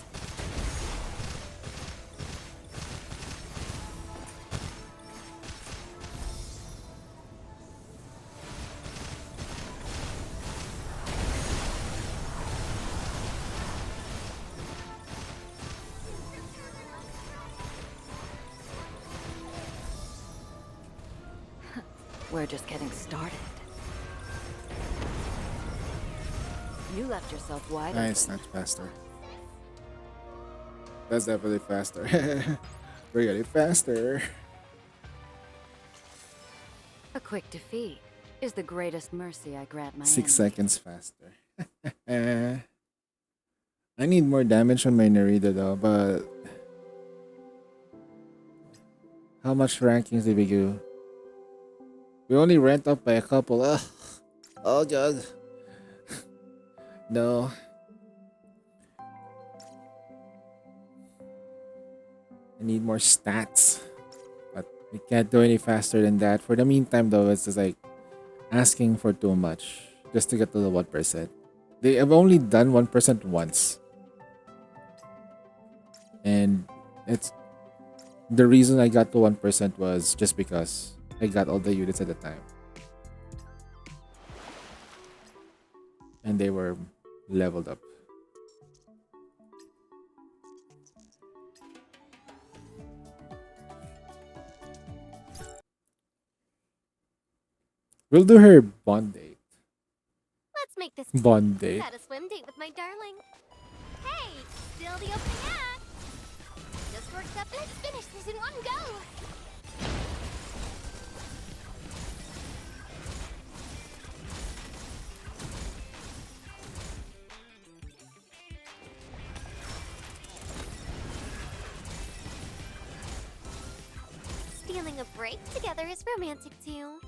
Speaker 10: We're just getting started. You left yourself wide open.
Speaker 2: Nice, that's faster. That's definitely faster. We're getting faster.
Speaker 6: A quick defeat is the greatest mercy I grant my
Speaker 2: 6
Speaker 6: enemy.
Speaker 2: seconds faster. I need more damage on my Nerida though, but how much rankings did we do? We only ranked up by a couple. Ugh. Oh god. No. I need more stats. But we can't do any faster than that. For the meantime though, it's just like asking for too much just to get to the 1%. They have only done 1% once. And it's the reason I got to 1% was just because I got all the units at the time. And they were leveled up. We'll do her bond date.
Speaker 5: Let's make this
Speaker 2: Bond date.
Speaker 5: Had a swim date with my darling. Hey, still the opening act. Just worked up. Let's finish this in one go. Stealing a break together is romantic too.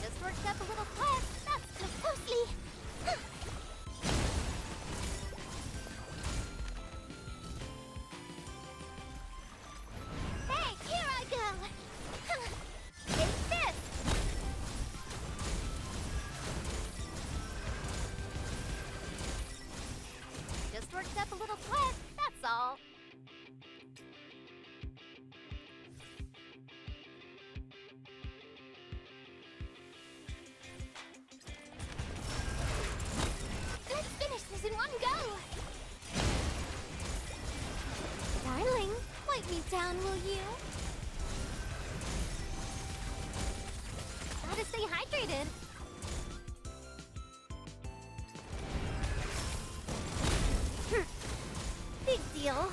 Speaker 5: Just worked up a little sweat. That's closely. Hey, here I go. Take this. Just worked up a little sweat. That's all. Let's finish this in one go! Darling, wipe me down, will you? Gotta stay hydrated. Big deal.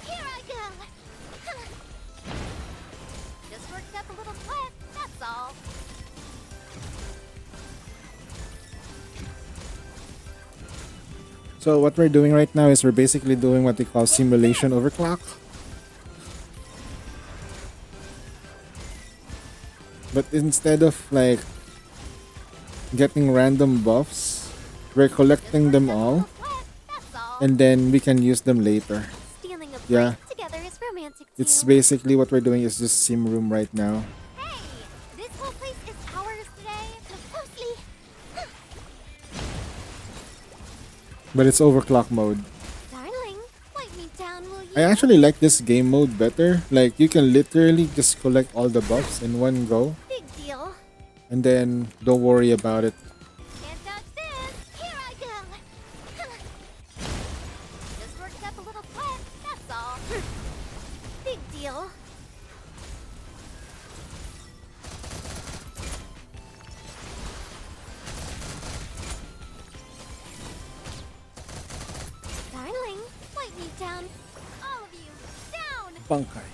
Speaker 5: Here I go! Just worked up a little sweat, that's all.
Speaker 2: So what we're doing right now is we're basically doing what they call simulation overclock. But instead of like getting random buffs, we're collecting them all and then we can use them later.
Speaker 5: Stealing a break
Speaker 2: Yeah.
Speaker 5: together is romantic too.
Speaker 2: It's basically what we're doing is just sim room right now.
Speaker 5: Hey, this whole place is ours today. Closely.
Speaker 2: But it's overclock mode.
Speaker 5: Darling, wipe me down, will you?
Speaker 2: I actually like this game mode better. Like you can literally just collect all the buffs in one go
Speaker 5: Big deal.
Speaker 2: and then don't worry about it.
Speaker 5: Can't dodge this. Here I go. Just worked up a little sweat, that's all. Big deal. Darling, wipe me down. All of you, down.
Speaker 2: Bangkai.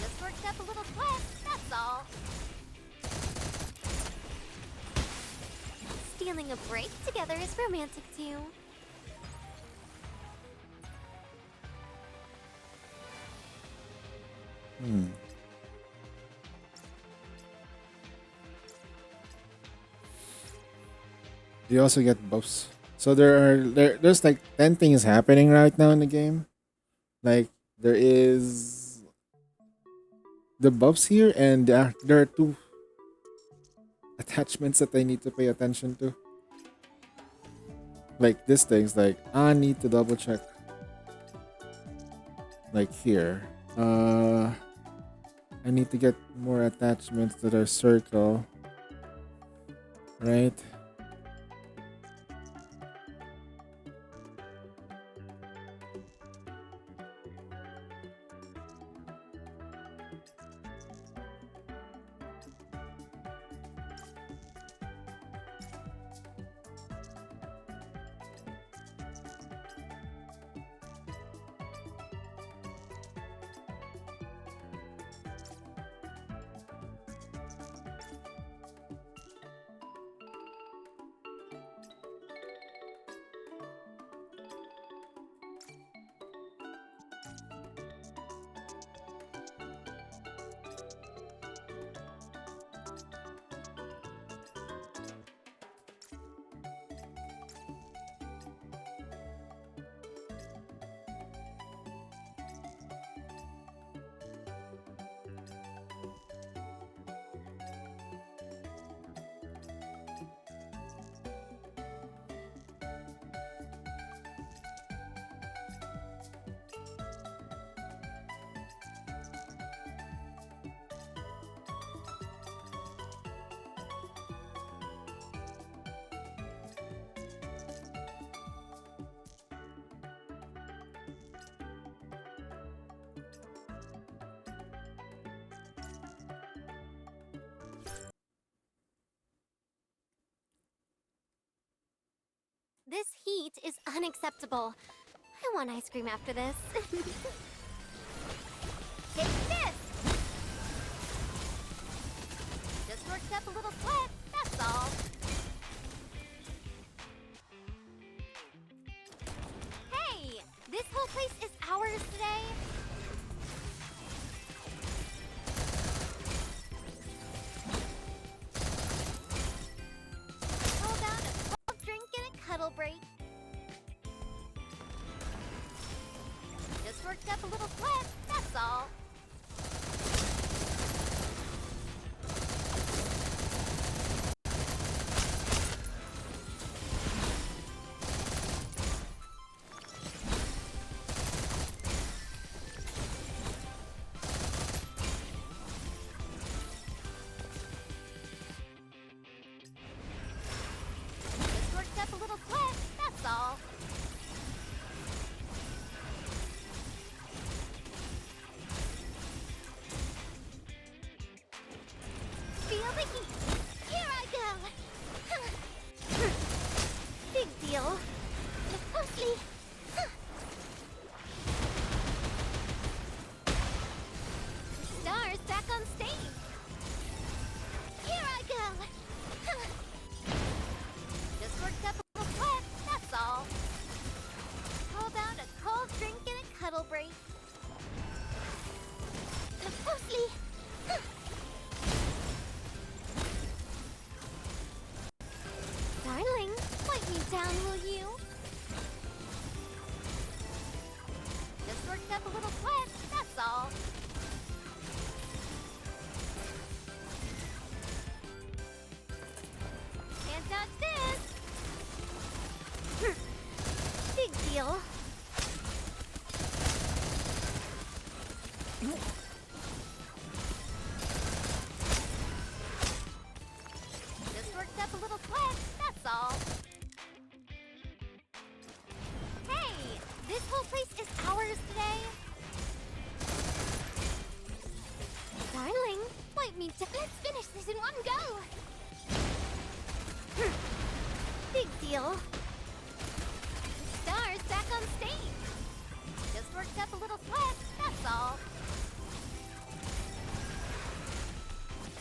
Speaker 5: Just worked up a little sweat, that's all. Stealing a break together is romantic too.
Speaker 2: You also get buffs. So there's like 10 things happening right now in the game. Like there is the buffs here and there are two attachments that I need to pay attention to. Like this thing's like I need to double check. Like here. I need to get more attachments to their circle. Right?
Speaker 5: This heat is unacceptable. I want ice cream after this. Take this! Just worked up a little sweat, that's all. Hey! This whole place is ours today. Hold on a cold drink and a cuddle break. Just worked up a little sweat, that's all. Just worked up a little sweat, that's all. Feel the heat. Here I go. Big deal. Look closely. Stars back on stage. Here I go. Just worked up a little sweat, that's all. Hold out a cold drink and a cuddle break. Look closely. Darling, wipe me down, will you? Just worked up a little sweat, that's all. Can't dodge this! Big deal. Just worked up a little sweat, that's all. Hey! This whole place is ours today. Darling, wipe me down. Let's finish this in one go. Big deal. Stars back on stage. Just worked up a little sweat, that's all.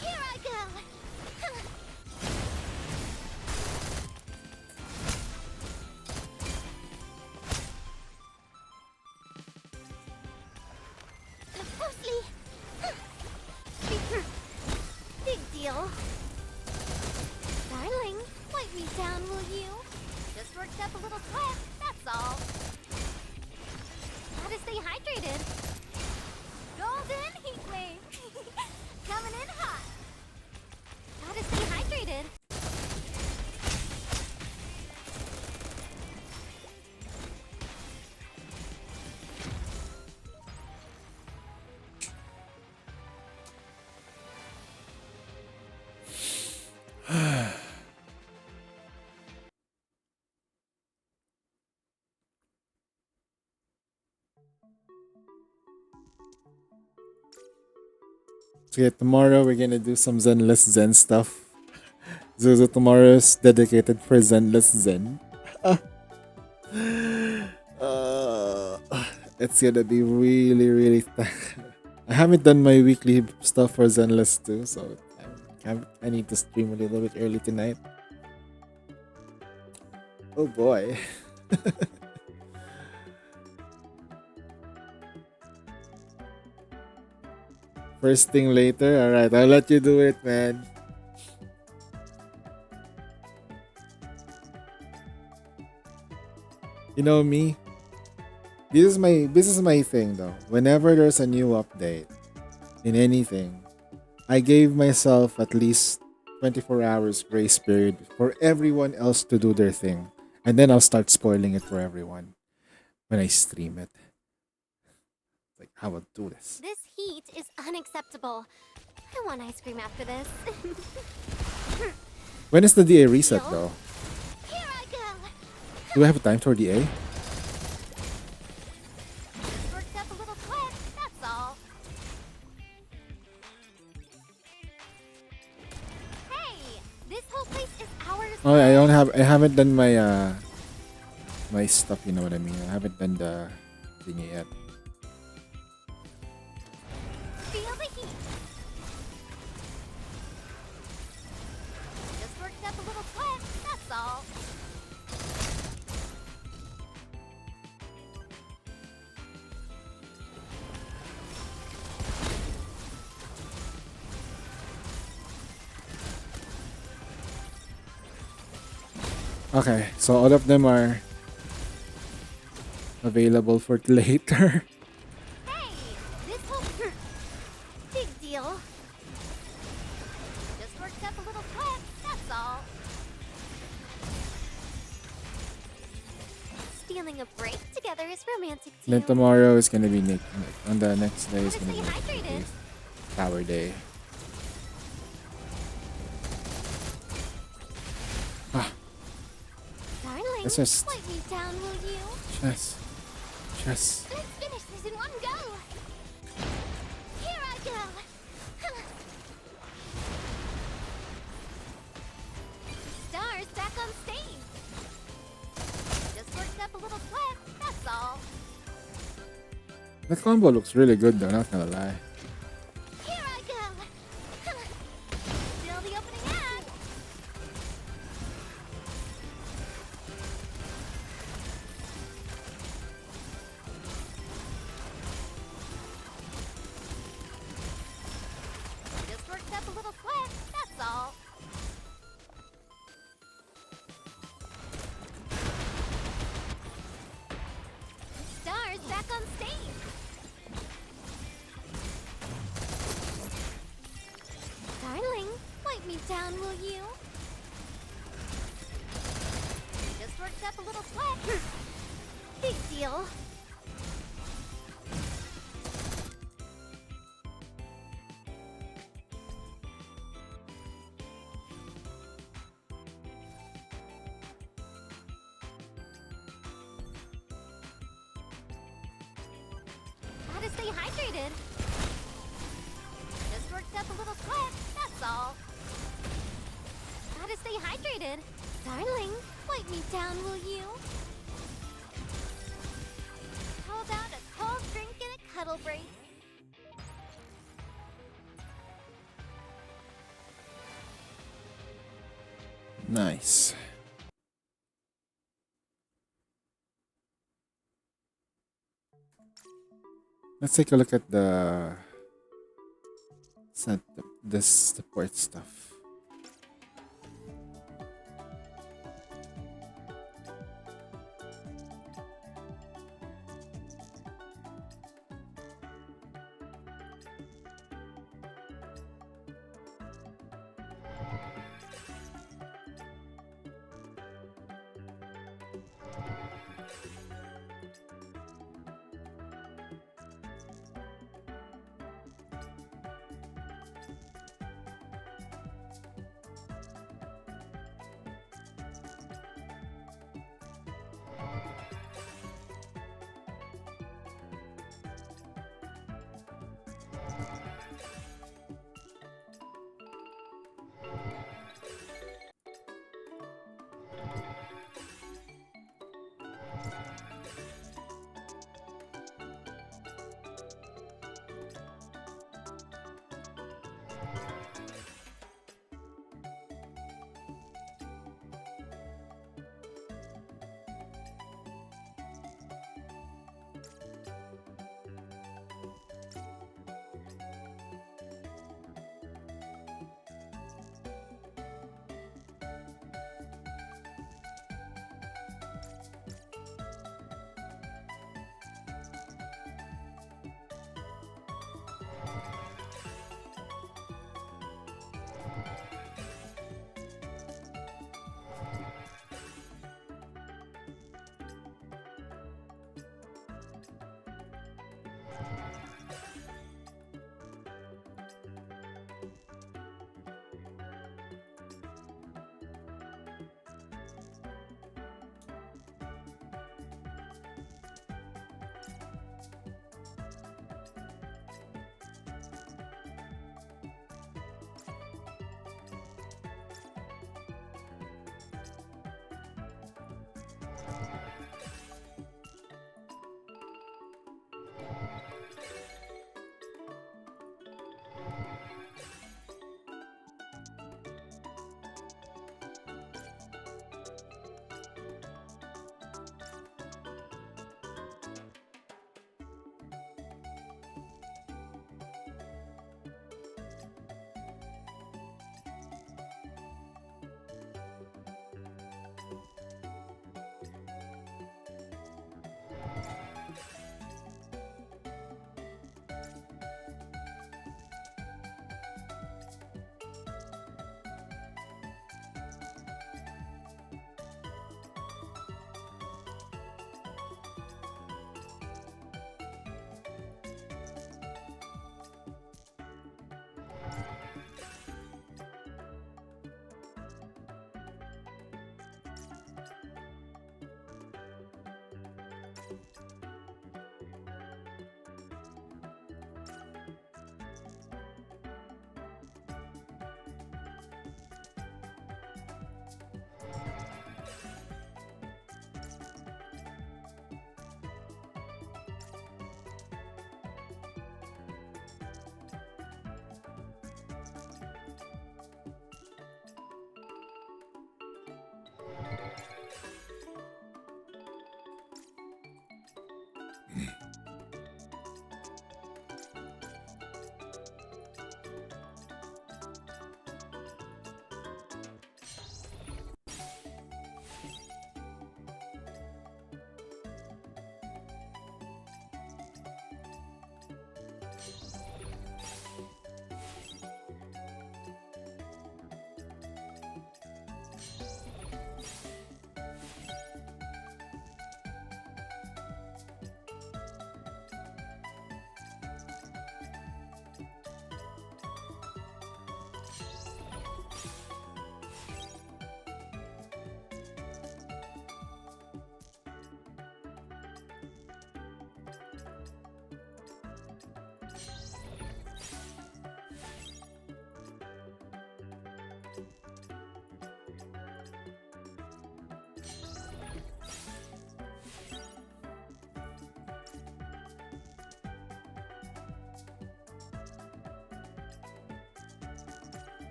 Speaker 5: Here I go. Look closely. Big deal. Darling, wipe me down, will you? Just worked up a little sweat, that's all. Gotta stay hydrated. Golden heat wave. Coming in hot. Gotta stay hydrated.
Speaker 2: So yeah, tomorrow we're gonna do some Zenless Zen stuff. So tomorrow's dedicated for Zenless Zen. Uh, it's gonna be really, really. I haven't done my weekly stuff for Zenless too, so I need to stream a little bit early tonight. Oh boy. First thing later. Alright, I'll let you do it, man. You know me. This is my thing though. Whenever there's a new update in anything, I gave myself at least 24 hours grace period for everyone else to do their thing. And then I'll start spoiling it for everyone when I stream it. Like, how would do this?
Speaker 5: This heat is unacceptable. I want ice cream after this.
Speaker 2: When is the DA reset though?
Speaker 5: Here I go.
Speaker 2: Do I have a time for DA?
Speaker 5: Just worked up a little sweat, that's all. Hey, this whole place is ours.
Speaker 2: Oh, I haven't done my my stuff, you know what I mean? I haven't done the thingy yet.
Speaker 5: Feel the heat. Just worked up a little sweat, that's all.
Speaker 2: Okay, so all of them are available for later.
Speaker 5: Hey, this whole big deal. Just worked up a little sweat, that's all. Stealing a break together is romantic too.
Speaker 2: Then tomorrow is gonna be Nick. On the next day is
Speaker 5: Gotta
Speaker 2: gonna
Speaker 5: stay
Speaker 2: be
Speaker 5: hydrated.
Speaker 2: Power Day. Ah,
Speaker 5: Darling,
Speaker 2: let's just
Speaker 5: wipe me down, will you?
Speaker 2: chess.
Speaker 5: Let's finish this in one go. Here I go. Stars back on stage. Just worked up a little sweat, that's all.
Speaker 2: That combo looks really good though, not gonna lie.
Speaker 5: Here I go. Still the opening act. Just worked up a little sweat, that's all. Stars back on stage. Darling, wipe me down, will you? Just worked up a little sweat. Big deal. Gotta stay hydrated. Just worked up a little sweat, that's all. Gotta stay hydrated. Darling, wipe me down, will you? How about a cold drink and a cuddle break?
Speaker 2: Nice. Let's take a look at the this support stuff.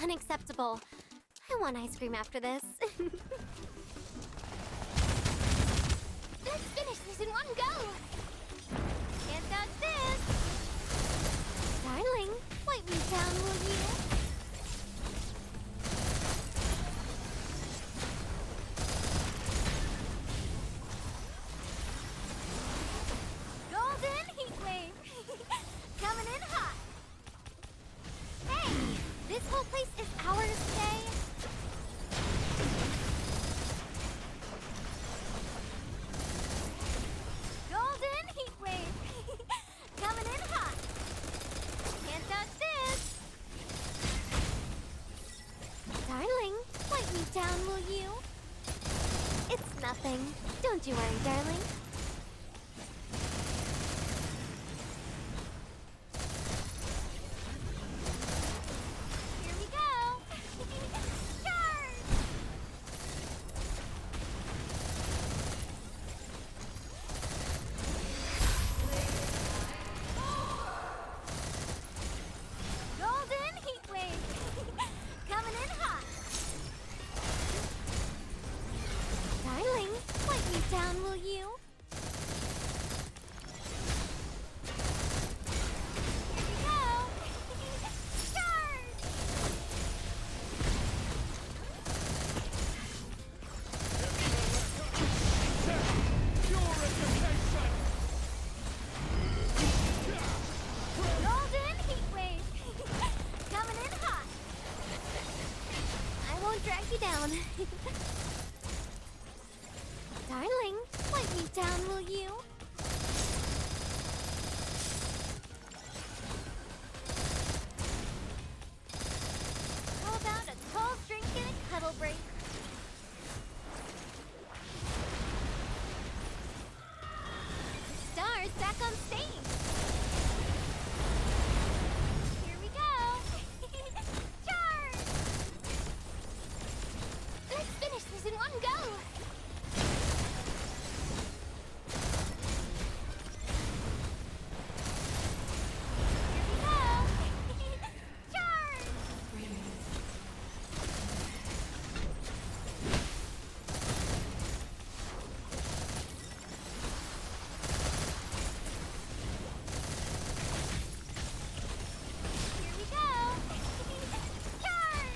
Speaker 5: unacceptable. I want ice cream after this. Let's finish this in one go! Can't dodge this! Darling, wipe me down, will you?
Speaker 7: Golden heat wave! Coming in hot!
Speaker 5: Hey! This whole place is ours today!
Speaker 7: Golden heat wave! Coming in hot!
Speaker 5: Can't dodge this! Darling, wipe me down, will you? It's nothing. Don't you worry, darling.
Speaker 7: Here we go! Charge! Golden heat wave! Coming in hot!
Speaker 5: Darling, wipe me down, will you?
Speaker 7: Here we go! Charge! Golden heat wave! Coming in hot!
Speaker 5: I won't drag you down. Darling, wipe me down, will you?
Speaker 7: How about a cold drink and a cuddle break?
Speaker 5: Stars back on stage!
Speaker 7: Here we go! Charge!
Speaker 5: Let's finish this in one go!
Speaker 7: Here we go! Charge! Here we go! Charge!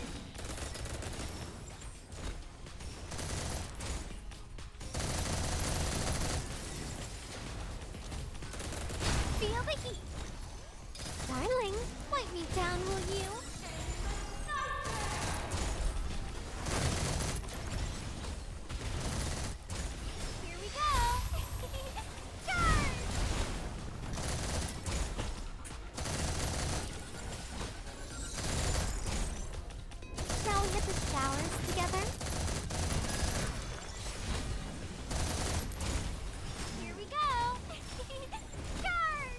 Speaker 5: Feel the heat! Darling, wipe me down, will you?
Speaker 7: Here we go! Charge!
Speaker 5: Shall we hit the showers together?
Speaker 7: Here we go! Charge!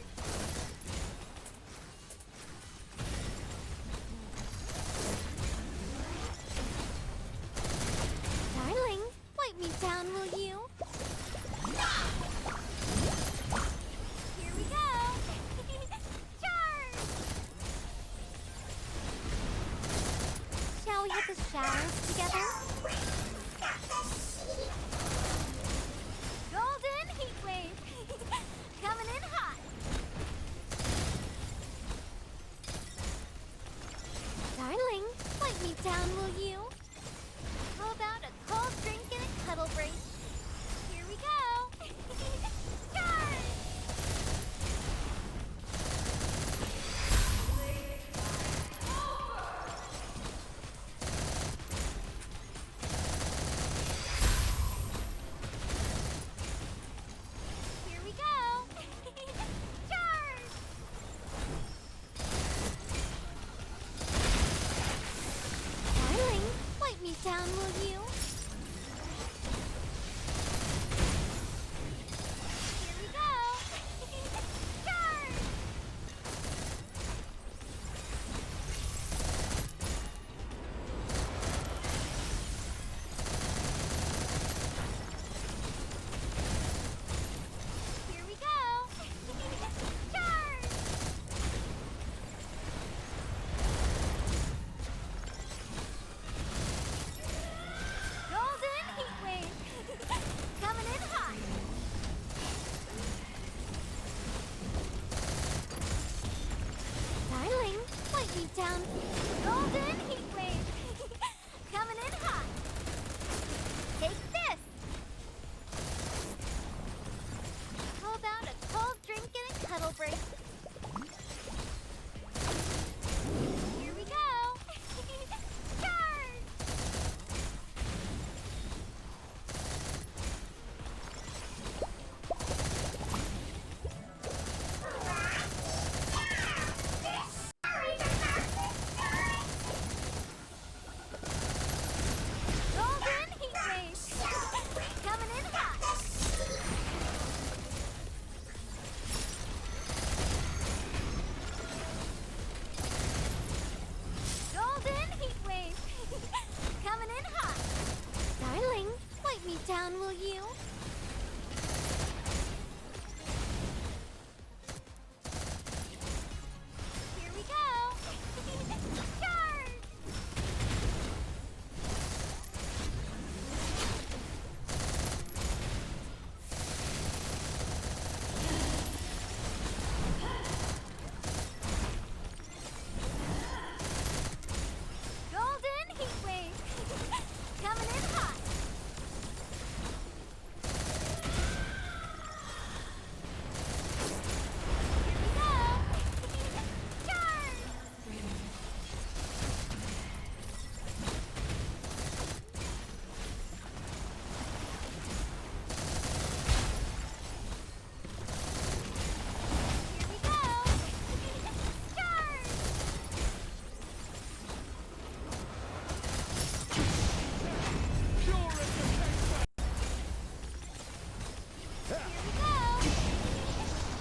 Speaker 5: Here we go!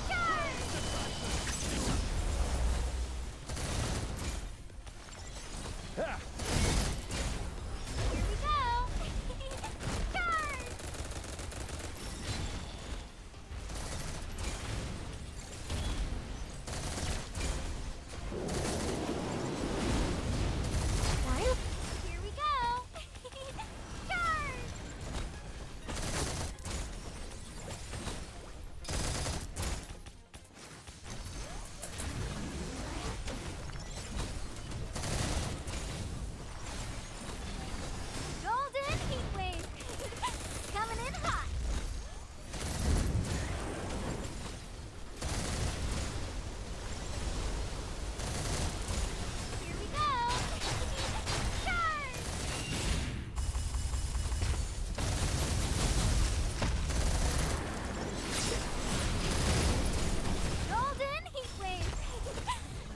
Speaker 5: Charge! Golden heat wave! Coming in hot! Here we go! Charge! Golden heat wave!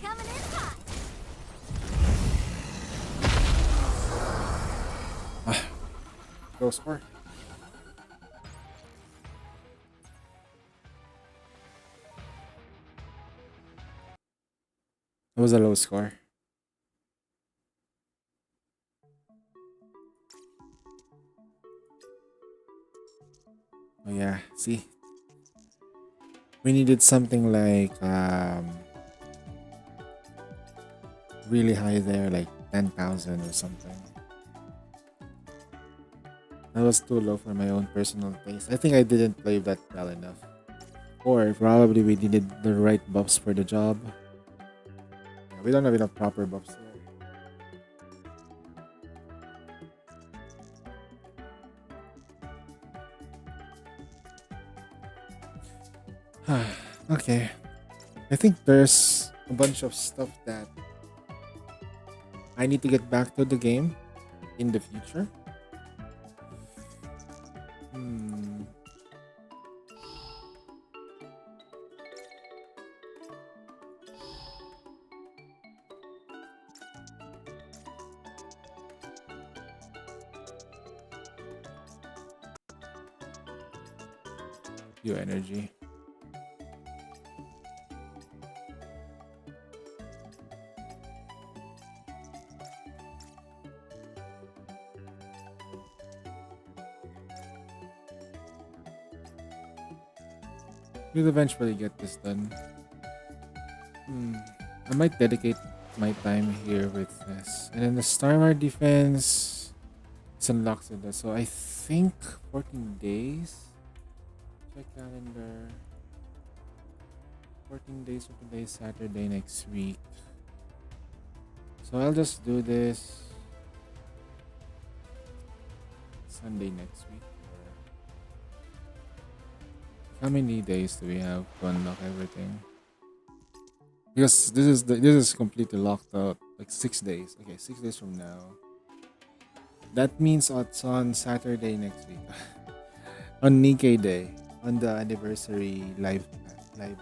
Speaker 5: Coming in hot!
Speaker 2: Low score. That was a low score. Oh yeah, see, we needed something like really high there, like 10,000 or something. That was too low for my own personal taste. I think I didn't play that well enough. Or probably we needed the right buffs for the job. Yeah, we don't have enough proper buffs here. Okay. I think there's a bunch of stuff that I need to get back to the game in the future. Your energy. We'll eventually get this done. I might dedicate my time here with this. And then the Starmar defense is unlocked in this. So I think 14 days. Check calendar. 14 days from today, Saturday next week. So I'll just do this Sunday next week. How many days do we have to unlock everything? Because this is completely locked out. Like 6 days. Okay, 6 days from now. That means it's on Saturday next week. On Nikkei Day. On the anniversary live match.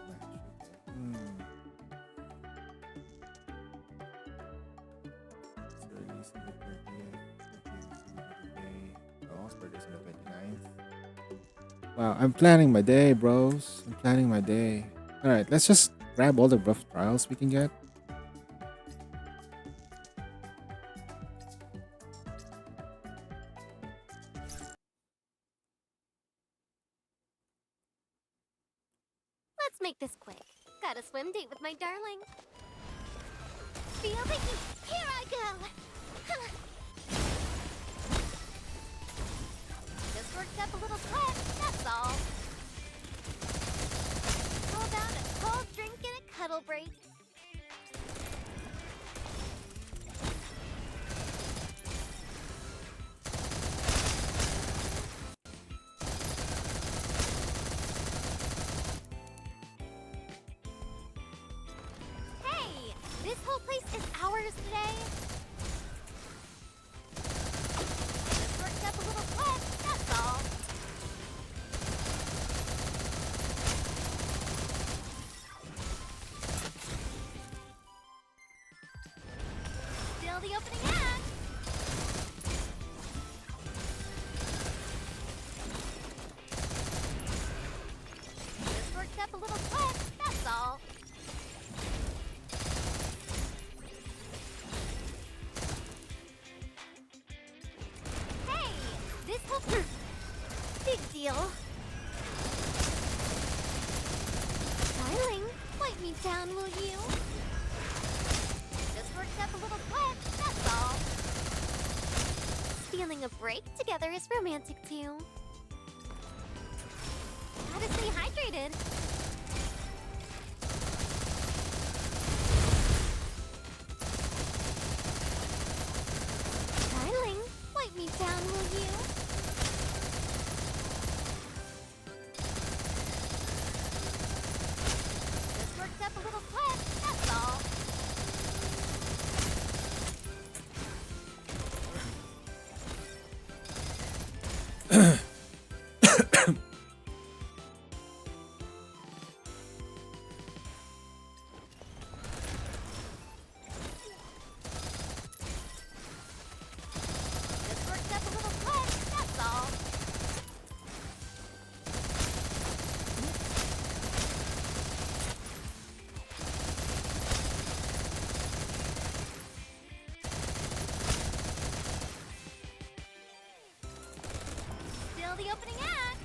Speaker 2: So release on the 30th. Oh, birthday's on the 29th. Wow, I'm planning my day, bros. I'm planning my day. Alright, let's just grab all the rough trials we can get.
Speaker 5: Let's make this quick. Got a swim date with my darling. Feel the heat. Here I go. Just worked up a little sweat, that's all. How about a cold drink and a cuddle break? Hey, this whole place is ours today. Just worked up a little sweat, that's all. Still the opening act. Big deal. Darling, wipe me down, will you? Just worked up a little sweat, that's all. Feeling a break together is romantic too. Gotta stay hydrated. Darling, wipe me down, will you? Just worked up a little sweat, that's all. Just worked up a little sweat, that's all. Still the opening act.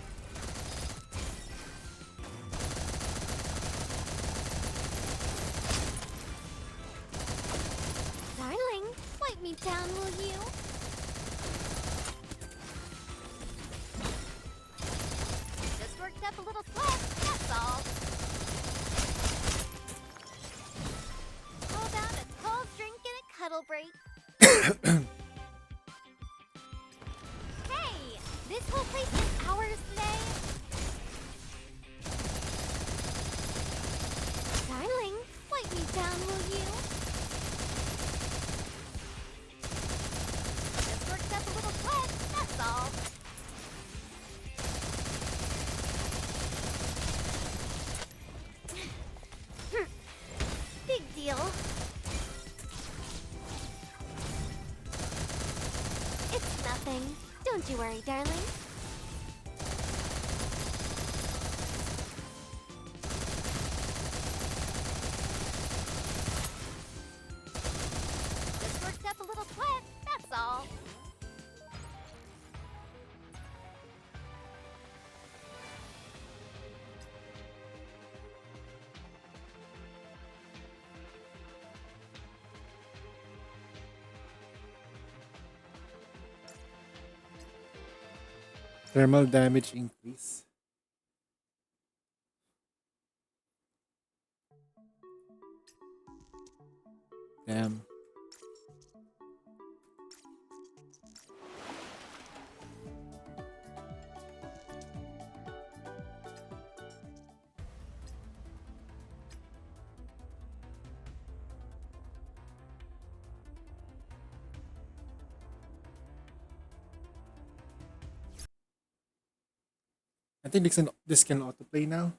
Speaker 5: Darling, wipe me down, will you? Just worked up a little sweat, that's all. How about a cold drink and a cuddle break? Hey, this whole place is ours today. Darling, wipe me down, will you? Just worked up a little sweat, that's all. Big deal. It's nothing. Don't you worry, darling. Just worked up a little sweat, that's all.
Speaker 2: Thermal damage increase. Damn. I think this can autoplay now.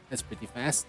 Speaker 2: That's pretty fast.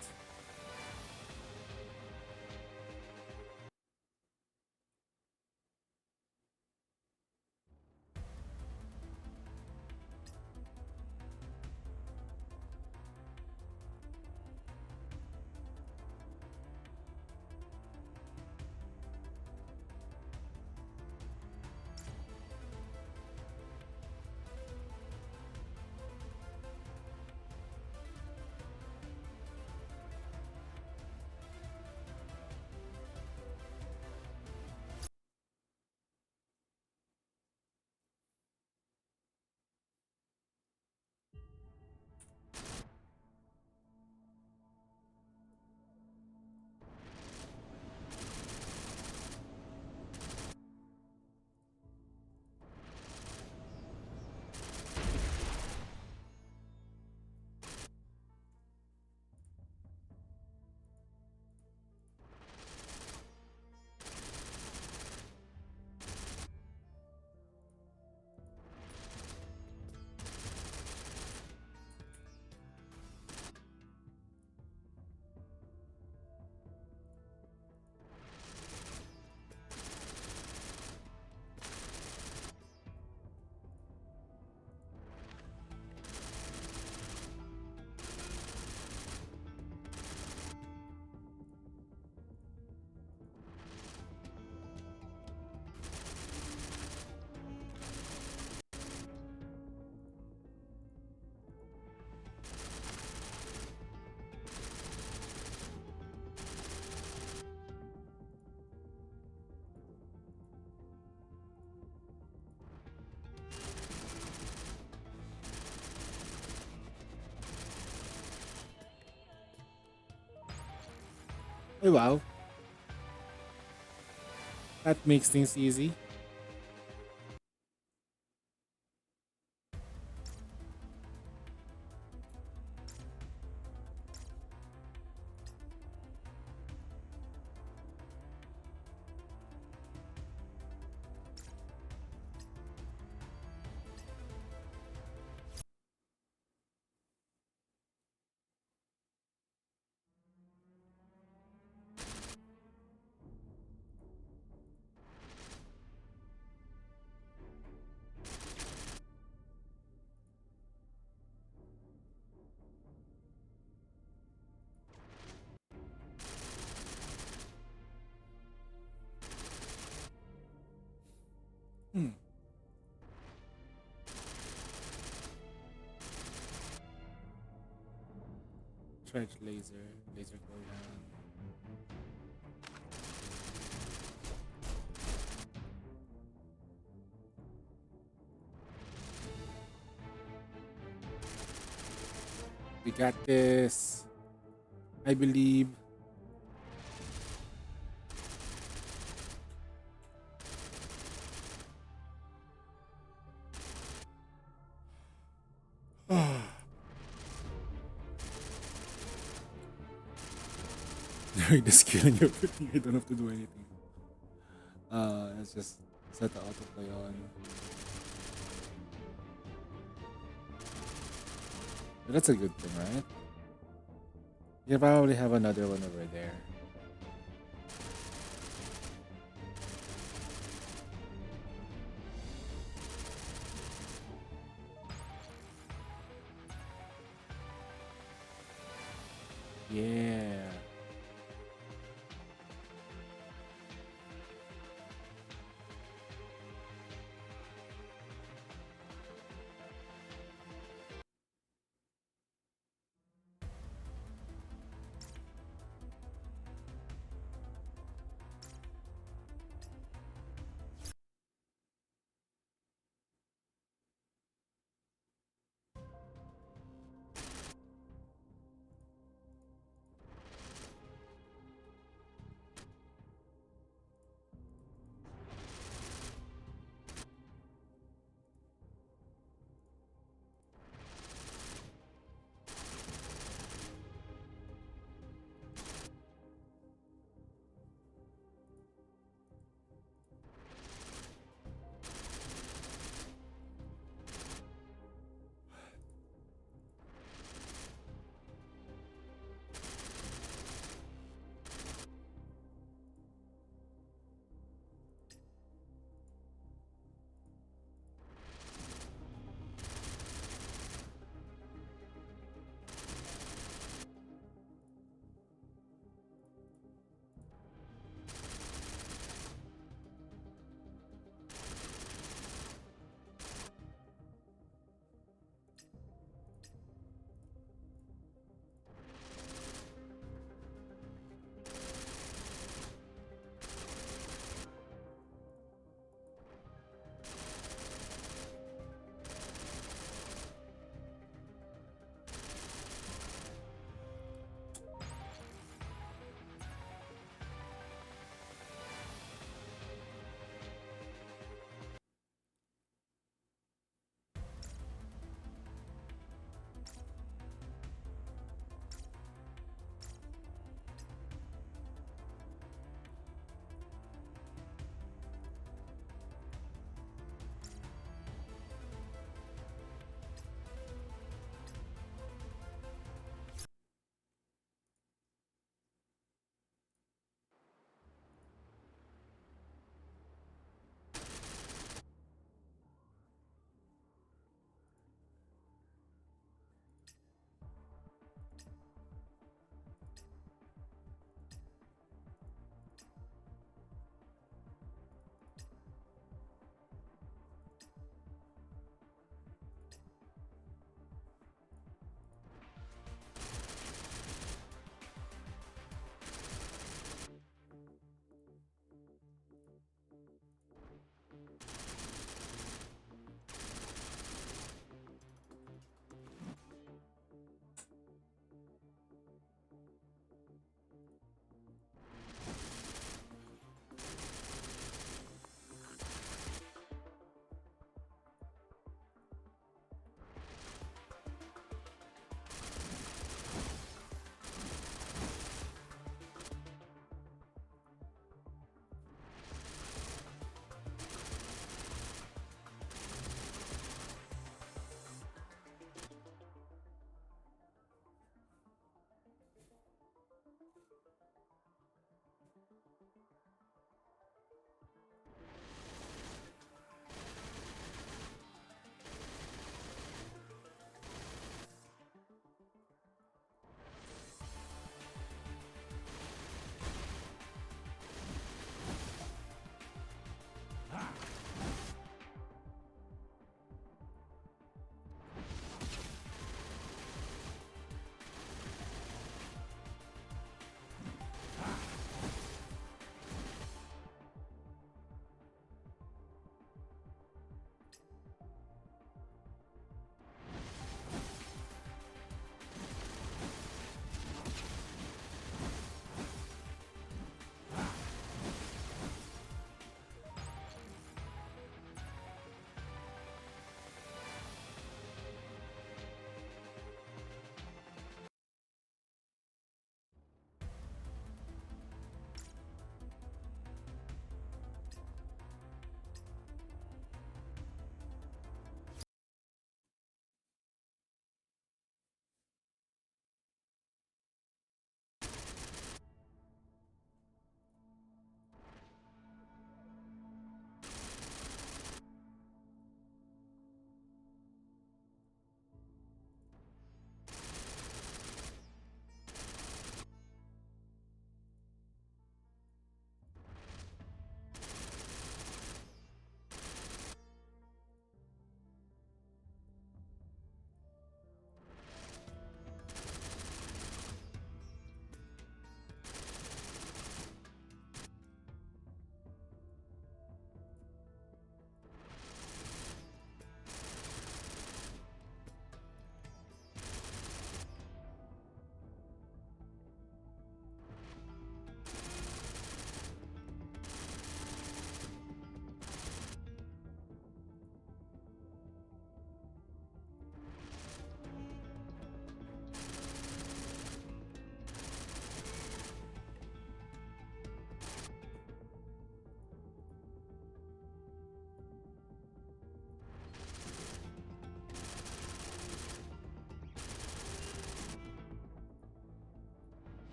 Speaker 2: Oh wow. That makes things easy. Hmm. Charge laser cooldown. We got this. I believe. During the skill and everything, I don't have to do anything. Let's just set the autoplay on. That's a good thing, right? You probably have another one over there. Yeah.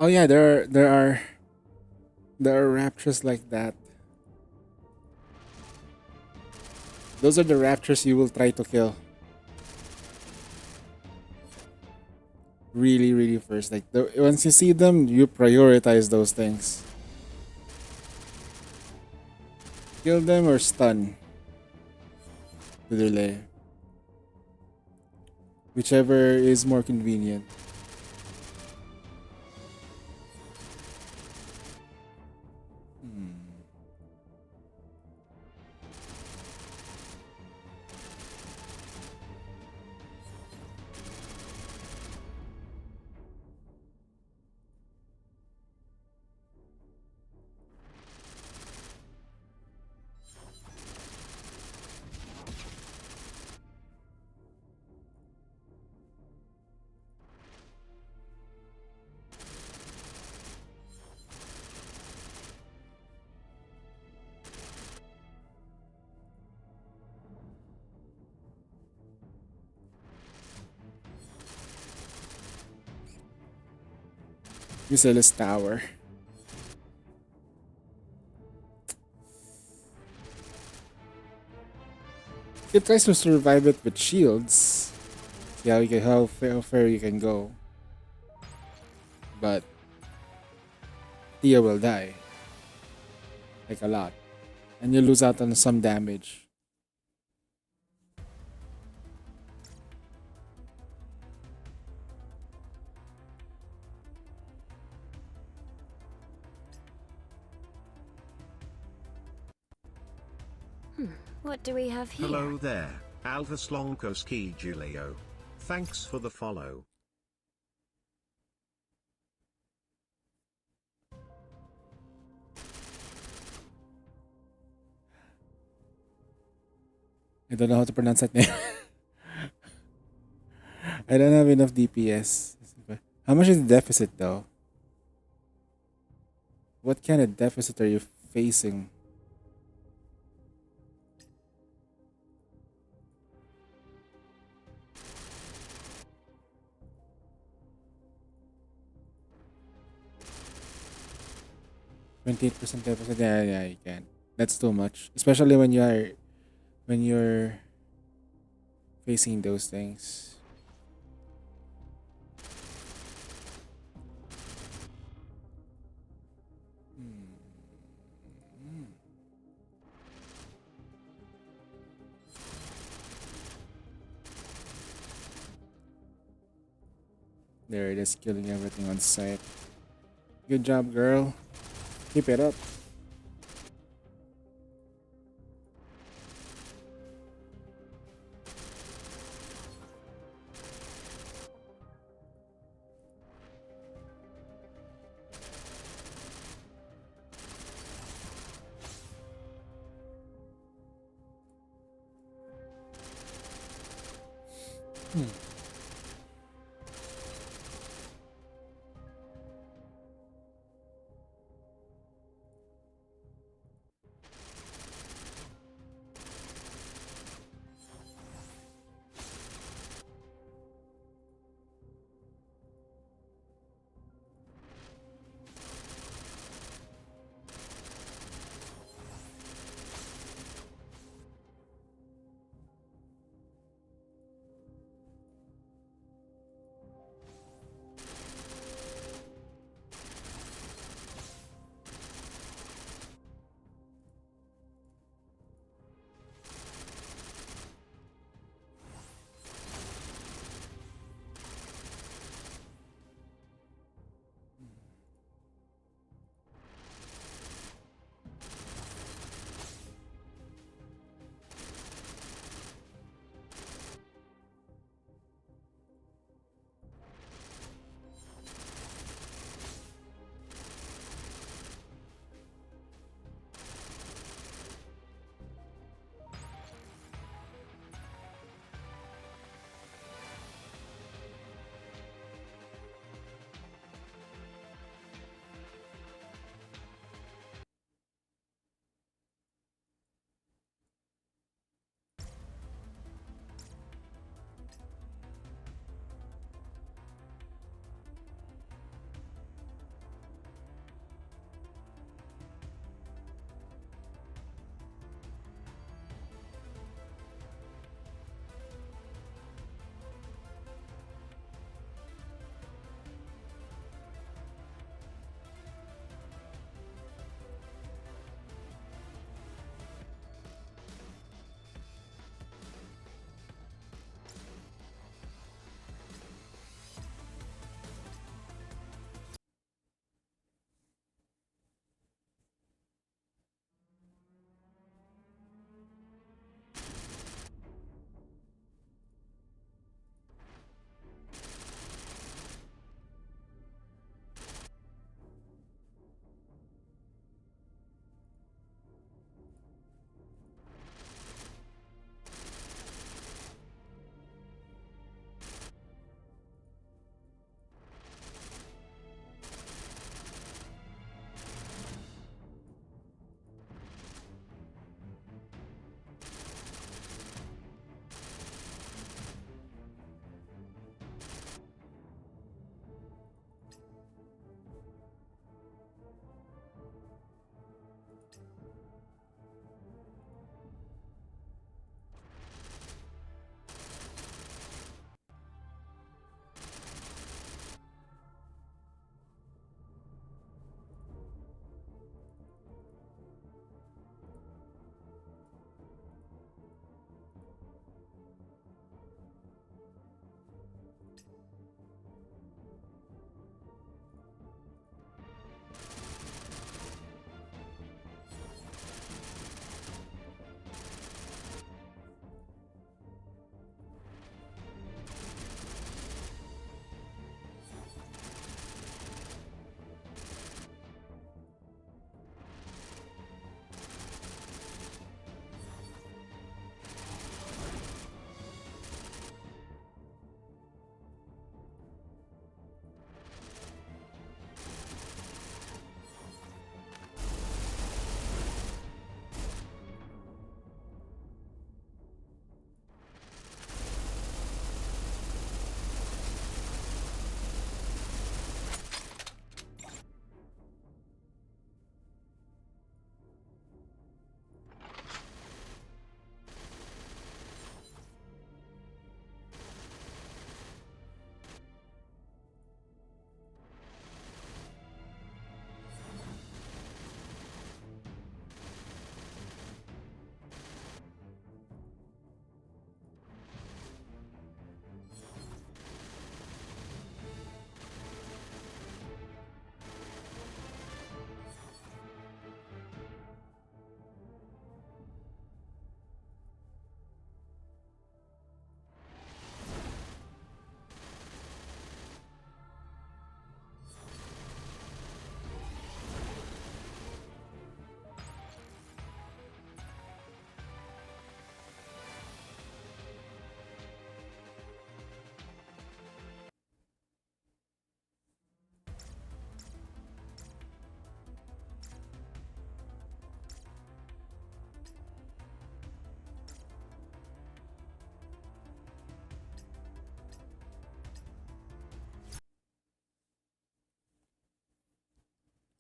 Speaker 2: Oh yeah, there are raptors like that. Those are the raptors you will try to kill. Really, really first. Like once you see them, you prioritize those things. Kill them or stun to their lair. Whichever is more convenient. Useless tower. It tries to survive it with shields. See how fair you can go. But Tia will die. Like a lot. And you lose out on some damage.
Speaker 8: What do we have here?
Speaker 13: Hello there, Alvis Lonkoski Julio. Thanks for the follow.
Speaker 2: I don't know how to pronounce that name. I don't have enough DPS. How much is the deficit though? What kind of deficit are you facing? %28 deficit. Yeah, yeah, you can. That's too much, especially when you're facing those things. There it is, killing everything on sight. Good job, girl. Keep it up.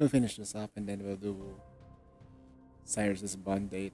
Speaker 2: We'll finish this up and then we'll do Cyrus's bond date.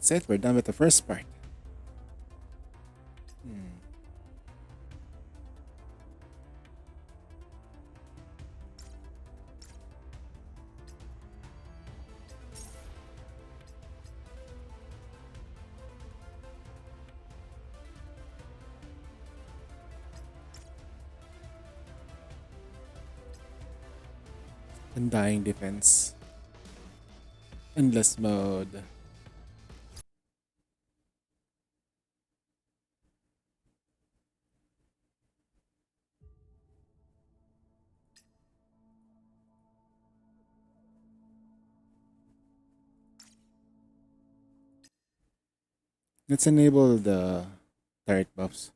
Speaker 2: That's it, we're done with the first part. Undying defense. Endless mode. Let's enable the turret buffs.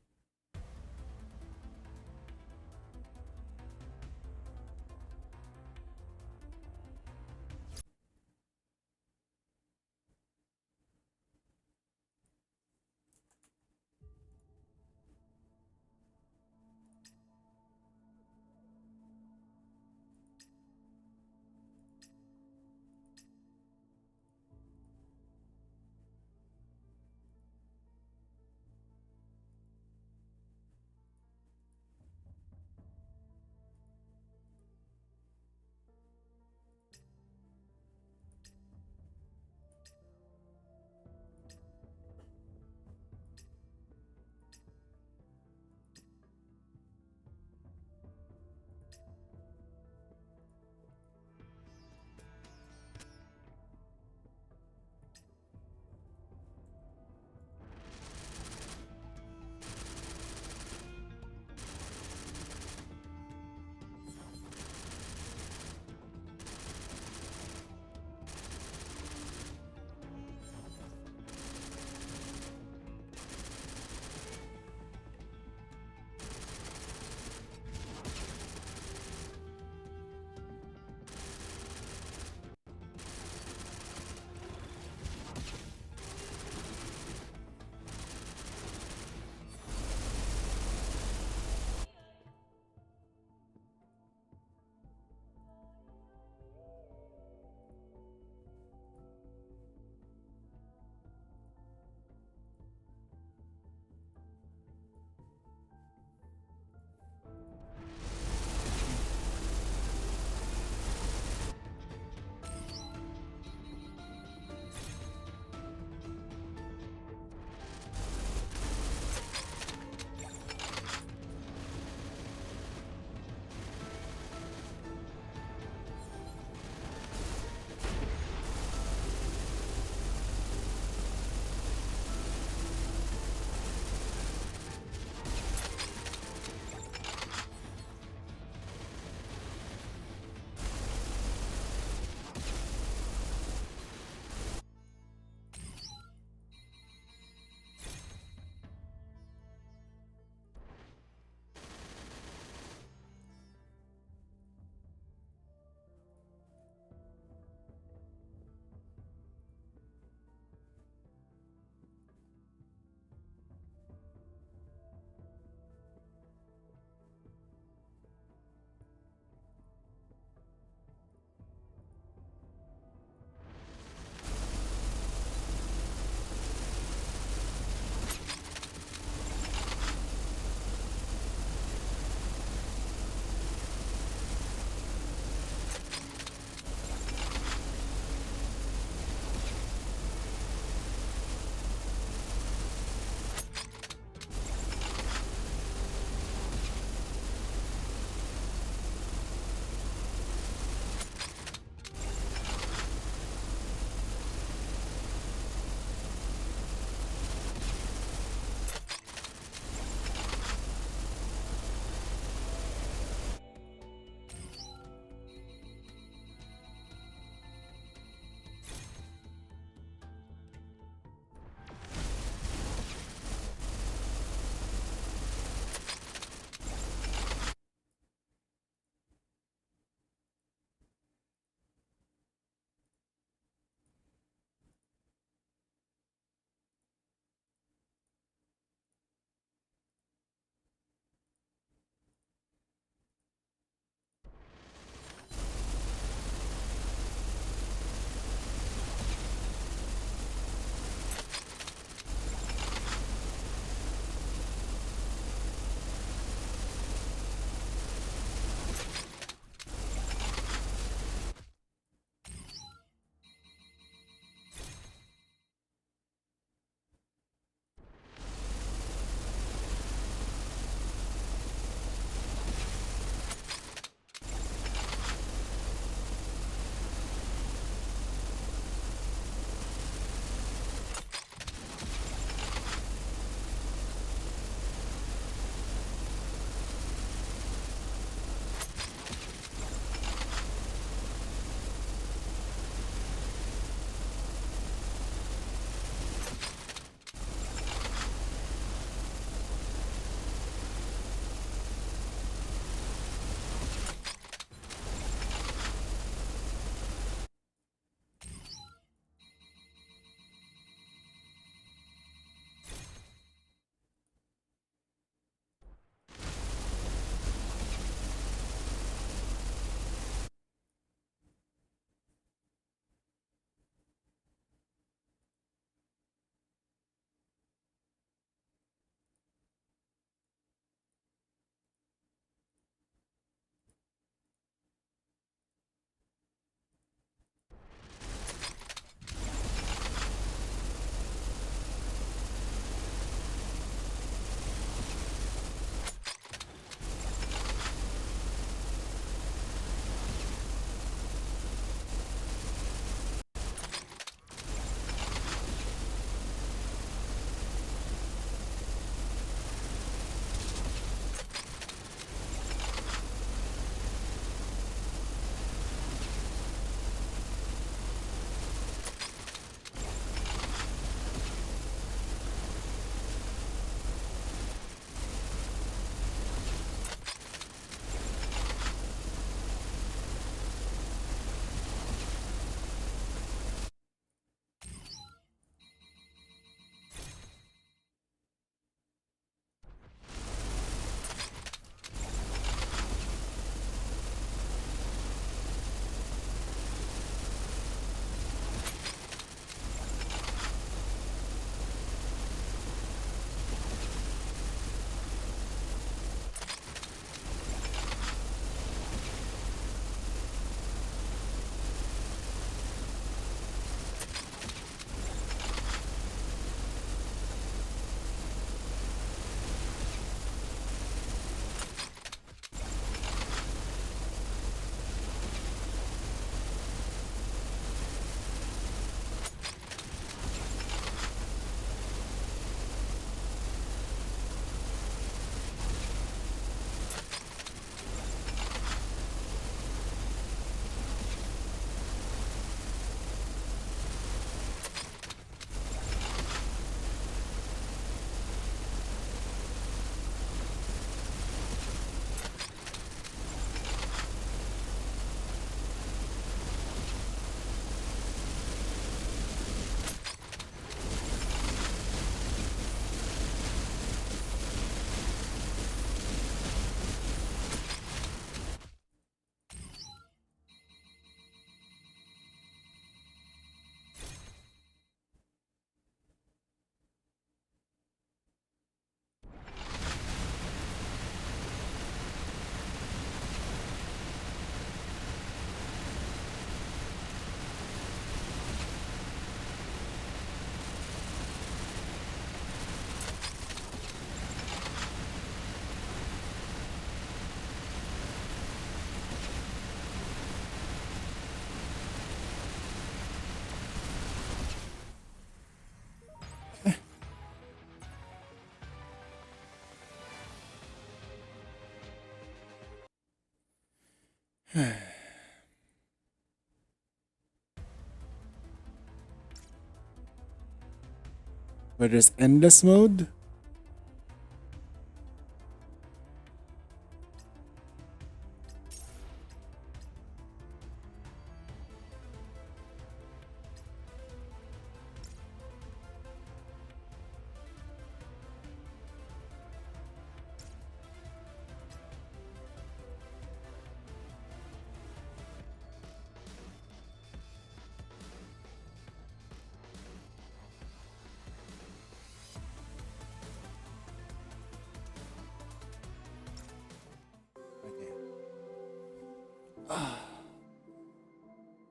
Speaker 2: Where there's endless mode?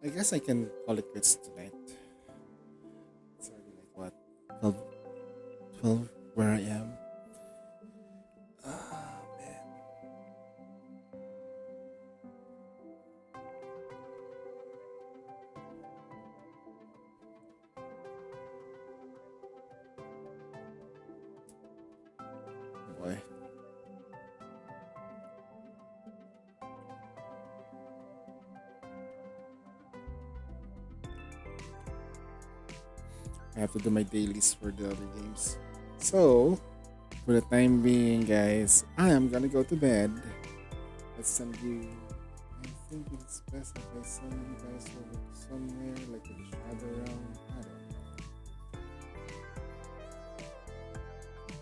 Speaker 2: I guess I can call it quits tonight. It's already like what? 12 where I am. Ah, man. Boy. I have to do my dailies for the other games. So, for the time being, guys, I am gonna go to bed. Let's send you. I think it's best if I send you guys over to somewhere like a shadow realm. I don't know.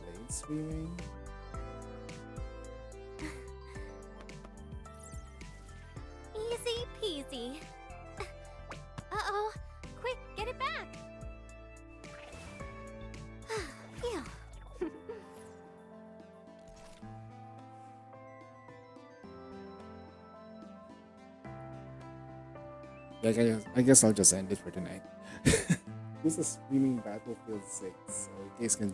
Speaker 2: Blade streaming.
Speaker 5: Easy peasy. Uh-oh. Quick, get it back. Phew.
Speaker 2: I guess I'll just end it for tonight. This is streaming Battlefield 6, so you guys can just